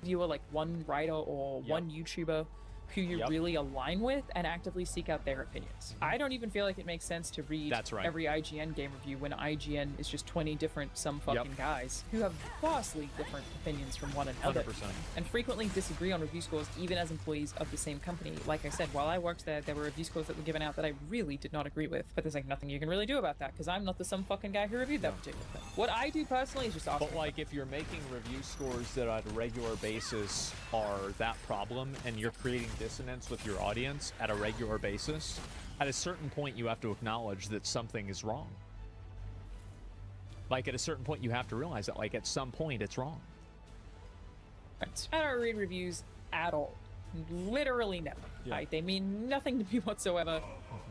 You are like one writer or one YouTuber who you really align with and actively seek out their opinions. I don't even feel like it makes sense to read every IGN game review when IGN is just 20 different some fucking guys who have vastly different opinions from one another 100%. and frequently disagree on review scores even as employees of the same company. Like I said, while I worked there, there were review scores that were given out that I really did not agree with, but there's like nothing you can really do about that because I'm not the some fucking guy who reviewed that particular thing. What I do personally is just ask. But like, if you're making review scores that on a regular basis are that problem and you're creating dissonance with your audience at a regular basis, at a certain point you have to acknowledge that something is wrong. Like, at a certain point you have to realize that, like, at some point it's wrong. I don't read reviews at all. Literally never. Right? They mean nothing to me whatsoever.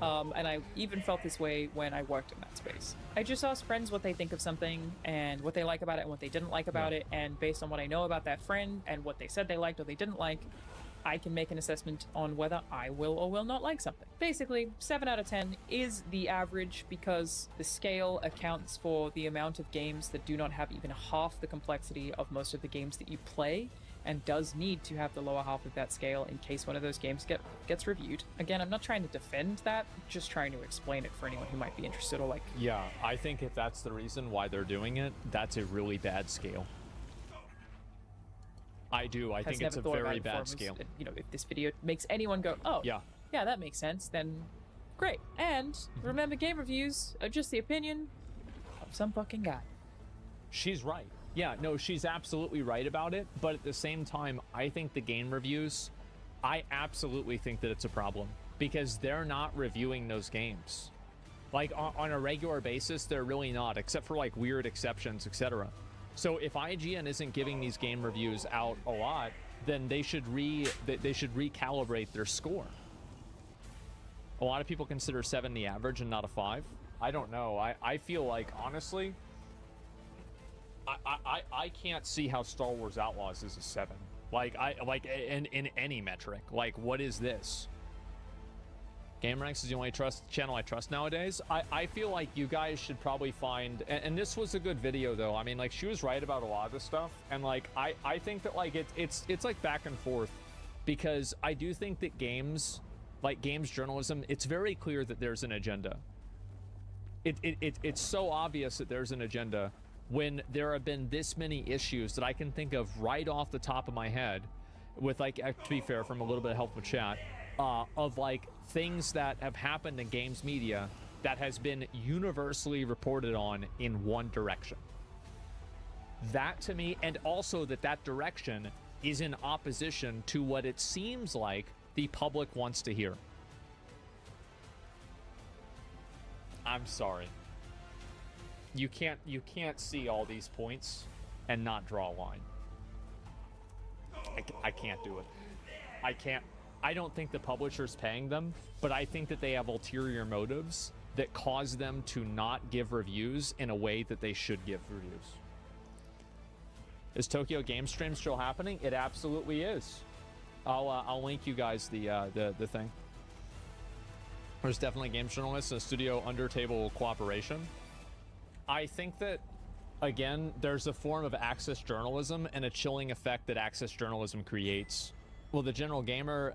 And I even felt this way when I worked in that space. I just asked friends what they think of something and what they like about it and what they didn't like about it, and based on what I know about that friend and what they said they liked or they didn't like, I can make an assessment on whether I will or will not like something. Basically, 7 out of 10 is the average because the scale accounts for the amount of games that do not have even half the complexity of most of the games that you play, and does need to have the lower half of that scale in case one of those games gets reviewed. Again, I'm not trying to defend that, just trying to explain it for anyone who might be interested or like... Yeah, I think if that's the reason why they're doing it, that's a really bad scale. I do. I think it's a very bad scale. You know, if this video makes anyone go, oh, yeah, that makes sense, then great. And remember, game reviews are just the opinion of some fucking guy. She's right. Yeah, no, she's absolutely right about it. But at the same time, I think the game reviews, I absolutely think that it's a problem because they're not reviewing those games. Like, on a regular basis, they're really not, except for like weird exceptions, etc. So if IGN isn't giving these game reviews out a lot, then they should recalibrate their score. A lot of people consider 7 the average and not a 5. I don't know. I feel like, honestly, I can't see how Star Wars Outlaws is a 7. Like, in any metric. Like, what is this? GameRanks is the only channel I trust nowadays. I feel like you guys should probably find, and this was a good video though. I mean, like, she was right about a lot of this stuff, and like I think that like it's like back and forth, because I do think that games journalism, it's very clear that there's an agenda. It's so obvious that there's an agenda when there have been this many issues that I can think of right off the top of my head, with like, to be fair, from a little bit of help with chat, of like things that have happened in games media that has been universally reported on in one direction. That to me, and also that direction is in opposition to what it seems like the public wants to hear. I'm sorry. You can't see all these points and not draw a line. I can't do it. I can't. I don't think the publisher's paying them, but I think that they have ulterior motives that cause them to not give reviews in a way that they should give reviews. Is Tokyo Game Stream still happening? It absolutely is. I'll link you guys the thing. There's definitely game journalists and studio under table cooperation. I think that, again, there's a form of access journalism and a chilling effect that access journalism creates. Well, the general gamer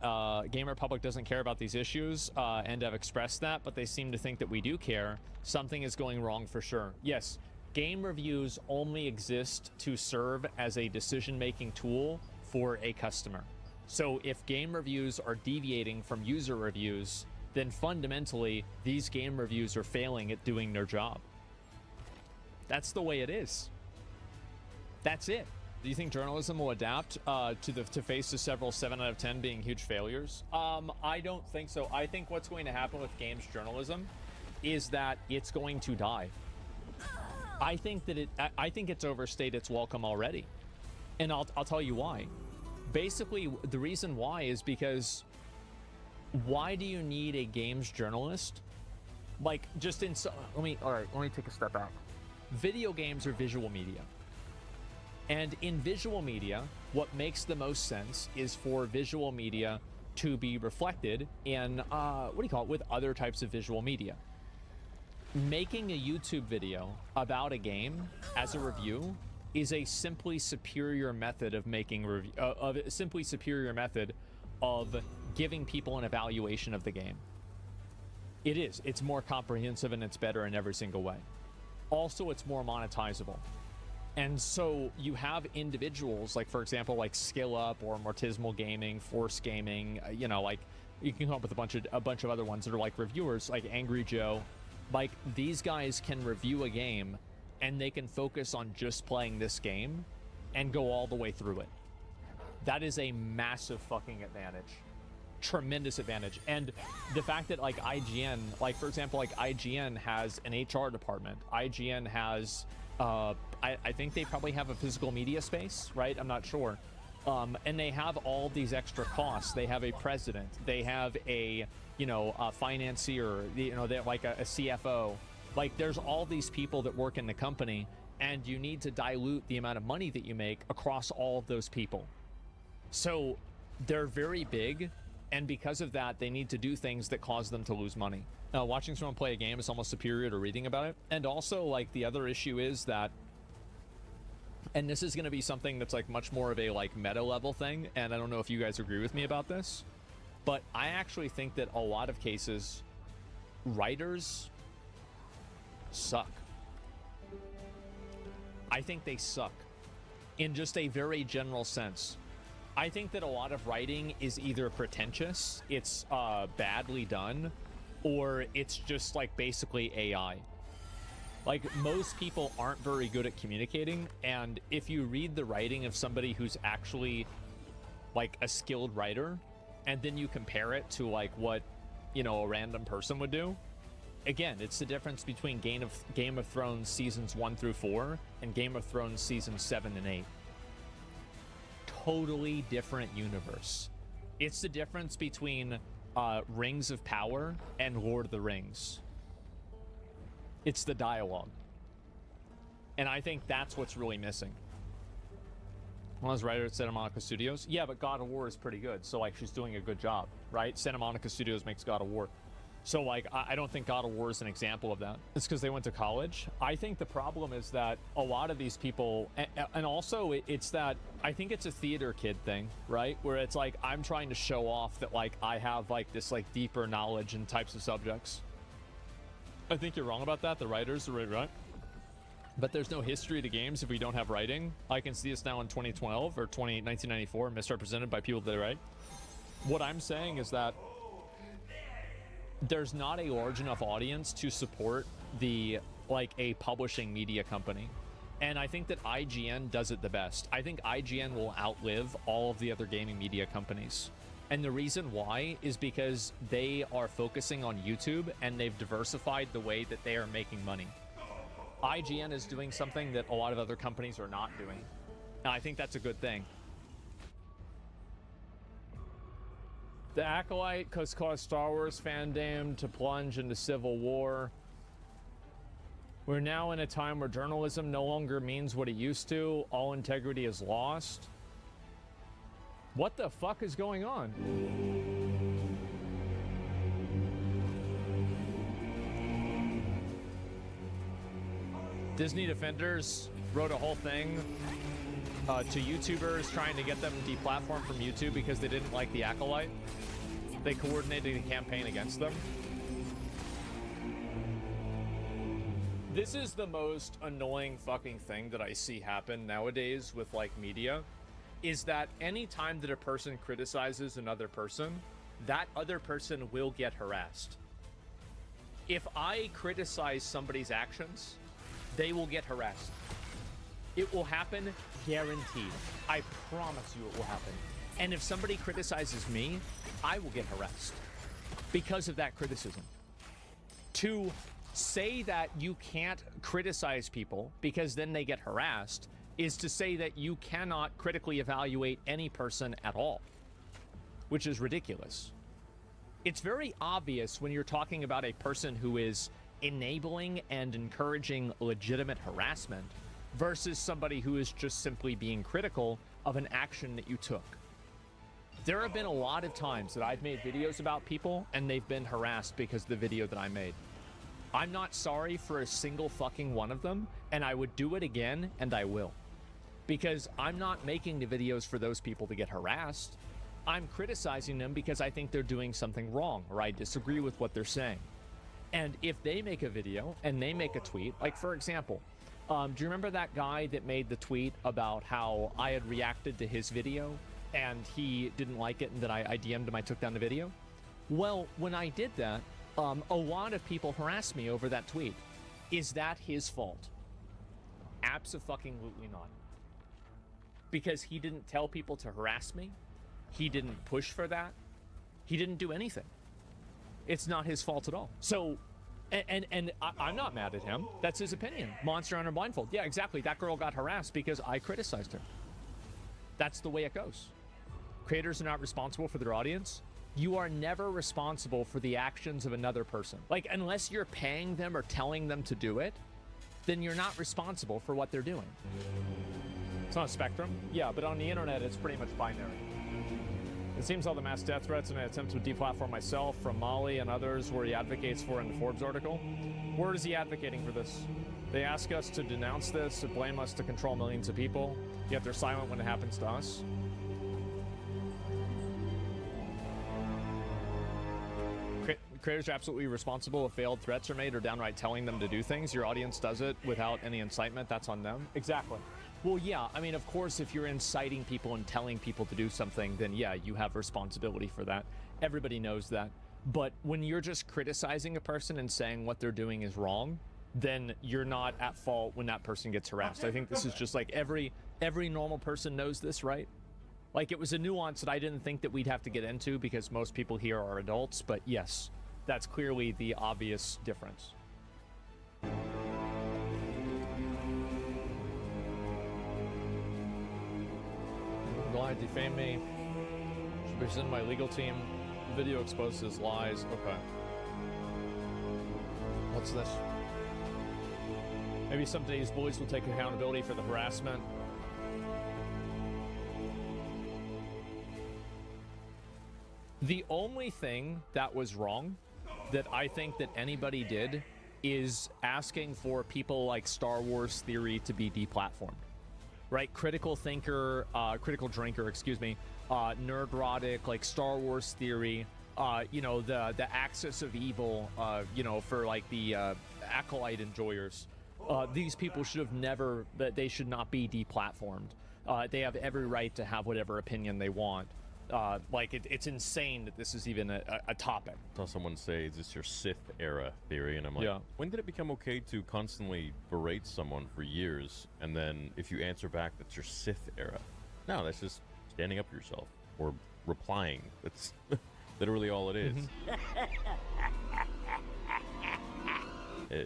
public doesn't care about these issues and have expressed that, but they seem to think that we do care. Something is going wrong for sure. Yes, game reviews only exist to serve as a decision-making tool for a customer. So if game reviews are deviating from user reviews, then fundamentally these game reviews are failing at doing their job. That's the way it is. That's it. Do you think journalism will adapt to face the several 7 out of 10 being huge failures? I don't think so. I think what's going to happen with games journalism is that it's going to die. I think it's overstayed its welcome already. And I'll tell you why. Basically, the reason why is because why do you need a games journalist? Like, just in let me take a step back. Video games are visual media. And in visual media, what makes the most sense is for visual media to be reflected in, with other types of visual media. Making a YouTube video about a game as a review is a simply superior method of making of giving people an evaluation of the game. It is. It's more comprehensive and it's better in every single way. Also, it's more monetizable. And so you have individuals like, for example, like Skill Up or Mortismal Gaming, Force Gaming, like you can come up with a bunch of other ones that are like reviewers, like Angry Joe. Like, these guys can review a game and they can focus on just playing this game and go all the way through it. That is a massive fucking advantage. Tremendous advantage. And the fact that like IGN, like for example, like IGN has an HR department. IGN has, I think they probably have a physical media space, right? I'm not sure. And they have all these extra costs. They have a president. They have a financier, they have like a CFO. Like, there's all these people that work in the company, and you need to dilute the amount of money that you make across all of those people. So they're very big, and because of that, they need to do things that cause them to lose money. Now, watching someone play a game is almost superior to reading about it. And also, like, the other issue is that, and this is going to be something that's like much more of a like meta level thing, and I don't know if you guys agree with me about this, but I actually think that a lot of cases, writers suck. I think they suck in just a very general sense. I think that a lot of writing is either pretentious, it's badly done, or it's just like basically AI. Like, most people aren't very good at communicating, and if you read the writing of somebody who's actually like a skilled writer, and then you compare it to like what, a random person would do, again, it's the difference between Game of Thrones seasons 1 through 4 and Game of Thrones seasons 7 and 8. Totally different universe. It's the difference between Rings of Power and Lord of the Rings. It's the dialogue. And I think that's what's really missing. One of those writers at Santa Monica Studios. Yeah, but God of War is pretty good. So, like, she's doing a good job, right? Santa Monica Studios makes God of War. So, like, I don't think God of War is an example of that. It's because they went to college. I think the problem is that a lot of these people, and also it's that, I think it's a theater kid thing, right? Where it's like, I'm trying to show off that, like, I have, like, this, like, deeper knowledge in types of subjects. I think you're wrong about that. The writers are right. But there's no history to games if we don't have writing. I can see us now in 2012 or 1994 misrepresented by people that write. What I'm saying is that there's not a large enough audience to support a publishing media company. And I think that IGN does it the best. I think IGN will outlive all of the other gaming media companies. And the reason why is because they are focusing on YouTube and they've diversified the way that they are making money. IGN is doing something that a lot of other companies are not doing. And I think that's a good thing. The Acolyte has caused Star Wars fandom to plunge into civil war. We're now in a time where journalism no longer means what it used to. All integrity is lost. What the fuck is going on? Disney Defenders wrote a whole thing to YouTubers trying to get them deplatformed from YouTube because they didn't like the Acolyte. They coordinated a campaign against them. This is the most annoying fucking thing that I see happen nowadays with like media, is that any time that a person criticizes another person, that other person will get harassed. If I criticize somebody's actions, they will get harassed. It will happen, guaranteed. I promise you it will happen. And if somebody criticizes me, I will get harassed because of that criticism. To say that you can't criticize people because then they get harassed is to say that you cannot critically evaluate any person at all, which is ridiculous. It's very obvious when you're talking about a person who is enabling and encouraging legitimate harassment versus somebody who is just simply being critical of an action that you took. There have been a lot of times that I've made videos about people and they've been harassed because of the video that I made. I'm not sorry for a single fucking one of them, and I would do it again, and I will. Because I'm not making the videos for those people to get harassed. I'm criticizing them because I think they're doing something wrong, or I disagree with what they're saying. And if they make a video and they make a tweet, like for example, do you remember that guy that made the tweet about how I had reacted to his video and he didn't like it and then I DM'd him, I took down the video? Well, when I did that, a lot of people harassed me over that tweet. Is that his fault? Abso-fucking-lutely not. Because he didn't tell people to harass me. He didn't push for that. He didn't do anything. It's not his fault at all. So, I'm not mad at him. That's his opinion. Monster Hunter Blindfold. Yeah, exactly. That girl got harassed because I criticized her. That's the way it goes. Creators are not responsible for their audience. You are never responsible for the actions of another person. Like, unless you're paying them or telling them to do it, then you're not responsible for what they're doing. It's not a spectrum. Yeah, but on the internet, it's pretty much binary. It seems all the mass death threats in an attempt to deplatform myself from Molly and others where he advocates for in the Forbes article. Where is he advocating for this? They ask us to denounce this, to blame us to control millions of people, yet they're silent when it happens to us. Creators are absolutely responsible if failed threats are made or downright telling them to do things. Your audience does it without any incitement. That's on them. Exactly. Well, yeah, I mean, of course, if you're inciting people and telling people to do something, then yeah, you have responsibility for that. Everybody knows that. But when you're just criticizing a person and saying what they're doing is wrong, then you're not at fault when that person gets harassed. I think this is just like every normal person knows this, right? Like, it was a nuance that I didn't think that we'd have to get into because most people here are adults, but yes, that's clearly the obvious difference. Why defame me? Should be sent my legal team. Video exposes lies. Okay. What's this? Maybe some days boys will take accountability for the harassment. The only thing that was wrong that I think that anybody did is asking for people like Star Wars Theory to be deplatformed. Right? Critical Drinker, Nerdrotic, like Star Wars Theory, you know, the Axis of Evil, you know, for like the Acolyte enjoyers. These people should have never, they should not be deplatformed. They have every right to have whatever opinion they want. Like, it's insane that this is even a topic. I saw someone say, is this your Sith era theory? And I'm like, yeah. When did it become okay to constantly berate someone for years, and then if you answer back, that's your Sith era? No, that's just standing up for yourself, or replying. That's literally all it is.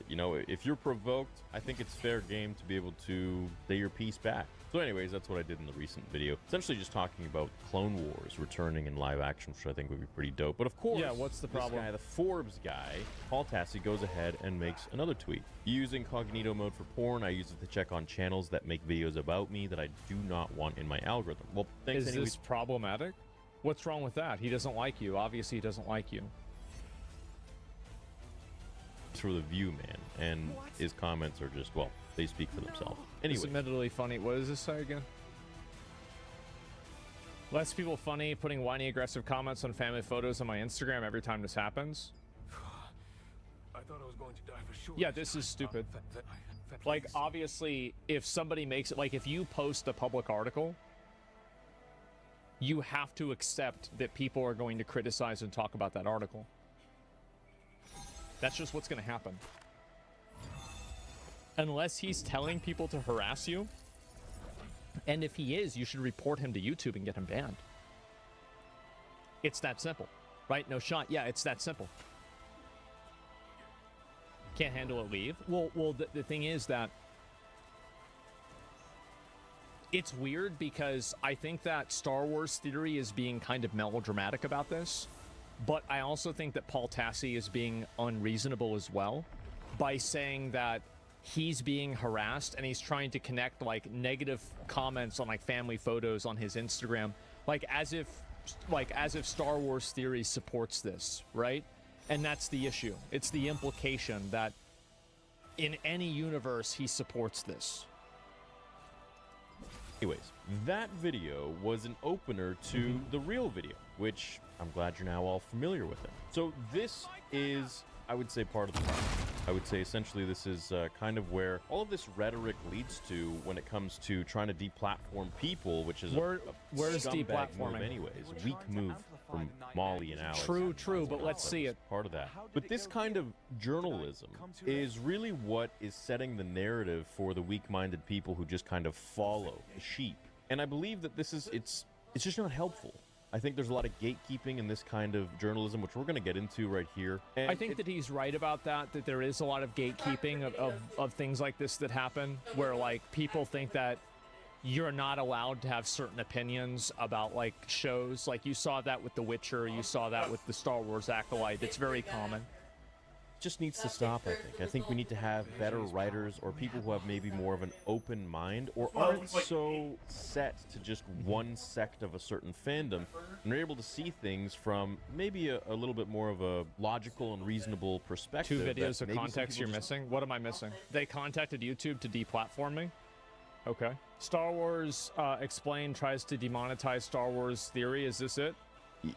You know, if you're provoked, I think it's fair game to be able to say your piece back. So anyways, that's what I did in the recent video. Essentially just talking about Clone Wars returning in live action, which I think would be pretty dope. But of course, yeah, what's the problem? This guy, the Forbes guy, Paul Tassi, goes ahead and makes another tweet. You use incognito mode for porn. I use it to check on channels that make videos about me that I do not want in my algorithm. Well, thanks. Is this problematic? What's wrong with that? He doesn't like you. Obviously, he doesn't like you. For the view, man, and his comments are just, well, they speak for themselves. Anyway, it's admittedly funny. What does this say again? Less people funny putting whiny aggressive comments on family photos on my Instagram every time this happens. I thought I was going to die for sure. Yeah, this is stupid. Like, obviously, if somebody makes it, like, if you post a public article you have to accept that people are going to criticize and talk about that article. That's just what's going to happen. Unless he's telling people to harass you, and if he is, you should report him to YouTube and get him banned. It's that simple, right? No shot. Yeah, it's that simple. Can't handle it, leave. Well, the thing is that it's weird because I think that Star Wars Theory is being kind of melodramatic about this, but I also think that Paul Tassi is being unreasonable as well by saying that he's being harassed and he's trying to connect like negative comments on like family photos on his Instagram, like as if Star Wars Theory supports this, right? And that's the issue. It's the implication that in any universe he supports this. Anyways, that video was an opener to the real video, which I'm glad you're now all familiar with it. So this is, I would say, part of the problem. I would say essentially this is kind of where all of this rhetoric leads to when it comes to trying to deplatform people, which is where's scumbag deplatforming move anyways. A weak move from Molly and Alex. True, but let's see it. Part of that. But this kind of journalism is really what is setting the narrative for the weak-minded people who just kind of follow the sheep. And I believe that this is, it's just not helpful. I think there's a lot of gatekeeping in this kind of journalism, which we're going to get into right here. And I think that he's right about that there is a lot of gatekeeping of things like this that happen, where like people think that you're not allowed to have certain opinions about like shows. Like you saw that with The Witcher, you saw that with the Star Wars Acolyte. It's very common. Just needs to stop, I think. I think we need to have better writers or people who have maybe more of an open mind or aren't so set to just one sect of a certain fandom and are able to see things from maybe a little bit more of a logical and reasonable perspective. 2 videos of context you're missing? What am I missing? They contacted YouTube to deplatform me? Okay. Star Wars Explained tries to demonetize Star Wars Theory. Is this it?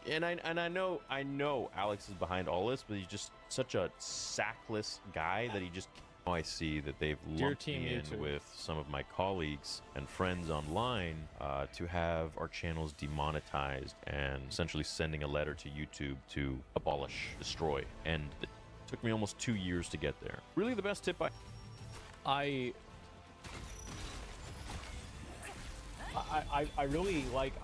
And I know Alex is behind all this, but he's just such a sackless guy that he just. I see that they've lumped me in with some of my colleagues and friends online to have our channels demonetized and essentially sending a letter to YouTube to abolish, destroy, and it took me almost 2 years to get there. Really, the best tip I really like,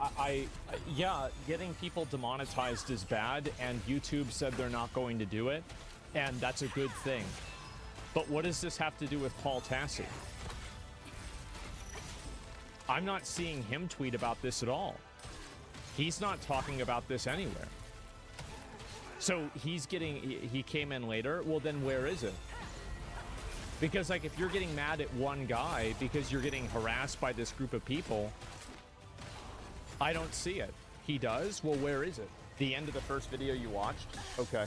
yeah, getting people demonetized is bad, and YouTube said they're not going to do it, and that's a good thing. But what does this have to do with Paul Tassi? I'm not seeing him tweet about this at all. He's not talking about this anywhere. So he came in later. Well, then where is it? Because, like, if you're getting mad at one guy because you're getting harassed by this group of people, I don't see it. He does? Well, where is it? The end of the first video you watched? Okay.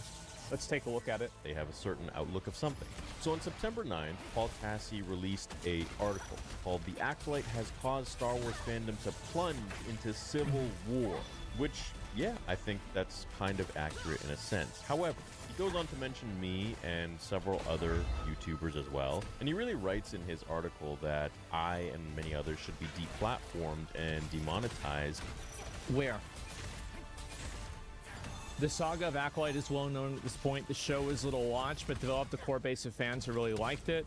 Let's take a look at it. They have a certain outlook of something. So on September 9th, Paul Tassi released an article called "The Acolyte Has Caused Star Wars Fandom to Plunge into Civil War," which, yeah, I think that's kind of accurate in a sense. However, he goes on to mention me and several other YouTubers as well, and he really writes in his article that I and many others should be deplatformed and demonetized. Where? The saga of Acolyte is well known at this point. The show is little watched, but developed a core base of fans who really liked it.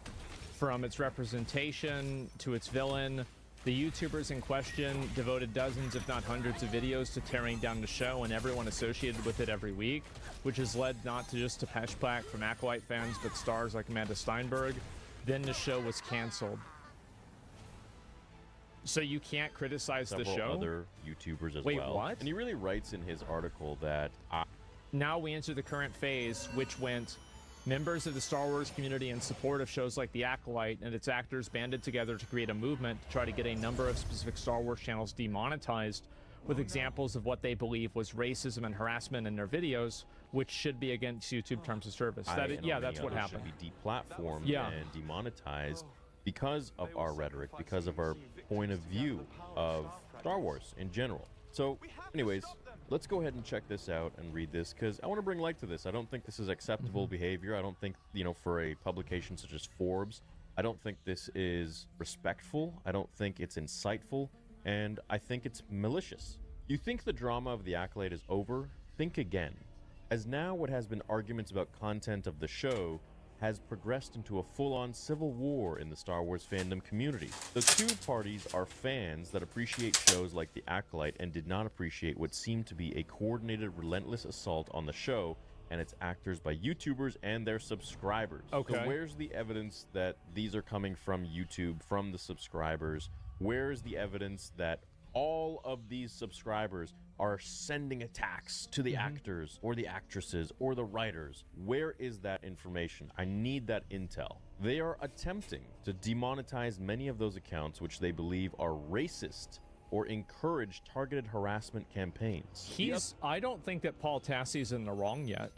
From its representation to its villain, the YouTubers in question devoted dozens, if not hundreds, of videos to tearing down the show and everyone associated with it every week, which has led not just to pushback from Acolyte fans, but stars like Amanda Steinberg. Then the show was canceled. So you can't criticize the show? Several other YouTubers as well. Wait, what? And he really writes in his article that now we enter the current phase, which went members of the Star Wars community in support of shows like The Acolyte and its actors banded together to create a movement to try to get a number of specific Star Wars channels demonetized with examples of what they believe was racism and harassment in their videos, which should be against YouTube terms of service. That's what happened. Should be deplatformed and demonetized because of our rhetoric, because of our point of view of Star Wars in general. So anyways, let's go ahead and check this out and read this, because I want to bring light to this. I don't think this is acceptable behavior. I don't think, for a publication such as Forbes, I don't think this is respectful. I don't think it's insightful, and I think it's malicious. You think the drama of The Acolyte is over? Think again. As now what has been arguments about content of the show has progressed into a full-on civil war in the Star Wars fandom community. The two parties are fans that appreciate shows like The Acolyte and did not appreciate what seemed to be a coordinated, relentless assault on the show and its actors by YouTubers and their subscribers. Okay. So where's the evidence that these are coming from YouTube, from the subscribers? Where's the evidence that all of these subscribers are sending attacks to the actors or the actresses or the writers? Where is that information? I need that intel. They are attempting to demonetize many of those accounts which they believe are racist or encourage targeted harassment campaigns. I don't think that Paul Tassie's in the wrong yet.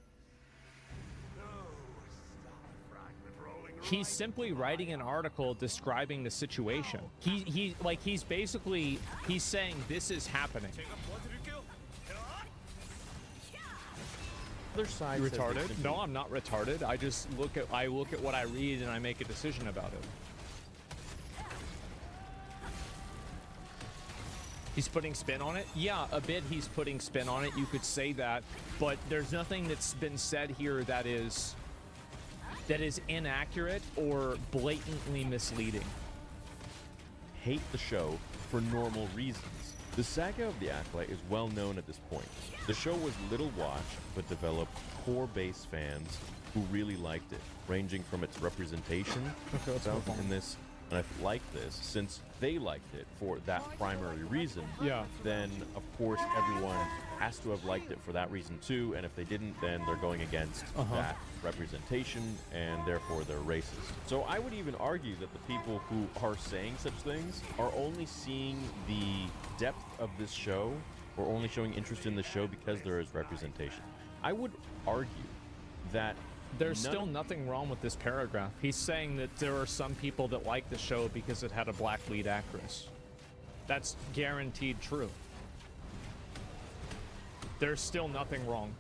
He's simply writing an article describing the situation. He's basically saying this is happening. Other side You says retarded? that No, I'm not retarded. I just look at what I read and I make a decision about it. He's putting spin on it? Yeah, a bit he's putting spin on it. You could say that, but there's nothing that's been said here that is inaccurate or blatantly misleading. Hate the show for normal reasons. The saga of The Acolyte is well known at this point. The show was little watched, but developed core base fans who really liked it, ranging from its representation in this, and I like this, since they liked it for that primary reason, then of course everyone has to have liked it for that reason too, and if they didn't, then they're going against that representation, and therefore they're racist. So I would even argue that the people who are saying such things are only seeing the depth of this show, or only showing interest in the show because there is representation. I would argue that there's still nothing wrong with this paragraph. He's saying that there are some people that like the show because it had a black lead actress. That's guaranteed true. There's still nothing wrong.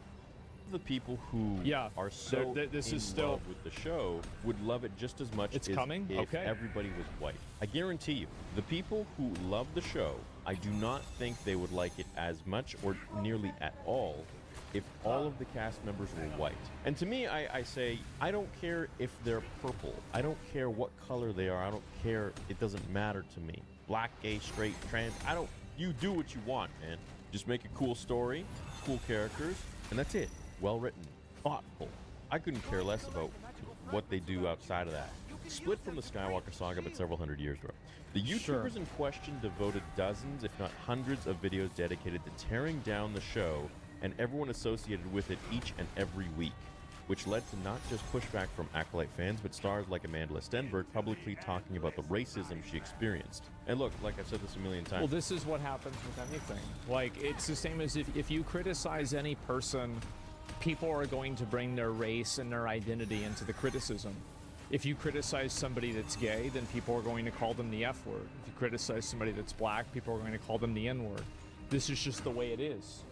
The people who are so love with the show would love it just as much as if everybody was white. I guarantee you, the people who love the show, I do not think they would like it as much or nearly at all if all of the cast members were white. And to me, I say, I don't care if they're purple. I don't care what color they are. I don't care. It doesn't matter to me. Black, gay, straight, trans. You do what you want, man. Just make a cool story, cool characters, and that's it. Well written, thoughtful. I couldn't care less about what they do outside of that. Split from the Skywalker saga, but several hundred years ago. The YouTubers in question devoted dozens, if not hundreds, of videos dedicated to tearing down the show and everyone associated with it each and every week, which led to not just pushback from Acolyte fans, but stars like Amanda Stenberg publicly talking about the racism she experienced. And look, like I've said this a million times. Well, this is what happens with anything. Like, it's the same as if you criticize any person, people are going to bring their race and their identity into the criticism. If you criticize somebody that's gay, then people are going to call them the F word. If you criticize somebody that's black, people are going to call them the N word. This is just the way it is.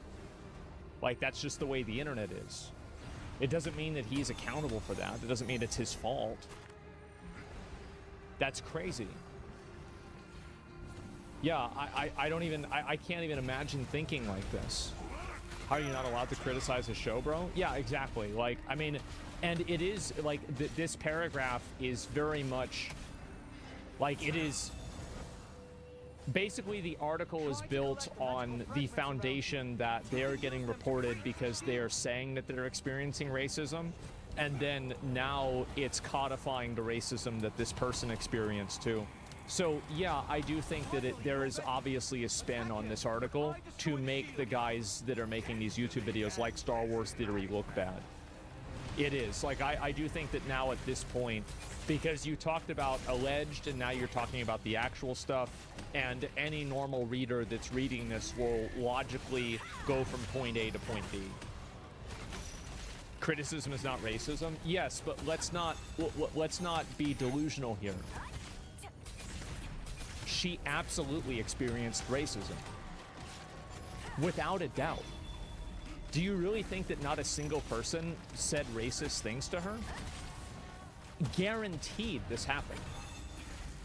Like, that's just the way the internet is. It doesn't mean that he's accountable for that. It doesn't mean it's his fault. That's crazy. Yeah, I can't even imagine thinking like this. How are you not allowed to criticize a show, bro? Yeah, exactly. Like, I mean, and it is, like, this paragraph is very much, like, it is... Basically, the article is built on the foundation that they're getting reported because they are saying that they're experiencing racism, and then now it's codifying the racism that this person experienced too. So yeah, I do think that there is obviously a spin on this article to make the guys that are making these YouTube videos like Star Wars Theory look bad. It is. Like, I do think that now at this point, because you talked about alleged and now you're talking about the actual stuff, and any normal reader that's reading this will logically go from point A to point B. Criticism is not racism? Yes, but let's not be delusional here. She absolutely experienced racism. Without a doubt. Do you really think that not a single person said racist things to her? Guaranteed this happened.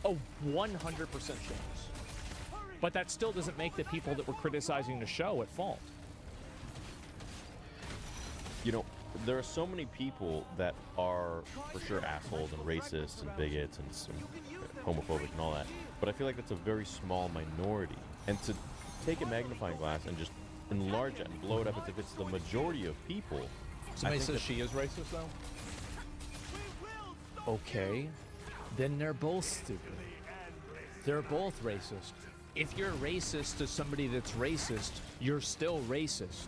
A 100% chance. But that still doesn't make the people that were criticizing the show at fault. You know, there are so many people that are for sure assholes and racists and bigots and homophobic and all that, but I feel like that's a very small minority. And to take a magnifying glass and just enlarge it and blow it up as if it's the majority of people. Somebody says she is racist, though? Okay. Then they're both stupid. They're both racist. If you're racist to somebody that's racist, you're still racist.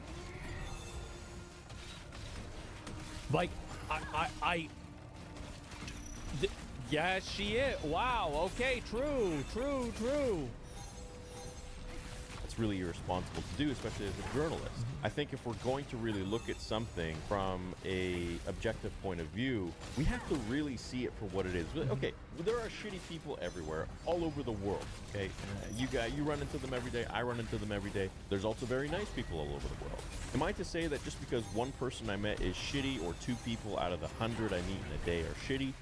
Like, yeah, she is. Wow, okay, true. It's really irresponsible to do, especially as a journalist. I think if we're going to really look at something from a objective point of view, we have to really see it for what it is. Okay, there are shitty people everywhere, all over the world. Okay, you run into them every day. I run into them every day. There's also very nice people all over the world. Am I to say that just because one person I met is shitty, or 2 people out of the 100 I meet in a day are shitty,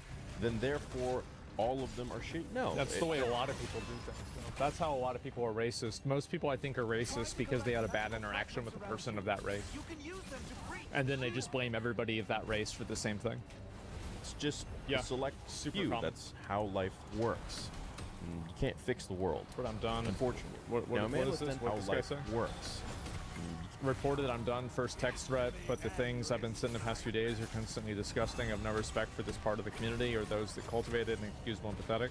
then therefore all of them are shitty? No. That's the way a lot of people do things, though. That's how a lot of people are racist. Most people, I think, are racist because they had a bad interaction with a person of that race. And then they just blame everybody of that race for the same thing. It's just a select few. That's how life works. You can't fix the world. But I'm done. Unfortunately. What is this? What how life works. Reported I'm done. First text threat, but the things I've been saying the past few days are constantly disgusting. I have no respect for this part of the community or those that cultivate it, and excusable and pathetic.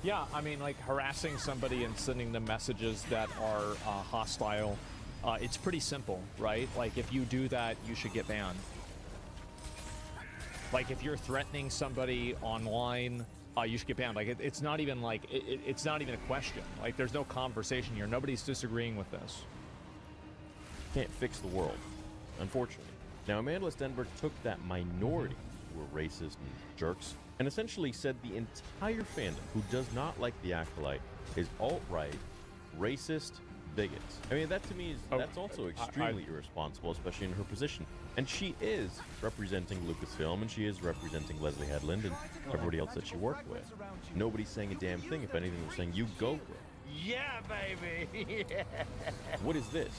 Yeah, I mean, like, harassing somebody and sending them messages that are hostile, it's pretty simple, right? Like, if you do that, you should get banned. Like, if you're threatening somebody online, you should get banned. Like, it's not even like, it's not even a question. Like, there's no conversation here. Nobody's disagreeing with this. Can't fix the world, unfortunately. Now, Amanda Stenberg took that minority who were racist and jerks and essentially said the entire fandom who does not like the Acolyte is alt-right, racist, bigots. I mean, that to me is that's also extremely irresponsible, especially in her position. And she is representing Lucasfilm, and she is representing Leslie Headland and everybody else that she worked with. Nobody's saying a damn thing. If anything, they're saying, you go, girl. Yeah, baby. Yeah. What is this?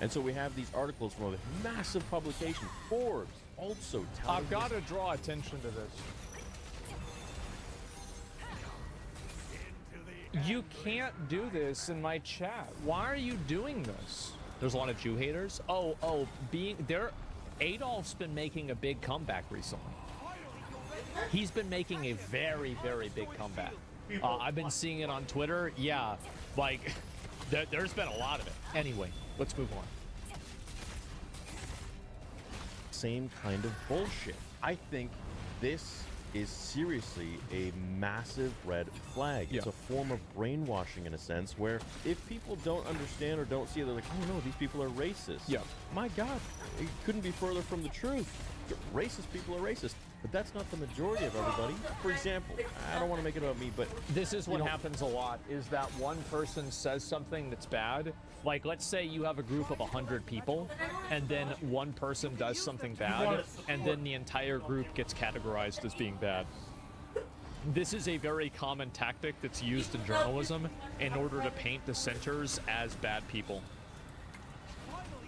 And so we have these articles from a massive publication, Forbes, also telling I've got to draw attention to this. You can't do this in my chat. Why are you doing this? There's a lot of Jew haters. Adolf's been making a big comeback recently. He's been making a very, very big comeback. I've been seeing it on Twitter. Yeah, like, there's been a lot of it. Anyway, let's move on. Same kind of bullshit. I think this is seriously a massive red flag. It's a form of brainwashing in a sense where if people don't understand or don't see it, they're like, oh no, these people are racist. Yeah. My God, it couldn't be further from the truth. Racist people are racist, but that's not the majority of everybody. For example, I don't want to make it about me, but this is what happens a lot, is that one person says something that's bad. Like, let's say you have a group of 100 people, and then one person does something bad, and then the entire group gets categorized as being bad. This is a very common tactic that's used in journalism in order to paint dissenters as bad people.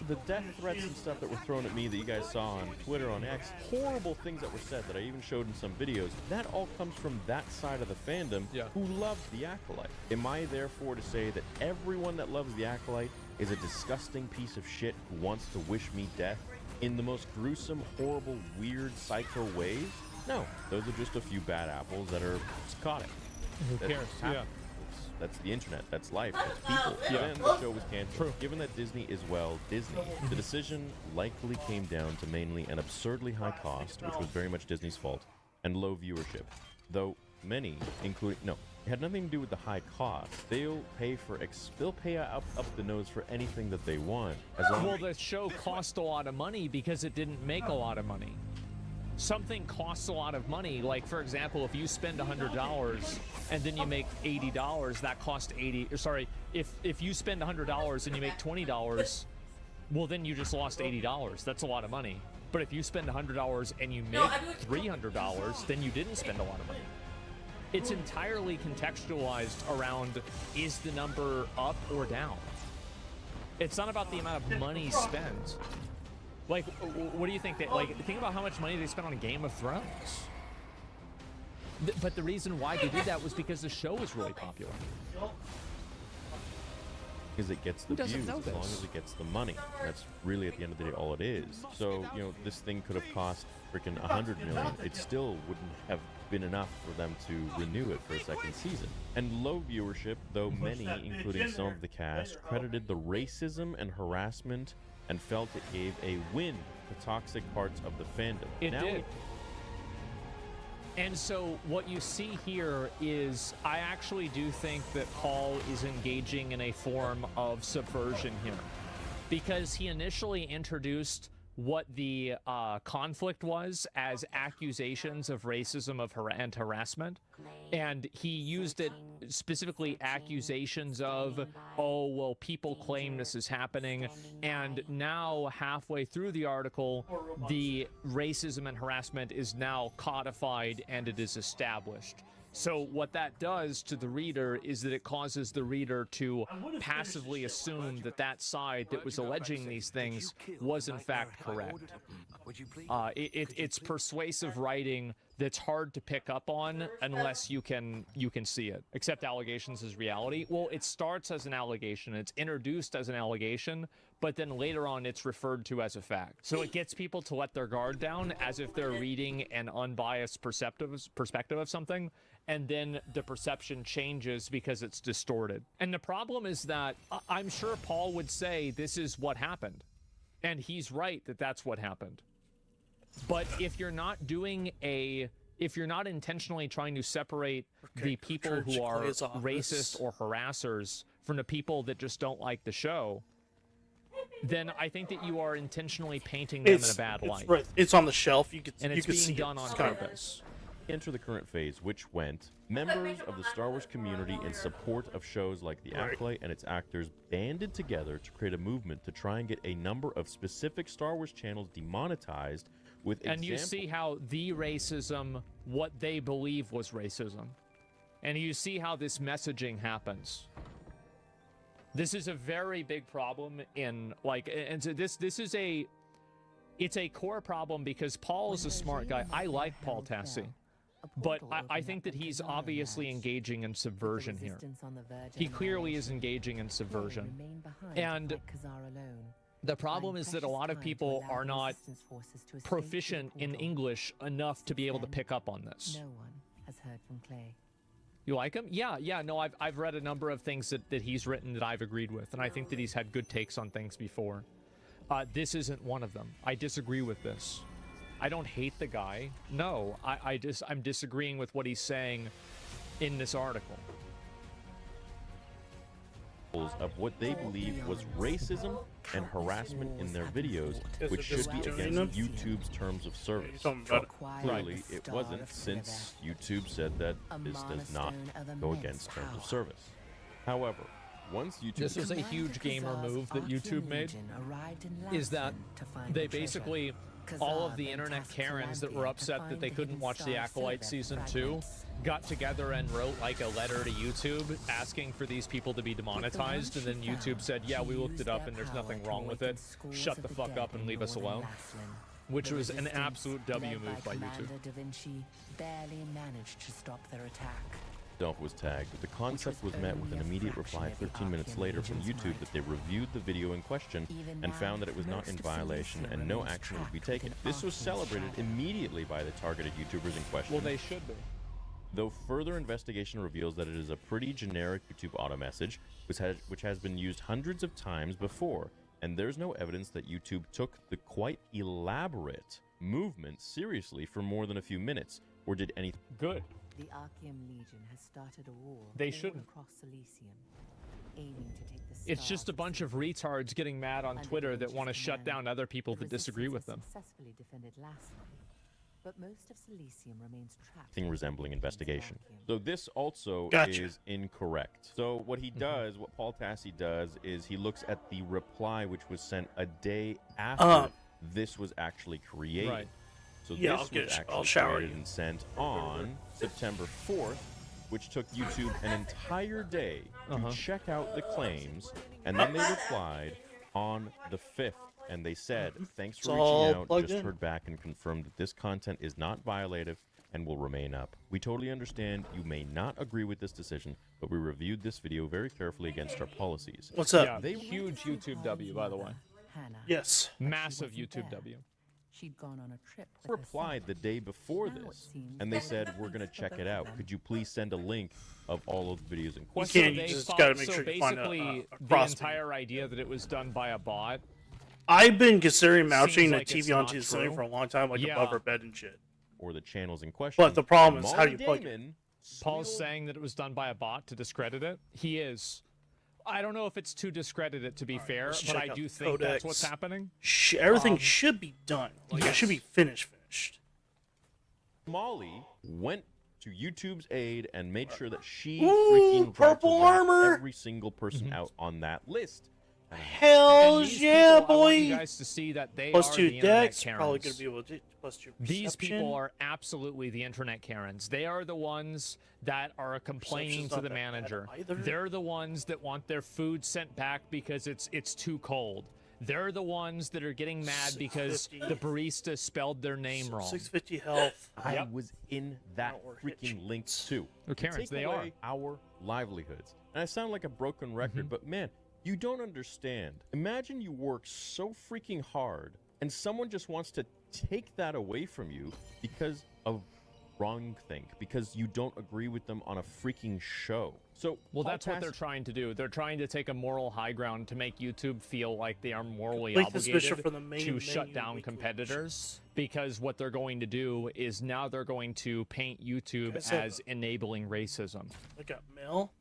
The death threats and stuff that were thrown at me that you guys saw on Twitter, on X, horrible things that were said that I even showed in some videos, that all comes from that side of the fandom who loves the Acolyte. Am I therefore to say that everyone that loves the Acolyte is a disgusting piece of shit who wants to wish me death in the most gruesome, horrible, weird, psycho ways? No, those are just a few bad apples that are psychotic. Who cares? Yeah. That's the internet. That's life. That's people. And the show was canceled. True. Given that Disney is, well, Disney, the decision likely came down to mainly an absurdly high cost, which was very much Disney's fault, and low viewership. Though many, including it had nothing to do with the high cost. They'll pay up the nose for anything that they want. Well, the show cost a lot of money because it didn't make a lot of money. Something costs a lot of money. Like, for example, if you spend $100 and then you make $80, that cost $80. Sorry, if you spend $100 and you make $20, well, then you just lost $80. That's a lot of money. But if you spend $100 and you make $300, then you didn't spend a lot of money. It's entirely contextualized around, is the number up or down? It's not about the amount of money spent. Like, what do you think that, like, think about how much money they spent on Game of Thrones. But the reason why they did that was because the show was really popular. Because it gets the views as long as it gets the money. That's really, at the end of the day, all it is. So, you know, this thing could have cost freaking $100 million. It still wouldn't have been enough for them to renew it for a second season. And low viewership, though many, including some of the cast, credited the racism and harassment and felt it gave a win to toxic parts of the fandom. It did. And so what you see here is, I actually do think that Paul is engaging in a form of subversion here, because he initially introduced what the conflict was as accusations of racism and harassment, and he used it specifically accusations of, oh, well, people claim this is happening, and now halfway through the article, the racism and harassment is now codified and it is established. So what that does to the reader is that it causes the reader to passively assume that that side that was alleging these things was in fact correct. It's persuasive writing that's hard to pick up on unless you can see it. Accept allegations as reality. Well, it starts as an allegation, it's introduced as an allegation, but then later on it's referred to as a fact. So it gets people to let their guard down as if they're reading an unbiased perspective of something, and then the perception changes because it's distorted. And the problem is that I'm sure Paul would say this is what happened, and he's right that that's what happened. But if you're not if you're not intentionally trying to separate the people who are racist or harassers from the people that just don't like the show, then I think that you are intentionally painting them in a bad light. It's on the shelf. You and it's being done on purpose. Enter the current phase, which went, members of the Star Wars community in support of shows like The Acolyte and its actors banded together to create a movement to try and get a number of specific Star Wars channels demonetized with And you see how the racism, what they believe was racism. And you see how this messaging happens. This is a very big problem in, like, and so this is it's a core problem because Paul is a smart guy. I like Paul Tassi. But I think that he's obviously engaging in subversion here. He clearly is engaging in subversion. And the problem is that a lot of people are not proficient in English enough to be able to pick up on this. No one has heard from Clay. You like him? Yeah, no, I've read a number of things that he's written that I've agreed with, and I think that he's had good takes on things before. This isn't one of them. I disagree with this. I don't hate the guy. No, I'm disagreeing with what he's saying in this article. Of what they believe was racism and harassment in their videos, which should be against YouTube's terms of service. Clearly, it wasn't, since YouTube said that this does not go against terms of service. However, once YouTube... This was a huge gamer move that YouTube made, is that they basically... all of the internet Karens that were upset that they couldn't watch The Acolyte Season 2 got together and wrote like a letter to YouTube asking for these people to be demonetized, and then YouTube said, yeah, we looked it up and there's nothing wrong with it. Shut the fuck up and leave us alone. Which was an absolute W move by YouTube. Da Vinci barely managed to stop their attack. Was tagged. The concept was met with an immediate reply 13 minutes later from YouTube that they reviewed the video in question and found that it was not in violation and no action would be taken. This was celebrated immediately by the targeted YouTubers in question. Well, they should be. Though further investigation reveals that it is a pretty generic YouTube auto message, which has been used hundreds of times before, and there's no evidence that YouTube took the quite elaborate movement seriously for more than a few minutes, or did anything. Good. The Archeum Legion has started a war they shouldn't. across Elysium, aiming to take the It's just a bunch of retards getting mad on Twitter that want to shut down other people that disagree with them. Successfully defended Lassley, but most of Elysium remains trapped. Thing resembling investigation. So this also is incorrect. So what he does, what Paul Tassi does, is he looks at the reply which was sent a day after this was actually created. Right. So Yeah, this was actually created and sent on September 4th, which took YouTube an entire day to check out the claims, and then they replied on the 5th, and they said, thanks for reaching out, just heard back and confirmed that this content is not violative and will remain up. We totally understand you may not agree with this decision, but we reviewed this video very carefully against our policies. What's up? Yeah, they huge YouTube W, by the way. Yes. Massive YouTube W. She'd gone on a trip. Replied the day before this, and they said, we're going to check it out. Could you please send a link of all of the videos in question? You just got to make sure you find basically, a the entire idea that it was done by a bot. I've been considering mounting like a it's TV not onto the ceiling true. for a long time, like above our bed and shit. Or the channels in question. But the problem is, how do you plug it? Paul's saying that it was done by a bot to discredit it. He is. I don't know if it's to discredit it, to be fair, but I do think that's what's happening. Everything should be done. Like, it should be finished. Molly went to YouTube's aid and made sure that she Ooh, freaking tried to purple rat armor! every single person out on that list. Hell And these yeah, people, I want you boy! guys to see that they Plus are 2 the internet decks, probably Karens. going to be able to plus 2 These perception. people are absolutely the internet Karens. They are the ones that are complaining Perception's to not the that bad manager. either. They're the ones that want their food sent back because it's too cold. They're the ones that are getting mad because the barista spelled their name wrong. 650 health. I was in that freaking link too. They're Karens, Take they away our livelihoods. And I sound like a broken record, but man, you don't understand. Imagine you work so freaking hard and someone just wants to take that away from you because of wrongthink, because you don't agree with them on a freaking show. So, well, that's what they're trying to do. They're trying to take a moral high ground to make YouTube feel like they are morally Complete this mission obligated for the main to shut menu down weekly competitors. Because what they're going to do is now they're going to paint YouTube Guys have as enabling racism. I got mail.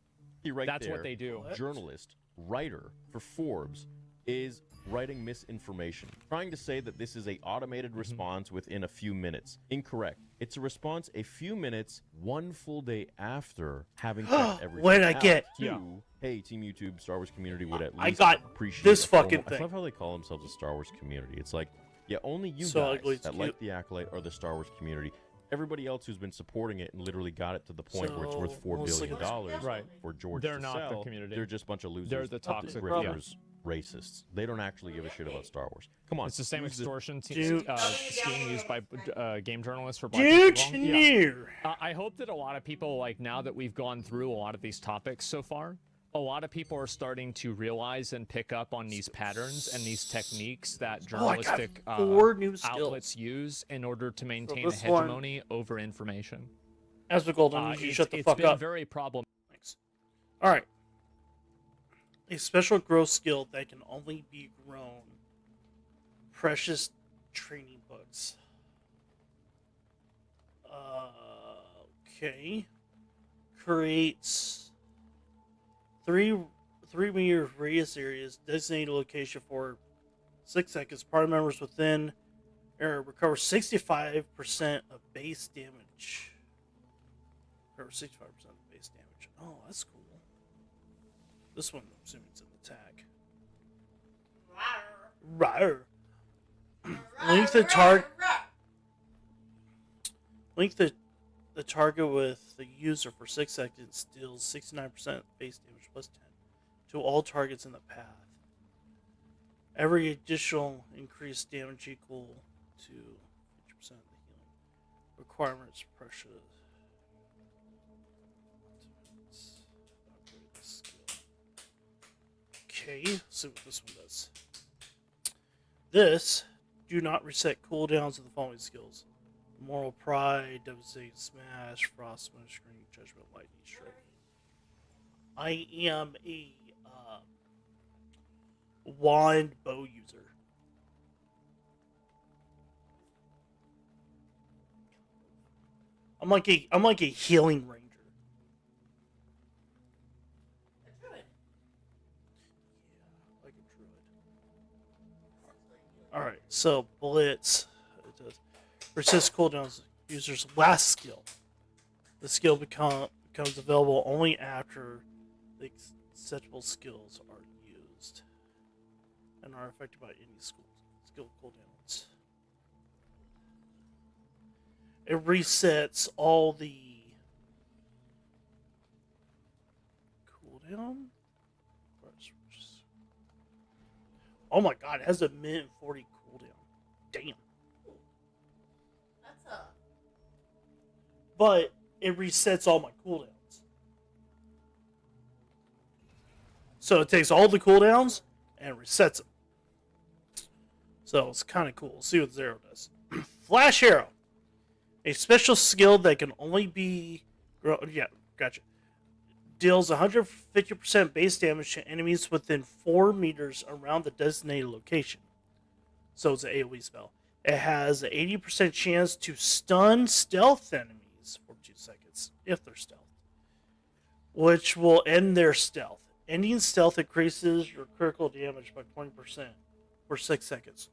That's what they do. Journalist, writer for Forbes is writing misinformation, trying to say that this is a automated response within a few minutes. Incorrect. It's a response a few minutes, one full day after having checked everything. What did I out get? to, hey, Team YouTube, Star Wars community would at least I got appreciate this a formal- fucking I thing. love how they call themselves a Star Wars community. It's like, yeah, only you So guys ugly, it's that cute. like the Acolyte are the Star Wars community. Everybody else who's been supporting it and literally got it to the point where it's worth $4 let's look billion at this. Right. for George They're to not the sell, community. They're just a bunch of losers. They're the toxic grifters, racists. They don't actually give a shit about Star Wars. Come on. It's the same use extortion Dude. scheme used by game journalists for black people. Dude, I hope that a lot of people, like now that we've gone through a lot of these topics so far, a lot of people are starting to realize and pick up on these patterns and these techniques that journalistic 4 new skills. outlets use in order to maintain a this one- hegemony over information. As the golden, you shut the fuck It's up. been very problematic. All right. A special growth skill that can only be grown. Precious training books. Okay. Creates 3-meter radius areas, designated location for 6 seconds. Party members within area recover 65% of base damage. Recover 65% of base damage. Oh, that's cool. This one, I'm assuming it's an attack. Rawr. Link the target. Link the target with the user for 6 seconds deals 69% base damage plus 10 to all targets in the path. Every additional increased damage equal to 50% of the healing. Requirements pressure. Okay, let's see what this one does. This, do not reset cooldowns of the following skills. Moral Pride, Devastating Smash, Frost Screen, Judgment, Lightning Strike. I am a wand bow user. I'm like a healing ranger. Alright, so Blitz. It does resist cooldowns user's last skill. The skill becomes available only after the acceptable skills are used and are affected by any skill cooldowns. It resets all the cooldown. Oh my god, it has a minute 40 cooldown. Damn. That's a. But it resets all my cooldowns. So it takes all the cooldowns and resets them. So it's kind of cool. Let's see what Zero does. Flash Arrow. A special skill that can only be... Yeah, gotcha. Deals 150% base damage to enemies within 4 meters around the designated location. So it's an AoE spell. It has an 80% chance to stun stealth enemies for 2 seconds, if they're stealth, which will end their stealth. Ending stealth increases your critical damage by 20% for 6 seconds.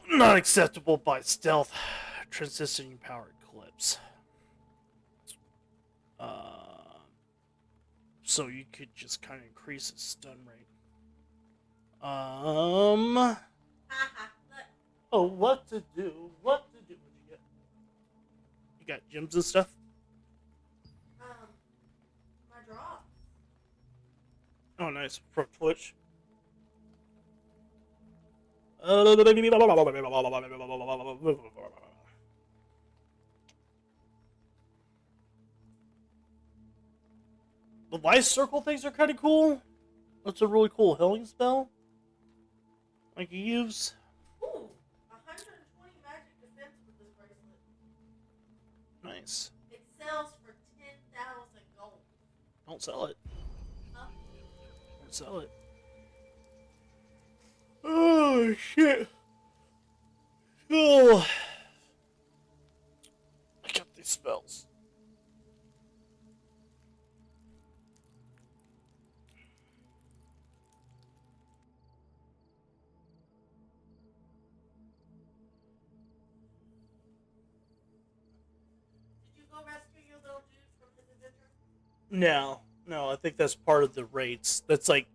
Not acceptable by stealth. Transitioning power eclipse. So you could just kind of increase the stun rate. Oh, what to do? What to do? What you get? You got gems and stuff? My draw. Oh, nice. From Twitch. The life circle things are kind of cool. That's a really cool healing spell. I can use. Ooh, 120 magic defense with this bracelet. Nice. It sells for 10,000 gold. Don't sell it. Huh? Don't sell it. Oh shit. Oh. I got these spells. No, I think that's part of the rates. That's like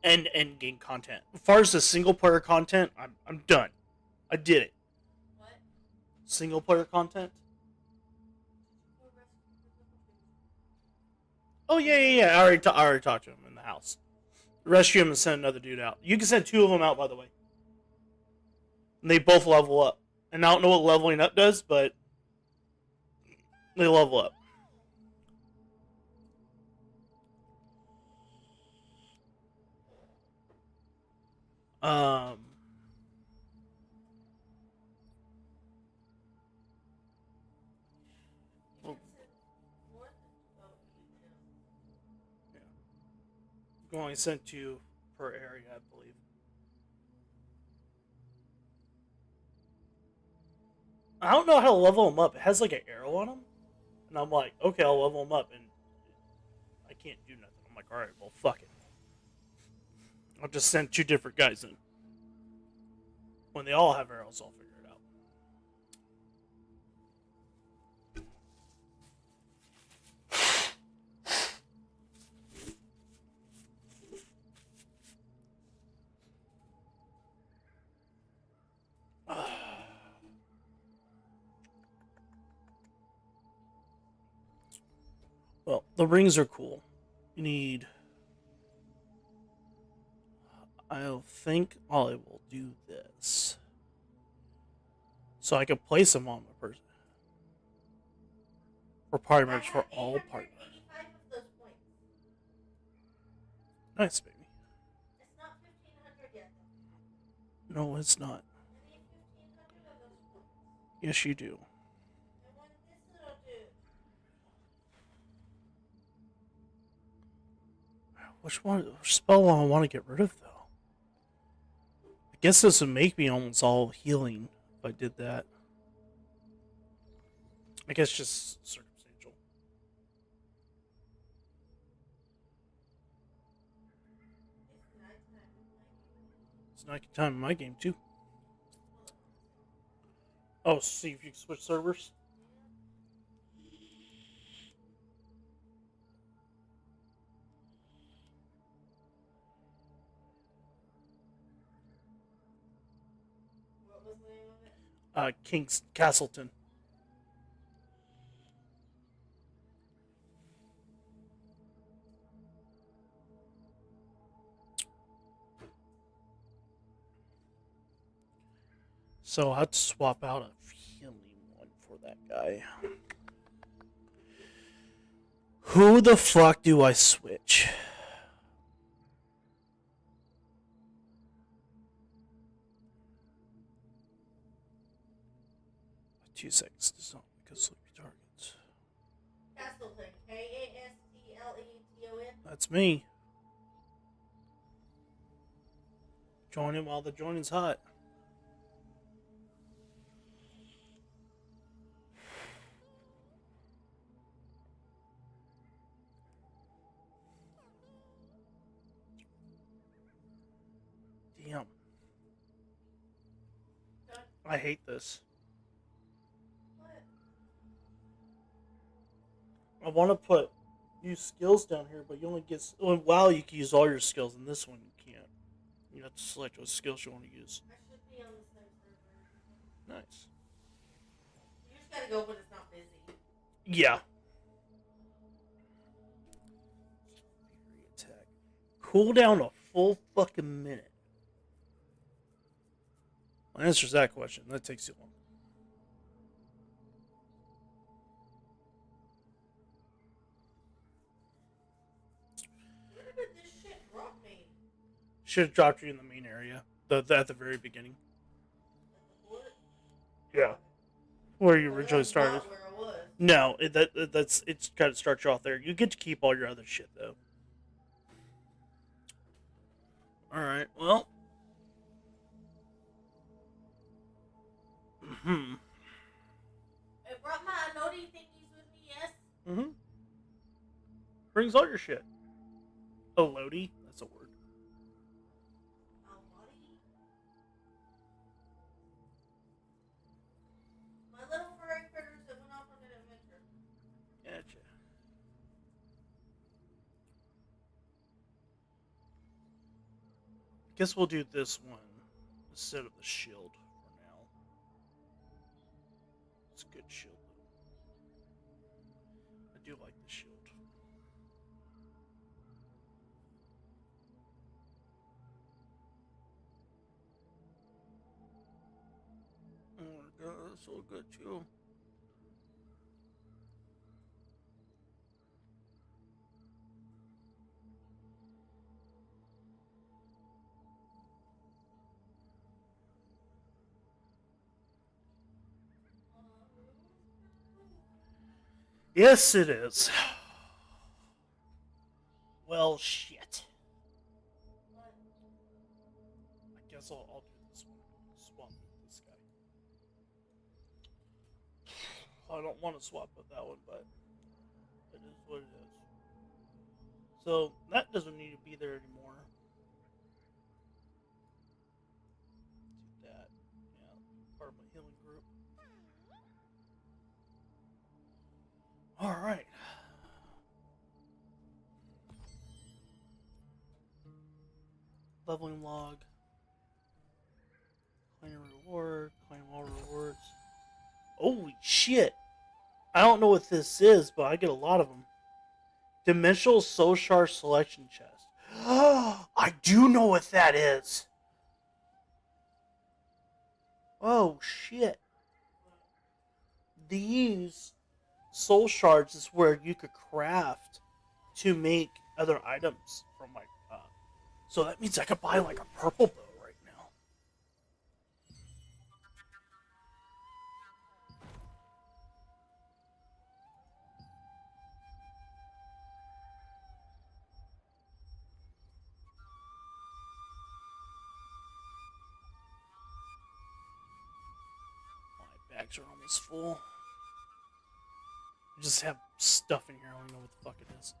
end game content. As far as the single player content, I'm done. I did it. What? Single player content? Oh yeah. I already talked to him in the house. Rescue him and send another dude out. You can send 2 of them out, by the way. And they both level up. And I don't know what leveling up does, but they level up. You only sent 2 per area, I believe. I don't know how to level them up. It has like an arrow on them. And I'm like, okay, I'll level them up. And I can't do nothing. I'm like, alright, well, fuck it. I'll just send 2 different guys in. When they all have arrows, I'll figure it out. Well, the rings are cool. You need... I think I will do this. So I can place them on my person. For party members, for all party members. Nice, baby. It's not 1,500 yet. No, it's not. I need 1,500 of those points. Yes, you do. And what this little dude. Which spell I want to get rid of, though? I guess this would make me almost all healing if I did that. I guess just circumstantial. It's night time in my game, too. Oh, see if you can switch servers. King's Castleton. So I'll have to swap out a healing one for that guy. Who the fuck do I switch? Two seconds to zone because sleepy targets. Castleton. K-A-S-T-L-E-T-O-N. That's me. Join him while the joining's hot. Damn. I hate this. I want to use skills down here, but you only get... Wow, you can use all your skills, and this one you can't. You have to select what skills you want to use. I should be on the same server. Nice. You just gotta go when it's not busy. Yeah. Attack. Cool down a full fucking minute. What answers that question? That takes too long. Where did this shit drop me? Should have dropped you in the main area. At the very beginning. Yeah. Where you originally started. Not where I was. No, it's got to start you off there. You get to keep all your other shit though. Alright, well. It brought my Anodi thingies with me, yes? Mm-hmm. Brings all your shit. Elodie? That's a word. My little furry critters that went off on an adventure. Gotcha. Guess we'll do this one instead of the shield for now. It's a good shield. I do like the shield. Oh my god, that's so good too. Yes, it is. Well, shit. I guess I'll do this one. Swap with this guy. I don't want to swap with that one, but it is what it is. So, that doesn't need to be there anymore. Do that. Yeah, part of my healing group. Alright. Leveling log. Claim reward. Claim all rewards. Holy shit! I don't know what this is, but I get a lot of them. Dimensional Soulshard Selection Chest. I do know what that is! Oh shit. These soul shards is where you could craft to make other items from my so that means I could buy like a purple bow right now. My bags are almost full. I just have stuff in here, I don't know what the fuck it is.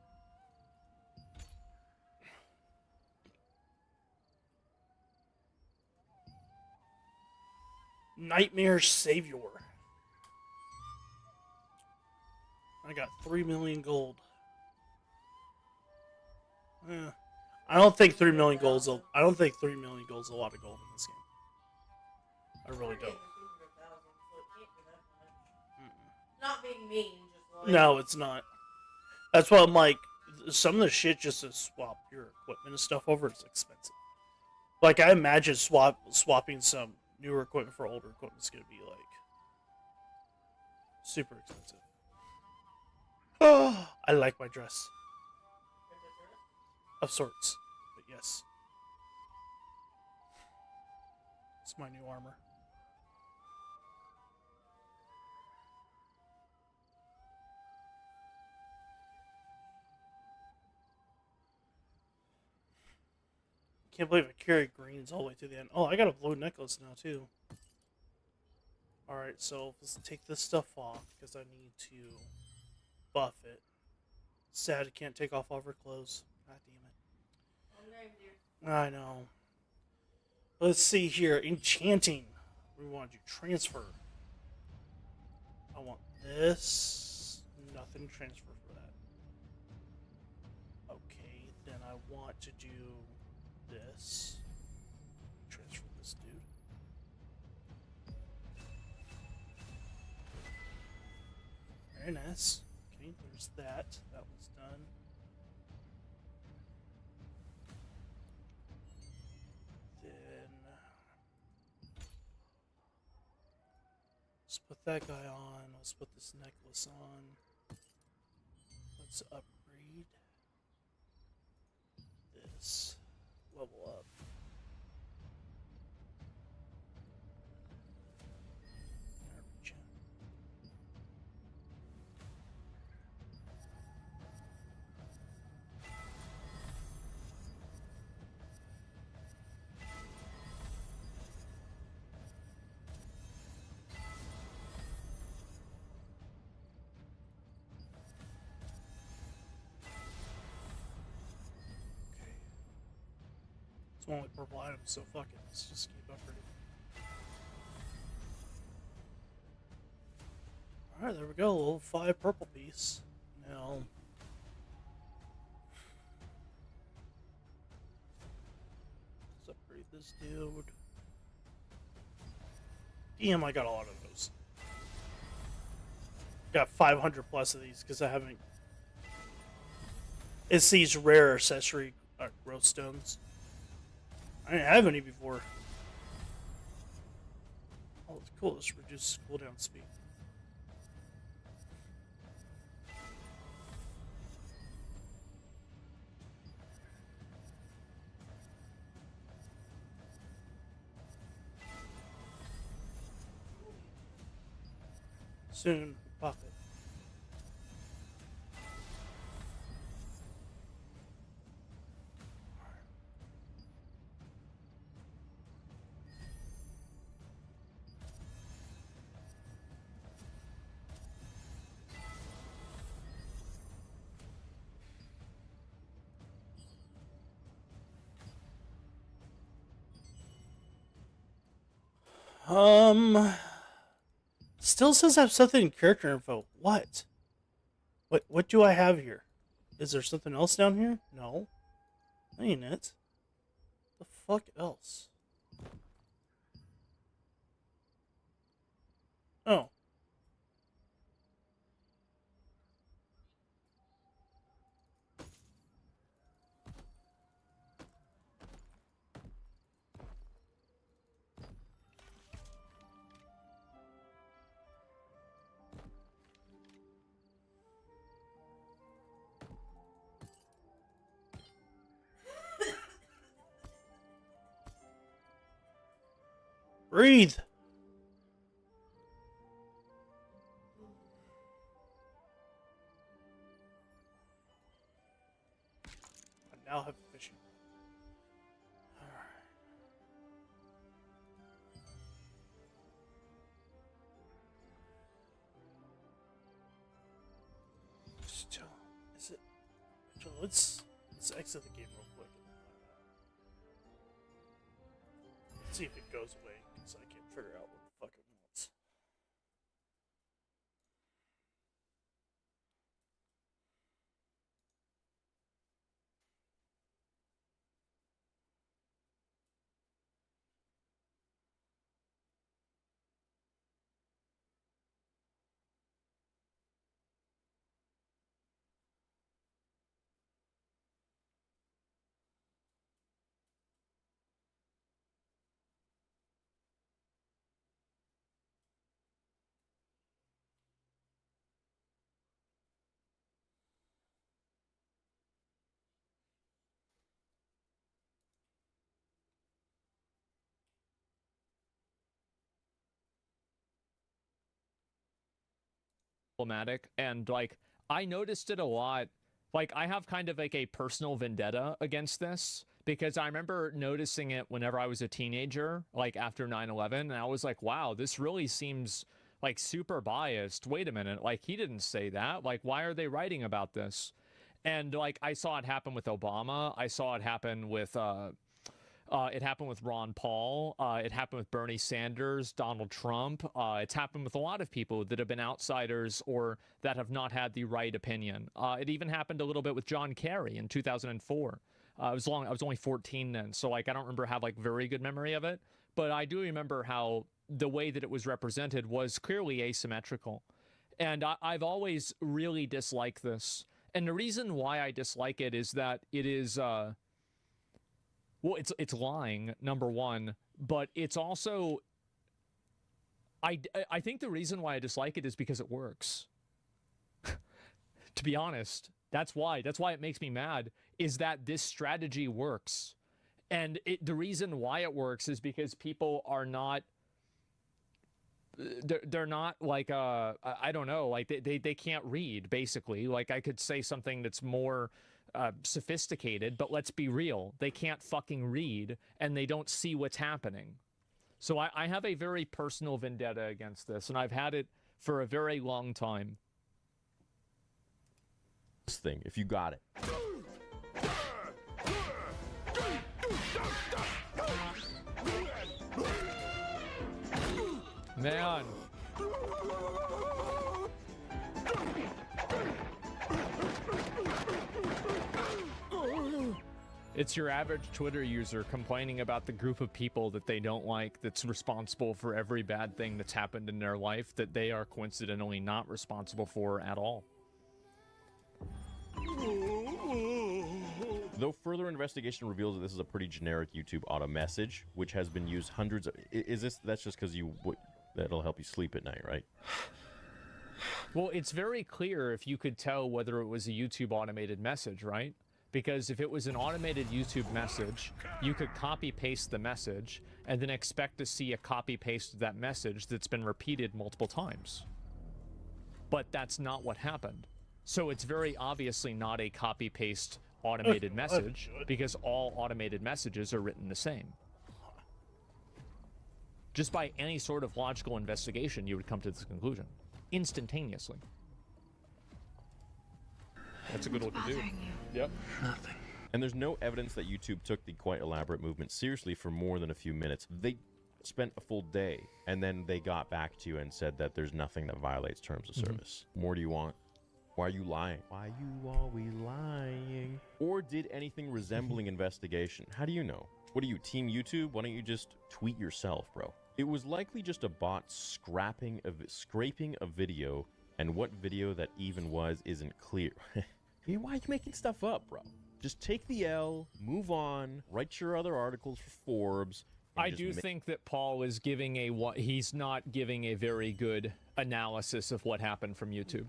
Nightmare Savior. I got 3 million gold. I don't think 3 million gold's I don't think 3 million gold's a lot of gold in this game. I really don't. Not being mean, just like... No, it's not. That's why I'm like, some of the shit just to swap your equipment and stuff over is expensive. Like, I imagine swapping some newer equipment for older equipment is going to be like super expensive. Oh, I like my dress. Of sorts, but yes. It's my new armor. Can't believe I carried greens all the way to the end. Oh, I got a blue necklace now, too. Alright, so let's take this stuff off, because I need to buff it. Sad I can't take off all of her clothes. God damn it. I know. Let's see here. Enchanting. We want to do transfer. I want this. Nothing transfer for that. Okay, then I want to do this. Transfer this dude. Very nice. Okay, there's that. That was done. Then let's put that guy on. Let's put this necklace on. Let's upgrade this. Level up. It's only purple items, so fuck it. Let's just keep upgrading. Alright, there we go. Level 5 purple piece. Now, let's upgrade this dude. Damn, I got a lot of those. Got 500 plus of these because I haven't. It's these rare accessory growth stones. I didn't have any before. Oh, it's cool. This reduces cooldown speed. Soon, pop it. Still says I have something in character info. What? What do I have here? Is there something else down here? No. Ain't it? The fuck else? Oh. Breathe. I now have fishing. Alright. Still, is it? So let's exit the game real quick. Let's see if it goes away, because I can't figure out what the fuck it wants. problematic, and like I noticed it a lot. Like I have kind of like a personal vendetta against this because I remember noticing it whenever I was a teenager, like after 9/11, and I was like, wow, this really seems like super biased. Wait a minute, like he didn't say that. Like why are they writing about this? And like I saw it happen with Obama. I saw it happen with it happened with Ron Paul. It happened with Bernie Sanders, Donald Trump. It's happened with a lot of people that have been outsiders or that have not had the right opinion. It even happened a little bit with John Kerry in 2004. I was only 14 then, so like I don't remember have like very good memory of it, but I do remember how the way that it was represented was clearly asymmetrical. And I've always really disliked this. And the reason why I dislike it is that it is, well, it's lying, number one, but it's also, I think the reason why I dislike it is because it works. To be honest, that's why it makes me mad, is that this strategy works. And the reason why it works is because people are not, they're not like I don't know, like they can't read, basically. Like I could say something that's more sophisticated, but let's be real, they can't fucking read and they don't see what's happening. So I have a very personal vendetta against this, and I've had it for a very long time. This thing, if you got it. Man. It's your average Twitter user complaining about the group of people that they don't like that's responsible for every bad thing that's happened in their life that they are coincidentally not responsible for at all. Though further investigation reveals that this is a pretty generic YouTube auto message, which has been used hundreds of... That's just because that'll help you sleep at night, right? Well, it's very clear if you could tell whether it was a YouTube automated message, right? Because if it was an automated YouTube message, you could copy-paste the message and then expect to see a copy-paste of that message that's been repeated multiple times. But that's not what happened. So it's very obviously not a copy-paste automated message, because all automated messages are written the same. Just by any sort of logical investigation, you would come to this conclusion instantaneously. That's a good look to do. Yep. Nothing. And there's no evidence that YouTube took the quite elaborate movement seriously for more than a few minutes. They spent a full day, and then they got back to you and said that there's nothing that violates terms of service. More do you want? Why are you lying? Why are you always lying? Or did anything resembling investigation? How do you know? What are you, Team YouTube? Why don't you just tweet yourself, bro? It was likely just a bot scraping a video, and what video that even was isn't clear. Why are you making stuff up, bro? Just take the L, move on, write your other articles for Forbes. I do think that Paul is giving he's not giving a very good analysis of what happened from YouTube.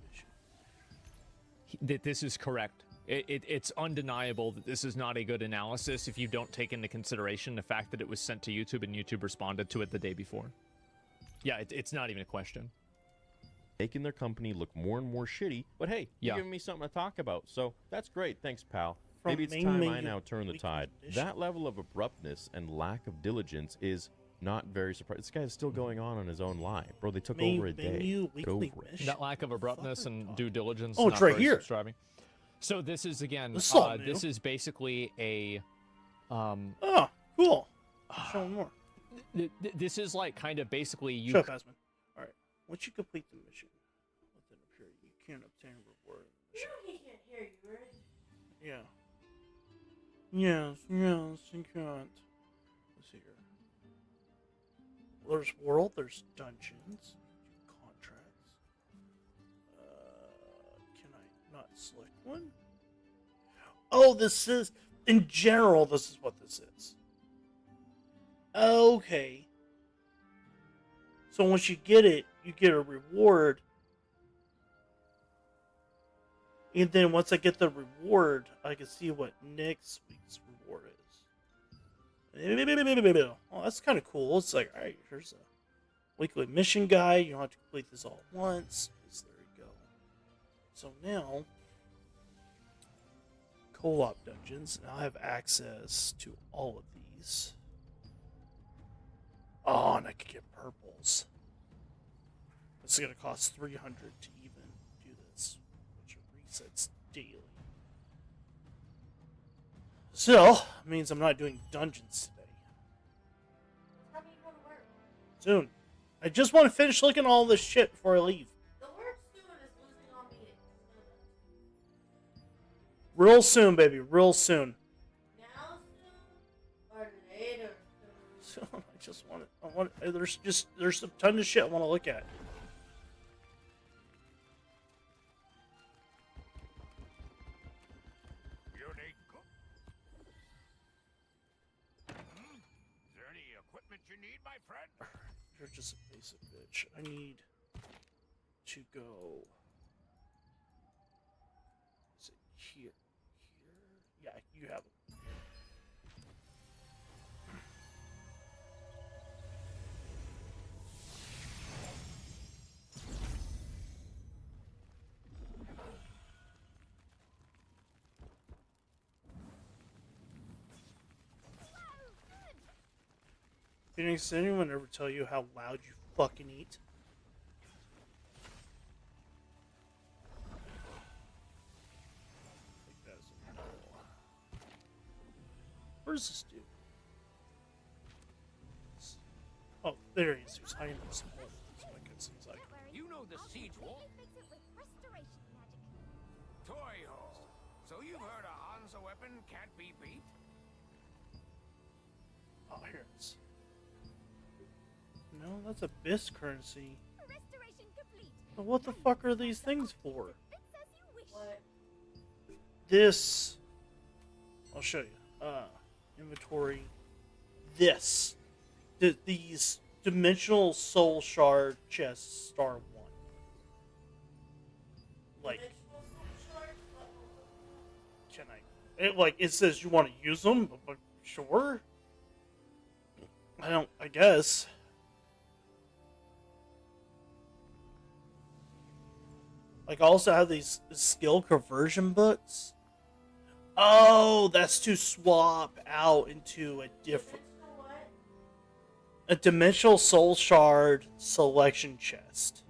That this is correct. It's undeniable that this is not a good analysis if you don't take into consideration the fact that it was sent to YouTube and YouTube responded to it the day before. Yeah, it's not even a question. Making their company look more and more shitty, but hey, you're giving me something to talk about, so that's great. Thanks, pal. Maybe it's time I now turn the tide. That level of abruptness and lack of diligence is not very surprising. This guy is still going on his own lie. Bro, they took over a day. Get over it. That lack of abruptness and due diligence. Oh, it's right here. Subscribing. So this is, again, this is basically a... oh, cool. Show more. This is like kind of basically... Show Cosman. Alright. Once you complete the mission within a period, you can obtain a reward. He can't hear you, right? Yeah. Yes, you can't. Let's see here. There's world, there's dungeons, contracts. Can I not select one? Oh, this is, in general, this is what this is. Okay. So once you get it, you get a reward. And then once I get the reward, I can see what next week's reward is. Oh, that's kind of cool. It's like, alright, here's a weekly mission guide. You don't have to complete this all at once. There you go. So now, co-op dungeons. Now I have access to all of these. Oh, and I could get purples. It's gonna cost 300 to even do this, which resets daily. Still, means I'm not doing dungeons today. Tell me you go to work. Soon. I just want to finish looking at all this shit before I leave. The word soon is losing on me. Real soon, baby. Real soon. Now soon or later soon? So I just want it. There's a ton of shit I want to look at. Is there any equipment you need, my friend? You're just a basic bitch. I need to go. Is it here? Here? Yeah, you have it. Phoenix, did anyone ever tell you how loud you fucking eat? Where's this dude? Oh, there he is. He's hiding in some hole. That's what it seems like. You know the siege wall? Toy-ho. So you've heard a Hansa weapon can't be beat? Oh, here it is. No, that's Abyss currency. But what the fuck are these things for? What? This. I'll show you. Inventory. This. These Dimensional Soul Shard chests star 1. Like. Can I? It says you want to use them, but sure. I guess. Like, I also have these skill conversion books. Oh, that's to swap out into a different... A Dimensional Soul Shard selection chest.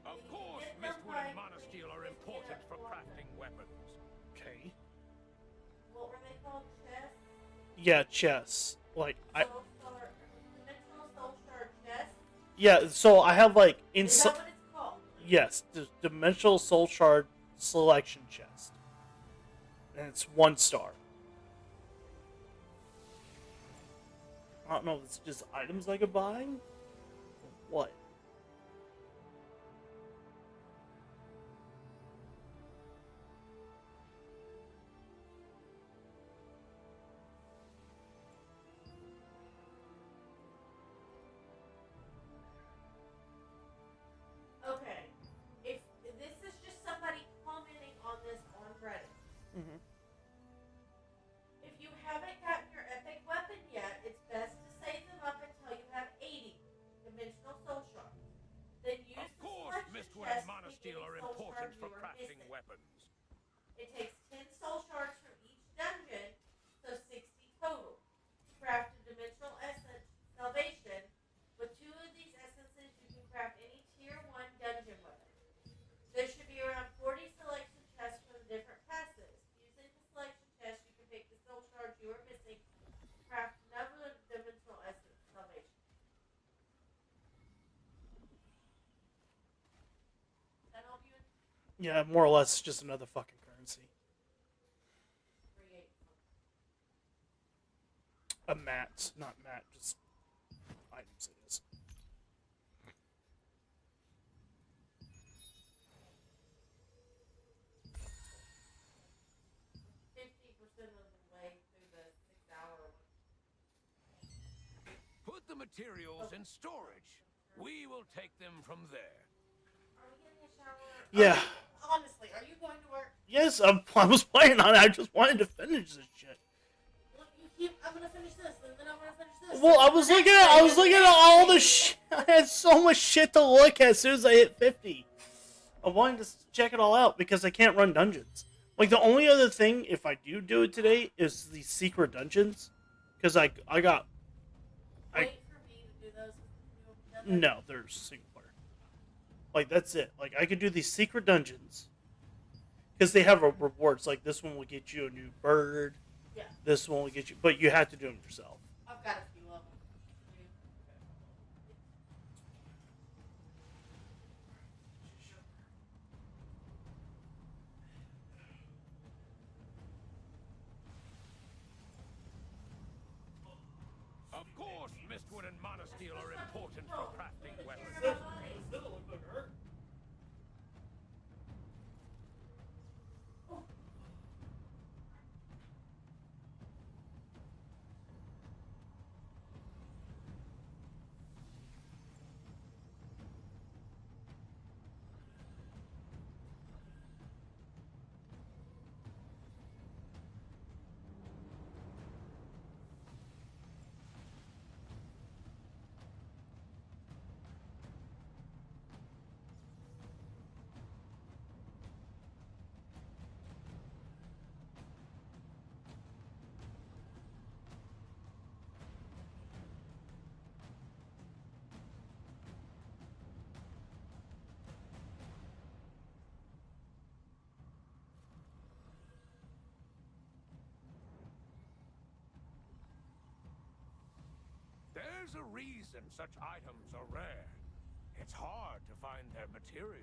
Of course, Mistwood and Monosteel are important for crafting weapons. Okay. What were they called? Chests? Yeah, chests. Like, Dimensional Soul Shard chests? Yeah, so I have, like, Is that what it's called? Yes, the Dimensional Soul Shard selection chest. And it's 1 star. I don't know if it's just items I could buy? Or what? Okay. If this is just somebody commenting on this on Reddit. Mm-hmm. If you haven't gotten your epic weapon yet, it's best to save them up until you have 80 Dimensional Soul Shards. Then use Of course, Mistwood and Monosteel are important for crafting weapons. It takes 10 soul shards from each dungeon, so 60 total. Craft a dimensional essence, salvation. With 2 of these essences, you can craft any tier 1 dungeon weapon. There should be around 40 selection chests for the different passes. Using the selection chest, you can pick the soul shards you are missing. Craft another dimensional essence, salvation. That help you? Yeah, more or less, it's just another fucking currency. A mat, not mat, just items it is. materials in storage. We will take them from there. Yeah. Honestly, are you going to work? Yes, I was playing on it. I just wanted to finish this shit. Look, you keep. I'm gonna finish this, and then I'm gonna finish this. Well, I was looking at all the shit. I had so much shit to look at as soon as I hit 50. I wanted to check it all out because I can't run dungeons. Like, the only other thing, if I do it today, is the secret dungeons. Because I got... Wait for me to do those. No, they're single player. Like, that's it. Like, I could do these secret dungeons. Because they have rewards. Like, this one will get you a new bird. Yeah. This one will get you... But you have to do them yourself. I've got a few of them. Of course, Mistwood and Monosteel are important for crafting weapons. There's a reason such items are rare. It's hard to find their materials.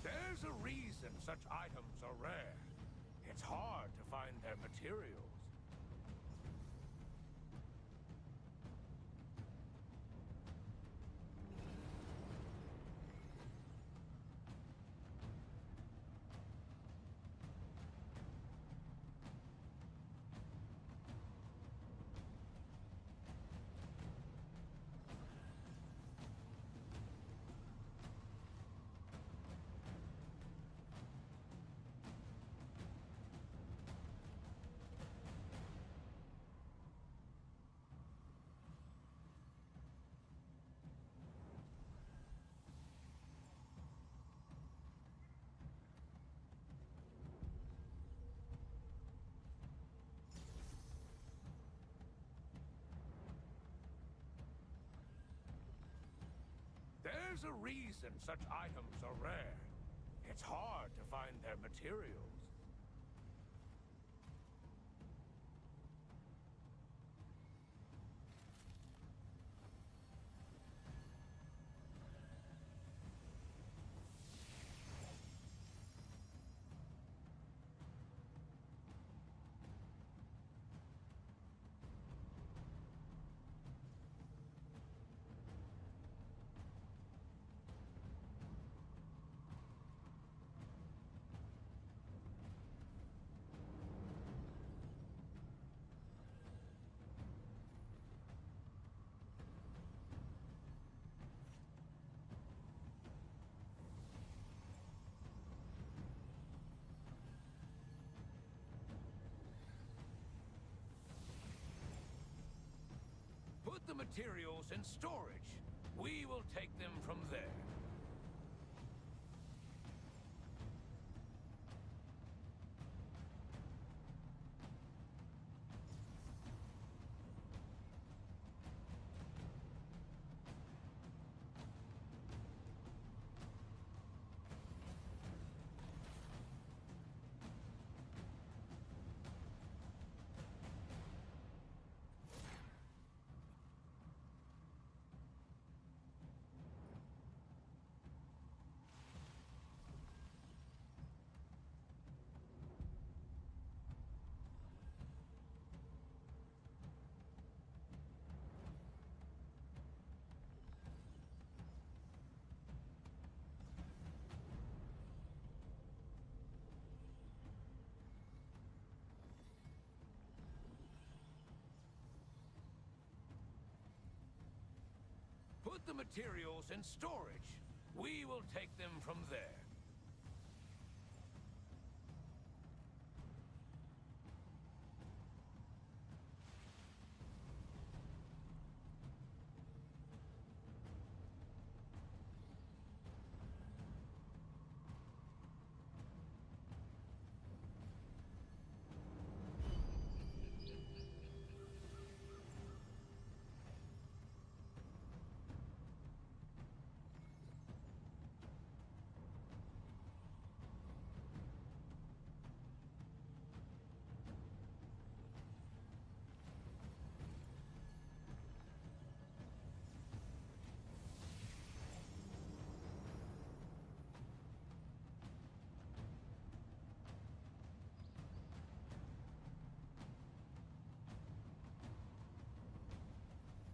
There's a reason such items are rare. It's hard to find their materials. There's a reason such items are rare. It's hard to find their materials. Put the materials in storage. We will take them from there. Put the materials in storage. We will take them from there.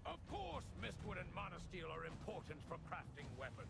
Of course, Mistwood and Monosteel are important for crafting weapons.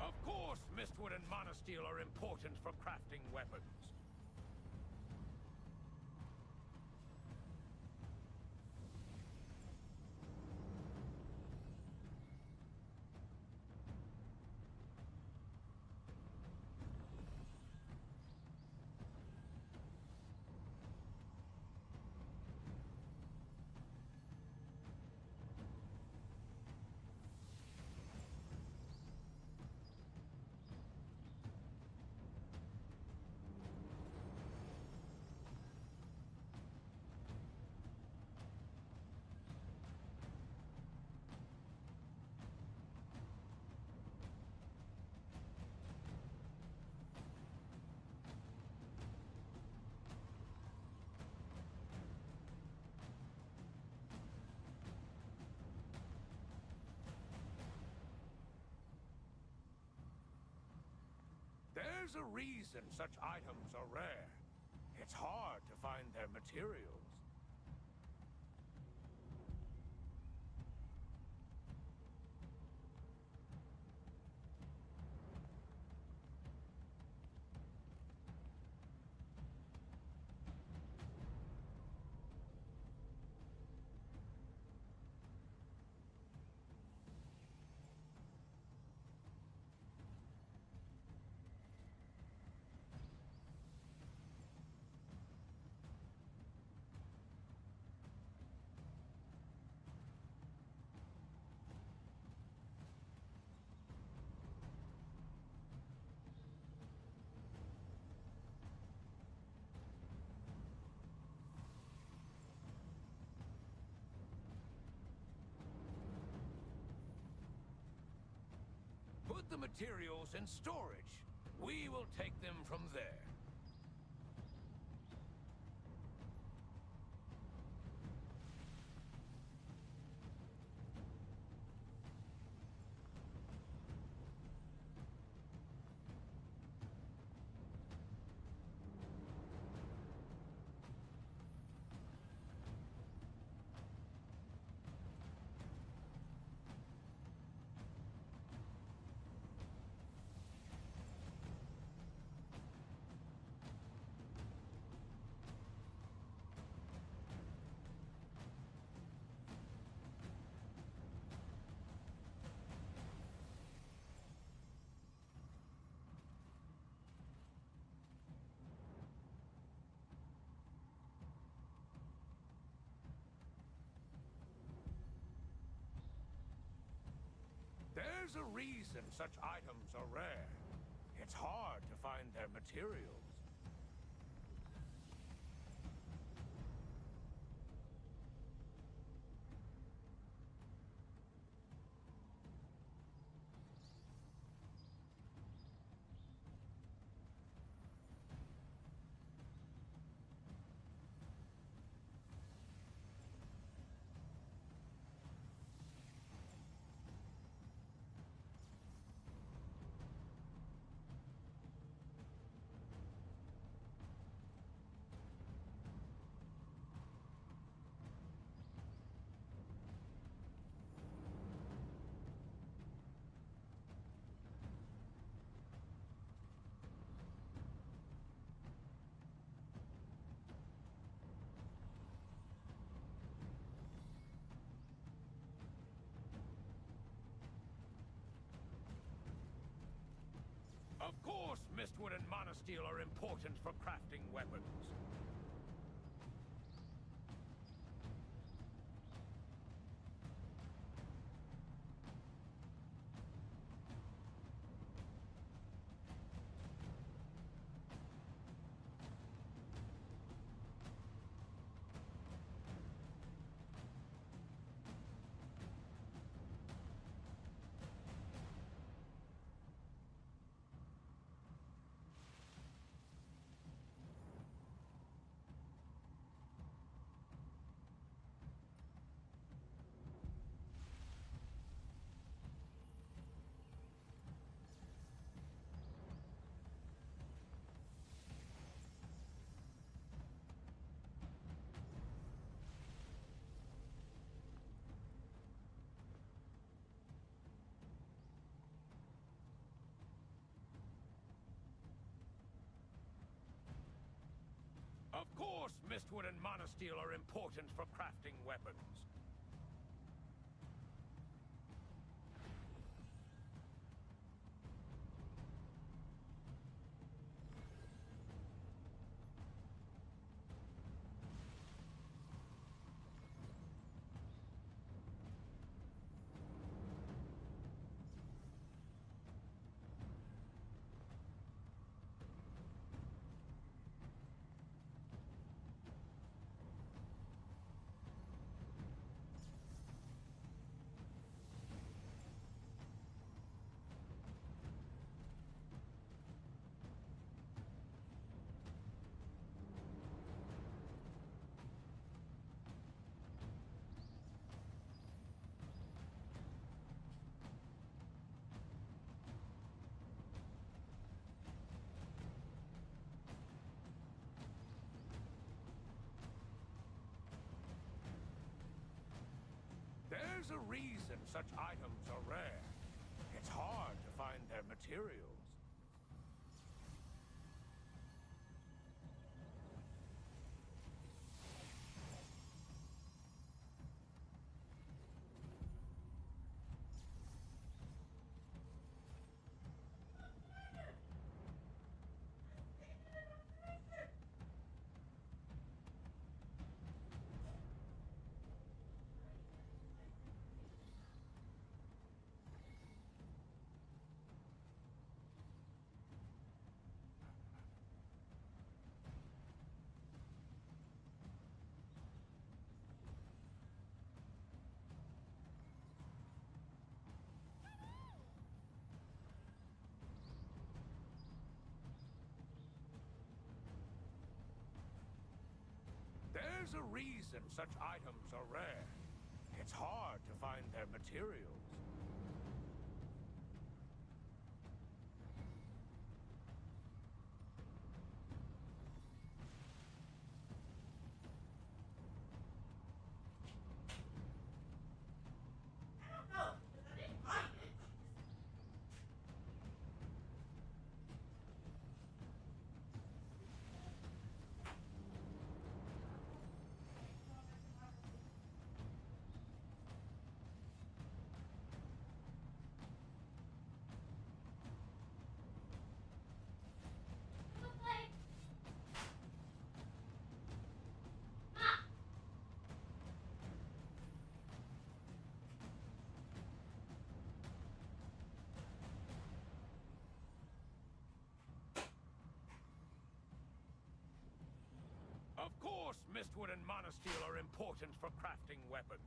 Of course, Mistwood and Monosteel are important for crafting weapons. There's a reason such items are rare. It's hard to find their materials. Put the materials in storage. We will take them from there. There's a reason such items are rare. It's hard to find their materials. Of course, Mistwood and Monosteel are important for crafting weapons. Of course, Mistwood and Monosteel are important for crafting weapons. There's a reason such items are rare. It's hard to find their materials. There's a reason such items are rare. It's hard to find their materials. course, Mistwood and Monosteel are important for crafting weapons.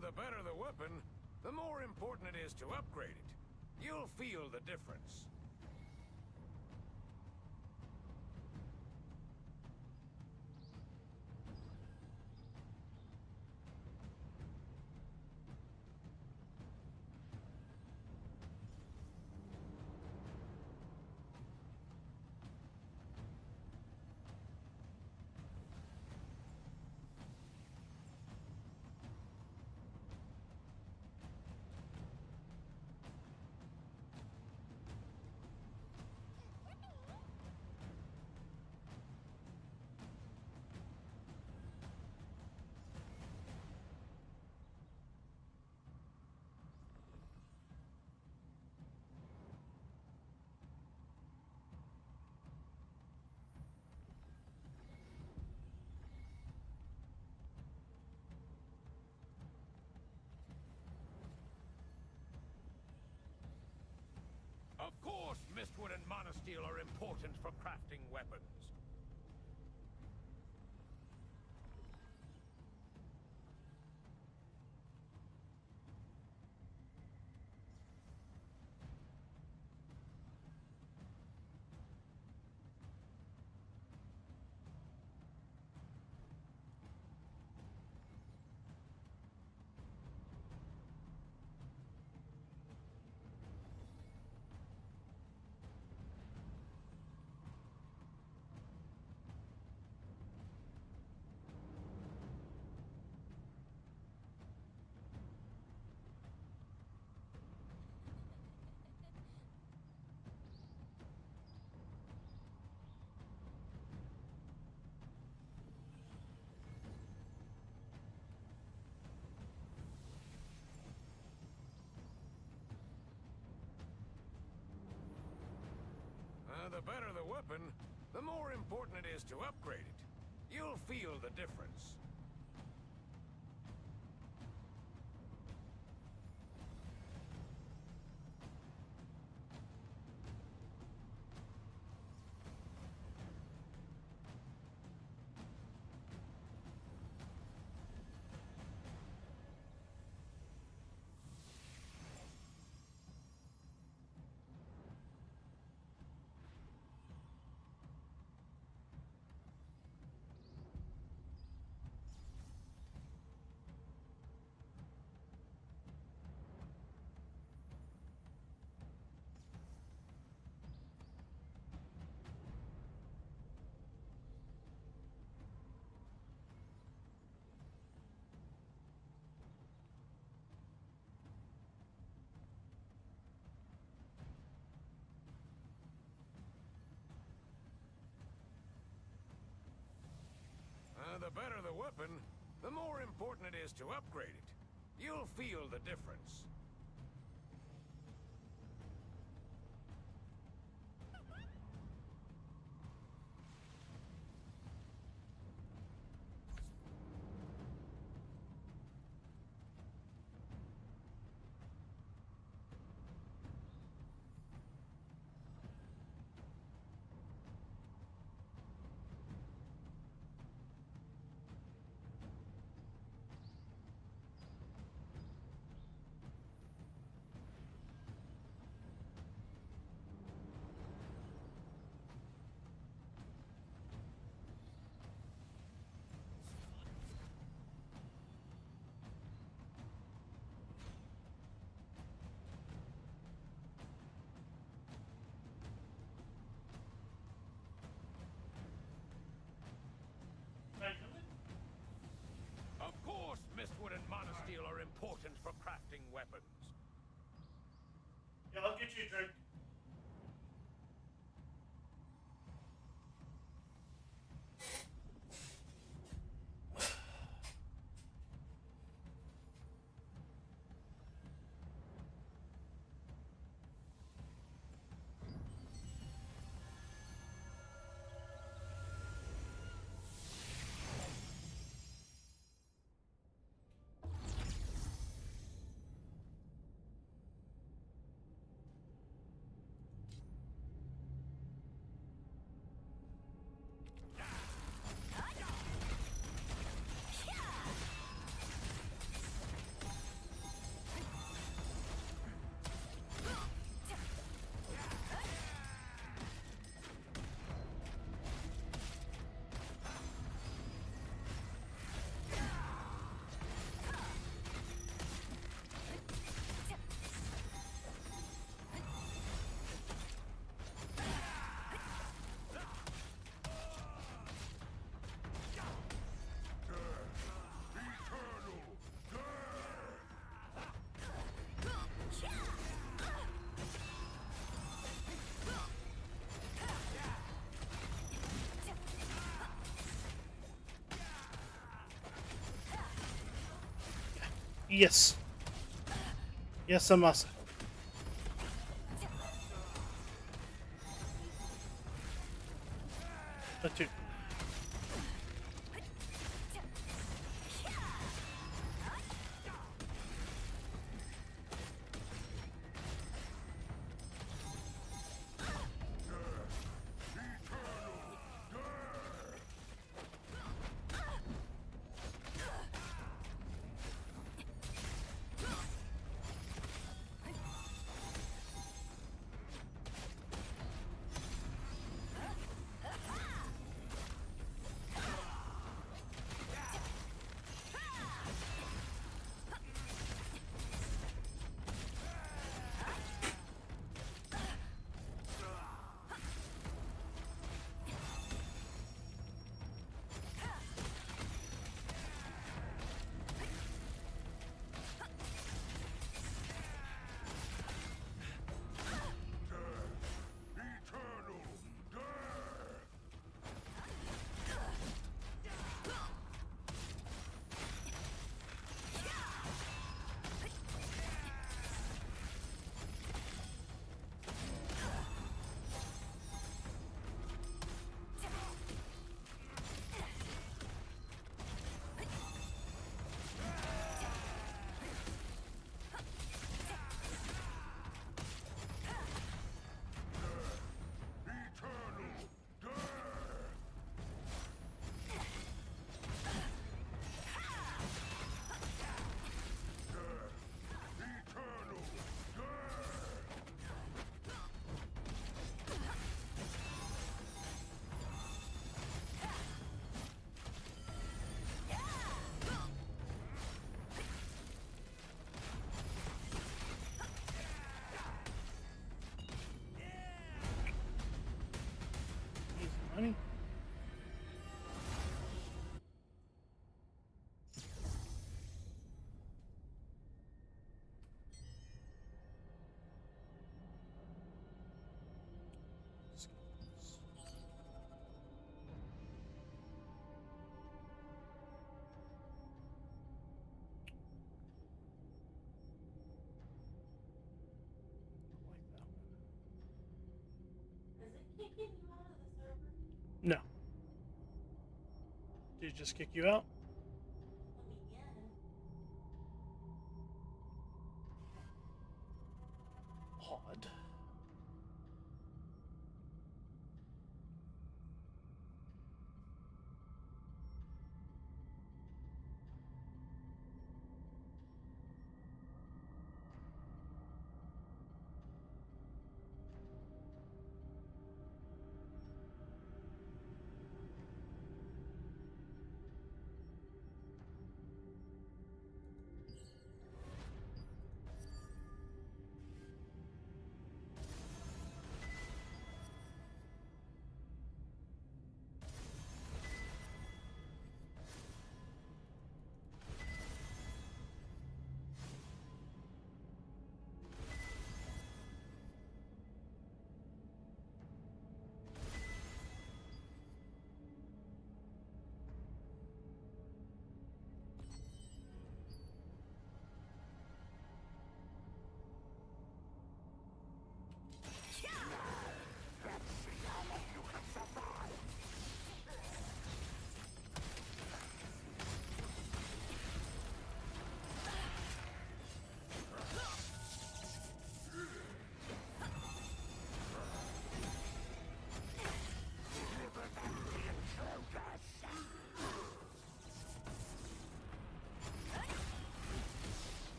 The better the weapon, the more important it is to upgrade it. You'll feel the difference. Of course, Mistwood and Monosteel are important for crafting weapons. The better the weapon, the more important it is to upgrade it. You'll feel the difference. The better the weapon, the more important it is to upgrade it. You'll feel the difference. you drink. Yes. Yes, I must. But you. Money. No. Did it just kick you out? Odd.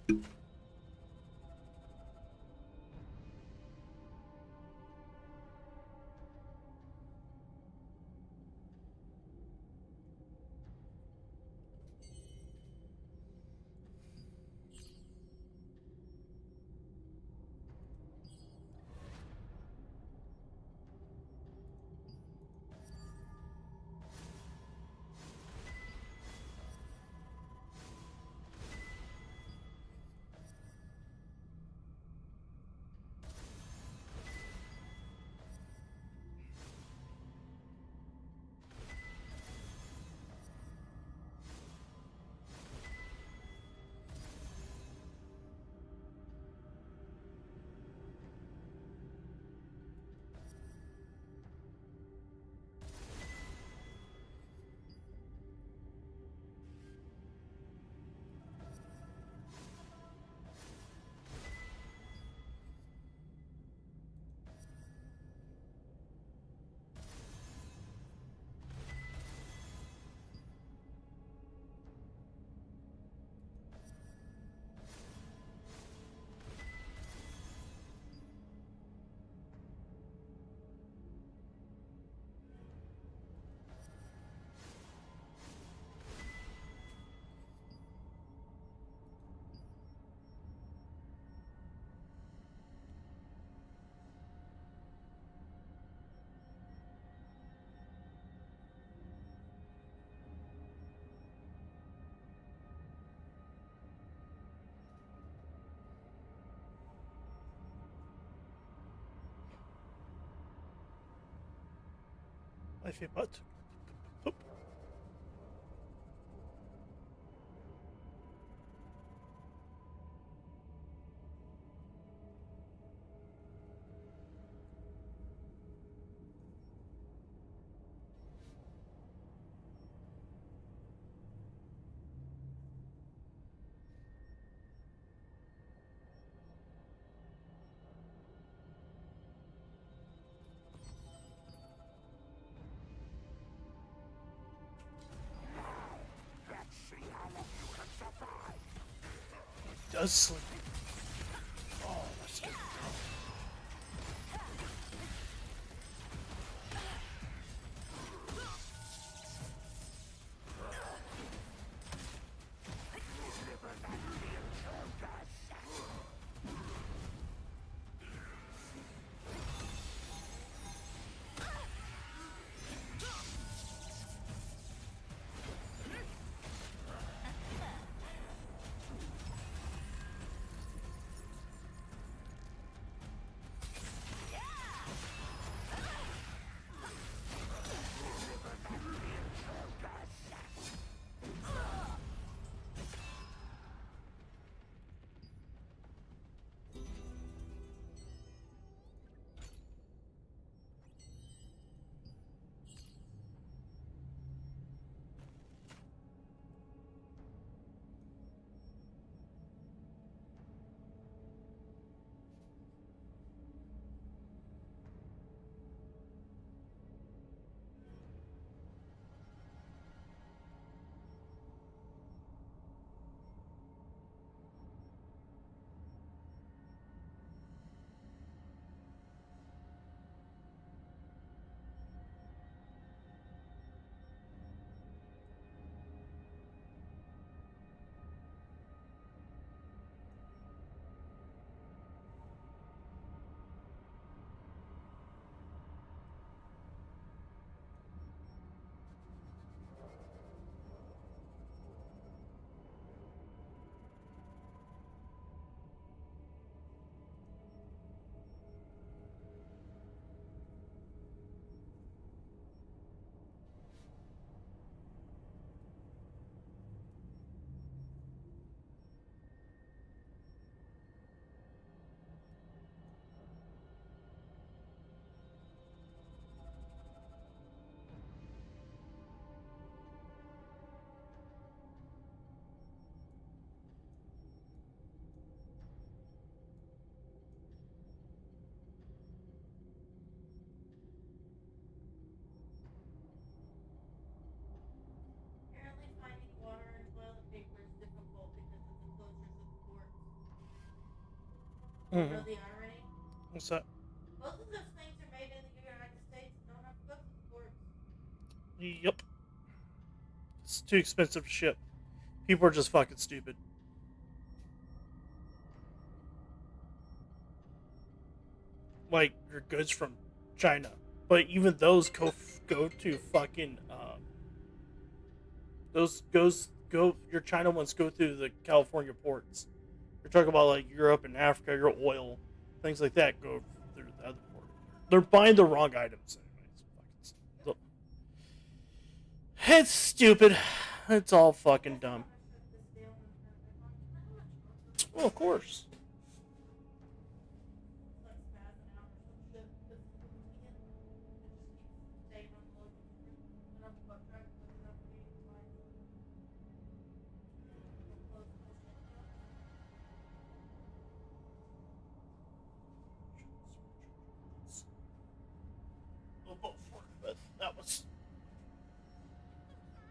I feel butt. Does sleep. Oh, that's good. You know the irony? What's that? Both of those things are made in the United States and don't have to go to the ports. Yep. It's too expensive to ship. People are just fucking stupid. Like your goods from China, but even those go to fucking your China ones go through the California ports. You're talking about like Europe and Africa, your oil, things like that go through the other port. They're buying the wrong items. Anyways. It's stupid. It's all fucking dumb. Well, of course. But that was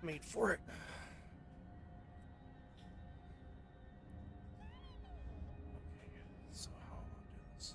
made for it. So how do this?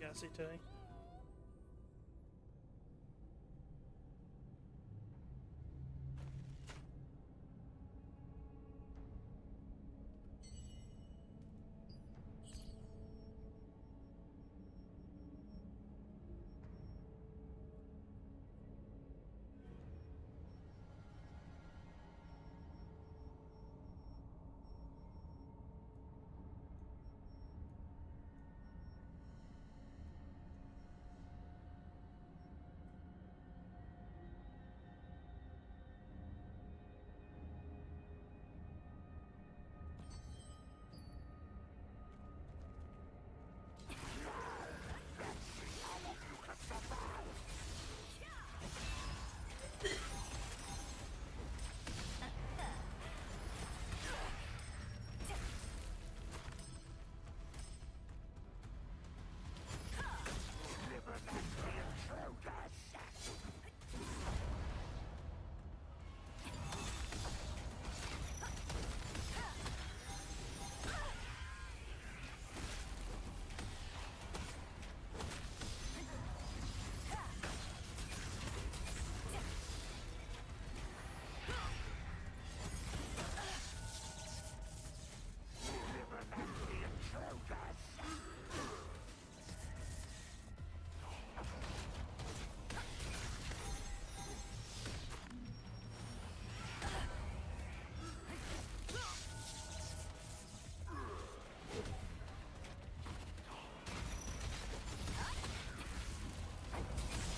Gassy today.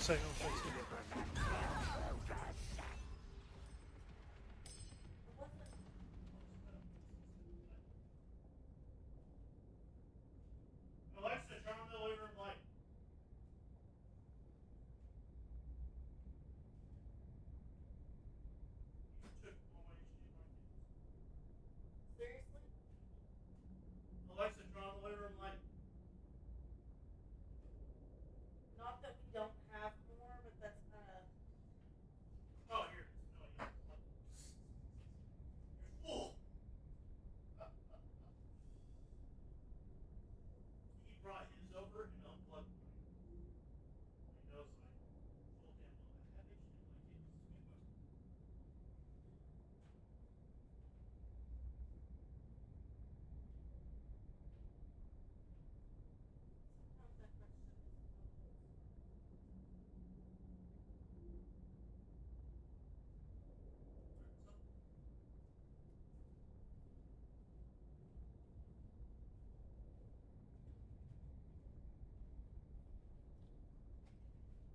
say no thanks. Alexa, turn on the living room light. Seriously? Alexa, turn on the living room light. Not that we don't have more, but that's kind of. Oh, here. No, yeah. You're full. He brought his over and unplugged mine. He knows I told him, well, I bet you didn't like it.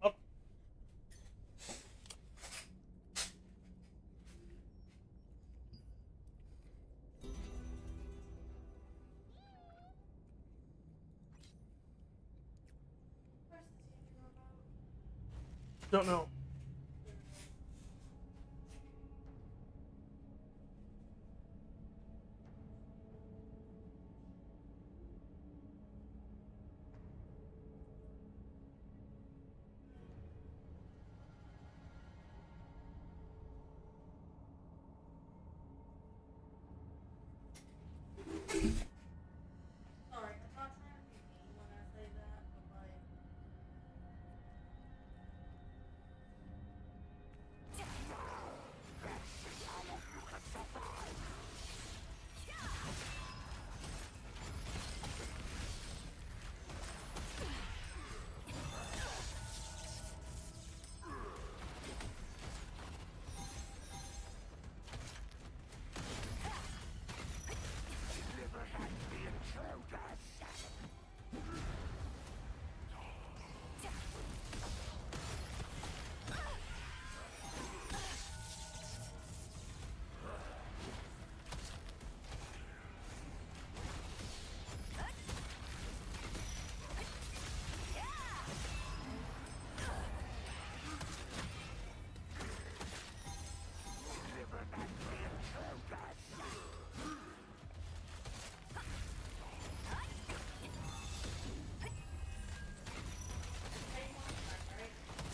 Up. Don't know. Sorry, I'm not trying to be mean when I say that, but like.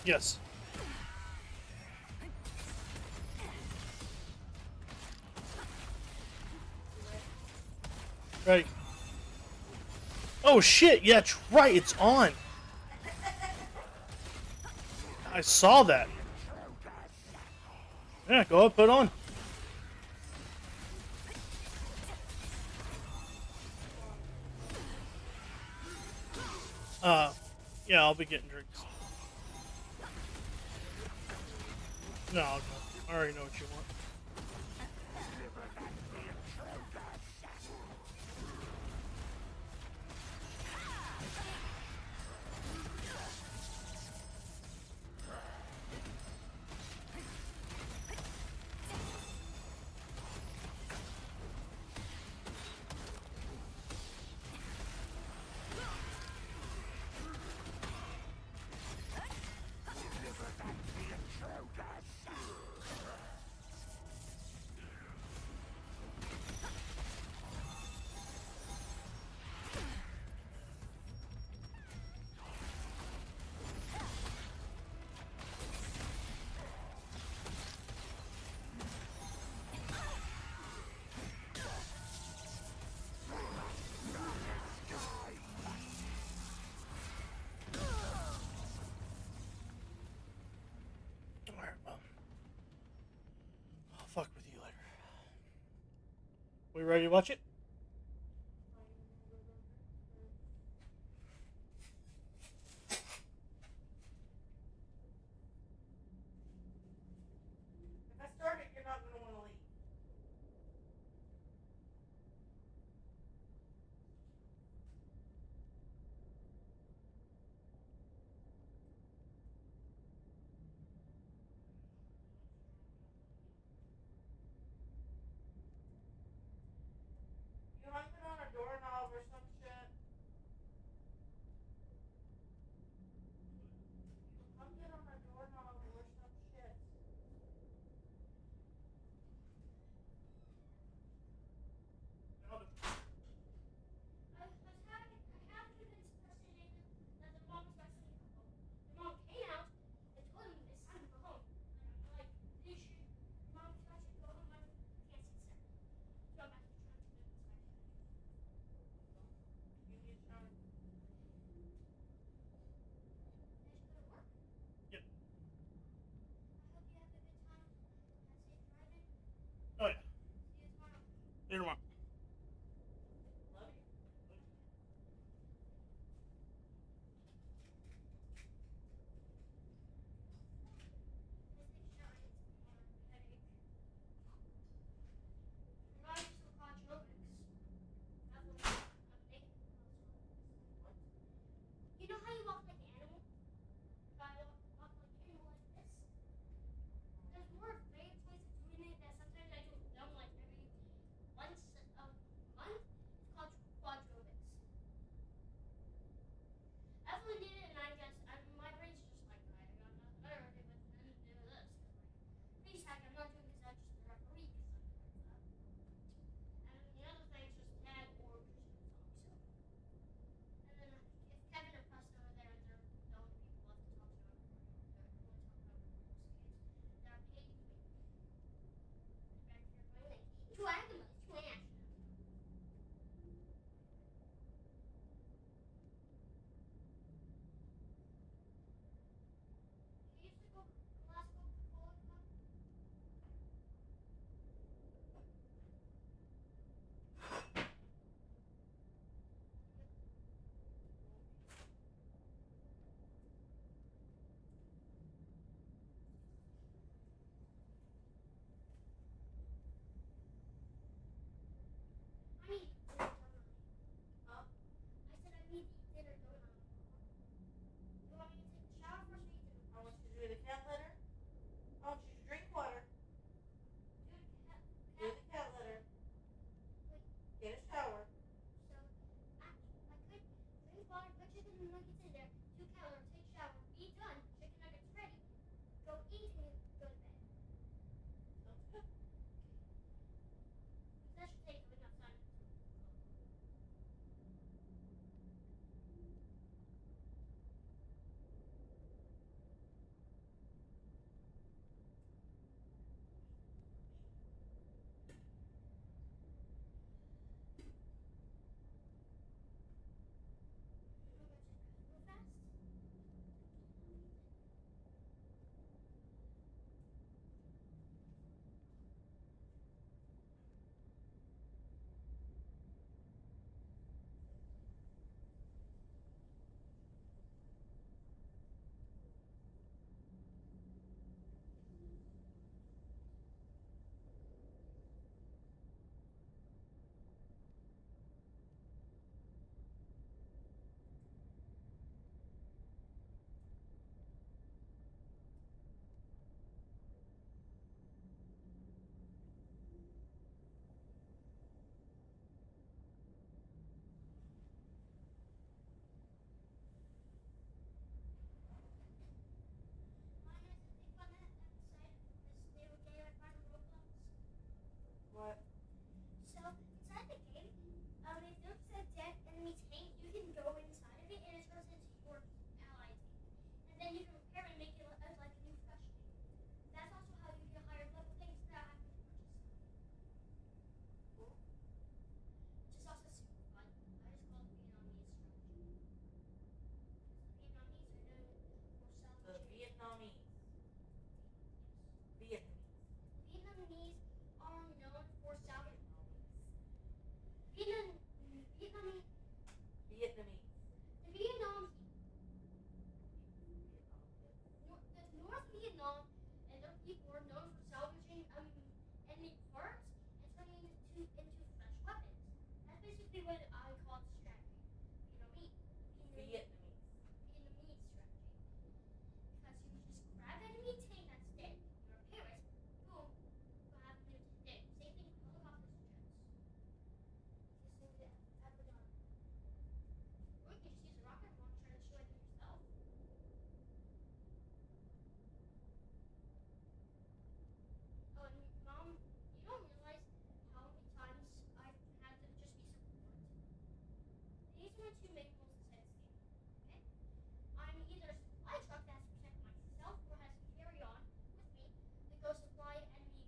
Yes. Right. Oh shit, yeah, it's right, it's on. I saw that. Yeah, go up, put on. Yeah, I'll be getting drinks. No, I'll go. I already know what you want. I'll fuck with you later. We ready to watch it? If I start it, you're not going to want to leave. how you walk like an animal? If I walk like an animal like this. There's more various ways of doing it that sometimes I do them like every once a month. It's called quadrobics. Evelyn did it, and I guess my brain's just like, I got nothing better to do than do this. Please, heck, I'm not doing because I'm just the referee. And the other thing's just tag or Christian songs. And then if Kevin or Preston are there, they're the only people left to talk to. They're only talk about most kids that are paid to win. Back here going like, drag them, trash. You used to go Glasgow Polo Club? I need dinner donut. Huh? I said I need dinner donut. You want me to take a shower first or eat dinner? I want you to do the cat litter. I want you to drink water. Do the cat litter. Wait. Get a shower. So, I could drink water, put chicken nuggets in there, do cat litter, take a shower, be done, chicken nuggets ready, go eat and go to bed. Sounds good. That should take enough time. Real fast. What? So, inside the game, if there's a dead enemy tank, you can go inside of it and it turns into your ally tank. And then you can repair it and make it like a new fresh tank. That's also how you get higher level things that have to purchase. Cool. Which is also super fun. I just call it Vietnamese strategy. The Vietnamese are known for salvaging. The Vietnamese. Vietnamese are known for salvaging. Vietnamese. The Vietnam. The North Vietnam and their people are known for salvaging enemy parts and turning into fresh weapons. That's basically what I call the strategy. Vietnamese strategy. Because you just grab enemy tank that's dead, you repair it, boom, you have a new tank. Same thing with helicopters and jets. Just think that ever done. Or you can just use a rocket launcher and destroy them yourself. Oh, and Mom, you don't realize how many times I've had to just be support. These are my two main goals inside this game. Okay? I'm either a supply truck that has to protect myself or has to carry on with me to go supply enemy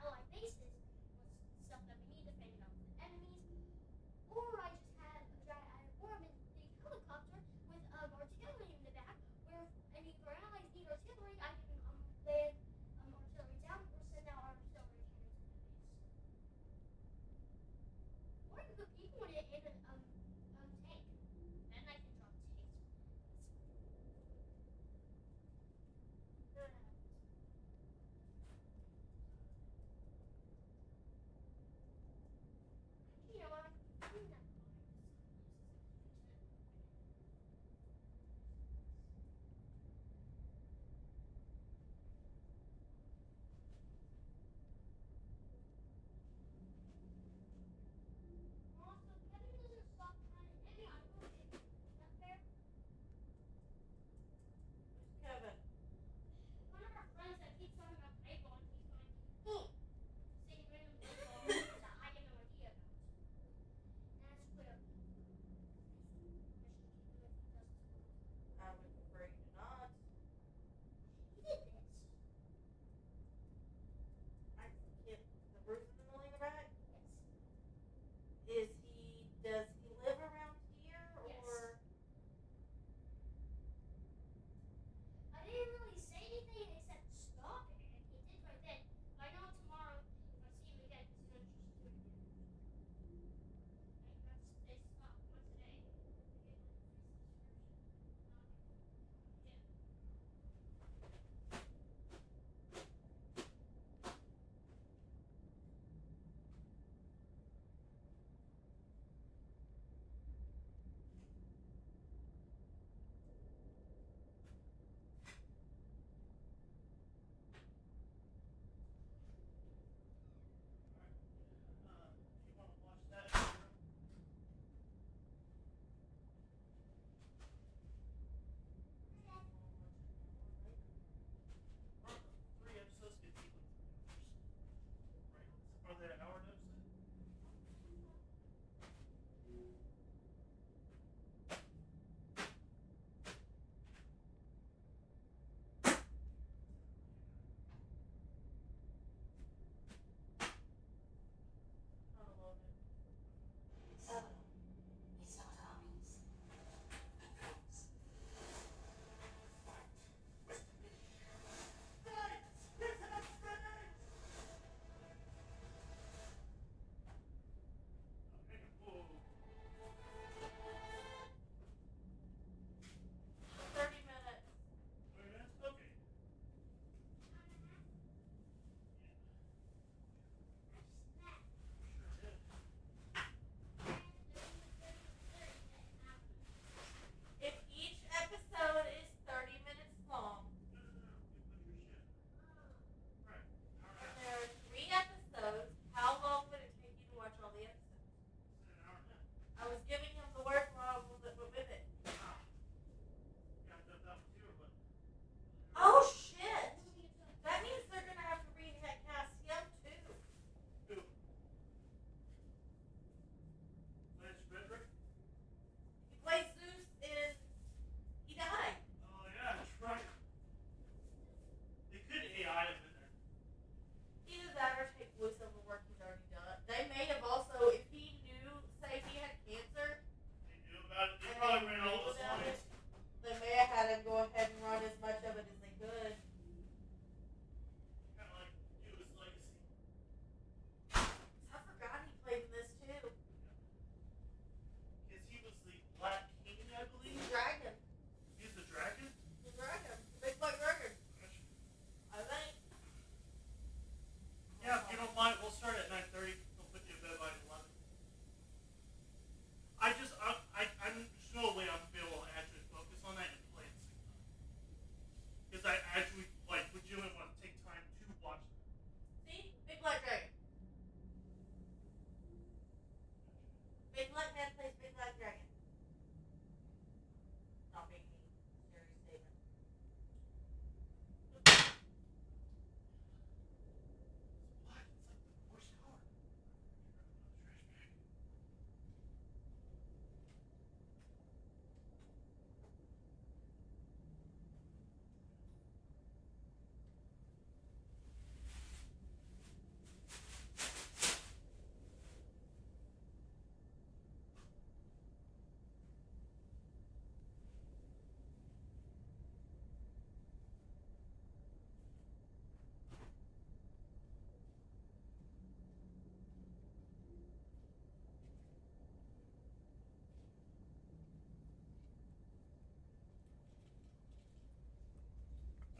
allied bases with stuff that we need to fend off the enemies. Or I just had a giant big helicopter with artillery in the back where any of our allies need artillery, I can land artillery down or send out our artillery cannons to the base. Or you could even put it in a tank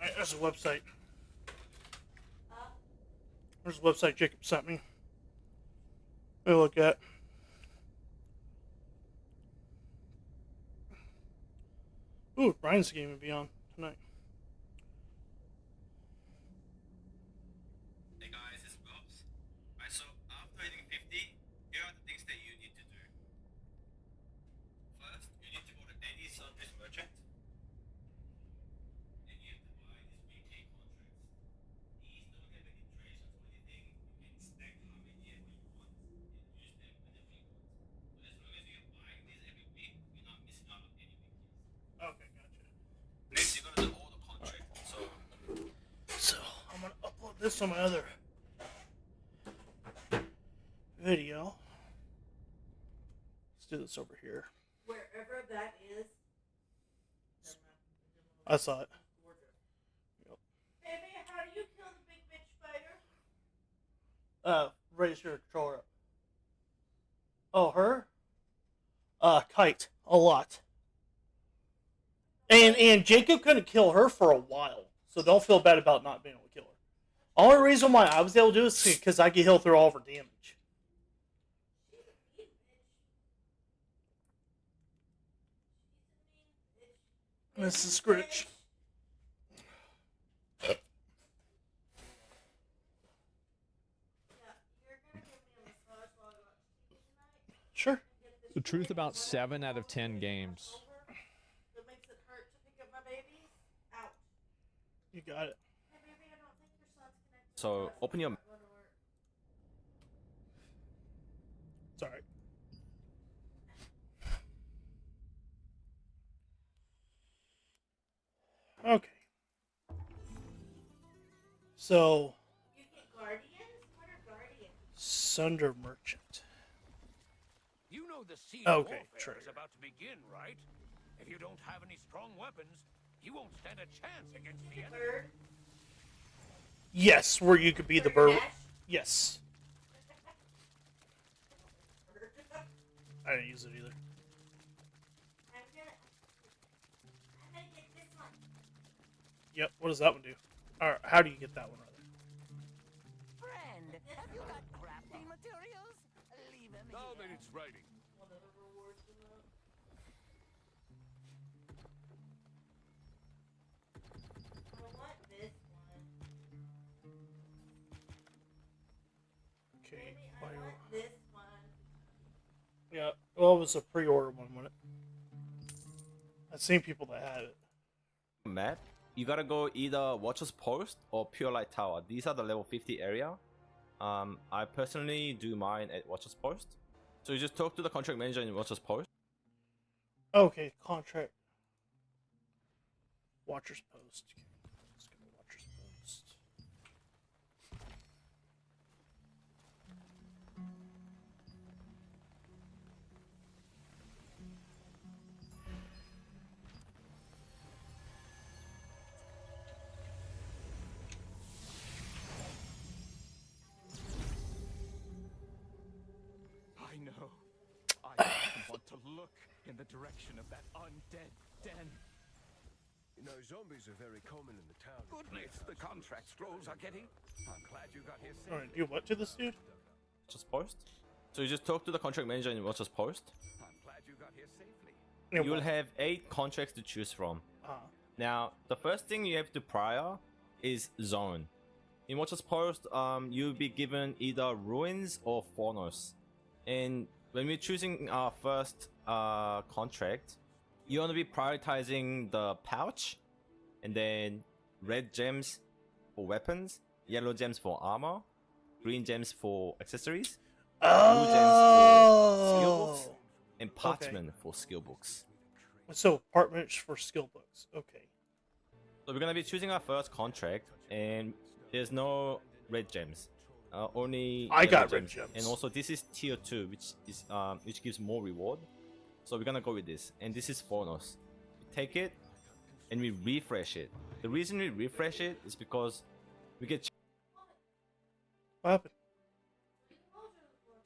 Alright, there's a website. There's a website Jacob sent me. Let me look at. Ooh, Brian's game will be on tonight. Hey guys, it's Bobs. Alright, so after hitting 50, here are the things that you need to do. First, you need to go to any Sunbase merchant. And you have to buy these weekly contracts. These don't have any traces or anything. You can stack how many ever you want and use them whenever you want. But as long as you're buying these every week, you're not missing out on any weeklies. Okay, gotcha. Next, you're gonna do all the contracts. So I'm gonna upload this on my other video. Let's do this over here. Wherever that is. I saw it. Yep. Baby, how do you kill the big bitch spider? Raise your controller up. Oh, her? Kite. A lot. And Jacob couldn't kill her for a while, so don't feel bad about not being able to kill her. Only reason why I was able to do it is because I could heal through all of her damage. Mrs. Scritch. Sure. The truth about 7 out of 10 games. That makes it hurt to pick up my babies? Out. You got it. Hey, baby, I don't think your son's connected. So open your. It's alright. Okay. So. You get guardians? What are guardians? Sunder Merchant. You know the sea Okay, warfare is about to begin, right? If you don't have any strong weapons, you won't stand a chance against the enemy. Yes, where you could be the bird. Yes. I didn't use it either. I'm gonna get this one. Yep, what does that one do? Or how do you get that one, rather? Friend, have you got crafting materials? Leave them Now here. that it's writing. Okay. This one. Yeah, well, it was a pre-order one, wasn't it? I've seen people that had it. Map, you gotta go either Watcher's Post or Pure Light Tower. These are the level 50 area. I personally do mine at Watcher's Post. So you just talk to the contract manager in Watcher's Post. Okay, contract. Watcher's Post. Let's go to Watcher's Post. I know. I don't want to look in the direction of that undead den. You know, zombies are very common in the town. Goodness, the contract scrolls are getting. I'm glad you got here safely. Alright, do what to this dude? Watcher's Post. So you just talk to the contract manager in Watcher's Post. I'm glad you got here safely. You will have 8 contracts to choose from. Uh-huh. Now, the first thing you have to prior is zone. In Watcher's Post, you'll be given either Ruins or Fornos. And when we're choosing our first contract, you want to be prioritizing the pouch, and then red gems for weapons, yellow gems for armor, green gems for accessories, blue gems for skill books, and parchment for skill books. So, apartments for skill books. Okay. So we're gonna be choosing our first contract, and there's no red gems. Only I got yellow red gems. And also this is tier 2, which gives more reward. So we're gonna go with this. And this is Fornos. We take it and we refresh it. The reason we refresh it is because we get. What happened?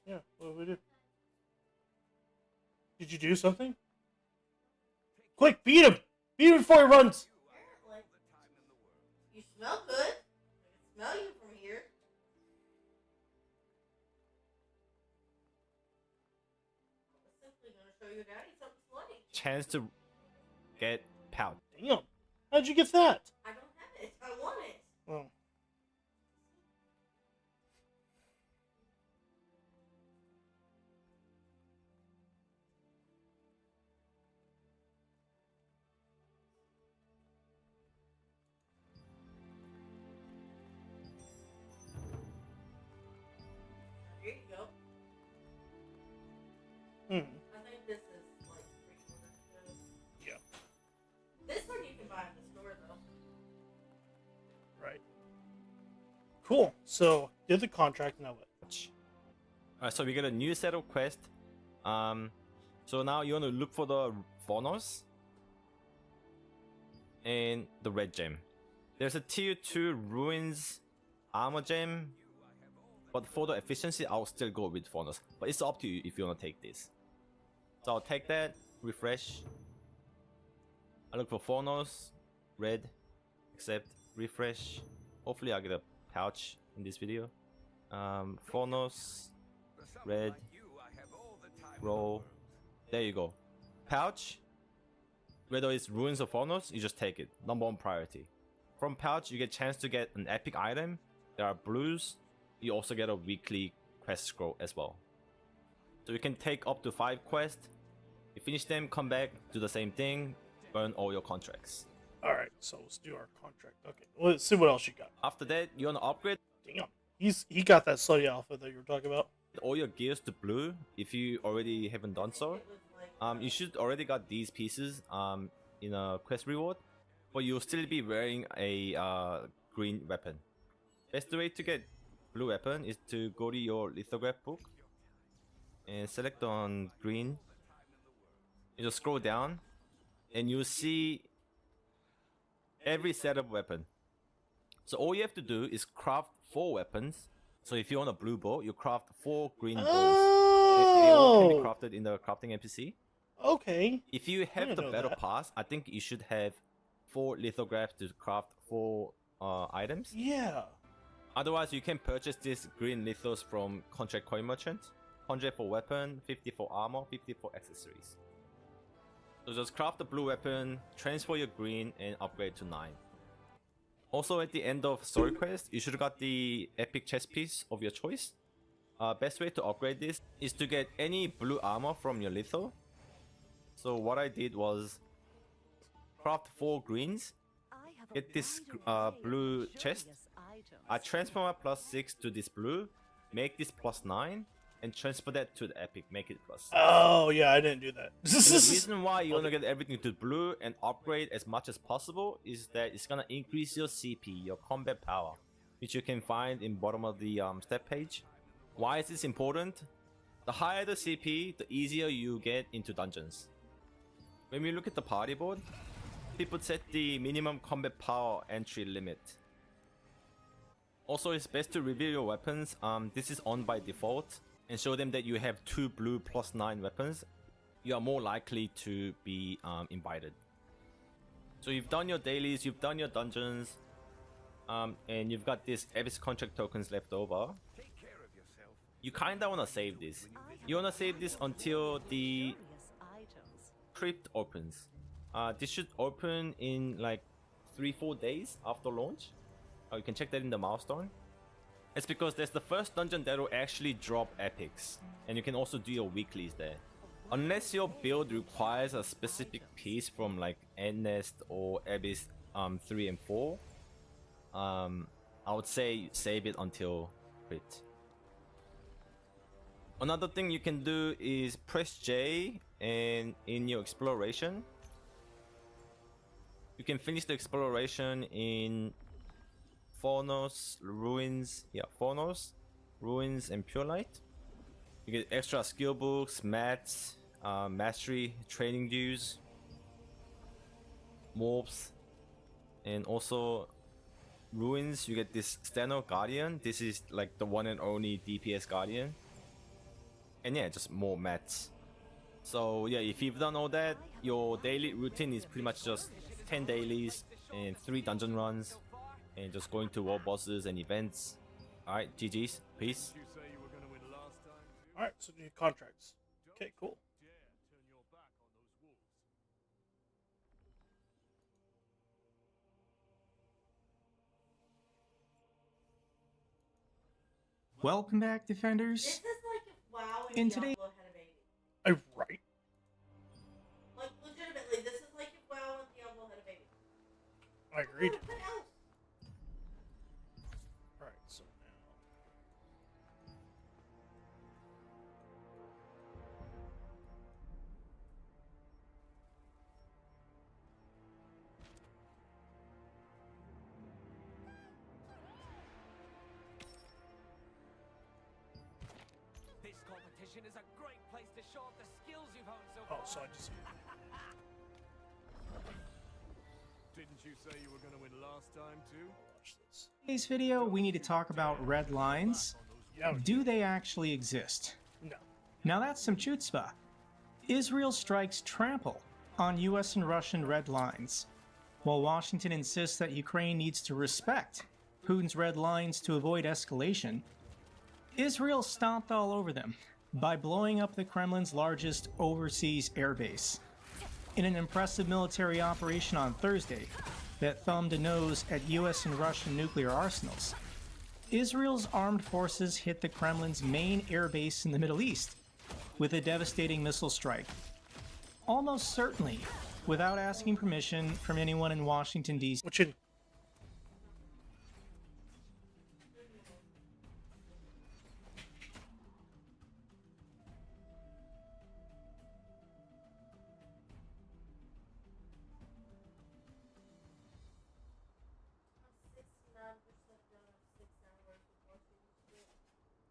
Yeah, what did we do? Did you do something? Quick, beat him! Beat him before he runs! chance to get pouch. Damn. How'd you get that? I don't have it. I want it. Oh. Here you go. Hmm. I think this is like 3/4 good. Yeah. This one you can buy in the store though. Right. Cool. So did the contract now what? Alright, so we get a new set of quests. So now you want to look for the Phonos and the red gem. There's a tier 2 ruins armor gem, but for the efficiency I'll still go with Phonos. But it's up to you if you want to take this. So I'll take that, refresh. I look for Phonos, red, accept, refresh. Hopefully I'll get a pouch in this video. Phonos, red, roll. There you go. Pouch. Whether it's ruins or Phonos, you just take it. Number 1 priority. From pouch, you get chance to get an epic item. There are blues. You also get a weekly quest scroll as well. So you can take up to 5 quests. You finish them, come back, do the same thing, burn all your contracts. Alright, so let's do our contract. Okay. Let's see what else you got. After that, you want to upgrade. Damn. He got that slutty alpha that you were talking about. All your gears to blue if you already haven't done so. You should already got these pieces in a quest reward, but you'll still be wearing a green weapon. Best way to get blue weapon is to go to your lithograph book and select on green. You just scroll down and you'll see every set of weapon. So all you have to do is craft 4 weapons. So if you want a blue bow, you craft 4 green bows. They all can be crafted in the crafting NPC. Okay. If you have the battle pass, I think you should have 4 lithographs to craft 4 items. Yeah. Otherwise, you can purchase this green lithos from Contract Coin Merchant. 100 for weapon, 50 for armor, 50 for accessories. So just craft the blue weapon, transfer your green, and upgrade to 9. Also, at the end of story quest, you should have got the epic chest piece of your choice. Best way to upgrade this is to get any blue armor from your litho. So what I did was craft 4 greens, get this blue chest. I transfer my +6 to this blue, make this +9, and transfer that to the epic, make it +6. Oh yeah, I didn't do that. The reason why you want to get everything to blue and upgrade as much as possible is that it's gonna increase your CP, your combat power, which you can find in bottom of the step page. Why is this important? The higher the CP, the easier you get into dungeons. When we look at the party board, people set the minimum combat power entry limit. Also, it's best to reveal your weapons. This is on by default, and show them that you have 2 blue +9 weapons. You are more likely to be invited. So you've done your dailies, you've done your dungeons, and you've got this Abyss contract tokens left over. You kinda wanna save this. You wanna save this until the crypt opens. This should open in like 3-4 days after launch. You can check that in the milestone. It's because there's the first dungeon that will actually drop epics, and you can also do your weeklies there. Unless your build requires a specific piece from like Endnest or Abyss 3 and 4, I would say save it until crit. Another thing you can do is press J, and in your exploration, you can finish the exploration in Phonos, Ruins, Phonos, Ruins, and Pure Light. You get extra skill books, mats, mastery, training dues, mobs, and also Ruins. You get this Steno Guardian. This is like the one and only DPS Guardian. And yeah, just more mats. So yeah, if you've done all that, your daily routine is pretty much just 10 dailies and 3 dungeon runs, and just going to world bosses and events. Alright, GG's, peace. Alright, so new contracts. Okay, cool. Welcome back, Defenders. This is like if WoW In and today- Diablo had a baby. Right. Like, legitimately, this is like if WoW and Diablo had a baby. I agreed. What else? Alright, so now. This competition is a great place to show off the skills you've honed so Oh, far. so I just. Didn't you say you were going to win last time too? Today's video, we need to talk about red lines. Do they actually exist? No. Now that's some chutzpah. Israel strikes trample on US and Russian red lines, while Washington insists that Ukraine needs to respect Putin's red lines to avoid escalation. Israel stomped all over them by blowing up the Kremlin's largest overseas airbase. In an impressive military operation on Thursday that thumbed a nose at US and Russian nuclear arsenals, Israel's armed forces hit the Kremlin's main airbase in the Middle East with a devastating missile strike. Almost certainly without asking permission from anyone in Washington, D.C.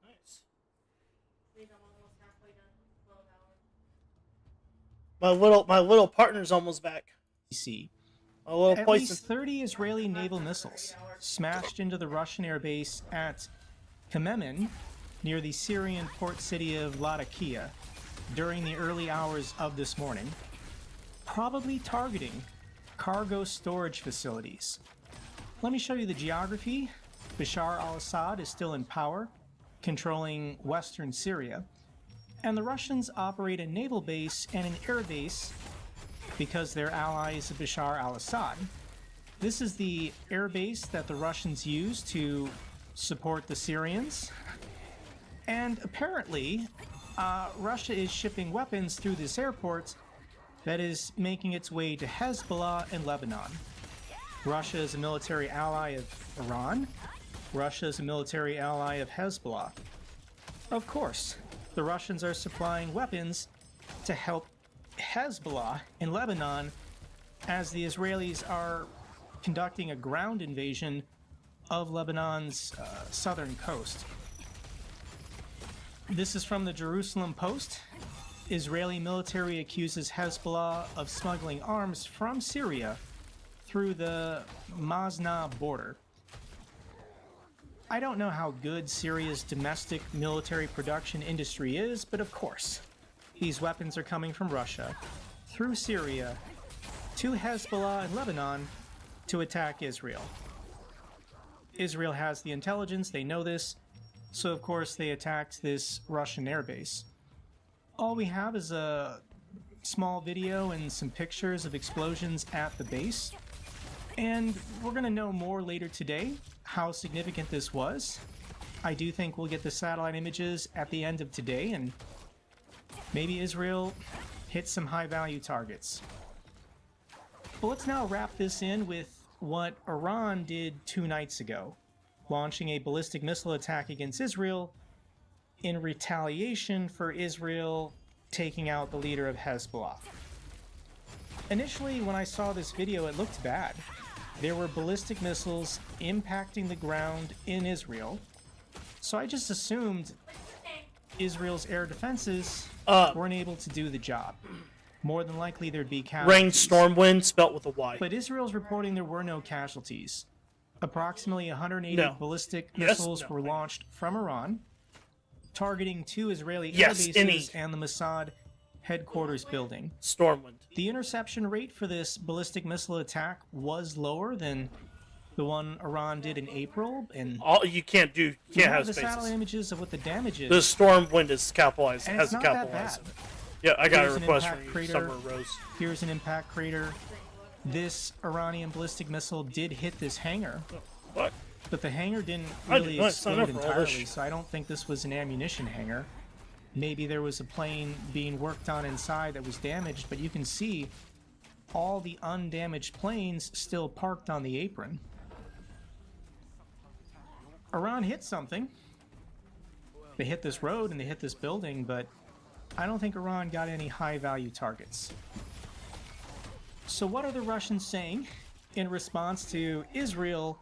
Nice. Means I'm almost halfway done. 12 hours. My little partner's almost back. My little At poison. least 30 Israeli naval missiles smashed into the Russian airbase at Khmeimim, near the Syrian port city of Latakia, during the early hours of this morning, probably targeting cargo storage facilities. Let me show you the geography. Bashar al-Assad is still in power, controlling western Syria, and the Russians operate a naval base and an air base because they're allies of Bashar al-Assad. This is the air base that the Russians use to support the Syrians, and apparently Russia is shipping weapons through this airport that is making its way to Hezbollah and Lebanon. Russia is a military ally of Iran. Russia is a military ally of Hezbollah. Of course, the Russians are supplying weapons to help Hezbollah in Lebanon as the Israelis are conducting a ground invasion of Lebanon's southern coast. This is from the Jerusalem Post. Israeli military accuses Hezbollah of smuggling arms from Syria through the Masna border. I don't know how good Syria's domestic military production industry is, but of course, these weapons are coming from Russia through Syria to Hezbollah and Lebanon to attack Israel. Israel has the intelligence, they know this, so of course they attacked this Russian airbase. All we have is a small video and some pictures of explosions at the base, and we're going to know more later today how significant this was. I do think we'll get the satellite images at the end of today, and maybe Israel hit some high-value targets. But let's now wrap this in with what Iran did 2 nights ago, launching a ballistic missile attack against Israel in retaliation for Israel taking out the leader of Hezbollah. Initially, when I saw this video, it looked bad. There were ballistic missiles impacting the ground in Israel, so I just assumed Israel's air defenses weren't able to do the job. More than likely there'd be casualties. Rain, storm, wind, spelt with a Y. But Israel's reporting there were no casualties. Approximately 180 ballistic missiles were launched from Iran, targeting 2 Israeli air bases and the Mossad headquarters building. Stormwind. The interception rate for this ballistic missile attack was lower than the one Iran did in April, and you can't have the spaces. satellite images of what the damage is. The Stormwind is capitalized, And has it's a not that capitalized. bad. Yeah, I got Here's a an request impact from crater. Summer Rose. Here's an impact crater. This Iranian ballistic missile did hit this hangar. What? but the hangar didn't I did really not sign explode up for all this entirely, so I don't think this was an ammunition hangar. Maybe there was a plane being worked on inside that was damaged, but you can see all the undamaged planes still parked on the apron. Iran hit something. They hit this road and they hit this building, but I don't think Iran got any high-value targets. So what are the Russians saying in response to Israel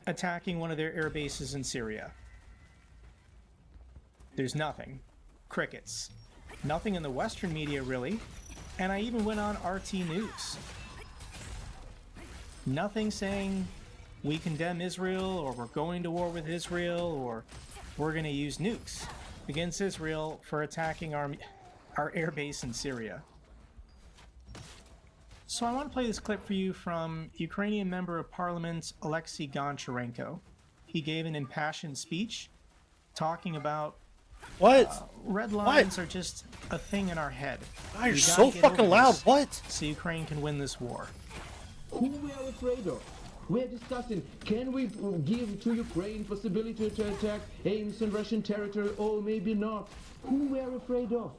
attacking one of their air bases in Syria? There's nothing. Crickets. Nothing in the Western media, really. And I even went on RT News. Nothing saying we condemn Israel, or we're going to war with Israel, or we're going to use nukes against Israel for attacking our air base in Syria. So I want to play this clip for you from Ukrainian Member of Parliament Alexei Goncharenko. He gave an impassioned speech talking about red lines are just a thing in our head. God, you're so fucking loud. What? So Ukraine can win this war. Who we are afraid of? We are discussing, can we give to Ukraine possibility to attack aims on Russian territory, or maybe not? Who we are afraid of?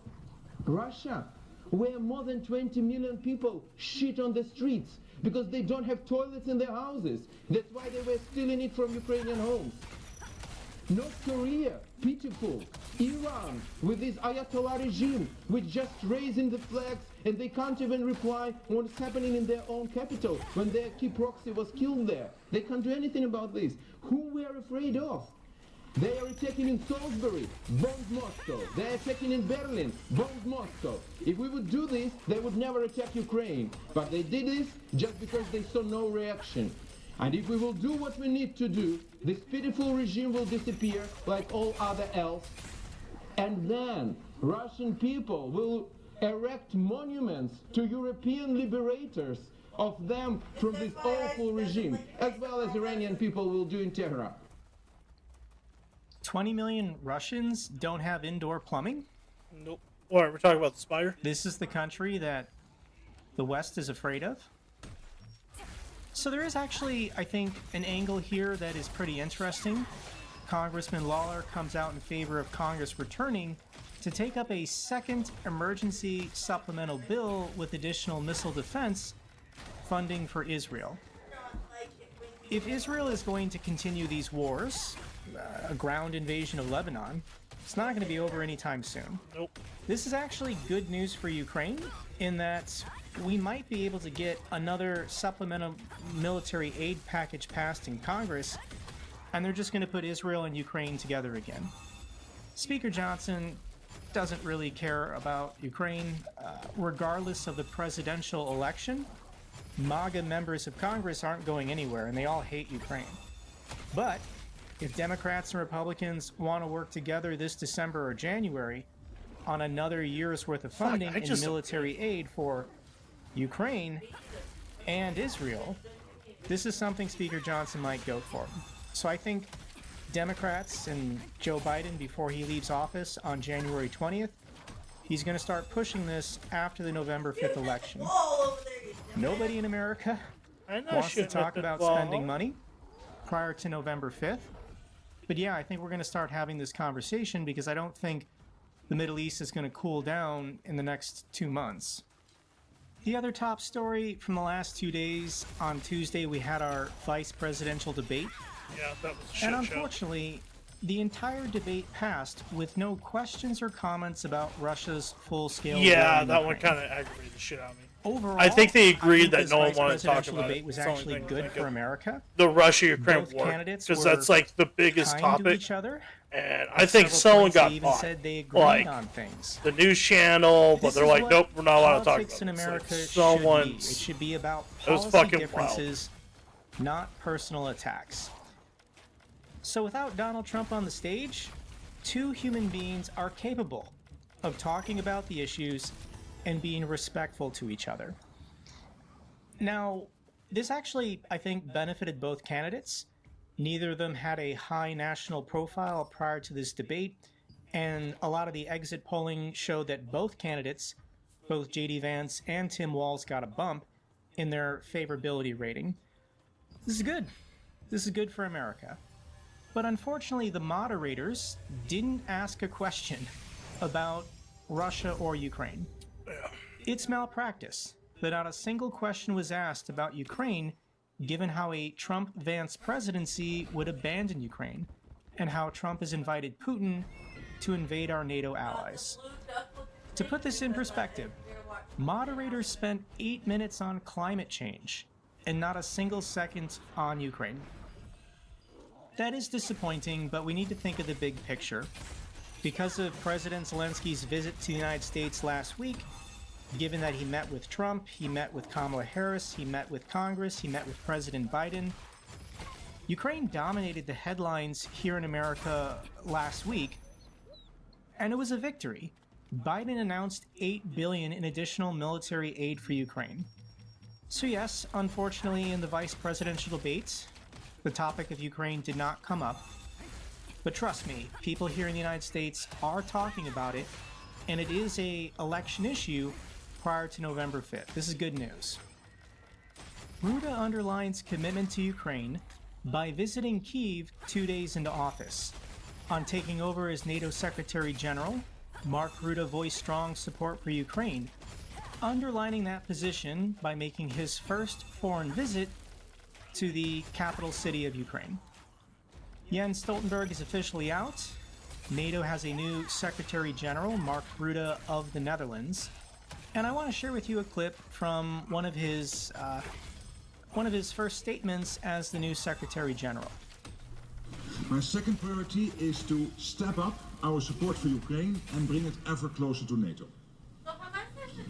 Russia, where more than 20 million people shit on the streets because they don't have toilets in their houses. That's why they were stealing it from Ukrainian homes. North Korea, pitiful. Iran, with this Ayatollah regime, which just raising the flags and they can't even reply on what's happening in their own capital when their key proxy was killed there. They can't do anything about this. Who we are afraid of? They are attacking in Salisbury, bombed Moscow. They are attacking in Berlin, bombed Moscow. If we would do this, they would never attack Ukraine. But they did this just because they saw no reaction. And if we will do what we need to do, this pitiful regime will disappear like all other else. And then Russian people will erect monuments to European liberators of them from this awful regime, as well as Iranian people will do in Tehran. 20 million Russians don't have indoor plumbing? Nope. Or we're talking about the Spire? This is the country that the West is afraid of? So there is actually, I think, an angle here that is pretty interesting. Congressman Lawler comes out in favor of Congress returning to take up a second emergency supplemental bill with additional missile defense funding for Israel. If Israel is going to continue these wars, a ground invasion of Lebanon, it's not going to be over anytime soon. Nope. This is actually good news for Ukraine in that we might be able to get another supplemental military aid package passed in Congress, and they're just going to put Israel and Ukraine together again. Speaker Johnson doesn't really care about Ukraine. Regardless of the presidential election, MAGA members of Congress aren't going anywhere, and they all hate Ukraine. But if Democrats and Republicans want to work together this December or January on another year's worth of funding in military aid for Ukraine and Israel, this is something Speaker Johnson might go for. So I think Democrats and Joe Biden, before he leaves office on January 20th, he's going to start pushing this after the November 5th election. Nobody in America wants to talk about spending money prior to November 5th. But yeah, I think we're going to start having this conversation because I don't think the Middle East is going to cool down in the next 2 months. The other top story from the last 2 days, on Tuesday we had our vice presidential debate. Yeah, that was a shit And unfortunately, the entire debate passed with no questions or comments about Russia's full-scale war Yeah, in that one Ukraine. kind of aggravated the shit out of me. Overall, I think they agreed that this no one vice wanted to talk presidential about debate it. was That's the only actually thing I good think for of. America. The Russia-Ukraine Both war, candidates because were that's like the biggest kind topic. to each other. And I think Several someone points got they even bought. said they agreed Like on things. the news channel, but This they're is like, what nope, we're not allowed to talk politics about in it. It's America like should be. someone's. It should be about It was policy fucking differences, not personal attacks. So without Donald Trump on the stage, two human beings are capable of talking about the issues and being respectful to each other. Now, this actually, I think, benefited both candidates. Neither of them had a high national profile prior to this debate, and a lot of the exit polling showed that both candidates, both J.D. Vance and Tim Walz, got a bump in their favorability rating. This is good. This is good for America. But unfortunately, the moderators didn't ask a question about Russia or Ukraine. It's malpractice that not a single question was asked about Ukraine, given how a Trump-Vance presidency would abandon Ukraine, and how Trump has invited Putin to invade our NATO allies. To put this in perspective, moderators spent 8 minutes on climate change, and not a single second on Ukraine. That is disappointing, but we need to think of the big picture. Because of President Zelensky's visit to the United States last week, given that he met with Trump, he met with Kamala Harris, he met with Congress, he met with President Biden, Ukraine dominated the headlines here in America last week, and it was a victory. Biden announced $8 billion in additional military aid for Ukraine. So yes, unfortunately in the vice presidential debates, the topic of Ukraine did not come up. But trust me, people here in the United States are talking about it, and it is an election issue prior to November 5th. This is good news. Ruda underlines commitment to Ukraine by visiting Kyiv 2 days into office. On taking over as NATO Secretary General, Mark Ruda voiced strong support for Ukraine, underlining that position by making his first foreign visit to the capital city of Ukraine. Jens Stoltenberg is officially out. NATO has a new Secretary General, Mark Rutte of the Netherlands, and I want to share with you a clip from one of his first statements as the new Secretary General. My second priority is to step up our support for Ukraine and bring it ever closer to NATO.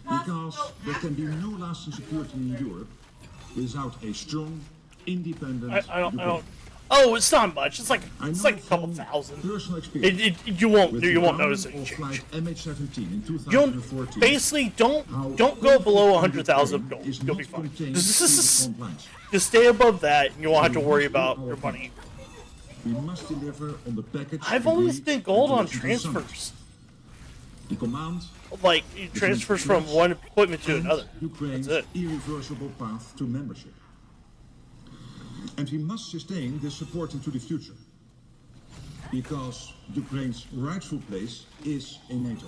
Because there can be no lasting security in Europe without a strong, independent Ukraine. Oh, it's not much. It's like a couple thousand. You won't notice a change. Basically don't go below 100,000 gold. You'll be fine. Just stay above that, and you won't have to worry about your money. We must deliver on the package. I've always been gold on transfers. The command, like transfers from one equipment to another. Ukraine's irreversible path to membership. And we must sustain this support into the future, because Ukraine's rightful place is in NATO.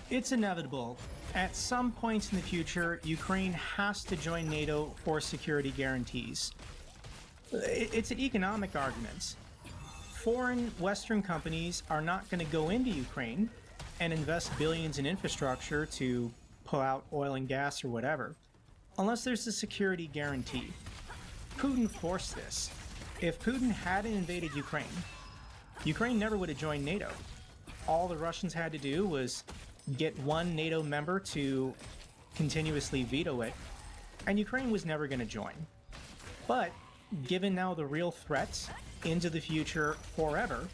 It's inevitable. At some point in the future, Ukraine has to join NATO for security guarantees. It's an economic argument. Foreign Western companies are not going to go into Ukraine and invest billions in infrastructure to pull out oil and gas or whatever, unless there's a security guarantee. Putin forced this. If Putin hadn't invaded Ukraine, Ukraine never would have joined NATO. All the Russians had to do was get one NATO member to continuously veto it, and Ukraine was never going to join. But given now the real threat into the future forever,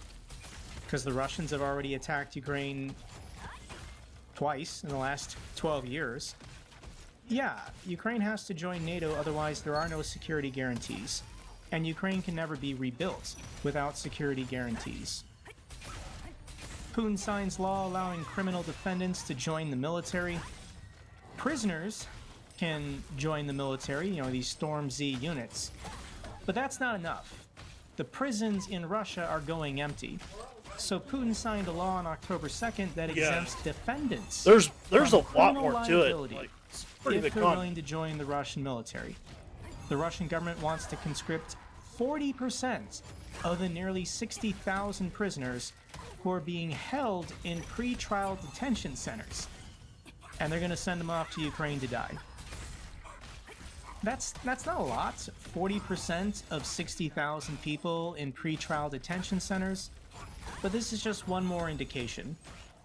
because the Russians have already attacked Ukraine twice in the last 12 years, yeah, Ukraine has to join NATO, otherwise there are no security guarantees. And Ukraine can never be rebuilt without security guarantees. Putin signs law allowing criminal defendants to join the military. Prisoners can join the military, these Storm Z units. But that's not enough. The prisons in Russia are going empty. So Putin signed a law on October 2nd that exempts defendants. There's a lot more to it. If they're willing to join the Russian military. The Russian government wants to conscript 40% of the nearly 60,000 prisoners who are being held in pre-trial detention centers. And they're going to send them off to Ukraine to die. That's not a lot. 40% of 60,000 people in pre-trial detention centers. But this is just one more indication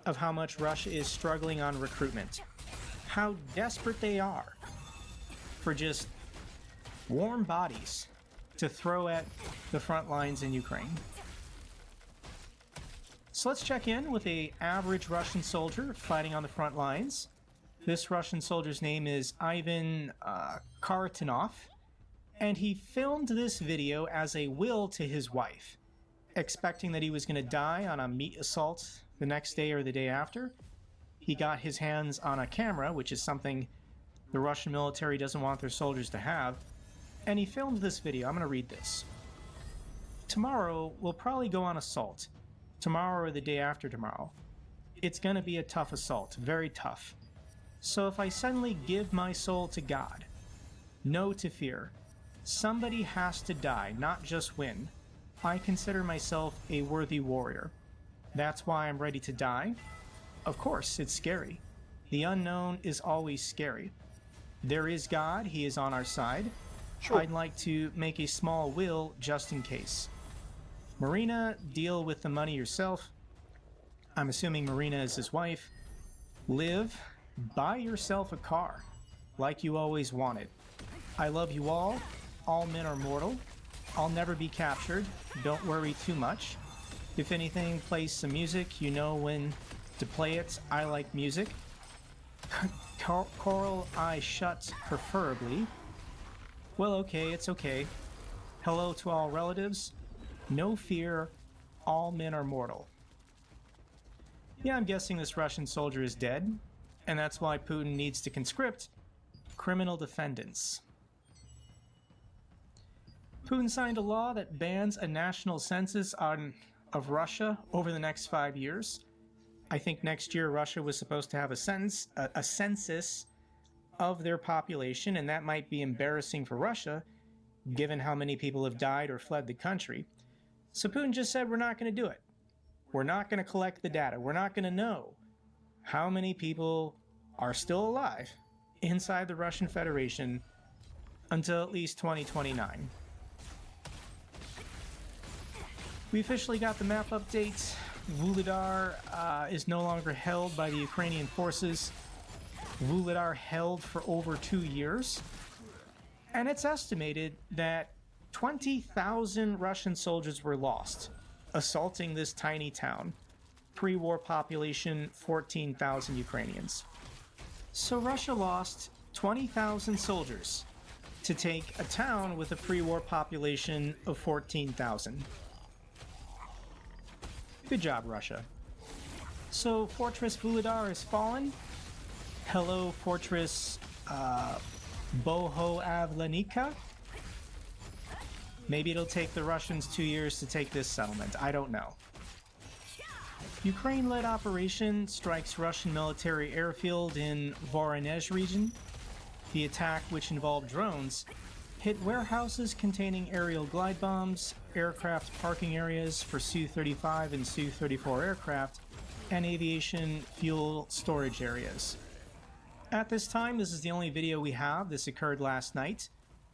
of how much Russia is struggling on recruitment. How desperate they are for just warm bodies to throw at the front lines in Ukraine. So let's check in with an average Russian soldier fighting on the front lines. This Russian soldier's name is Ivan Karatanov, and he filmed this video as a will to his wife, expecting that he was going to die on a meat assault the next day or the day after. He got his hands on a camera, which is something the Russian military doesn't want their soldiers to have, and he filmed this video. I'm going to read this. tomorrow we'll probably go on assault. Tomorrow or the day after tomorrow. It's gonna be a tough assault, very tough. So if I suddenly give my soul to God, no to fear, somebody has to die, not just win. I consider myself a worthy warrior. That's why I'm ready to die. Of course, it's scary. The unknown is always scary. There is God, he is on our side. Sure. I'd like to make a small will just in case. Marina, deal with the money yourself. I'm assuming Marina is his wife. Liv, buy yourself a car, like you always wanted. I love you all. All men are mortal. I'll never be captured. Don't worry too much. If anything, play some music. You know when to play it. I like music. Coral eye shut, preferably. Well, okay, it's okay. Hello to all relatives. No fear. All men are mortal. Yeah, I'm guessing this Russian soldier is dead, and that's why Putin needs to conscript criminal defendants. Putin signed a law that bans a national census of Russia over the next 5 years. I think next year Russia was supposed to have a census of their population, and that might be embarrassing for Russia, given how many people have died or fled the country. So Putin just said, we're not going to do it. We're not going to collect the data. We're not going to know how many people are still alive inside the Russian Federation until at least 2029. We officially got the map update. Vuhledar is no longer held by the Ukrainian forces. Vuhledar held for over 2 years. And it's estimated that 20,000 Russian soldiers were lost assaulting this tiny town. Pre-war population, 14,000 Ukrainians. So Russia lost 20,000 soldiers to take a town with a pre-war population of 14,000. Good job, Russia. So Fortress Vuhledar has fallen. Hello, Fortress Bohoavlenica. Maybe it'll take the Russians 2 years to take this settlement. I don't know. Ukraine-led operation strikes Russian military airfield in Voronezh region. The attack, which involved drones, hit warehouses containing aerial glide bombs, aircraft parking areas for Su-35 and Su-34 aircraft, and aviation fuel storage areas. At this time, this is the only video we have. This occurred last night,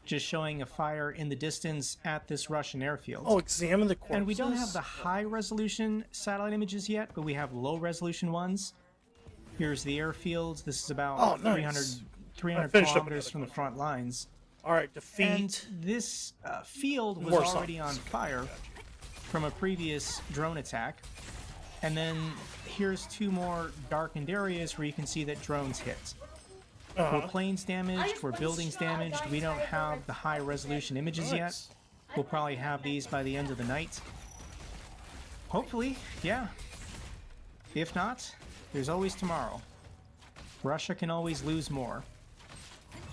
just showing a fire in the distance at this Russian airfield. Oh, examine the corpses. And we don't have the high-resolution satellite images yet, but we have low-resolution ones. Here's the airfield. This is about 300 kilometers from the front lines. All right, defeat. And this field was already on fire from a previous drone attack. And then here's 2 more darkened areas where you can see that drones hit. Were planes damaged? Were buildings damaged? We don't have the high-resolution images yet. We'll probably have these by the end of the night. Hopefully, yeah. If not, there's always tomorrow. Russia can always lose more.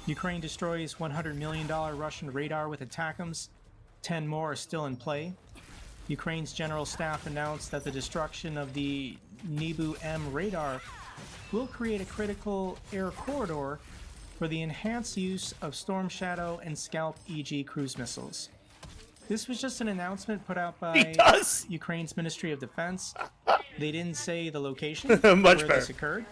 Ukraine destroys $100 million Russian radar with ATACMS. 10 more are still in play. Ukraine's general staff announced that the destruction of the Nibu-M radar will create a critical air corridor for the enhanced use of Storm Shadow and Scalp EG cruise missiles. This was just an announcement put out by Ukraine's Ministry of Defense. They didn't say the location where this occurred,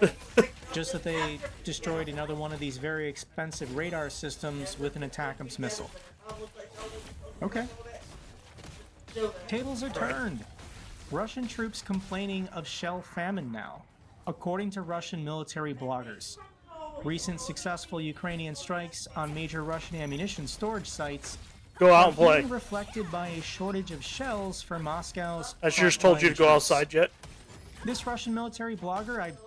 just that they destroyed another one of these very expensive radar systems with an ATACMS missile. Okay. Tables are turned. Russian troops complaining of shell famine now, according to Russian military bloggers. Recent successful Ukrainian strikes on major Russian ammunition storage sites go out and play. Being reflected by a shortage of shells for Moscow's. I just told you to go outside yet. This Russian military blogger, I've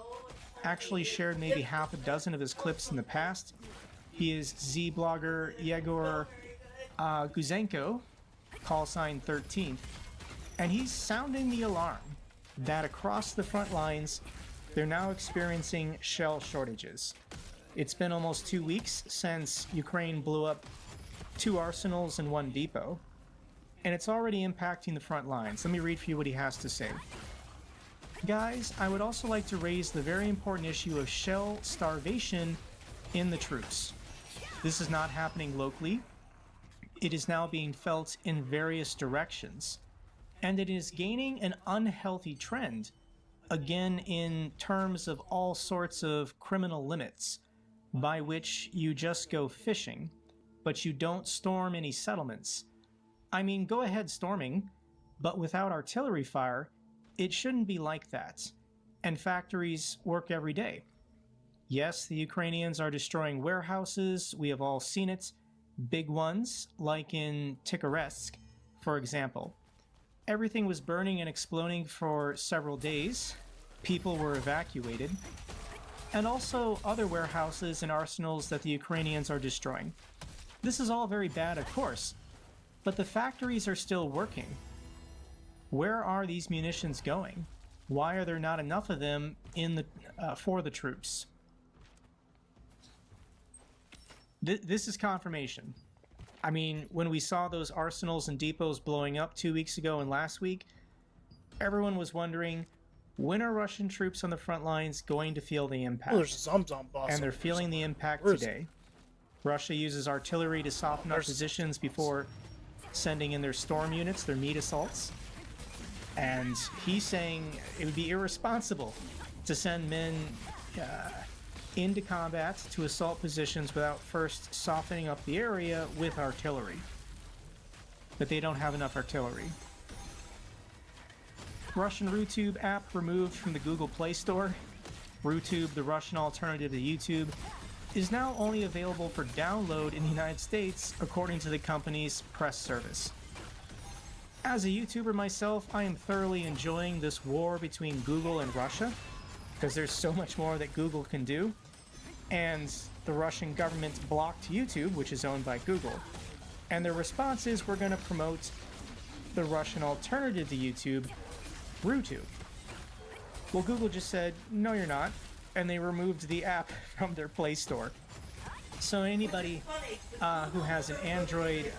actually shared maybe half a dozen of his clips in the past. He is Z blogger Yegor Guzenko, call sign 13th, and he's sounding the alarm that across the front lines they're now experiencing shell shortages. It's been almost 2 weeks since Ukraine blew up 2 arsenals and 1 depot. and it's already impacting the front lines. Let me read for you what he has to say. Guys, I would also like to raise the very important issue of shell starvation in the troops. This is not happening locally. It is now being felt in various directions, and it is gaining an unhealthy trend, again in terms of all sorts of criminal limits, by which you just go fishing, but you don't storm any settlements. I mean, go ahead storming, but without artillery fire, it shouldn't be like that, and factories work every day. Yes, the Ukrainians are destroying warehouses, we have all seen it, big ones, like in Tikhoretsk, for example. Everything was burning and exploding for several days, people were evacuated, and also other warehouses and arsenals that the Ukrainians are destroying. This is all very bad, of course, but the factories are still working. Where are these munitions going? Why are there not enough of them in the for the troops? This is confirmation. I mean, when we saw those arsenals and depots blowing up 2 weeks ago and last week, everyone was wondering, when are Russian troops on the front lines going to feel the impact? Oh, there's a Zomzom boss. And they're feeling the impact Where is today. Russia uses artillery to soften up positions before sending in their storm units, their meat assaults. And he's saying it would be irresponsible to send men into combat to assault positions without first softening up the area with artillery. But they don't have enough artillery. Russian RuTube app removed from the Google Play Store. RuTube, the Russian alternative to YouTube, is now only available for download in the United States, according to the company's press service. As a YouTuber myself, I am thoroughly enjoying this war between Google and Russia, because there's so much more that Google can do, and the Russian government blocked YouTube, which is owned by Google. And their response is, we're going to promote the Russian alternative to YouTube, RuTube. Well, Google just said, no you're not, and they removed the app from their Play Store. So anybody who has an Android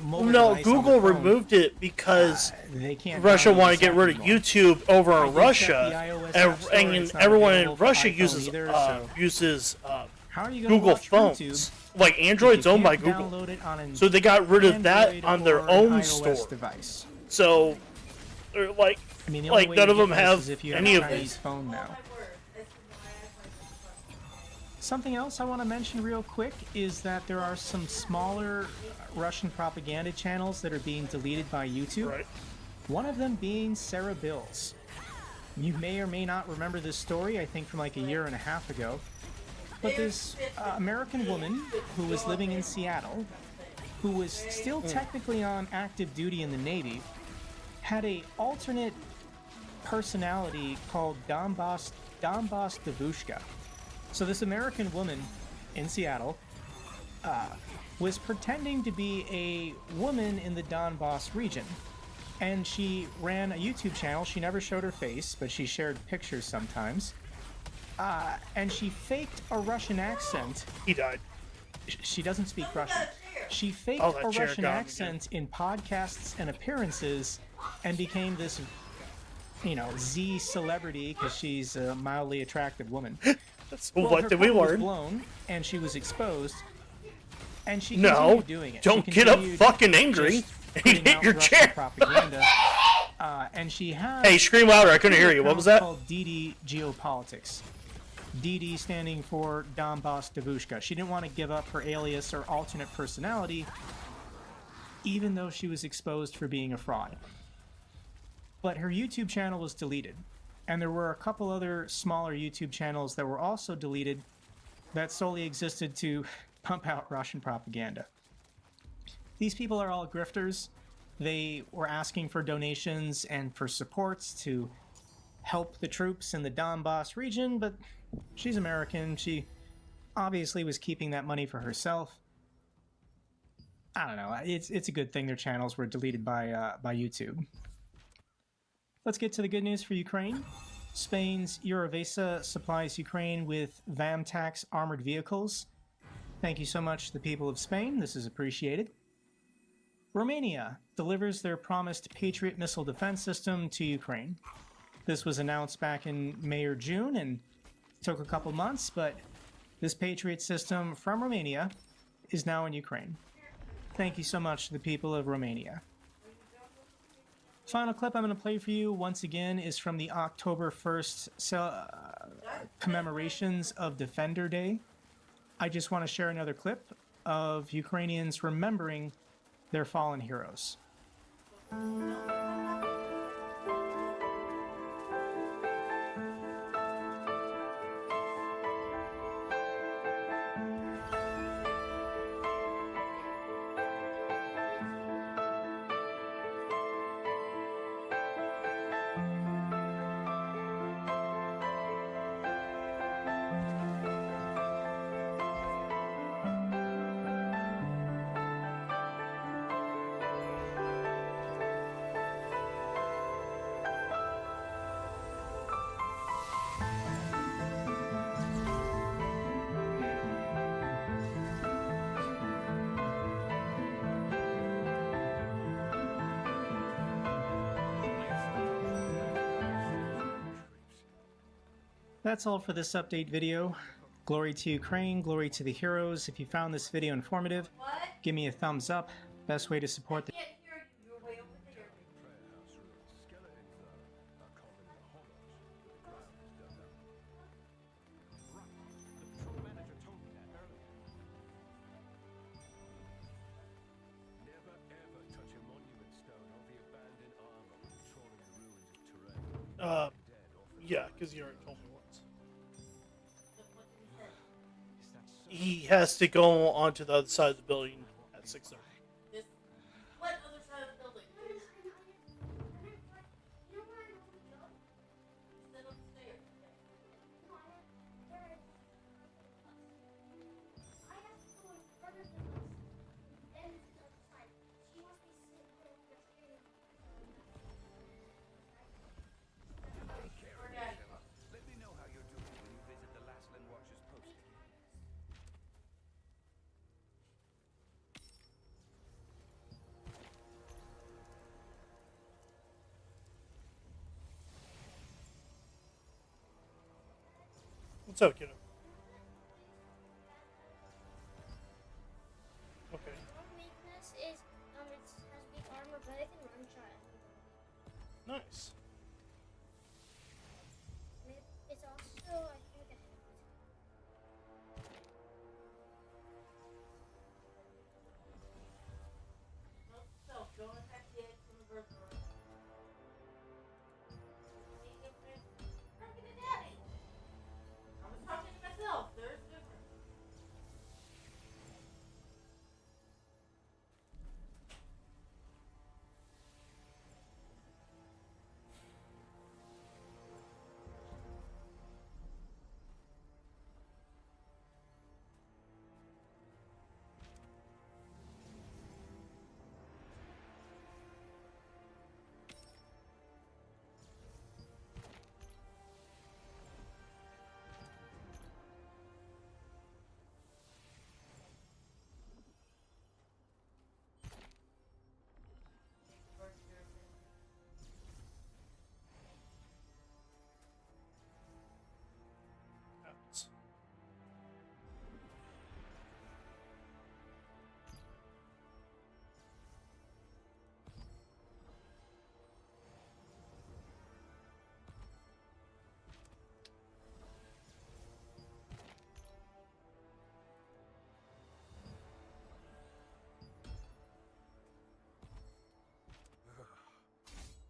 mobile device on Google their phone, removed it because they can't Russia download wanted to this get rid of app anymore. YouTube over I in did check Russia, the iOS and, App Store, and and it's not everyone in available for Russia iPhone uses either, How are you gonna Google watch phones. YouTube Like Android's if you owned by can't Google, download it on an so they got rid of that Android on their or an own iOS store. device? So, they're like, I mean, the only way none to of them get this have is if you any have of a Chinese this. phone now. Something else I want to mention real quick is that there are some smaller Russian propaganda channels that are being deleted by YouTube. Right. One of them being Sarah Bills. You may or may not remember this story, I think from like a year and a half ago. But this American woman who was living in Seattle, who was still technically on active duty in the Navy, had a alternate personality called Donbass Devushka. So this American woman in Seattle was pretending to be a woman in the Donbass region. And she ran a YouTube channel. She never showed her face, but she shared pictures sometimes. And she faked a Russian accent. He died. She doesn't speak Russian. She faked Oh, that a chair Russian got me accent in podcasts and appearances and became this, Z celebrity because she's a mildly attractive woman. So what did we her cover was learn? blown, and she was exposed. And she No, continued doing it. don't She get up continued fucking angry just and putting hit out your Russian chair. propaganda. And she had. Hey, scream louder, I couldn't hear you. What was that? Called DD Geopolitics. DD standing for Donbass Devushka. She didn't want to give up her alias or alternate personality, even though she was exposed for being a fraud. But her YouTube channel was deleted. And there were a couple other smaller YouTube channels that were also deleted that solely existed to pump out Russian propaganda. These people are all grifters. They were asking for donations and for supports to help the troops in the Donbass region, but she's American. She obviously was keeping that money for herself. I don't know. It's a good thing their channels were deleted by YouTube. Let's get to the good news for Ukraine. Spain's Eurovesa supplies Ukraine with VAMTAX armored vehicles. Thank you so much to the people of Spain. This is appreciated. Romania delivers their promised Patriot missile defense system to Ukraine. This was announced back in May or June and took a couple months, but this Patriot system from Romania is now in Ukraine. Thank you so much to the people of Romania. Final clip I'm going to play for you once again is from the October 1st commemorations of Defender Day. I just want to share another clip of Ukrainians remembering their fallen heroes. That's all for this update video. Glory to Ukraine, glory to the heroes. If you found this video informative, give me a thumbs up. Best way to support the Yeah, because you already told me once. He has to go onto the other side of the building at 6:30. What other side of the building? Sit upstairs. Let me know how you're doing when you visit the Lasland Watcher's post. What's up, kiddo? Okay. One weakness is it has weak armor, but it can run shot. Nice. It's also, I think, So, don't attack the eggs from the birth room. Talking to Daddy. I was talking to myself. There's difference.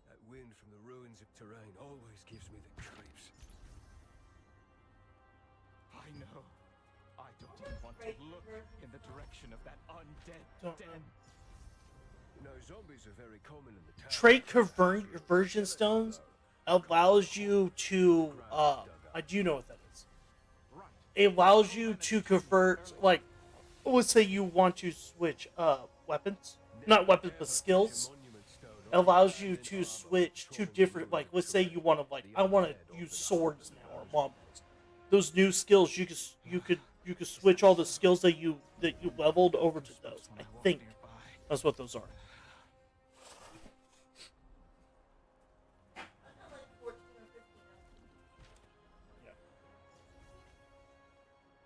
That wind from the ruins of terrain always gives me the creeps. I know. I don't even want to look in the direction of that undead den. You know, zombies are very common in the town. Trait conversion stones allows you to I do know what that is. It allows you to convert, like, let's say you want to switch weapons, not weapons but skills. It allows you to switch to different, like, let's say you want to, like, I want to use swords now or longbows. Those new skills, you could switch all the skills that you leveled over to those. I think that's what those are.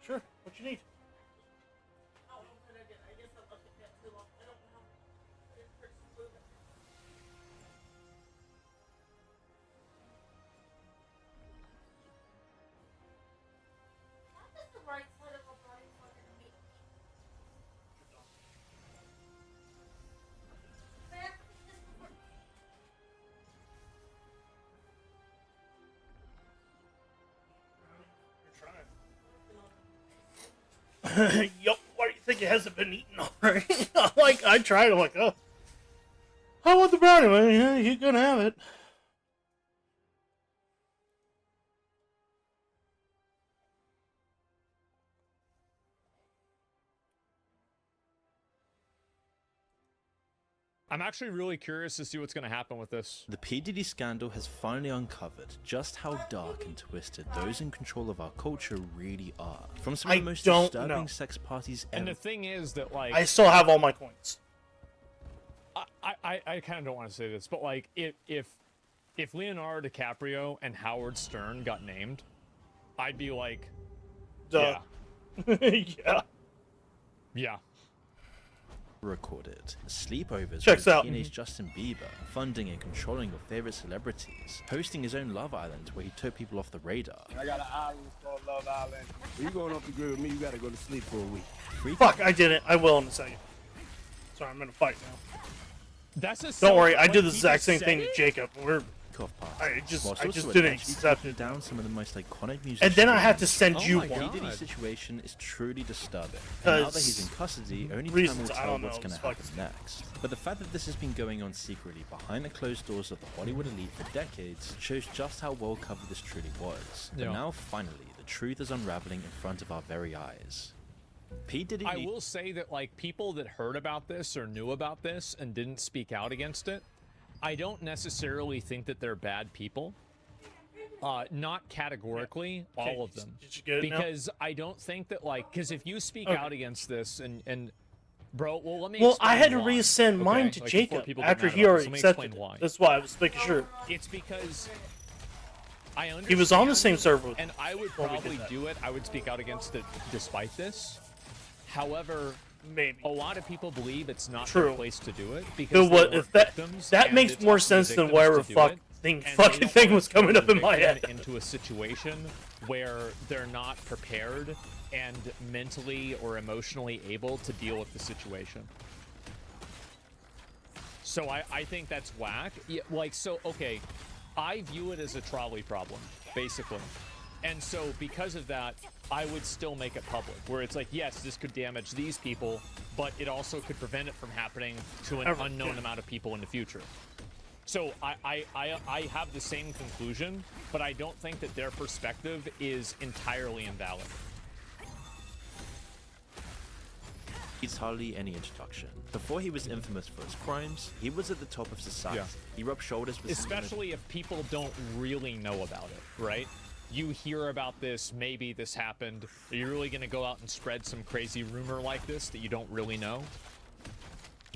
Sure. What you need? Yup, why do you think it hasn't been eaten already? I tried, I'm like, oh. I want the brownie, man. Yeah, you can have it. I'm actually really curious to see what's going to happen with this. The P. Diddy scandal has finally uncovered just how dark and twisted those in control of our culture really are. From some of the most disturbing sex parties ever. And the thing is that, like... I still have all my coins. I kind of don't want to say this, but, like, if Leonardo DiCaprio and Howard Stern got named, I'd be like... Duh. Yeah. Yeah. Yeah. Recorded sleepovers Checks with out. teenage Justin Bieber, funding and controlling your favorite celebrities, hosting his own Love Island where he took people off the radar. I got an island called Love Island. When you going off the grid with me, you gotta go to sleep for a week. Fuck, I did it. I will in a second. Sorry, I'm in a fight now. That's just Don't worry, I did the exact same thing to Jacob. I just Whilst didn't also accept taking it. down some of the most iconic musicians. And then I had to send you P. one. Diddy's situation is truly disturbing. And now that he's in custody, only time will reasons I tell don't what's know, going to it's happen fucking- next. But the fact that this has been going on secretly behind the closed doors of the Hollywood elite for decades shows just how well covered this truly was. Yeah. But now, finally, the truth is unraveling in front of our very eyes. P. Diddy... I will say that, like, people that heard about this or knew about this and didn't speak out against it, I don't necessarily think that they're bad people. Not categorically, all of them. Did you get it now? Because I don't think that, like, because if you speak Okay. out against this and bro, well, let me Well, I had to explain why, resend mine okay? to Like, before Jacob people get after mad he about already this, let me accepted explain it. why. That's why I was making sure. It's because I understand. He was on the same server with and I would when we did probably that. do it. I would speak out against it despite this. However, maybe a lot of people believe it's not True. their place to do it So because what they if weren't that victims, that and makes it's more up to the sense than victims whatever to do fuck it, thing and they fucking don't thing want was to coming put up in the my victim head. into a situation where they're not prepared and mentally or emotionally able to deal with the situation. So I think that's whack. Yeah, like, so, okay, I view it as a trolley problem, basically. And so because of that, I would still make it public, where it's like, yes, this could damage these people, but it also could prevent it from happening to an unknown amount of people in the future. So I have the same conclusion, but I don't think that their perspective is entirely invalid. Needs hardly any introduction. Before he was infamous for his crimes, he was at the top of society. Yeah. He rubbed shoulders with some of the- Especially if people don't really know about it, right? You hear about this, maybe this happened. Are you really going to go out and spread some crazy rumor like this that you don't really know?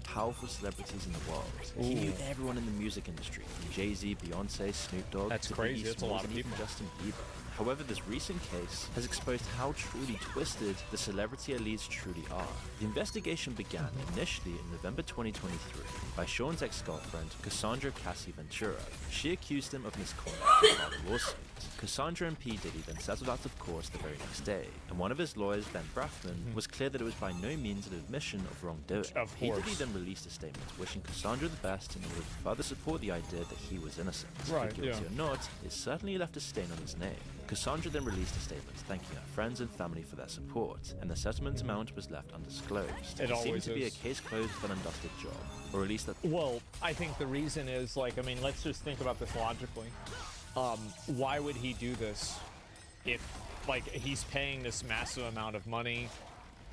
powerful celebrities in the world. He knew everyone in the music industry, from Jay-Z, Beyonce, Snoop Dogg, That's to crazy. Biggie That's a lot Smalls, of and even people. Justin Bieber. However, this recent case has exposed how truly twisted the celebrity elites truly are. The investigation began initially in November 2023 by Sean's ex-girlfriend, Cassandra Cassie Ventura. She accused him of misconduct in a lawsuit. Cassandra and P. Diddy then settled out of court the very next day, and one of his lawyers, Ben Brafman, was clear that it was by no means an admission of wrongdoing. Of P. Diddy course. then released a statement wishing Cassandra the best in order to further support the idea that he was innocent. Right, But guilty yeah. or not, it certainly left a stain on his name. Cassandra then released a statement thanking her friends and family for their support, and the settlement amount was left undisclosed. It seemed always to be a is. case closed but undusted job, or at least that. Well, I think the reason is, like, I mean, let's just think about this logically. Why would he do this if, like, he's paying this massive amount of money?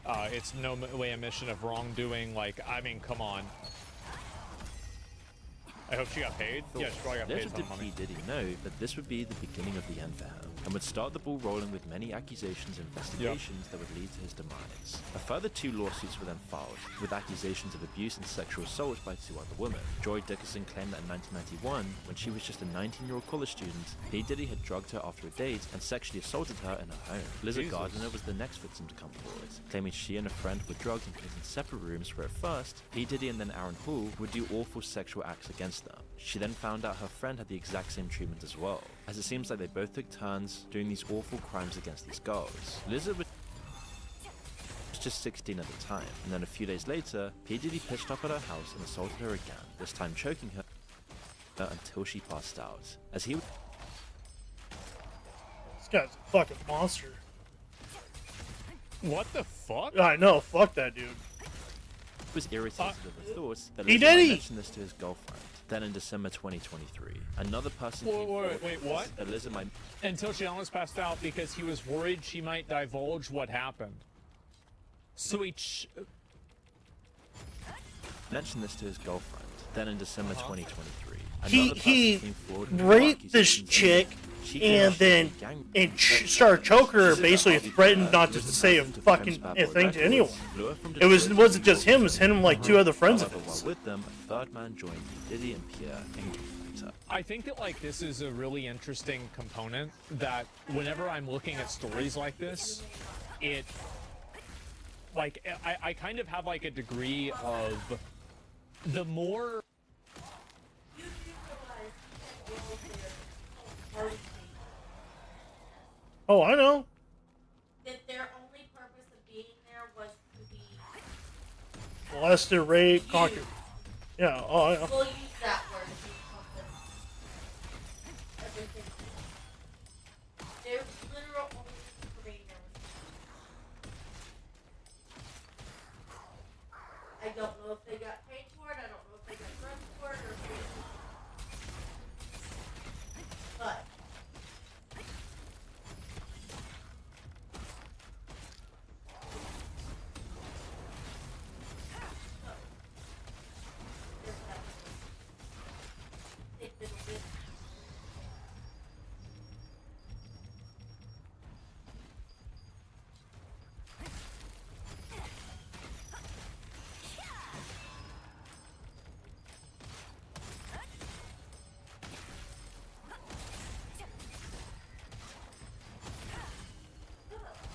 It's no way a mission of wrongdoing. Like, I mean, come on. I hope she got paid. Yeah, she probably got paid Little some did money. P. Diddy know that this would be the beginning of the end for him, and would start the ball rolling with many accusations and investigations that would lead to his demise. A further 2 lawsuits were then filed, with accusations of abuse and sexual assault by 2 other women. Joy Dickerson claimed that in 1991, when she was just a 19-year-old college student, P. Diddy had drugged her after a date and sexually assaulted her in her home. Lizard Jesus. Gardner was the next victim to come forward, claiming she and a friend were drugged and placed in separate rooms where at first, P. Diddy and then Aaron Hall would do awful sexual acts against them. She then found out her friend had the exact same treatment as well, as it seems like they both took turns doing these awful crimes against these girls. Lizard was just 16 at the time, and then a few days later, P. Diddy pitched up at her house and assaulted her again, this time choking her until she passed out. As he This guy's a fucking monster. What the fuck? I know, fuck that dude. was irritated at the thoughts that P. Lizard might Diddy! mention this to his girlfriend. Then in December 2023, another person came forward Wait, what? that Lizard might Until she almost passed out because he was worried she might divulge what happened. So he mention this to his girlfriend. Then in December 2023, He raped this chick and then started choking her, basically threatened not to say a fucking thing to anyone. It wasn't just him, it was him and like 2 other friends of his. With them, a third man joined Diddy and Pierre and I think that like this is a really interesting component that whenever I'm looking at stories like this, it like I kind of have like a degree of the more Oh, I know. That their only purpose of being there was to be Molested, rape, conquer. Yeah, oh, I know. We'll use that word to encompass everything. Their literal only reason for being there was I don't know if they got paid for it, I don't know if they got drugged for it, or if they but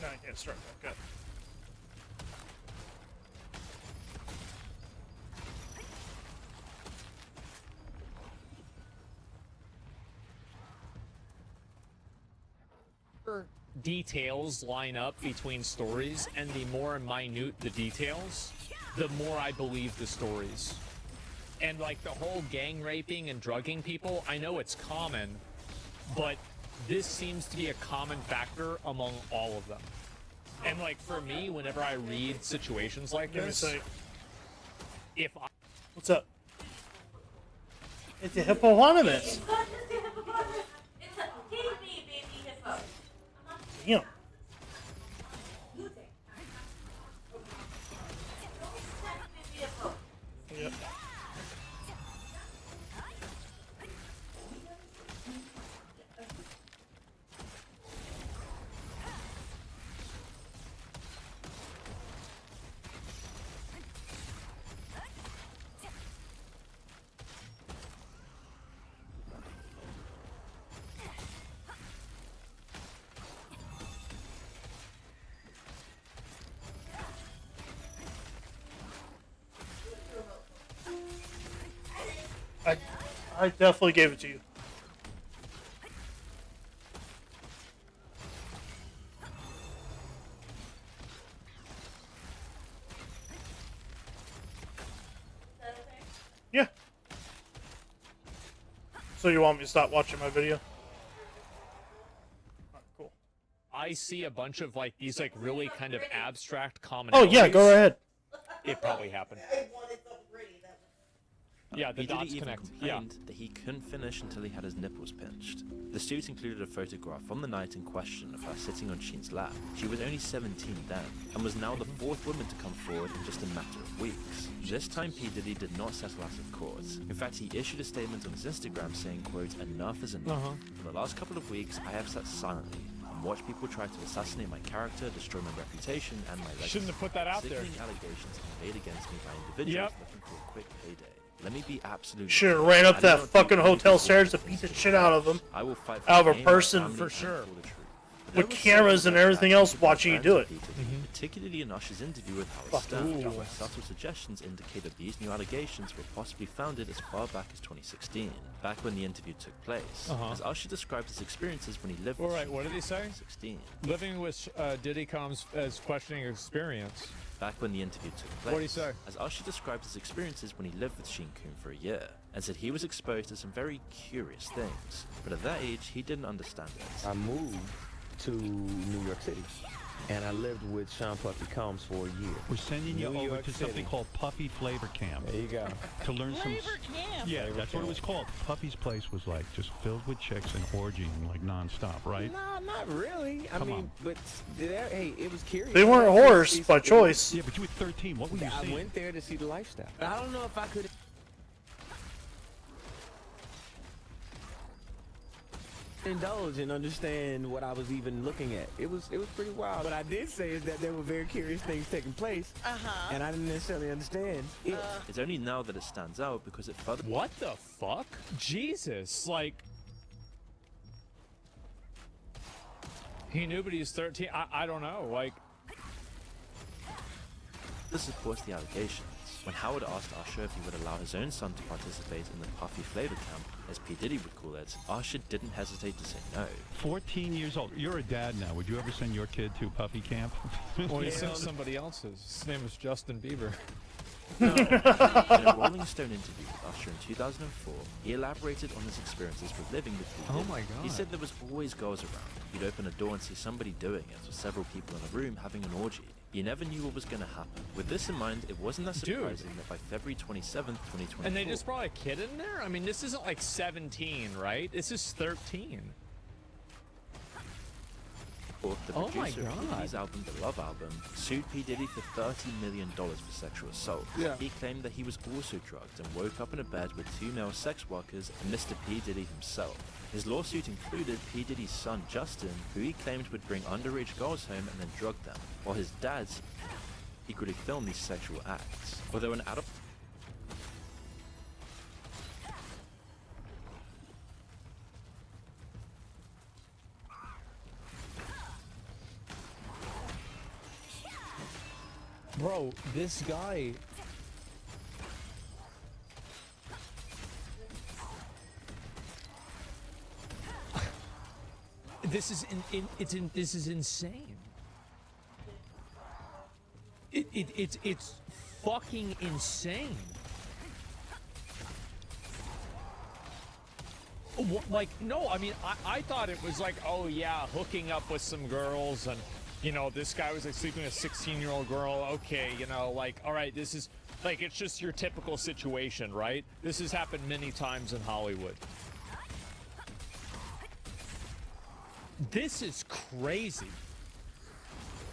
No, I can't start back up. details line up between stories, and the more minute the details, the more I believe the stories. And like the whole gang raping and drugging people, I know it's common, but this seems to be a common factor among all of them. And like for me, whenever I read situations like this, if I... What's up? It's a hippopotamus. it's a baby hippo. Damn. Yep. I definitely gave it to you. Yeah. So you want me to stop watching my video? Cool. I see a bunch of like these like really kind of abstract commonalities. Oh yeah, go ahead. It probably happened. Yeah, the P. dots Diddy even connect. complained that he couldn't finish until he had his nipples pinched. The suit included a photograph on the night in question of her sitting on Sheen's lap. She was only 17 then, and was now the 4th woman to come forward in just a matter of weeks. This time P. Diddy did not settle out of court. In fact, he issued a statement on his Instagram saying, quote, "Enough is enough. For the last couple of weeks, I have sat silently and watched people try to assassinate my character, destroy my reputation, and my legacy. Shouldn't have put that out there. Sickening allegations are made against me by individuals looking for a quick payday. Let me be absolutely Should have ran up that fucking hotel stairs to beat the shit out of him. I will fight Out of a for person for sure. with cameras and everything else watching you do it. Particularly in Usher's interview with Howard Stern, where subtle suggestions indicated these new allegations were possibly founded as far back as 2016, back when the interview took place. As Usher described his experiences when he lived with Alright, what did he say? 2016. Living with Diddy comes as questioning experience. Back when the interview took place. What'd he say? As Usher described his experiences when he lived with Sheen Kun for a year, and said he was exposed to some very curious things, but at that age, he didn't understand it. I moved to New York City, and I lived with Sean Puffy Combs for a year. We're sending you New over York to City. something called Puffy Flavor Camp. There you go. To learn some. Camp. Yeah, Flavor that's what it Camp. was called. Puffy's place was like just filled with chicks and orgying like nonstop, right? Nah, not really. I Come mean, on. but hey, it was curious. They weren't whores by choice. Yeah, but you were 13. What were you I seeing? went there to see the lifestyle. I don't know if I could. Indulge and understand what I was even looking at. It was pretty wild. What I did say is that there were very curious things taking place, and I didn't necessarily understand it. It's only now that it stands out because it further. What the fuck? Jesus, like. He knew, but he's 13. I don't know, like. This supports the allegations. When Howard asked Usher if he would allow his own son to participate in the Puffy Flavor Camp, as P. Diddy would call it, Usher didn't hesitate to say no. 14 years old. You're a dad now. Would you ever send your kid to Puffy Camp? Or he sent somebody else's. His name was Justin Bieber. In a Rolling Stone interview with Usher in 2004, he elaborated on his experiences with living with P. Diddy. Oh my God. He said there was always girls around. You'd open a door and see somebody doing it, or several people in a room having an orgy. You never knew what was going to happen. With this in mind, it wasn't that surprising that by February 27th, 2024... And they just brought a kid in there? I mean, this isn't like 17, right? This is 13. The Oh my producer of P. God. Diddy's album, The Love Album, sued P. Diddy for $30 million for sexual assault. Yeah. He claimed that he was also drugged and woke up in a bed with 2 male sex workers and Mr. P. Diddy himself. His lawsuit included P. Diddy's son, Justin, who he claimed would bring underage girls home and then drug them, while his dad secretly filmed these sexual acts. Although an adult... Bro, this guy... This is this is insane. It's fucking insane. Like, no, I mean, I thought it was like, oh yeah, hooking up with some girls, and you know, this guy was like sleeping with a 16-year-old girl. Okay, you know, like, all right, this is like, it's just your typical situation, right? This has happened many times in Hollywood. This is crazy.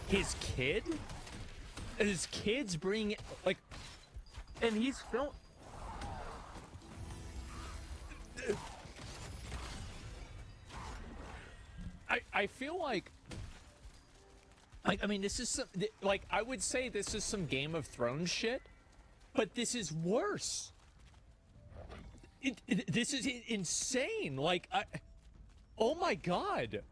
His kid? His kid's bringing, like, and he's filmed. I feel like, I mean, this is some, like, I would say this is some Game of Thrones shit, but this is worse. This is insane. Like, oh my God.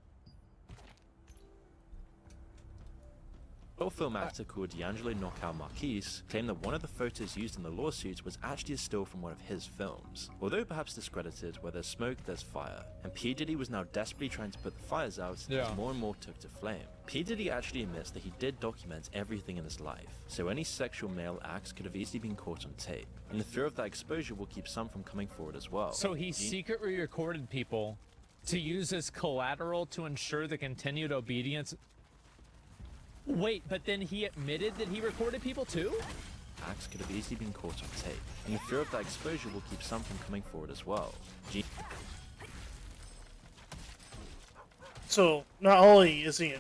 A film actor called D'Angelo Knockout Marquise claimed that one of the photos used in the lawsuit was actually a still from one of his films. Although perhaps discredited, where there's smoke, there's fire. And P. Diddy was now desperately trying to put the fires out as more and more took to flame. P. Diddy actually admits that he did document everything in his life, so any sexual male acts could have easily been caught on tape. And the fear of that exposure will keep some from coming forward as well. So he secretly recorded people to use as collateral to ensure the continued obedience. Wait, but then he admitted that he recorded people too? acts could have easily been caught on tape, and the fear of that exposure will keep some from coming forward as well. So not only is he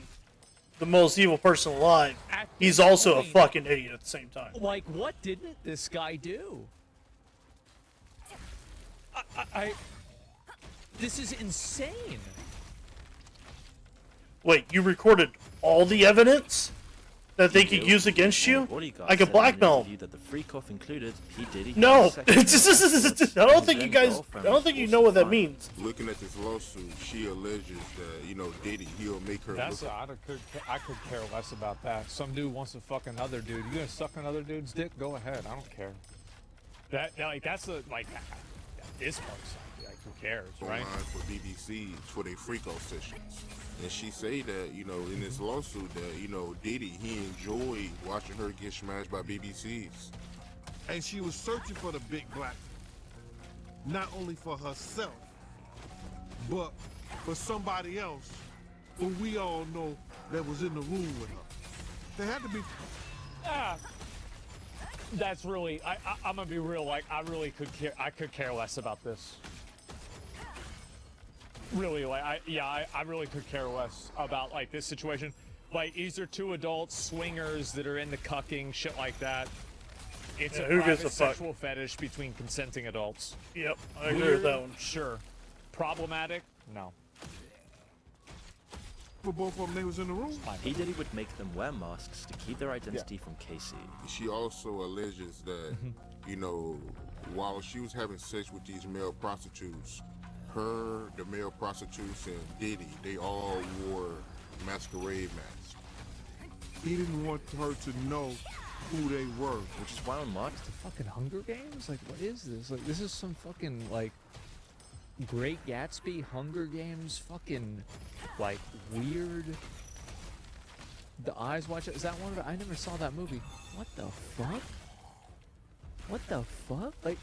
the most evil person alive, he's also a fucking idiot at the same time. Like, what didn't this guy do? This is insane. Wait, you recorded all the evidence that they could use against you? I could blackmail him. That the freak-off included P. Diddy. No, I don't think you guys. I don't think you know what that means. Looking at this lawsuit, she alleges that Diddy, he'll make her. I could care less about that. Some dude wants to fuck another dude. You gonna suck another dude's dick? Go ahead. I don't care. This part's like, who cares, right? For BBC for their freak-off sessions. And she say that, in this lawsuit that, Diddy, he enjoyed watching her get smashed by BBCs. And she was searching for the big black, not only for herself, but for somebody else who we all know that was in the room with her. There had to be... That's really, I'm gonna be real, like, I could care less about this. Really, like, I really could care less about, like, this situation. Like, these are two adults, swingers that are into cucking, shit like that. It's a private sexual fetish between consenting adults. Yep, I agree with that one. Sure. Problematic? No. For both of them, they was in the room. P. Diddy would make them wear masks to keep their identity from Casey. She also alleges that, while she was having sex with these male prostitutes, the male prostitutes, and Diddy, they all wore masquerade masks. He didn't want her to know who they were. Which is why on March... The fucking Hunger Games? Like, what is this? Like, this is some fucking, like, Great Gatsby, Hunger Games, fucking, like, weird... The Eyes Watch... Is that one of it? I never saw that movie. What the fuck? What the fuck? Like...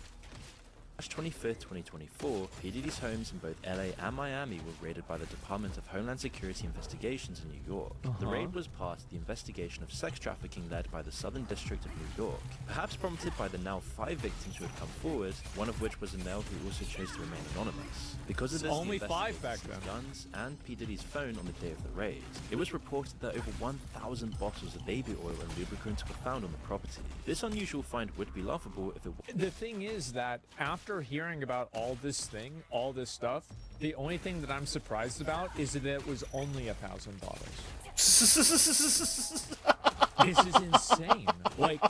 March 25th, 2024, P. Diddy's homes in both LA and Miami were raided by the Department of Homeland Security Investigations in New York. The raid was part of the investigation of sex trafficking led by the Southern District of New York, perhaps prompted by the now 5 victims who had come forward, one of which was a male who also chose to remain anonymous. Because of this, only the 5 back then. Guns and P. Diddy's phone on the day of the raid. It was reported that over 1,000 bottles of baby oil and lubricants were found on the property. This unusual find would be laughable if it were. The thing is that after hearing about all this stuff, the only thing that I'm surprised about is that it was only 1,000 bottles. This is insane. Like,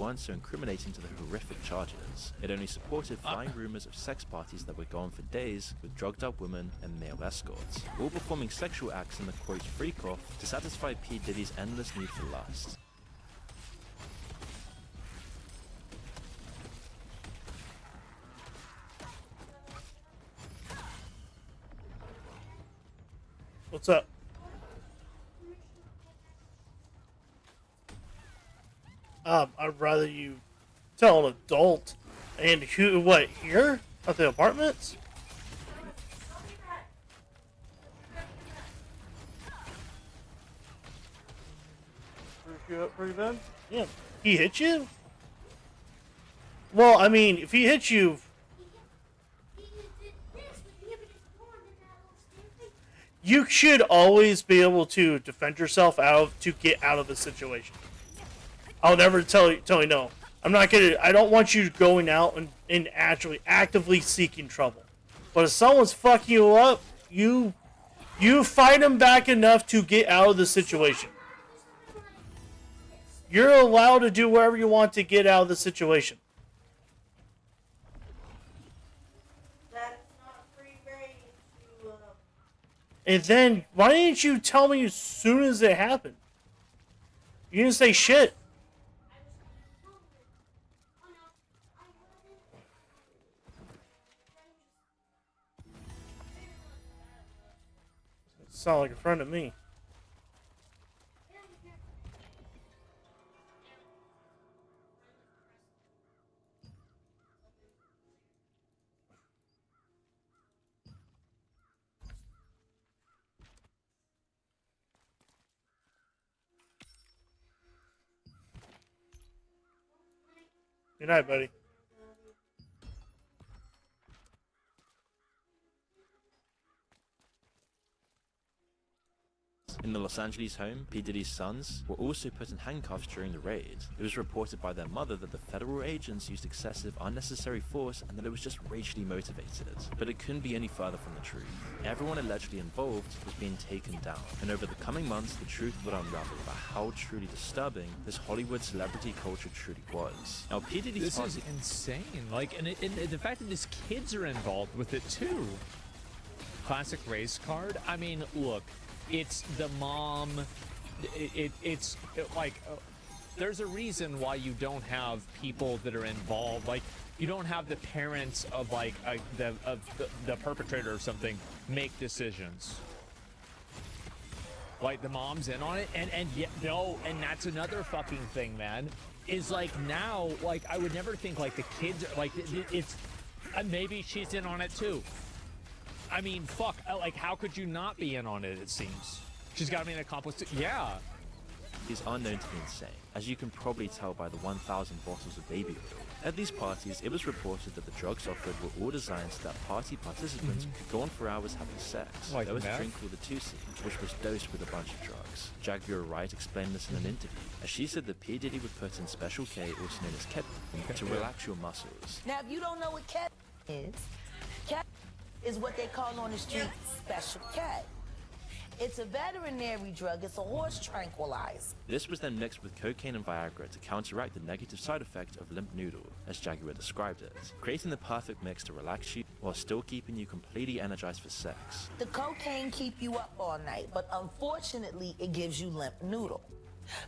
weren't so incriminating to the horrific charges. It only supported flying rumors of sex parties that would go on for days with drugged up women and male escorts, all performing sexual acts in the quote freak off to satisfy P. Diddy's endless need for lust. What's up? I'd rather you tell an adult and who, what, here? At the apartments? You up pretty bad? Yeah. He hit you? Well, I mean, if he hit you... You should always be able to defend yourself to get out of the situation. I'll never tell you no. I'm not gonna. I don't want you going out and actually actively seeking trouble. But if someone's fucking you up, you fight them back enough to get out of the situation. You're allowed to do whatever you want to get out of the situation. And then, why didn't you tell me as soon as it happened? You didn't say shit. Sound like a friend of me. Good night, buddy. In the Los Angeles home, P. Diddy's sons were also put in handcuffs during the raid. It was reported by their mother that the federal agents used excessive, unnecessary force and that it was just racially motivated. But it couldn't be any further from the truth. Everyone allegedly involved was being taken down, and over the coming months, the truth would unravel about how truly disturbing this Hollywood celebrity culture truly was. Now, P. Diddy's This is insane. Like, and the fact that his kids are involved with it too. Classic race card. I mean, look. It's the mom. It's like there's a reason why you don't have people that are involved. Like you don't have the parents of like the perpetrator or something make decisions. Like the mom's in on it, and yeah, no, and that's another fucking thing, man. Is like now, like I would never think like the kids are like it's maybe she's in on it too. I mean, fuck, like, how could you not be in on it, it seems? She's got to be an accomplice too. Yeah. Is unknown to be insane, as you can probably tell by the 1,000 bottles of baby oil. At these parties, it was reported that the drugs offered were all designed so that party participants could go on for hours having sex. Like there was meth? a drink called the Tusi, which was dosed with a bunch of drugs. Jaguar Wright explained this in an interview, as she said that P. Diddy would put in Special K, also known as ketamine, to relax your muscles. Now, if you don't know what cat is what they call on the street Special K. It's a veterinary drug. It's a horse tranquilizer. This was then mixed with cocaine and Viagra to counteract the negative side effect of limp noodle, as Jaguar described it, creating the perfect mix to relax you while still keeping you completely energized for sex. The cocaine keep you up all night, but unfortunately, it gives you limp noodle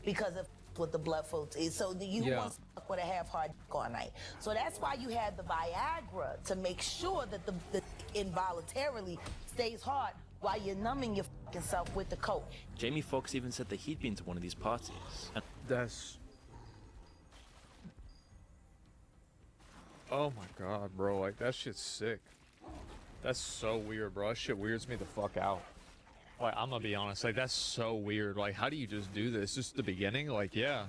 because of what the blood flow is. So you want to fuck with a half-hard dick all night. So that's why you have the Viagra to make sure that the involuntarily stays hard while you're numbing your fucking self with the coke. Jamie Foxx even said that he'd been to one of these parties. And That's... Oh my god, bro. Like, that shit's sick. That's so weird, bro. That shit weirds me the fuck out. Like, I'm gonna be honest. Like, that's so weird. Like, how do you just do this? Just the beginning? Like, yeah.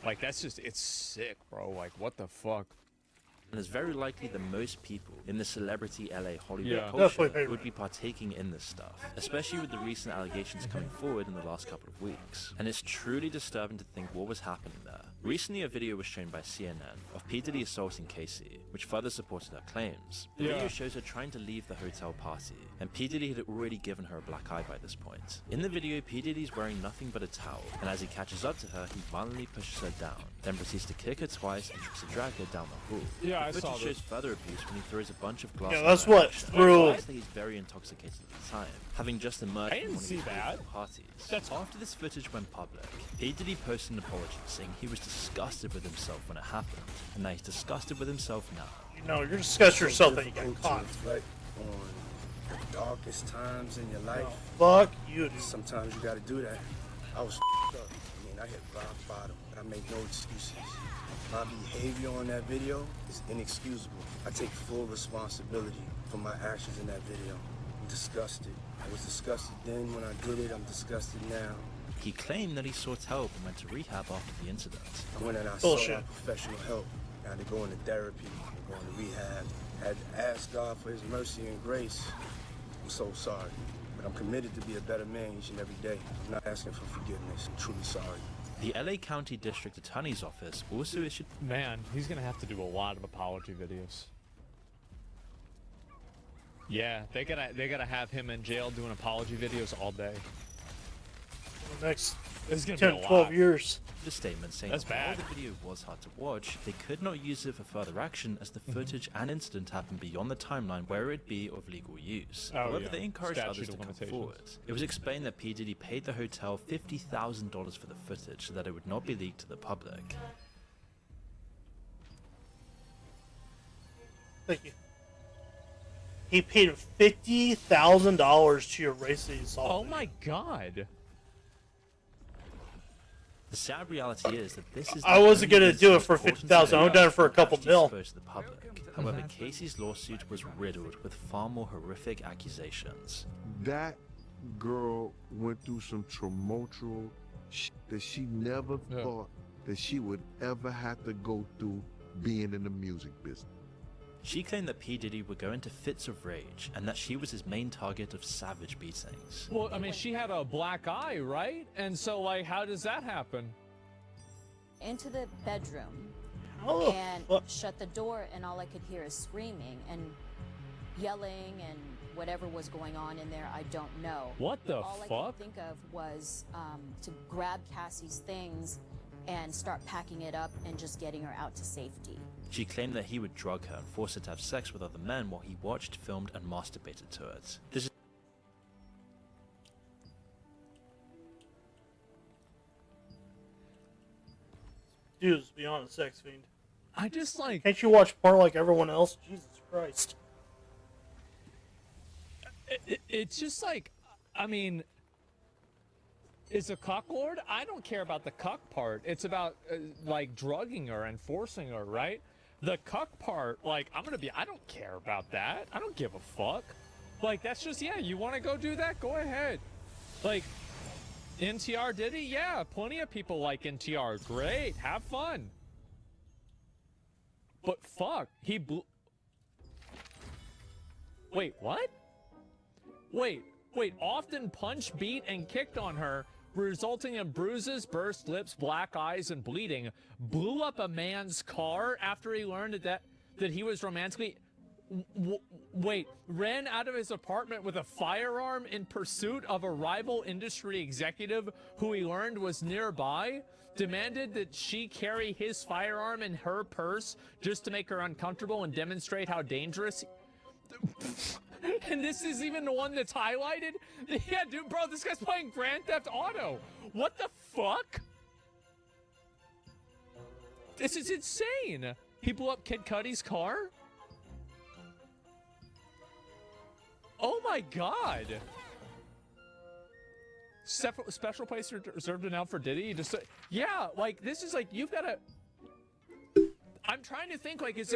Like, that's just... It's sick, bro. Like, what the fuck? And it's very likely that most people in the celebrity LA Hollywood culture would be partaking in this stuff, especially with the recent allegations coming forward in the last couple of weeks. And it's truly disturbing to think what was happening there. Recently, a video was shown by CNN of P. Diddy assaulting Casey, which further supported her claims. The video shows her trying to leave the hotel party, and P. Diddy had already given her a black eye by this point. In the video, P. Diddy's wearing nothing but a towel, and as he catches up to her, he violently pushes her down, then proceeds to kick her twice and tries to drag her down the hall. Yeah, the footage shows further abuse when he throws a bunch of glass. Yeah, that's what threw. He's very intoxicated at the time, having just emerged from one of these parties. After this footage went public, P. Diddy posted an apology saying he was disgusted with himself when it happened, and that he's disgusted with himself now. You know, you're disgusted yourself that you got caught. Reflect on the darkest times in your life. Fuck you, dude. Sometimes you gotta do that. I was up. I mean, I hit rock bottom, but I make no excuses. My behavior on that video is inexcusable. I take full responsibility for my actions in that video. I'm disgusted. I was disgusted then when I did it. I'm disgusted now. He claimed that he sought help and went to rehab after the incident. I went and I sought out professional help. I had to go into therapy, go into rehab. I had to ask God for his mercy and grace. I'm so sorry, but I'm committed to be a better man each and every day. I'm not asking for forgiveness. I'm truly sorry. The LA County District Attorney's Office also issued... Man, he's gonna have to do a lot of apology videos. Yeah, they gotta have him in jail doing apology videos all day. Next This is gonna 10, be a 12 lot. years. The statement saying That's that while bad. the video was hard to watch, they could not use it for further action as the footage and incident happened beyond the timeline where it would be of legal use. Oh, However, yeah. they encouraged Statute others to of come limitations. forward. It was explained that P. Diddy paid the hotel $50,000 for the footage so that it would not be leaked to the public. Thank you. He paid $50,000 to erase the assault. Oh my god. The sad reality is that this is. I wasn't gonna do it for 50,000. I would've done it for a couple mil. To the public. However, Casey's lawsuit was riddled with far more horrific accusations. That girl went through some tumultuous shit that she never thought that she would ever have to go through being in the music business. She claimed that P. Diddy would go into fits of rage and that she was his main target of savage beatings. Well, I mean, she had a black eye, right? And so, like, how does that happen? Into the bedroom Oh, and shut the door, and all I could hear is screaming and yelling and whatever was going on in there, I don't know. What the all I fuck? could think of was to grab Cassie's things and start packing it up and just getting her out to safety. She claimed that he would drug her and force her to have sex with other men while he watched, filmed, and masturbated to it. This is Dude's beyond a sex fiend. I just like. Can't you watch porn like everyone else? Jesus Christ. It's just like, I mean, is a cucklord? I don't care about the cuck part. It's about like drugging her and forcing her, right? The cuck part, like, I don't care about that. I don't give a fuck. Like, that's just, yeah, you want to go do that? Go ahead. Like, NTR Diddy? Yeah, plenty of people like NTR. Great, have fun. But fuck, he blew... Wait, what? Wait, often punched, beat, and kicked on her, resulting in bruises, burst lips, black eyes, and bleeding. Blew up a man's car after he learned that he was romantically... Wait, ran out of his apartment with a firearm in pursuit of a rival industry executive who he learned was nearby, demanded that she carry his firearm in her purse just to make her uncomfortable and demonstrate how dangerous... And this is even the one that's highlighted? Yeah, dude, bro, this guy's playing Grand Theft Auto. What the fuck? This is insane. He blew up Kid Cudi's car? Oh my god. Special place reserved now for Diddy? Just yeah, like, this is like, you've got to... I'm trying to think, like, has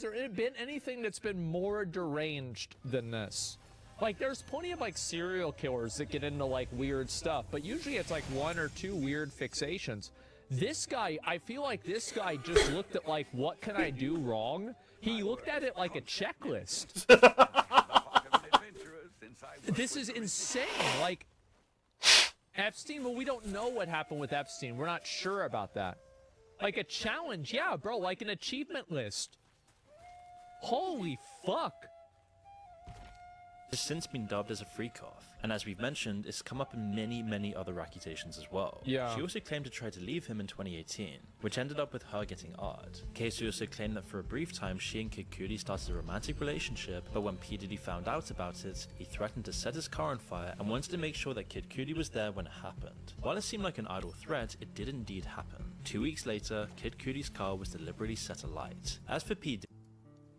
there been anything that's been more deranged than this? Like, there's plenty of, like, serial killers that get into, like, weird stuff, but usually it's, like, one or two weird fixations. This guy, I feel like this guy just looked at, like, what can I do wrong? He looked at it like a checklist. This is insane. Like, Epstein, well, we don't know what happened with Epstein. We're not sure about that. Like a challenge, yeah, bro, like an achievement list. Holy fuck. Has since been dubbed as a freak-off, and as we've mentioned, it's come up in many other accusations as well. Yeah. She also claimed to try to leave him in 2018, which ended up with her getting odd. Casey also claimed that for a brief time she and Kid Cudi started a romantic relationship, but when P. Diddy found out about it, he threatened to set his car on fire and wanted to make sure that Kid Cudi was there when it happened. While it seemed like an idle threat, it did indeed happen. 2 weeks later, Kid Cudi's car was deliberately set alight. As for P.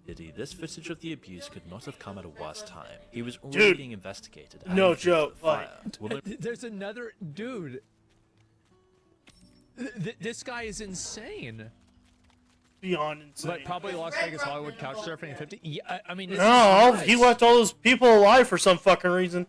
Diddy, this footage of the abuse could not have come at a worse time. He was already being investigated. No joke. There's another dude. This guy is insane. Beyond insane. Like, probably Las Vegas Hollywood couch surfing in 50. Yeah, I mean, No, he left all those people alive for some fucking reason.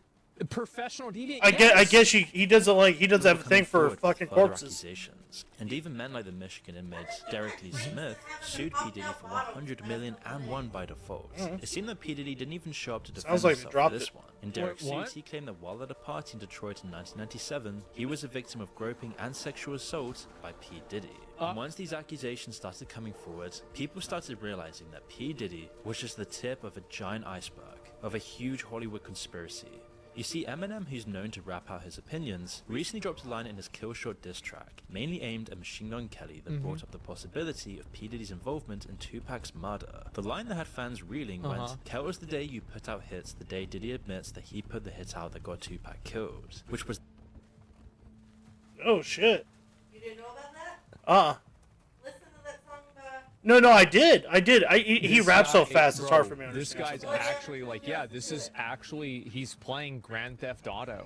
Professional deviant. I guess he doesn't like, he doesn't have a thing for fucking corpses. Accusations. And even men like the Michigan inmate Derek Lee Smith sued P. Diddy for $100 million and won by default. It seemed that P. Diddy didn't even show up to defend himself for this one. In Derek's suit, he claimed that while at a party in Detroit in 1997, he was a victim of groping and sexual assault by P. Diddy. And once these accusations started coming forward, people started realizing that P. Diddy was just the tip of a giant iceberg, of a huge Hollywood conspiracy. You see, Eminem, who's known to rap out his opinions, recently dropped a line in his Killshot diss track, mainly aimed at Machine Gun Kelly, that brought up the possibility of P. Diddy's involvement in Tupac's murder. The line that had fans reeling went, "Tell us the day you put out hits, the day Diddy admits that he put the hit out that got Tupac killed," which was... Oh, shit. You didn't know about that? Listen to that song No, I did. He raps so fast, it's hard for me to This understand. guy's actually, like, yeah, this is actually, he's playing Grand Theft Auto.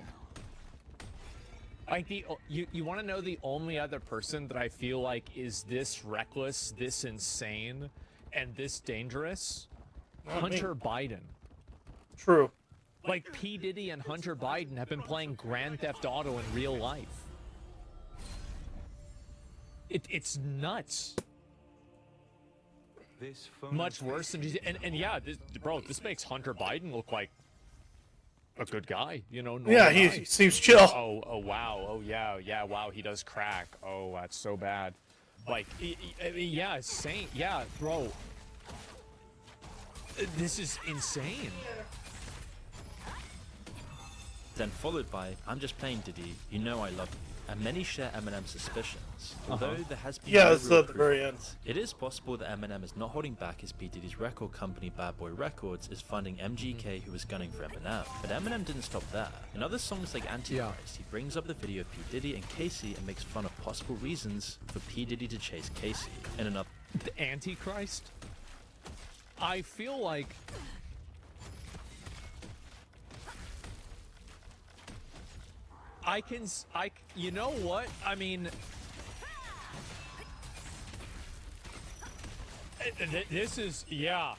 Like, you want to know the only other person that I feel like is this reckless, this insane, and this dangerous? Hunter Biden. True. Like, P. Diddy and Hunter Biden have been playing Grand Theft Auto in real life. It's nuts. This phone much worse than and yeah, this makes Hunter Biden look like a good guy, you know. Yeah, he seems chill. Oh wow. Oh yeah. Wow, he does crack. Oh, that's so bad. Like, I mean, yeah, insane. Yeah, bro. This is insane. Then followed by, I'm just playing Diddy, you know I love you. And many share Eminem's suspicions. Although there has been no it's real at the very end. proof, it is possible that Eminem is not holding back as P. Diddy's record company Bad Boy Records is funding MGK who was gunning for Eminem. But Eminem didn't stop there. In other songs like Antichrist, he brings up the video of P. Diddy and Casey and makes fun of possible reasons for P. Diddy to chase Casey. In another... The Antichrist? I feel like... you know what? I mean, this is, yeah.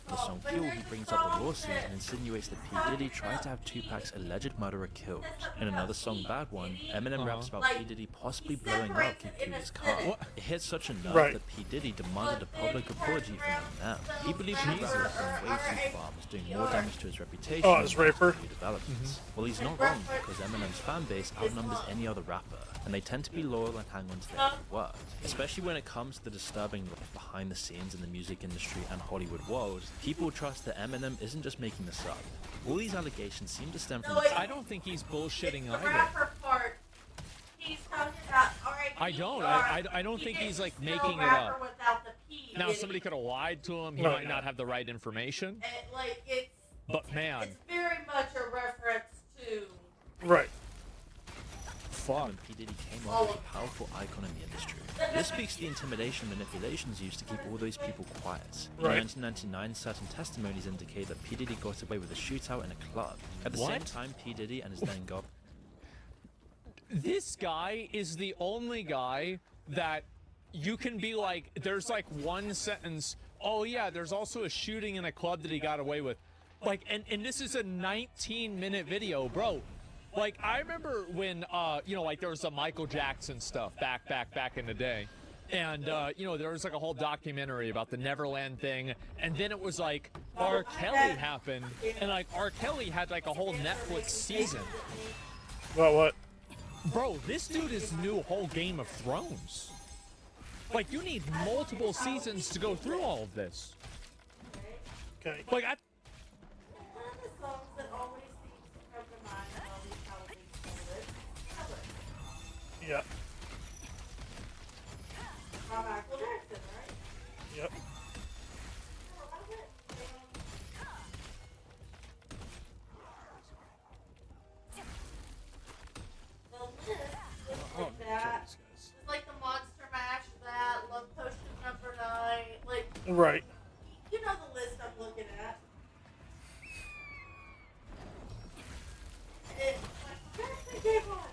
The song Fuel, he brings up the lawsuit and insinuates that P. Diddy tried to have Tupac's alleged murderer killed. In another song, Bad One, Eminem raps about P. Diddy possibly blowing up Kiku's car. It hit such a nerve that P. Diddy demanded a public apology from Eminem. He believed he was going way too far and was doing more damage to his reputation than his raper. New developments. Well, he's not wrong, because Eminem's fan base outnumbers any other rapper, and they tend to be loyal and hang on to their word. Especially when it comes to the disturbing life behind the scenes in the music industry and Hollywood world, people trust that Eminem isn't just making this up. All these allegations seem to stem from I don't think he's bullshitting either. rapper part, he's talking about, I don't think he's like making it up. Now, somebody could have lied to him. He might not have the right information. But man, it's very much a reference to Right. Fuck. When P. Diddy came off as a powerful icon in the industry. This speaks to the intimidation manipulations used to keep all those people quiet. In 1999, certain testimonies indicate that P. Diddy got away with a shootout in a club. At the same time, P. Diddy and his then girlfriend. This guy is the only guy that you can be like, there's like one sentence, oh yeah, there's also a shooting in a club that he got away with. Like, and this is a 19-minute video, bro. Like, I remember when, you know, like there was some Michael Jackson stuff back in the day. And, you know, there was like a whole documentary about the Neverland thing. And then it was like R. Kelly happened. And like R. Kelly had like a whole Netflix season. What? Bro, this dude is the new whole Game of Thrones. Like, you need multiple seasons to go through all of this. Okay. Like, Yeah. Michael Jackson, right? Yep. The list is like that. It's like the Monster Mash, that Love Potion number 9, like. Right. You know the list I'm looking at. It, Michael Jackson came on.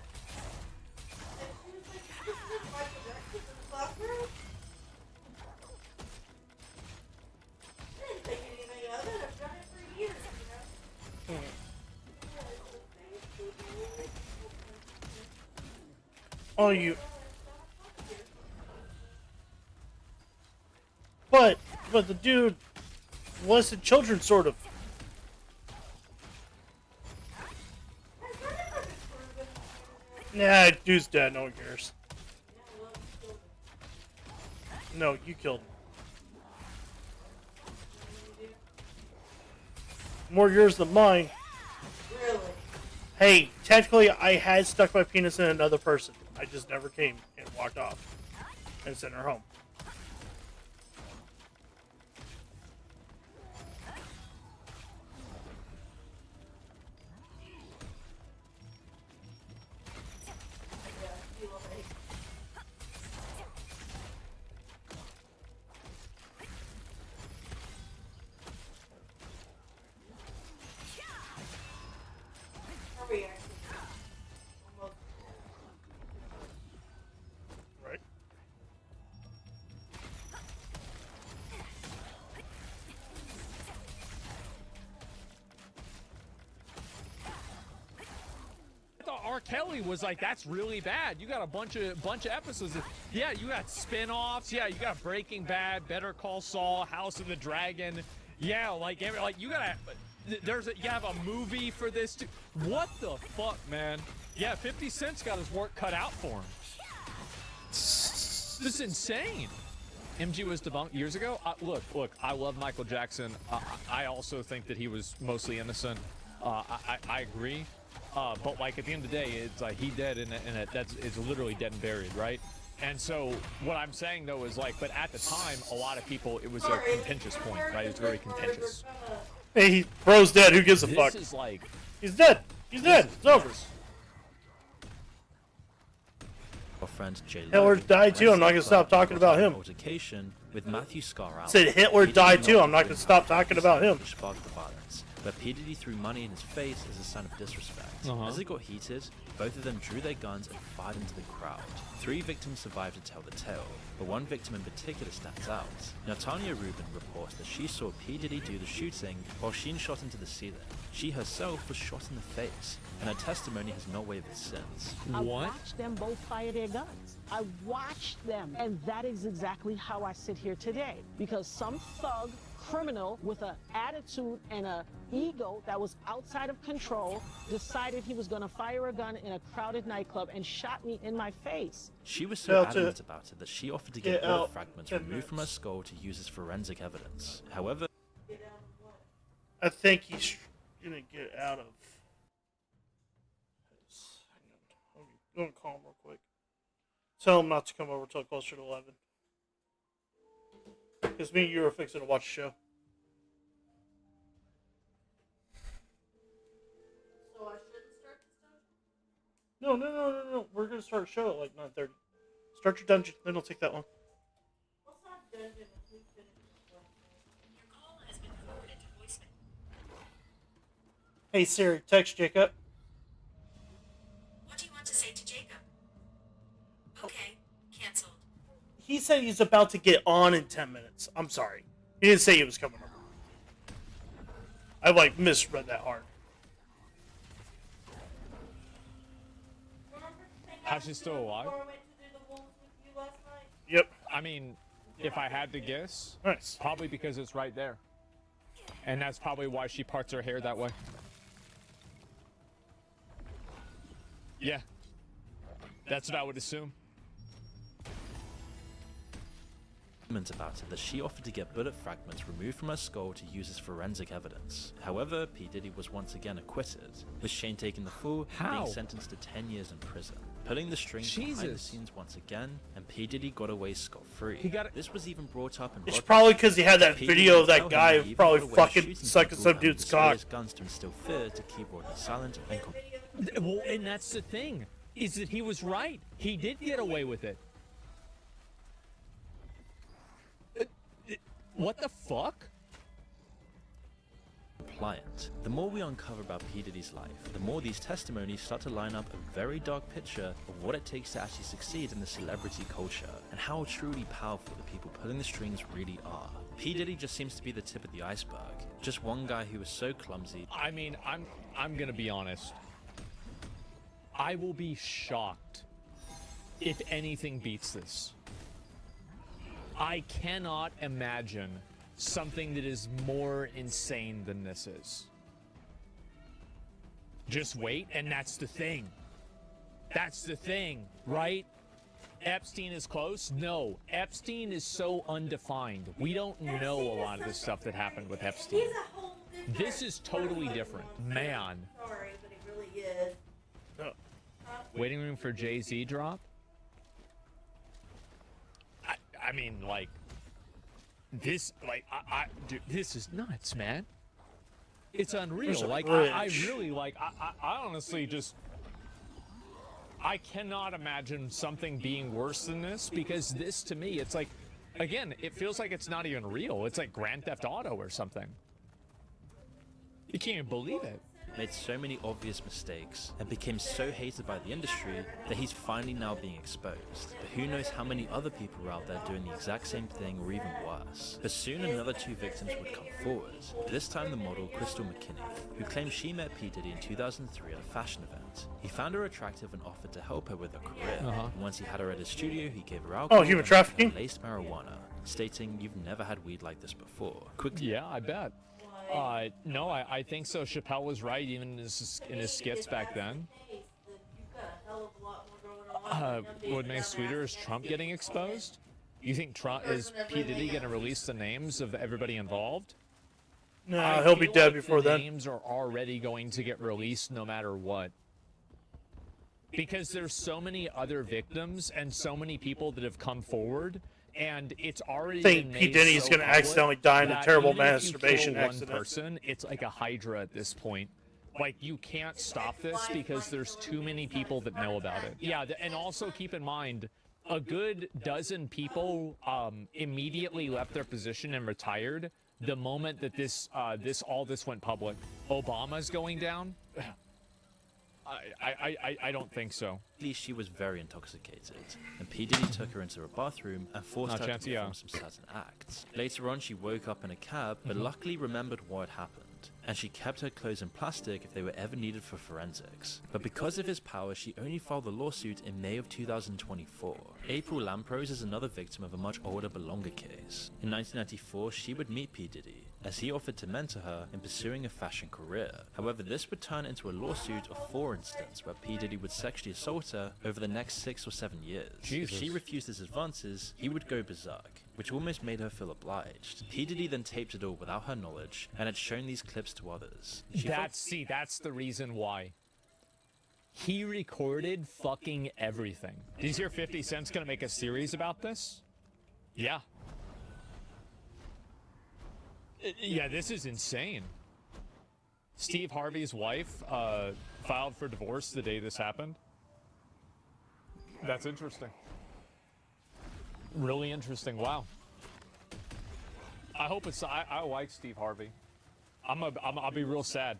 Oh, you. But the dude molested children, sort of. Nah, dude's dead. No one cares. No, you killed him. More yours than mine. Really? Hey, technically, I had stuck my penis in another person. I just never came and walked off and sent her home. Kelly was like, that's really bad. You got a bunch of episodes. Yeah, you got spin-offs. Yeah, you got Breaking Bad, Better Call Saul, House of the Dragon. Yeah, like you gotta. You have a movie for this too. What the fuck, man? Yeah, 50 Cent's got his work cut out for him. This is insane. MG was debunked years ago. Look, I love Michael Jackson. I also think that he was mostly innocent. I agree. But like at the end of the day, it's like he dead and it's literally dead and buried, right? And so what I'm saying though is like, but at the time, a lot of people, it was a contentious point, right? It's very contentious. Hey, bro's dead. Who gives a fuck? This is like, he's dead. He's dead. It's over. Friend Jay Hitler died too. I'm not gonna stop talking about him. Altercation with Matthew Scar Said Hitler died too. I'm not gonna stop talking about him. Sparked the violence, but P. Diddy threw money in his face as a sign of disrespect. As it got heated, both of them drew their guns and fired into the crowd. 3 victims survived to tell the tale, but one victim in particular stands out. Now, Tanya Rubin reports that she saw P. Diddy do the shooting while Sheen shot into the ceiling. She herself was shot in the face, and her testimony has not wavered since. I watched them both fire their guns. I watched them, and that is exactly how I sit here today, because some thug criminal with an attitude and an ego that was outside of control decided he was going to fire a gun in a crowded nightclub and shot me in my face. She was so adamant about it that she offered to get bullet fragments removed from her skull to use as forensic evidence. However, I think he's gonna get out of. I'm gonna call him real quick. Tell him not to come over till closer to 11. Because me and you are fixing to watch the show. So I shouldn't start this dungeon? No. We're going to start a show at like 9:30. Start your dungeon, then it'll take that long. What's not dungeon if we finish this one? Your call has been forwarded to voicemail. Hey Siri, text Jacob. What do you want to say to Jacob? Okay, cancelled. He said he's about to get on in 10 minutes. I'm sorry. He didn't say he was coming over. I like misread that hard. How's she still alive? Yep. I mean, if I had to guess, nice. Probably because it's right there. And that's probably why she parts her hair that way. Yeah. That's what I would assume. About it that she offered to get bullet fragments removed from her skull to use as forensic evidence. However, P. Diddy was once again acquitted, with Shane taking the fall and being sentenced to 10 years in prison. Pulling the strings behind the scenes once again, and P. Diddy got away scot-free. This was even brought up in It's probably because he had that video of that guy who probably fucking sucking some dude's cock. Guns to instill fear to keep Rodney silent and well, and that's the thing, is that he was right. He did get away with it. What the fuck? Compliant. The more we uncover about P. Diddy's life, the more these testimonies start to line up a very dark picture of what it takes to actually succeed in the celebrity culture, and how truly powerful the people pulling the strings really are. P. Diddy just seems to be the tip of the iceberg. Just one guy who was so clumsy. I mean, I'm gonna be honest. I will be shocked if anything beats this. I cannot imagine something that is more insane than this is. Just wait, and that's the thing. That's the thing, right? Epstein is close? No. Epstein is so undefined. We don't know a lot of the stuff that happened with Epstein. He's a whole different This is totally different. Man. Sorry, but it really is. Waiting room for Jay-Z drop? I mean, like, this, like, dude, this is nuts, man. It's unreal. Like, I really, like, I honestly just, I cannot imagine something being worse than this, because this, to me, it's like, again, it feels like it's not even real. It's like Grand Theft Auto or something. You can't even believe it. made so many obvious mistakes and became so hated by the industry that he's finally now being exposed. But who knows how many other people are out there doing the exact same thing or even worse. But soon another 2 victims would come forward. This time the model Crystal McKinney, who claimed she met P. Diddy in 2003 at a fashion event. He found her attractive and offered to help her with her career. And once he had her at his studio, he gave her alcohol human trafficking? and laced marijuana, stating, "You've never had weed like this before." Yeah, I bet. No, I think so. Chappelle was right, even in his skits back then. What makes sweeter is Trump getting exposed? You think Is P. Diddy going to release the names of everybody involved? No, he'll be dead before then. Names are already going to get released no matter what. Because there's so many other victims and so many people that have come forward, and it's already. I think P. Diddy is going to accidentally die in a terrible masturbation one accident. Person, it's like a hydra at this point. Like, you can't stop this because there's too many people that know about it. Yeah, and also keep in mind, a good dozen people immediately left their position and retired the moment that all this went public. Obama's going down. I don't think so. At least she was very intoxicated, and P. Diddy took her into a bathroom and forced her to perform some certain acts. Later on, she woke up in a cab, but luckily remembered what had happened, and she kept her clothes in plastic if they were ever needed for forensics. But because of his power, she only filed the lawsuit in May of 2024. April Lamprose is another victim of a much older but longer case. In 1994, she would meet P. Diddy, as he offered to mentor her in pursuing a fashion career. However, this would turn into a lawsuit of 4 incidents where P. Diddy would sexually assault her over the next 6 or 7 years. Jesus. If she refused his advances, he would go berserk, which almost made her feel obliged. P. Diddy then taped it all without her knowledge and had shown these clips to others. That's the reason why. He recorded fucking everything. Did you hear 50 Cent's gonna make a series about this? Yeah. Yeah, this is insane. Steve Harvey's wife filed for divorce the day this happened. That's interesting. Really interesting. Wow. I hope it's. I like Steve Harvey. I'll be real sad.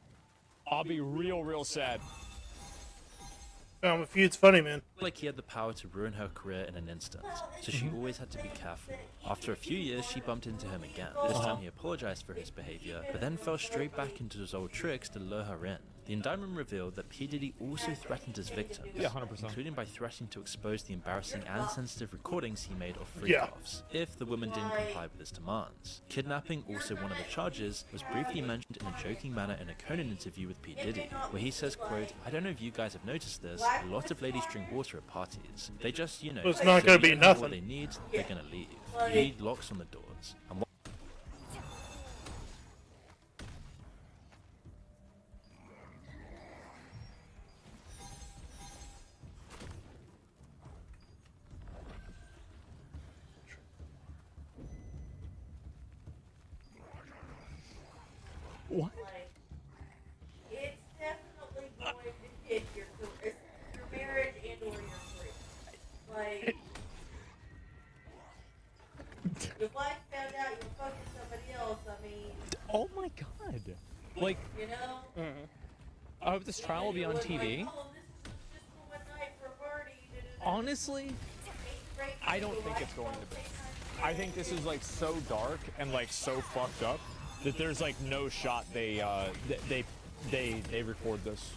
I'll be real sad. With you, it's funny, man. Like he had the power to ruin her career in an instant, so she always had to be careful. After a few years, she bumped into him again. This time he apologized for his behavior, but then fell straight back into his old tricks to lure her in. The indictment revealed that P. Diddy also threatened his victims, 100%. including by threatening to expose the embarrassing and sensitive recordings he made of freak-offs, if the woman didn't comply with his demands. Kidnapping, also one of the charges, was briefly mentioned in a joking manner in a Conan interview with P. Diddy, where he says, quote, "I don't know if you guys have noticed this, a lot of ladies drink water at parties. They just, you know, Well, it's not gonna be nothing. what they need, they're gonna leave. You need locks on the doors." And What? It's definitely going to hit your marriage and or your career. Like, your wife found out you were fucking somebody else, I mean... Oh my god. Like, you know? I hope this trial will be on TV. Honestly, I don't think it's going to be. I think this is like so dark and like so fucked up that there's like no shot they record this.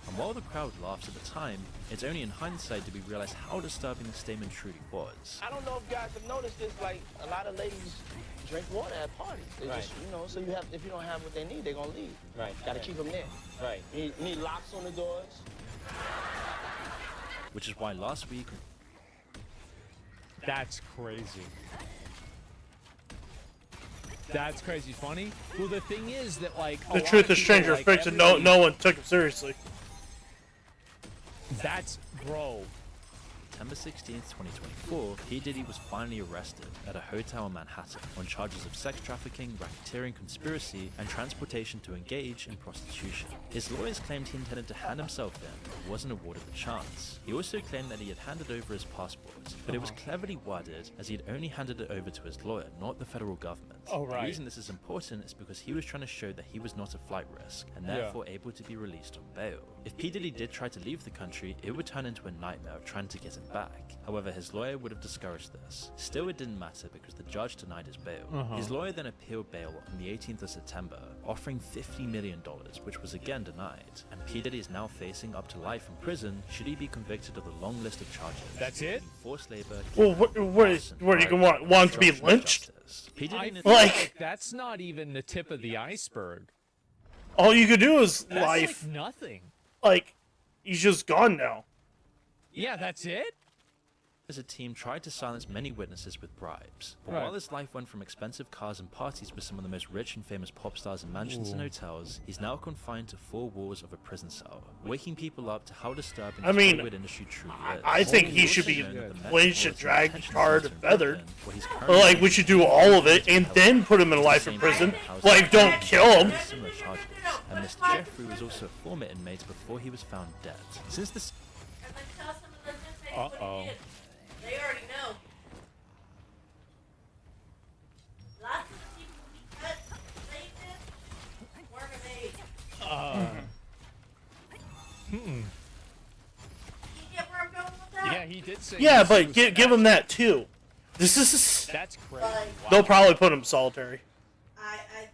And while the crowd laughs at the time, it's only in hindsight did we realize how disturbing the statement truly was. I don't know if guys have noticed this, like a lot of ladies drink water at parties. They just, you know, so if you don't have what they need, they're gonna leave. Right. Gotta keep them there. Right. You need locks on the doors. Which is why last week... That's crazy. That's crazy funny. Well, the thing is that, like, The truth is Stranger Things, and no one took him seriously. That's, bro. September 16th, 2024, P. Diddy was finally arrested at a hotel in Manhattan on charges of sex trafficking, racketeering, conspiracy, and transportation to engage in prostitution. His lawyers claimed he intended to hand himself in, but wasn't awarded the chance. He also claimed that he had handed over his passport, but it was cleverly worded as he had only handed it over to his lawyer, not the federal government. Oh, right. The reason this is important is because he was trying to show that he was not a flight risk, and Yeah. therefore able to be released on bail. If P. Diddy did try to leave the country, it would turn into a nightmare of trying to get him back. However, his lawyer would have discouraged this. Still, it didn't matter because the judge denied his bail. His lawyer then appealed bail on the 18th of September, offering $50 million, which was again denied. And P. Diddy is now facing up to life in prison should he be convicted of the long list of charges. That's it? Forced labor. Well, what are you gonna want him to be lynched? P. Diddy I in feel a- like that's not even the tip of the iceberg. All you could do is That's life. like nothing. Like, he's just gone now. Yeah, that's it? As a team tried to silence many witnesses with bribes. But Right. while his life went from expensive cars and parties with some of the most rich and famous pop stars in mansions and Ooh. hotels, he's now confined to 4 walls of a prison cell, waking people up to how disturbing I the mean, Hollywood industry truly is. I think he Also should be known that the lynched and Metropolitan dragged, Detention tarred, Center and in feathered. Brooklyn, where he's Or currently like, we should do all of it and then put him in life in prison. Like, don't kill him. Similar charges. And Mr. Jeffrey was also a former inmate before he was found dead. Since this And then tell some of them to say what Uh-oh. it is. They already know. Lots of the people he cut, slated, weren't of age. Hmm. You get where I'm going with that? Yeah, he did say. Yeah, he but was give him that too. This is. That's crazy. They'll probably put him solitary.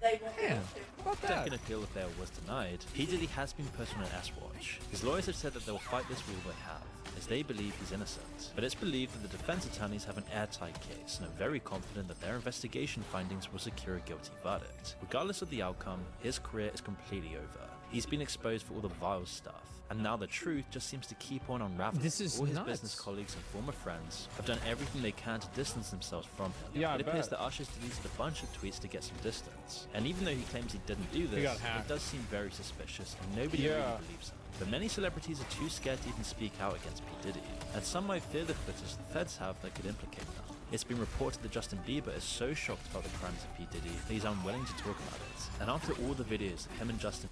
They won't be able to. second appeal of bail was denied, P. Diddy has been put on an S-Watch. His lawyers have said that they'll fight this with all they have, as they believe he's innocent. But it's believed that the defense attorneys have an airtight case and are very confident that their investigation findings will secure a guilty verdict. Regardless of the outcome, his career is completely over. He's been exposed for all the vile stuff, and now the truth just seems to keep on unraveling. This is all his nuts. business colleagues and former friends have done everything they can to distance themselves from him. Yeah, I it appears bet. that Usher's deleted a bunch of tweets to get some distance. And even though he claims he didn't do He this, got it hacked. does seem very suspicious, and nobody Yeah. really believes him. But many celebrities are too scared to even speak out against P. Diddy, and some might fear the footage the feds have that could implicate them. It's been reported that Justin Bieber is so shocked about the crimes of P. Diddy that he's unwilling to talk about it. And after all the videos of him and Justin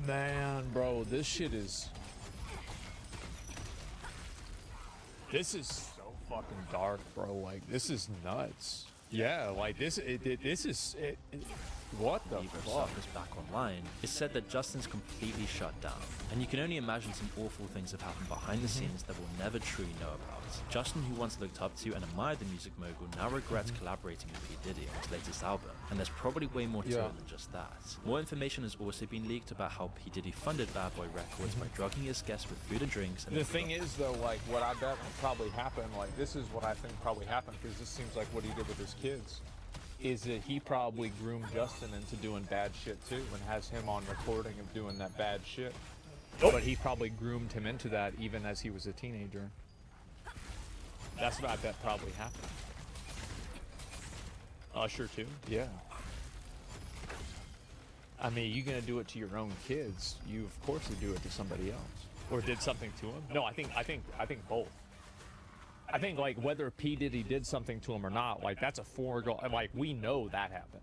Man, bro, this shit is. This is so fucking dark, bro. Like, this is nuts. Yeah, like this. This is. What the Bieber fuck? suffers back online, it's said that Justin's completely shut down, and you can only imagine some awful things have happened behind the scenes that we'll never truly know about. Justin, who once looked up to and admired the music mogul, now regrets collaborating with P. Diddy on his latest album, and there's probably way more to Yeah. it than just that. More information has also been leaked about how P. Diddy funded Bad Boy Records by drugging his guests with food and drinks. And The thing is, though, like what I bet probably happened. Like this is what I think probably happened because this seems like what he did with his kids. Is that he probably groomed Justin into doing bad shit too, and has him on recording of doing that bad shit. But he probably groomed him into that even as he was a teenager. That's what I bet probably happened. Usher too? Yeah. I mean, you gonna do it to your own kids? You of course would do it to somebody else, or did something to him. No, I think both. I think like whether P. Diddy did something to him or not, like that's a foregone. Like we know that happened.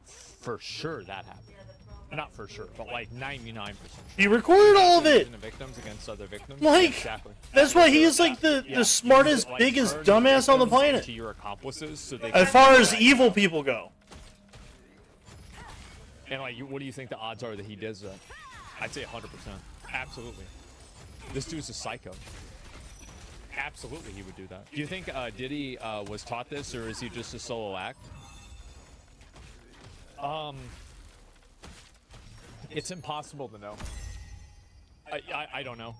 For sure that happened. Not for sure, but like 99%. He recorded all of it. Victims against other victims. Like, exactly. that's why he is like the Yeah. smartest, Like, biggest turn dumbass on the victims planet. into your accomplices, so they As far as evil people go. And like, what do you think the odds are that he does that? I'd say 100%. Absolutely. This dude's a psycho. Absolutely, he would do that. Do you think Diddy was taught this, or is he just a solo act? It's impossible to know. I don't know.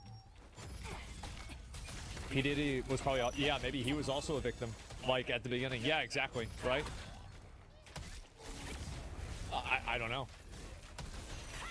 P. Diddy was probably, yeah, maybe he was also a victim, like at the beginning. Yeah, exactly, right? I don't know.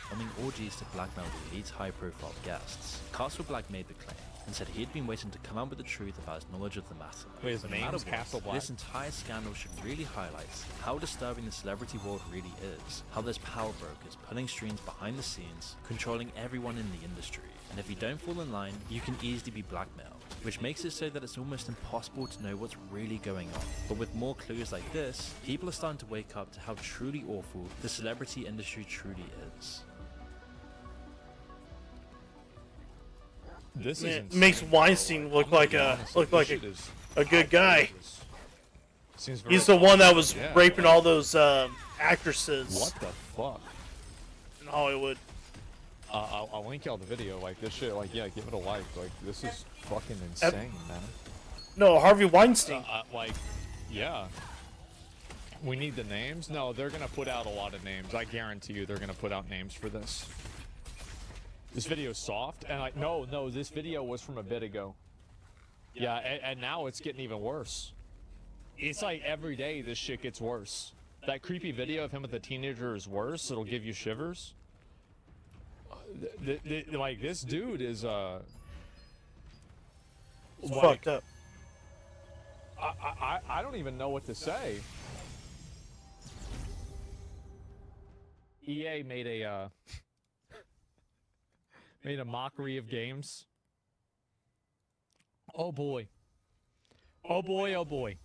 Filming orgies to blackmail the elite's high-profile guests, Castle Black made the claim and said he had been waiting to come out with the truth about his knowledge of the matter. Wait, his But no name's matter what, Castle Black? This entire scandal should really highlight how disturbing the celebrity world really is, how there's power brokers pulling strings behind the scenes, controlling everyone in the industry, and if you don't fall in line, you can easily be blackmailed, which makes it so that it's almost impossible to know what's really going on. But with more clues like this, people are starting to wake up to how truly awful the celebrity industry truly is. This Man, is makes insane, Weinstein bro. look I'm like gonna be a honest, look this like shit a is good guy. outrageous. Seems very He's the one that was yeah, raping like- all those actresses. What the fuck? In Hollywood. I'll link y'all the video. Like this shit. Like yeah, give it a like. Like this is fucking insane, man. No, Harvey Weinstein. Like, yeah. We need the names. No, they're gonna put out a lot of names. I guarantee you, they're gonna put out names for this. This video's soft, and like, no, this video was from a bit ago. Yeah, and now it's getting even worse. It's like every day this shit gets worse. That creepy video of him with the teenager is worse. It'll give you shivers. Like this dude is fucked up. I don't even know what to say. EA made a made a mockery of games. Oh boy. Oh boy, oh boy.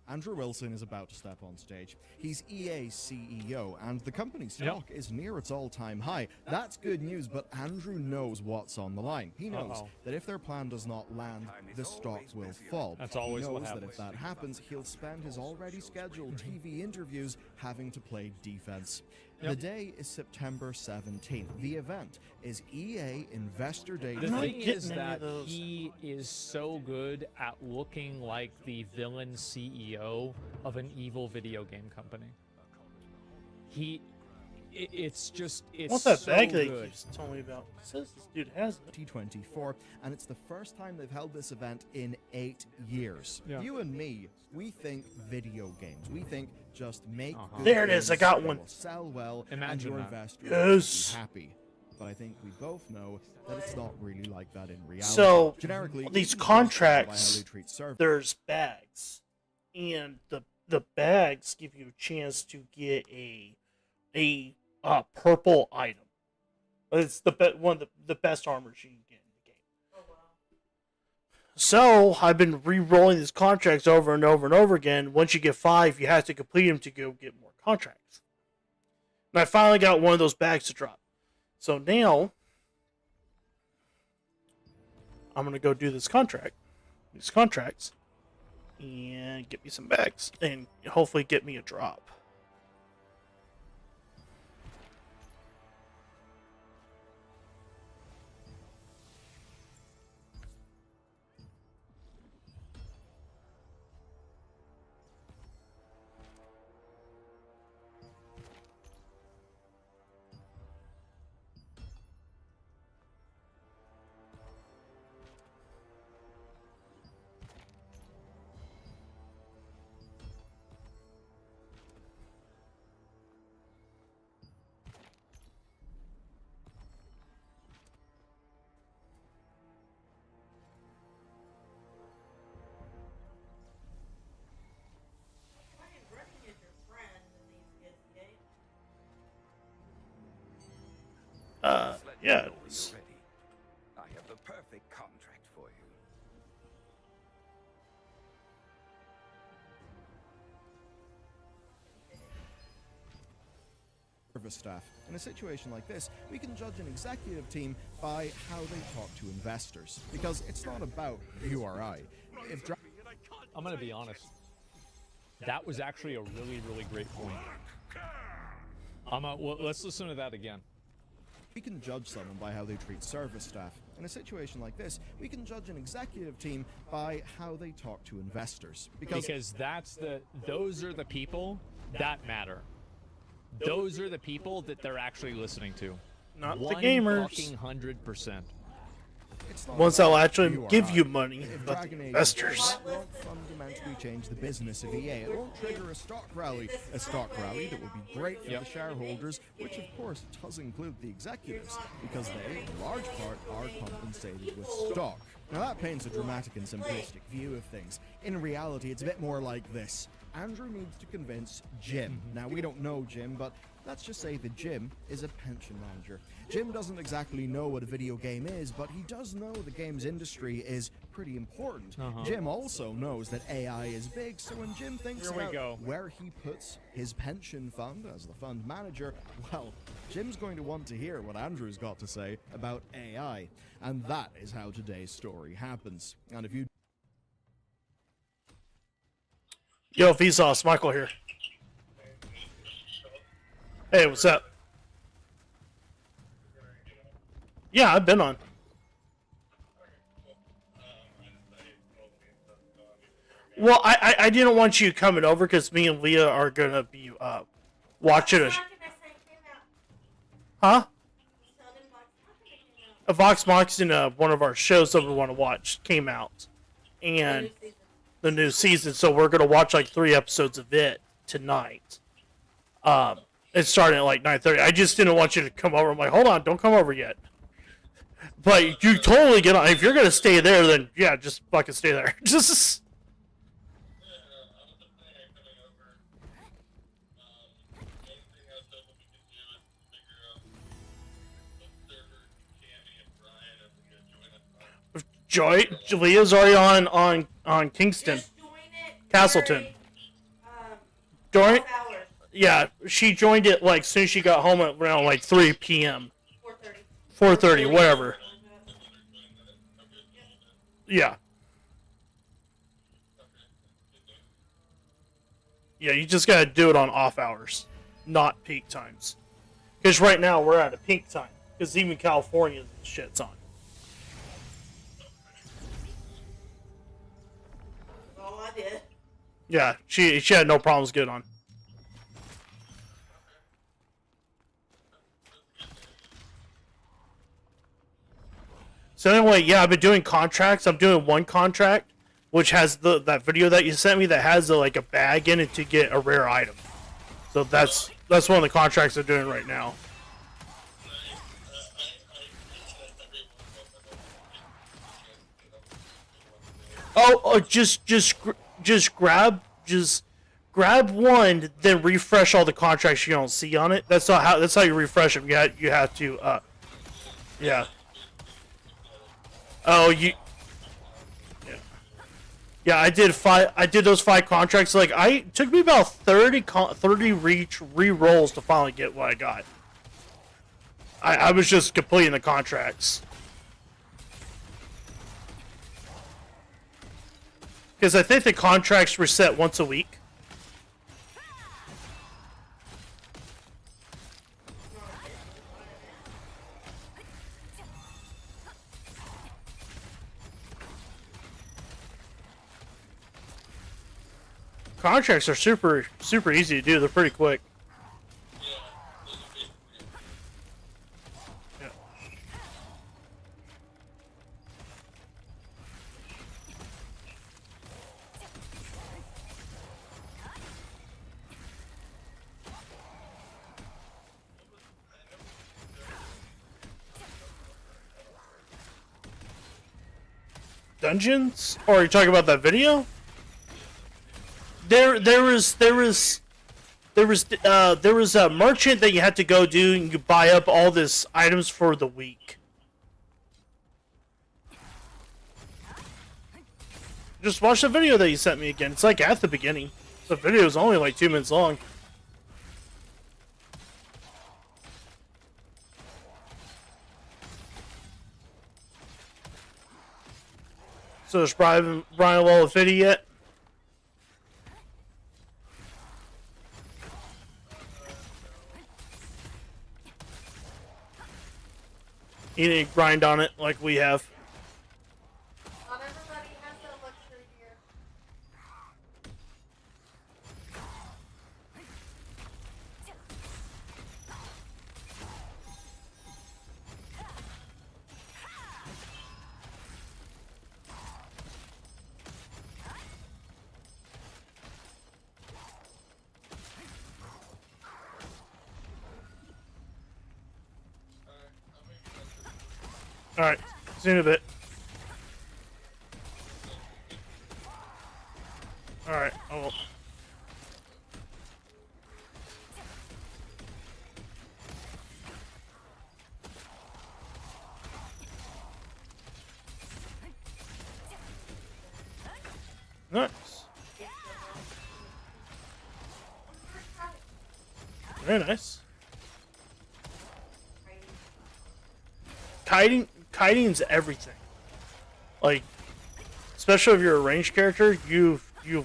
Andrew Wilson is about to step on stage. He's EA's CEO, and the company's stock is near its all-time high. That's good news, but Andrew knows what's on the line. He knows that if their plan does not land, the stock will fall. That's always he what knows that happens. if that happens, he'll spend his already scheduled TV interviews having to play defense. The day is September 17th. The event is EA Investor Day. The thing is that he is so good at looking like the villain CEO of an evil video game company. It's What's that so bag that he good. keeps telling me about? He says this dude has it. T24, and it's the first time they've held this event in 8 years. Yeah. You and me, we think video games. We think just make good There it is, I games got that one. will sell well, and Imagine your that. investors Yes. will be happy. But I think we both know that it's not really like that in reality. So generically, these you can judge by how contracts, they treat servers. there's bags, and the bags give you a chance to get a purple item. It's one of the best armors you can get in the game. So I've been re-rolling these contracts over and over and over again. Once you get 5, you have to complete them to go get more contracts. And I finally got one of those bags to drop. So now I'm gonna go do these contracts, and get me some bags, and hopefully get me a drop. Yeah. It's, I have the perfect contract for you. Service staff. In a situation like this, we can judge an executive team by how they talk to investors, because it's not about you or I. I'm gonna be honest. That was actually a really, really great point. Well, let's listen to that again. We can judge someone by how they treat service staff. In a situation like this, we can judge an executive team by how they talk to investors. Because those are the people that matter. Those are the people that they're actually listening to. Not the gamers. 100%. Ones that will actually give you money, but Dragon the Age investors. won't fundamentally change the business of EA. It won't trigger a stock rally that will be great for the shareholders, which of course does include the executives, because they, in large part, are compensated with stock. Now that paints a dramatic and simplistic view of things. In reality, it's a bit more like this. Andrew needs to convince Jim. Now, we don't know Jim, but let's just say that Jim is a pension manager. Jim doesn't exactly know what a video game is, but he does know the games industry is pretty important. Jim also knows that AI is big, so when Jim thinks about where he puts his pension fund as the fund manager, well, Jim's going to want to hear what Andrew's got to say about AI. And that is how today's story happens. And if you Yo, Vsauce, Michael here. Hey, what's up? Yeah, I've been on. Well, I didn't want you coming over because me and Leah are gonna be watching Huh? A Vox Mox in one of our shows that we want to watch came out, and the new season. So we're gonna watch like 3 episodes of it tonight. It's starting at like 9:30. I just didn't want you to come over. I'm like, hold on, don't come over yet. But you totally get on. If you're gonna stay there, then yeah, just fucking stay there. Just. Joy, Leah's already on Kingston, Castleton. Join? Yeah, she joined it like soon as she got home at around like 3 p.m. 4:30, whatever. Yeah. Yeah, you just gotta do it on off hours, not peak times. Because right now we're at a peak time. Because even California shit's on. Yeah, she had no problems getting on. So anyway, yeah, I've been doing contracts. I'm doing one contract, which has that video that you sent me that has like a bag in it to get a rare item. So that's one of the contracts I'm doing right now. Oh, just grab one, then refresh all the contracts you don't see on it. That's how you refresh them. You have to yeah. Oh, yeah. I did those 5 contracts. Like it took me about 30 re-rolls to finally get what I got. I was just completing the contracts. Because I think the contracts reset once a week. Contracts are super easy to do. They're pretty quick. Yeah. Dungeons? Or are you talking about that video? There was a merchant that you had to go do and you buy up all this items for the week. Just watch the video that you sent me again. It's like at the beginning. The video is only like 2 minutes long. So does Brian level 50 yet? You need to grind on it like we have. Not everybody has that luxury here. Alright, see you in a bit. Alright, I will. Nice. Very nice. Kiting's everything. Like, especially if you're a ranged character, you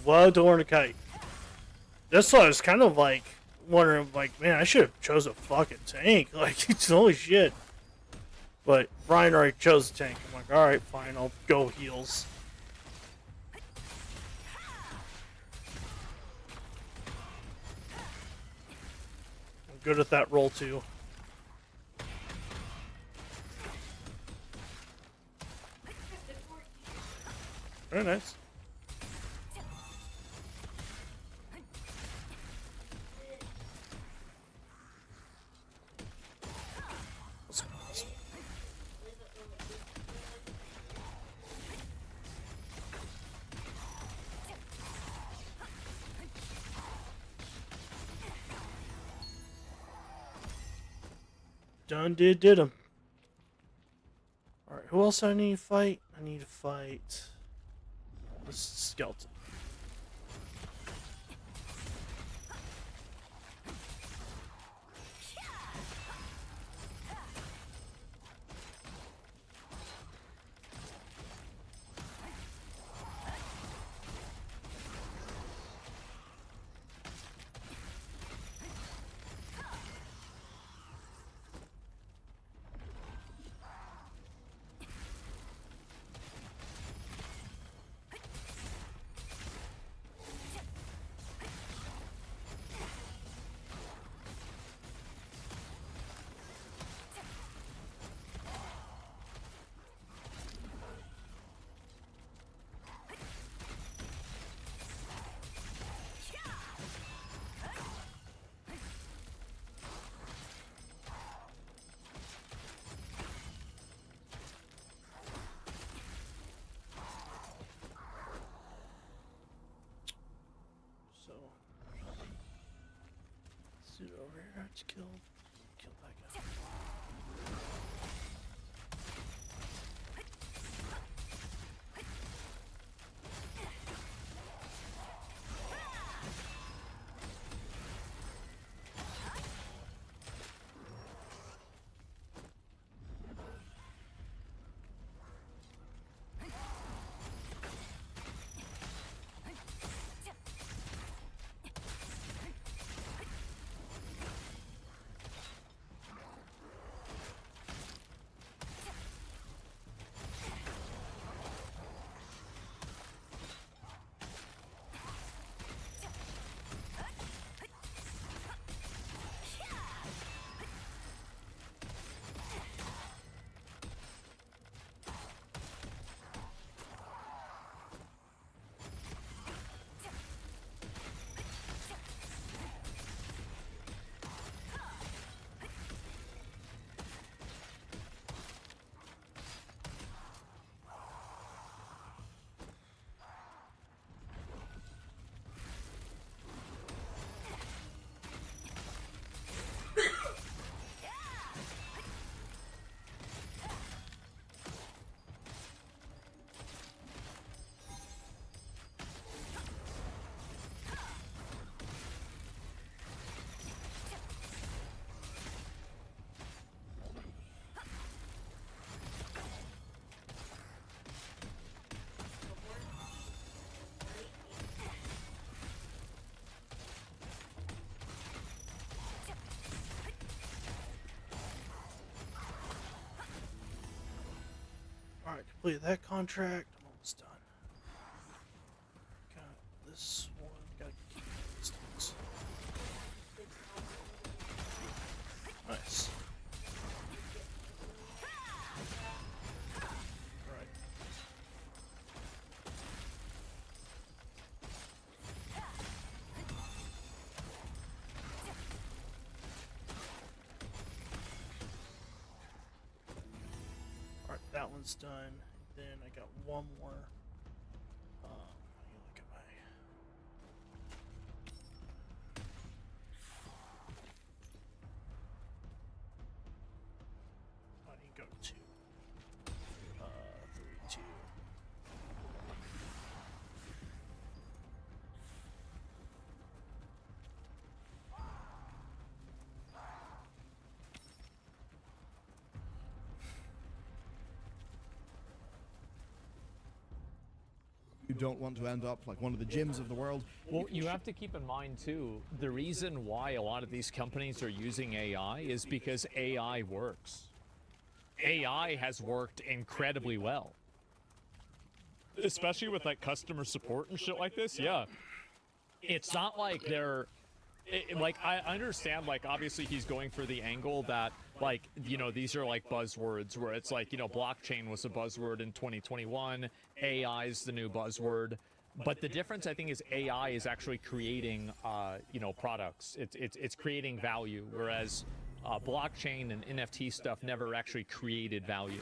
love to learn to kite. That's why I was kind of like wondering, like, man, I should have chose a fucking tank. Like, it's holy shit. But Ryan already chose the tank. I'm like, all right, fine, I'll go heals. I'm good at that role too. Very nice. Done did him. Alright, who else I need to fight? I need to fight this skeleton. Dude over here, it's killed. Kill that guy. Alright, completed that contract. I'm almost done. Got this one. Gotta keep these ones. Nice. Alright. Alright, that one's done. Then I got one more. Let me look at my. I need to go to 3, 2. don't want to end up like one of the gyms of the world. Well, you have to keep in mind too, the reason why a lot of these companies are using AI is because AI works. AI has worked incredibly well. Especially with like customer support and shit like this, yeah. It's not like they're like, I understand, like, obviously he's going for the angle that, like, you know, these are like buzzwords where it's like, you know, blockchain was a buzzword in 2021, AI is the new buzzword. But the difference, I think, is AI is actually creating, you know, products. It's creating value, whereas blockchain and NFT stuff never actually created value.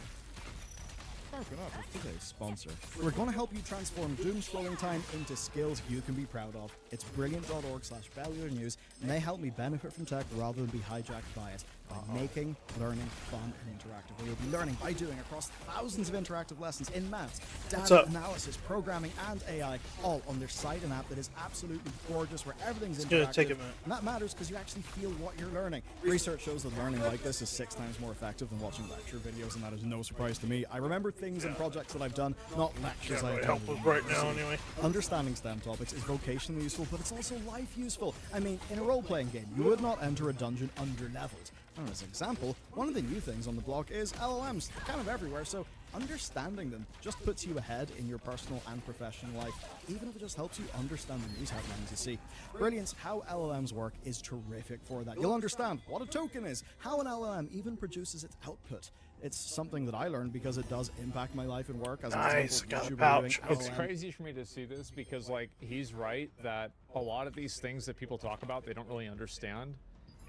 Sharpen Up is today's sponsor. We're going to help you transform doom scrolling time into skills you can be proud of. It's brilliant.org/Bellular News, and they help me benefit from tech rather than be hijacked by it. By making learning fun and interactive. Where you'll be learning by doing across thousands of interactive lessons in maths, data analysis, programming, and AI, all on their site and app that is absolutely gorgeous, where everything's interactive. Take a minute. And that matters because you actually feel what you're learning. Research shows that learning like this is 6 times more effective than watching lecture videos, and that is no surprise to me. I remember things and projects that I've done, not lectures I attended. Help us right now, anyway. Understanding STEM topics is vocationally useful, but it's also life useful. I mean, in a role-playing game, you would not enter a dungeon under-leveled. And as an example, one of the new things on the block is LLMs. They're kind of everywhere, so understanding them just puts you ahead in your personal and professional life, even if it just helps you understand the news headlines you see. Brilliance, how LLMs work is terrific for that. You'll understand what a token is, how an LLM even produces its output. It's something that I learned because it does impact my life and work. As an example, pouch. It's crazy for me to see this because, like, he's right that a lot of these things that people talk about, they don't really understand.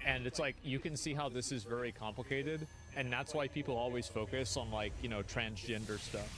And it's like, you can see how this is very complicated, and that's why people always focus on, like, you know, transgender stuff.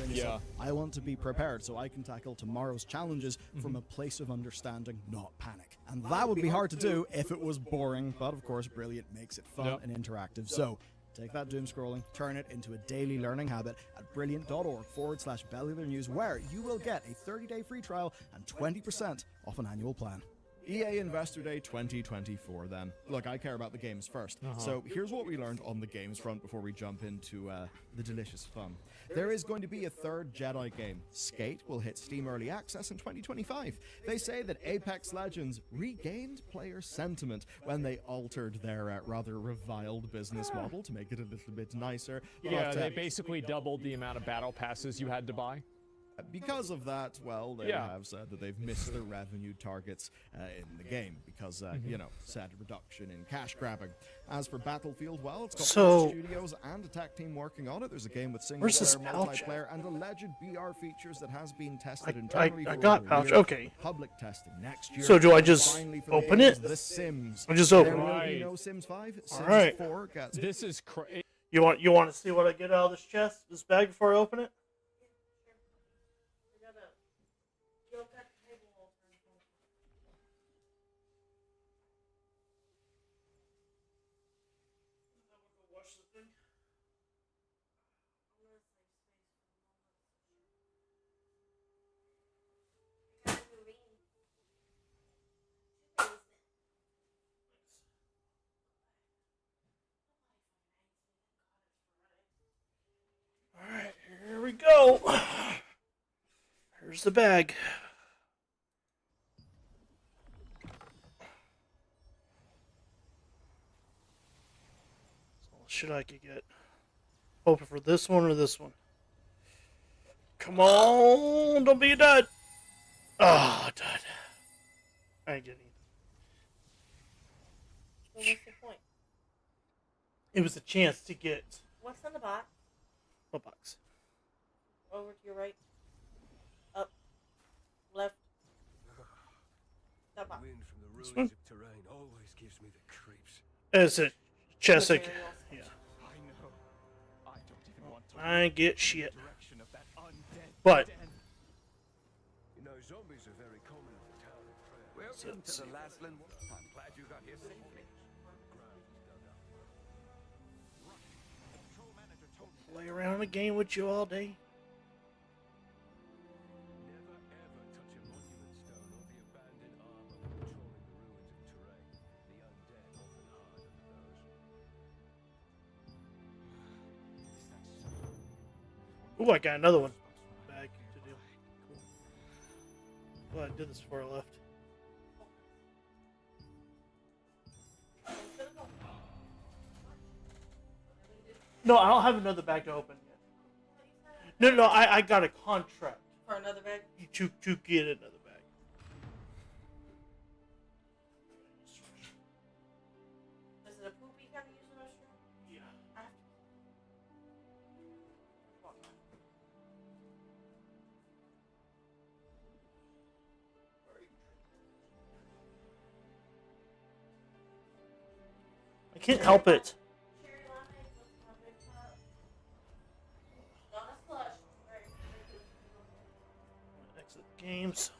Yeah. I want to be prepared so I can tackle tomorrow's challenges from a place of understanding, not panic. And that would be hard to do if it was boring, but of course Brilliant makes it fun and interactive. So take that doom scrolling, turn it into a daily learning habit at brilliant.org/Bellular News, where you will get a 30-day free trial and 20% off an annual plan. EA Investor Day 2024 then. Look, I care about the games first. So here's what we learned on the games front before we jump into the delicious fun. There is going to be a third Jedi game. Skate will hit Steam Early Access in 2025. They say that Apex Legends regained player sentiment when they altered their rather reviled business model to make it a little bit nicer. Yeah, they basically doubled the amount of battle passes you had to buy. Because of that, well, they have said that they've missed their revenue targets in the game because, you know, said reduction in cash grabbing. As for Battlefield, well, it's got four studios and a tech team working on it. There's a game with single-player, multiplayer, and alleged VR features that has been tested internally for public testing next year. So do I just open it? The Sims. I just open it. There will be no Sims 5. Sims 4 gets... This is crazy. You want to see what I get out of this chest, this bag, before I open it? Alright, here we go. Here's the bag. So what should I get? Hoping for this one or this one. Come on, don't be a dud. Oh, dud. I ain't getting it. Well, what's the point? It was a chance to get What's in the box? a box. Over to your right. Up. Left. That box. Wind from the ruins of terrain always gives me the creeps. It's a chest. Yeah. I know. I don't even want to. I get shit. Direction of that undead But You know, zombies are very common in the town of Prayer. Welcome to the Laslan. I'm glad you got here safely. play around the game with you all day. Never ever touch a monument stone or the abandoned armor when patrolling the ruins of terrain. The undead often hide under those. Ooh, I got another one. Bag. Well, I did this before I left. No, I don't have another bag to open yet. No, I got a contract. For another bag? To get another bag. Is it a poopy kind of use the restroom? Yeah. I can't help it. Exit games.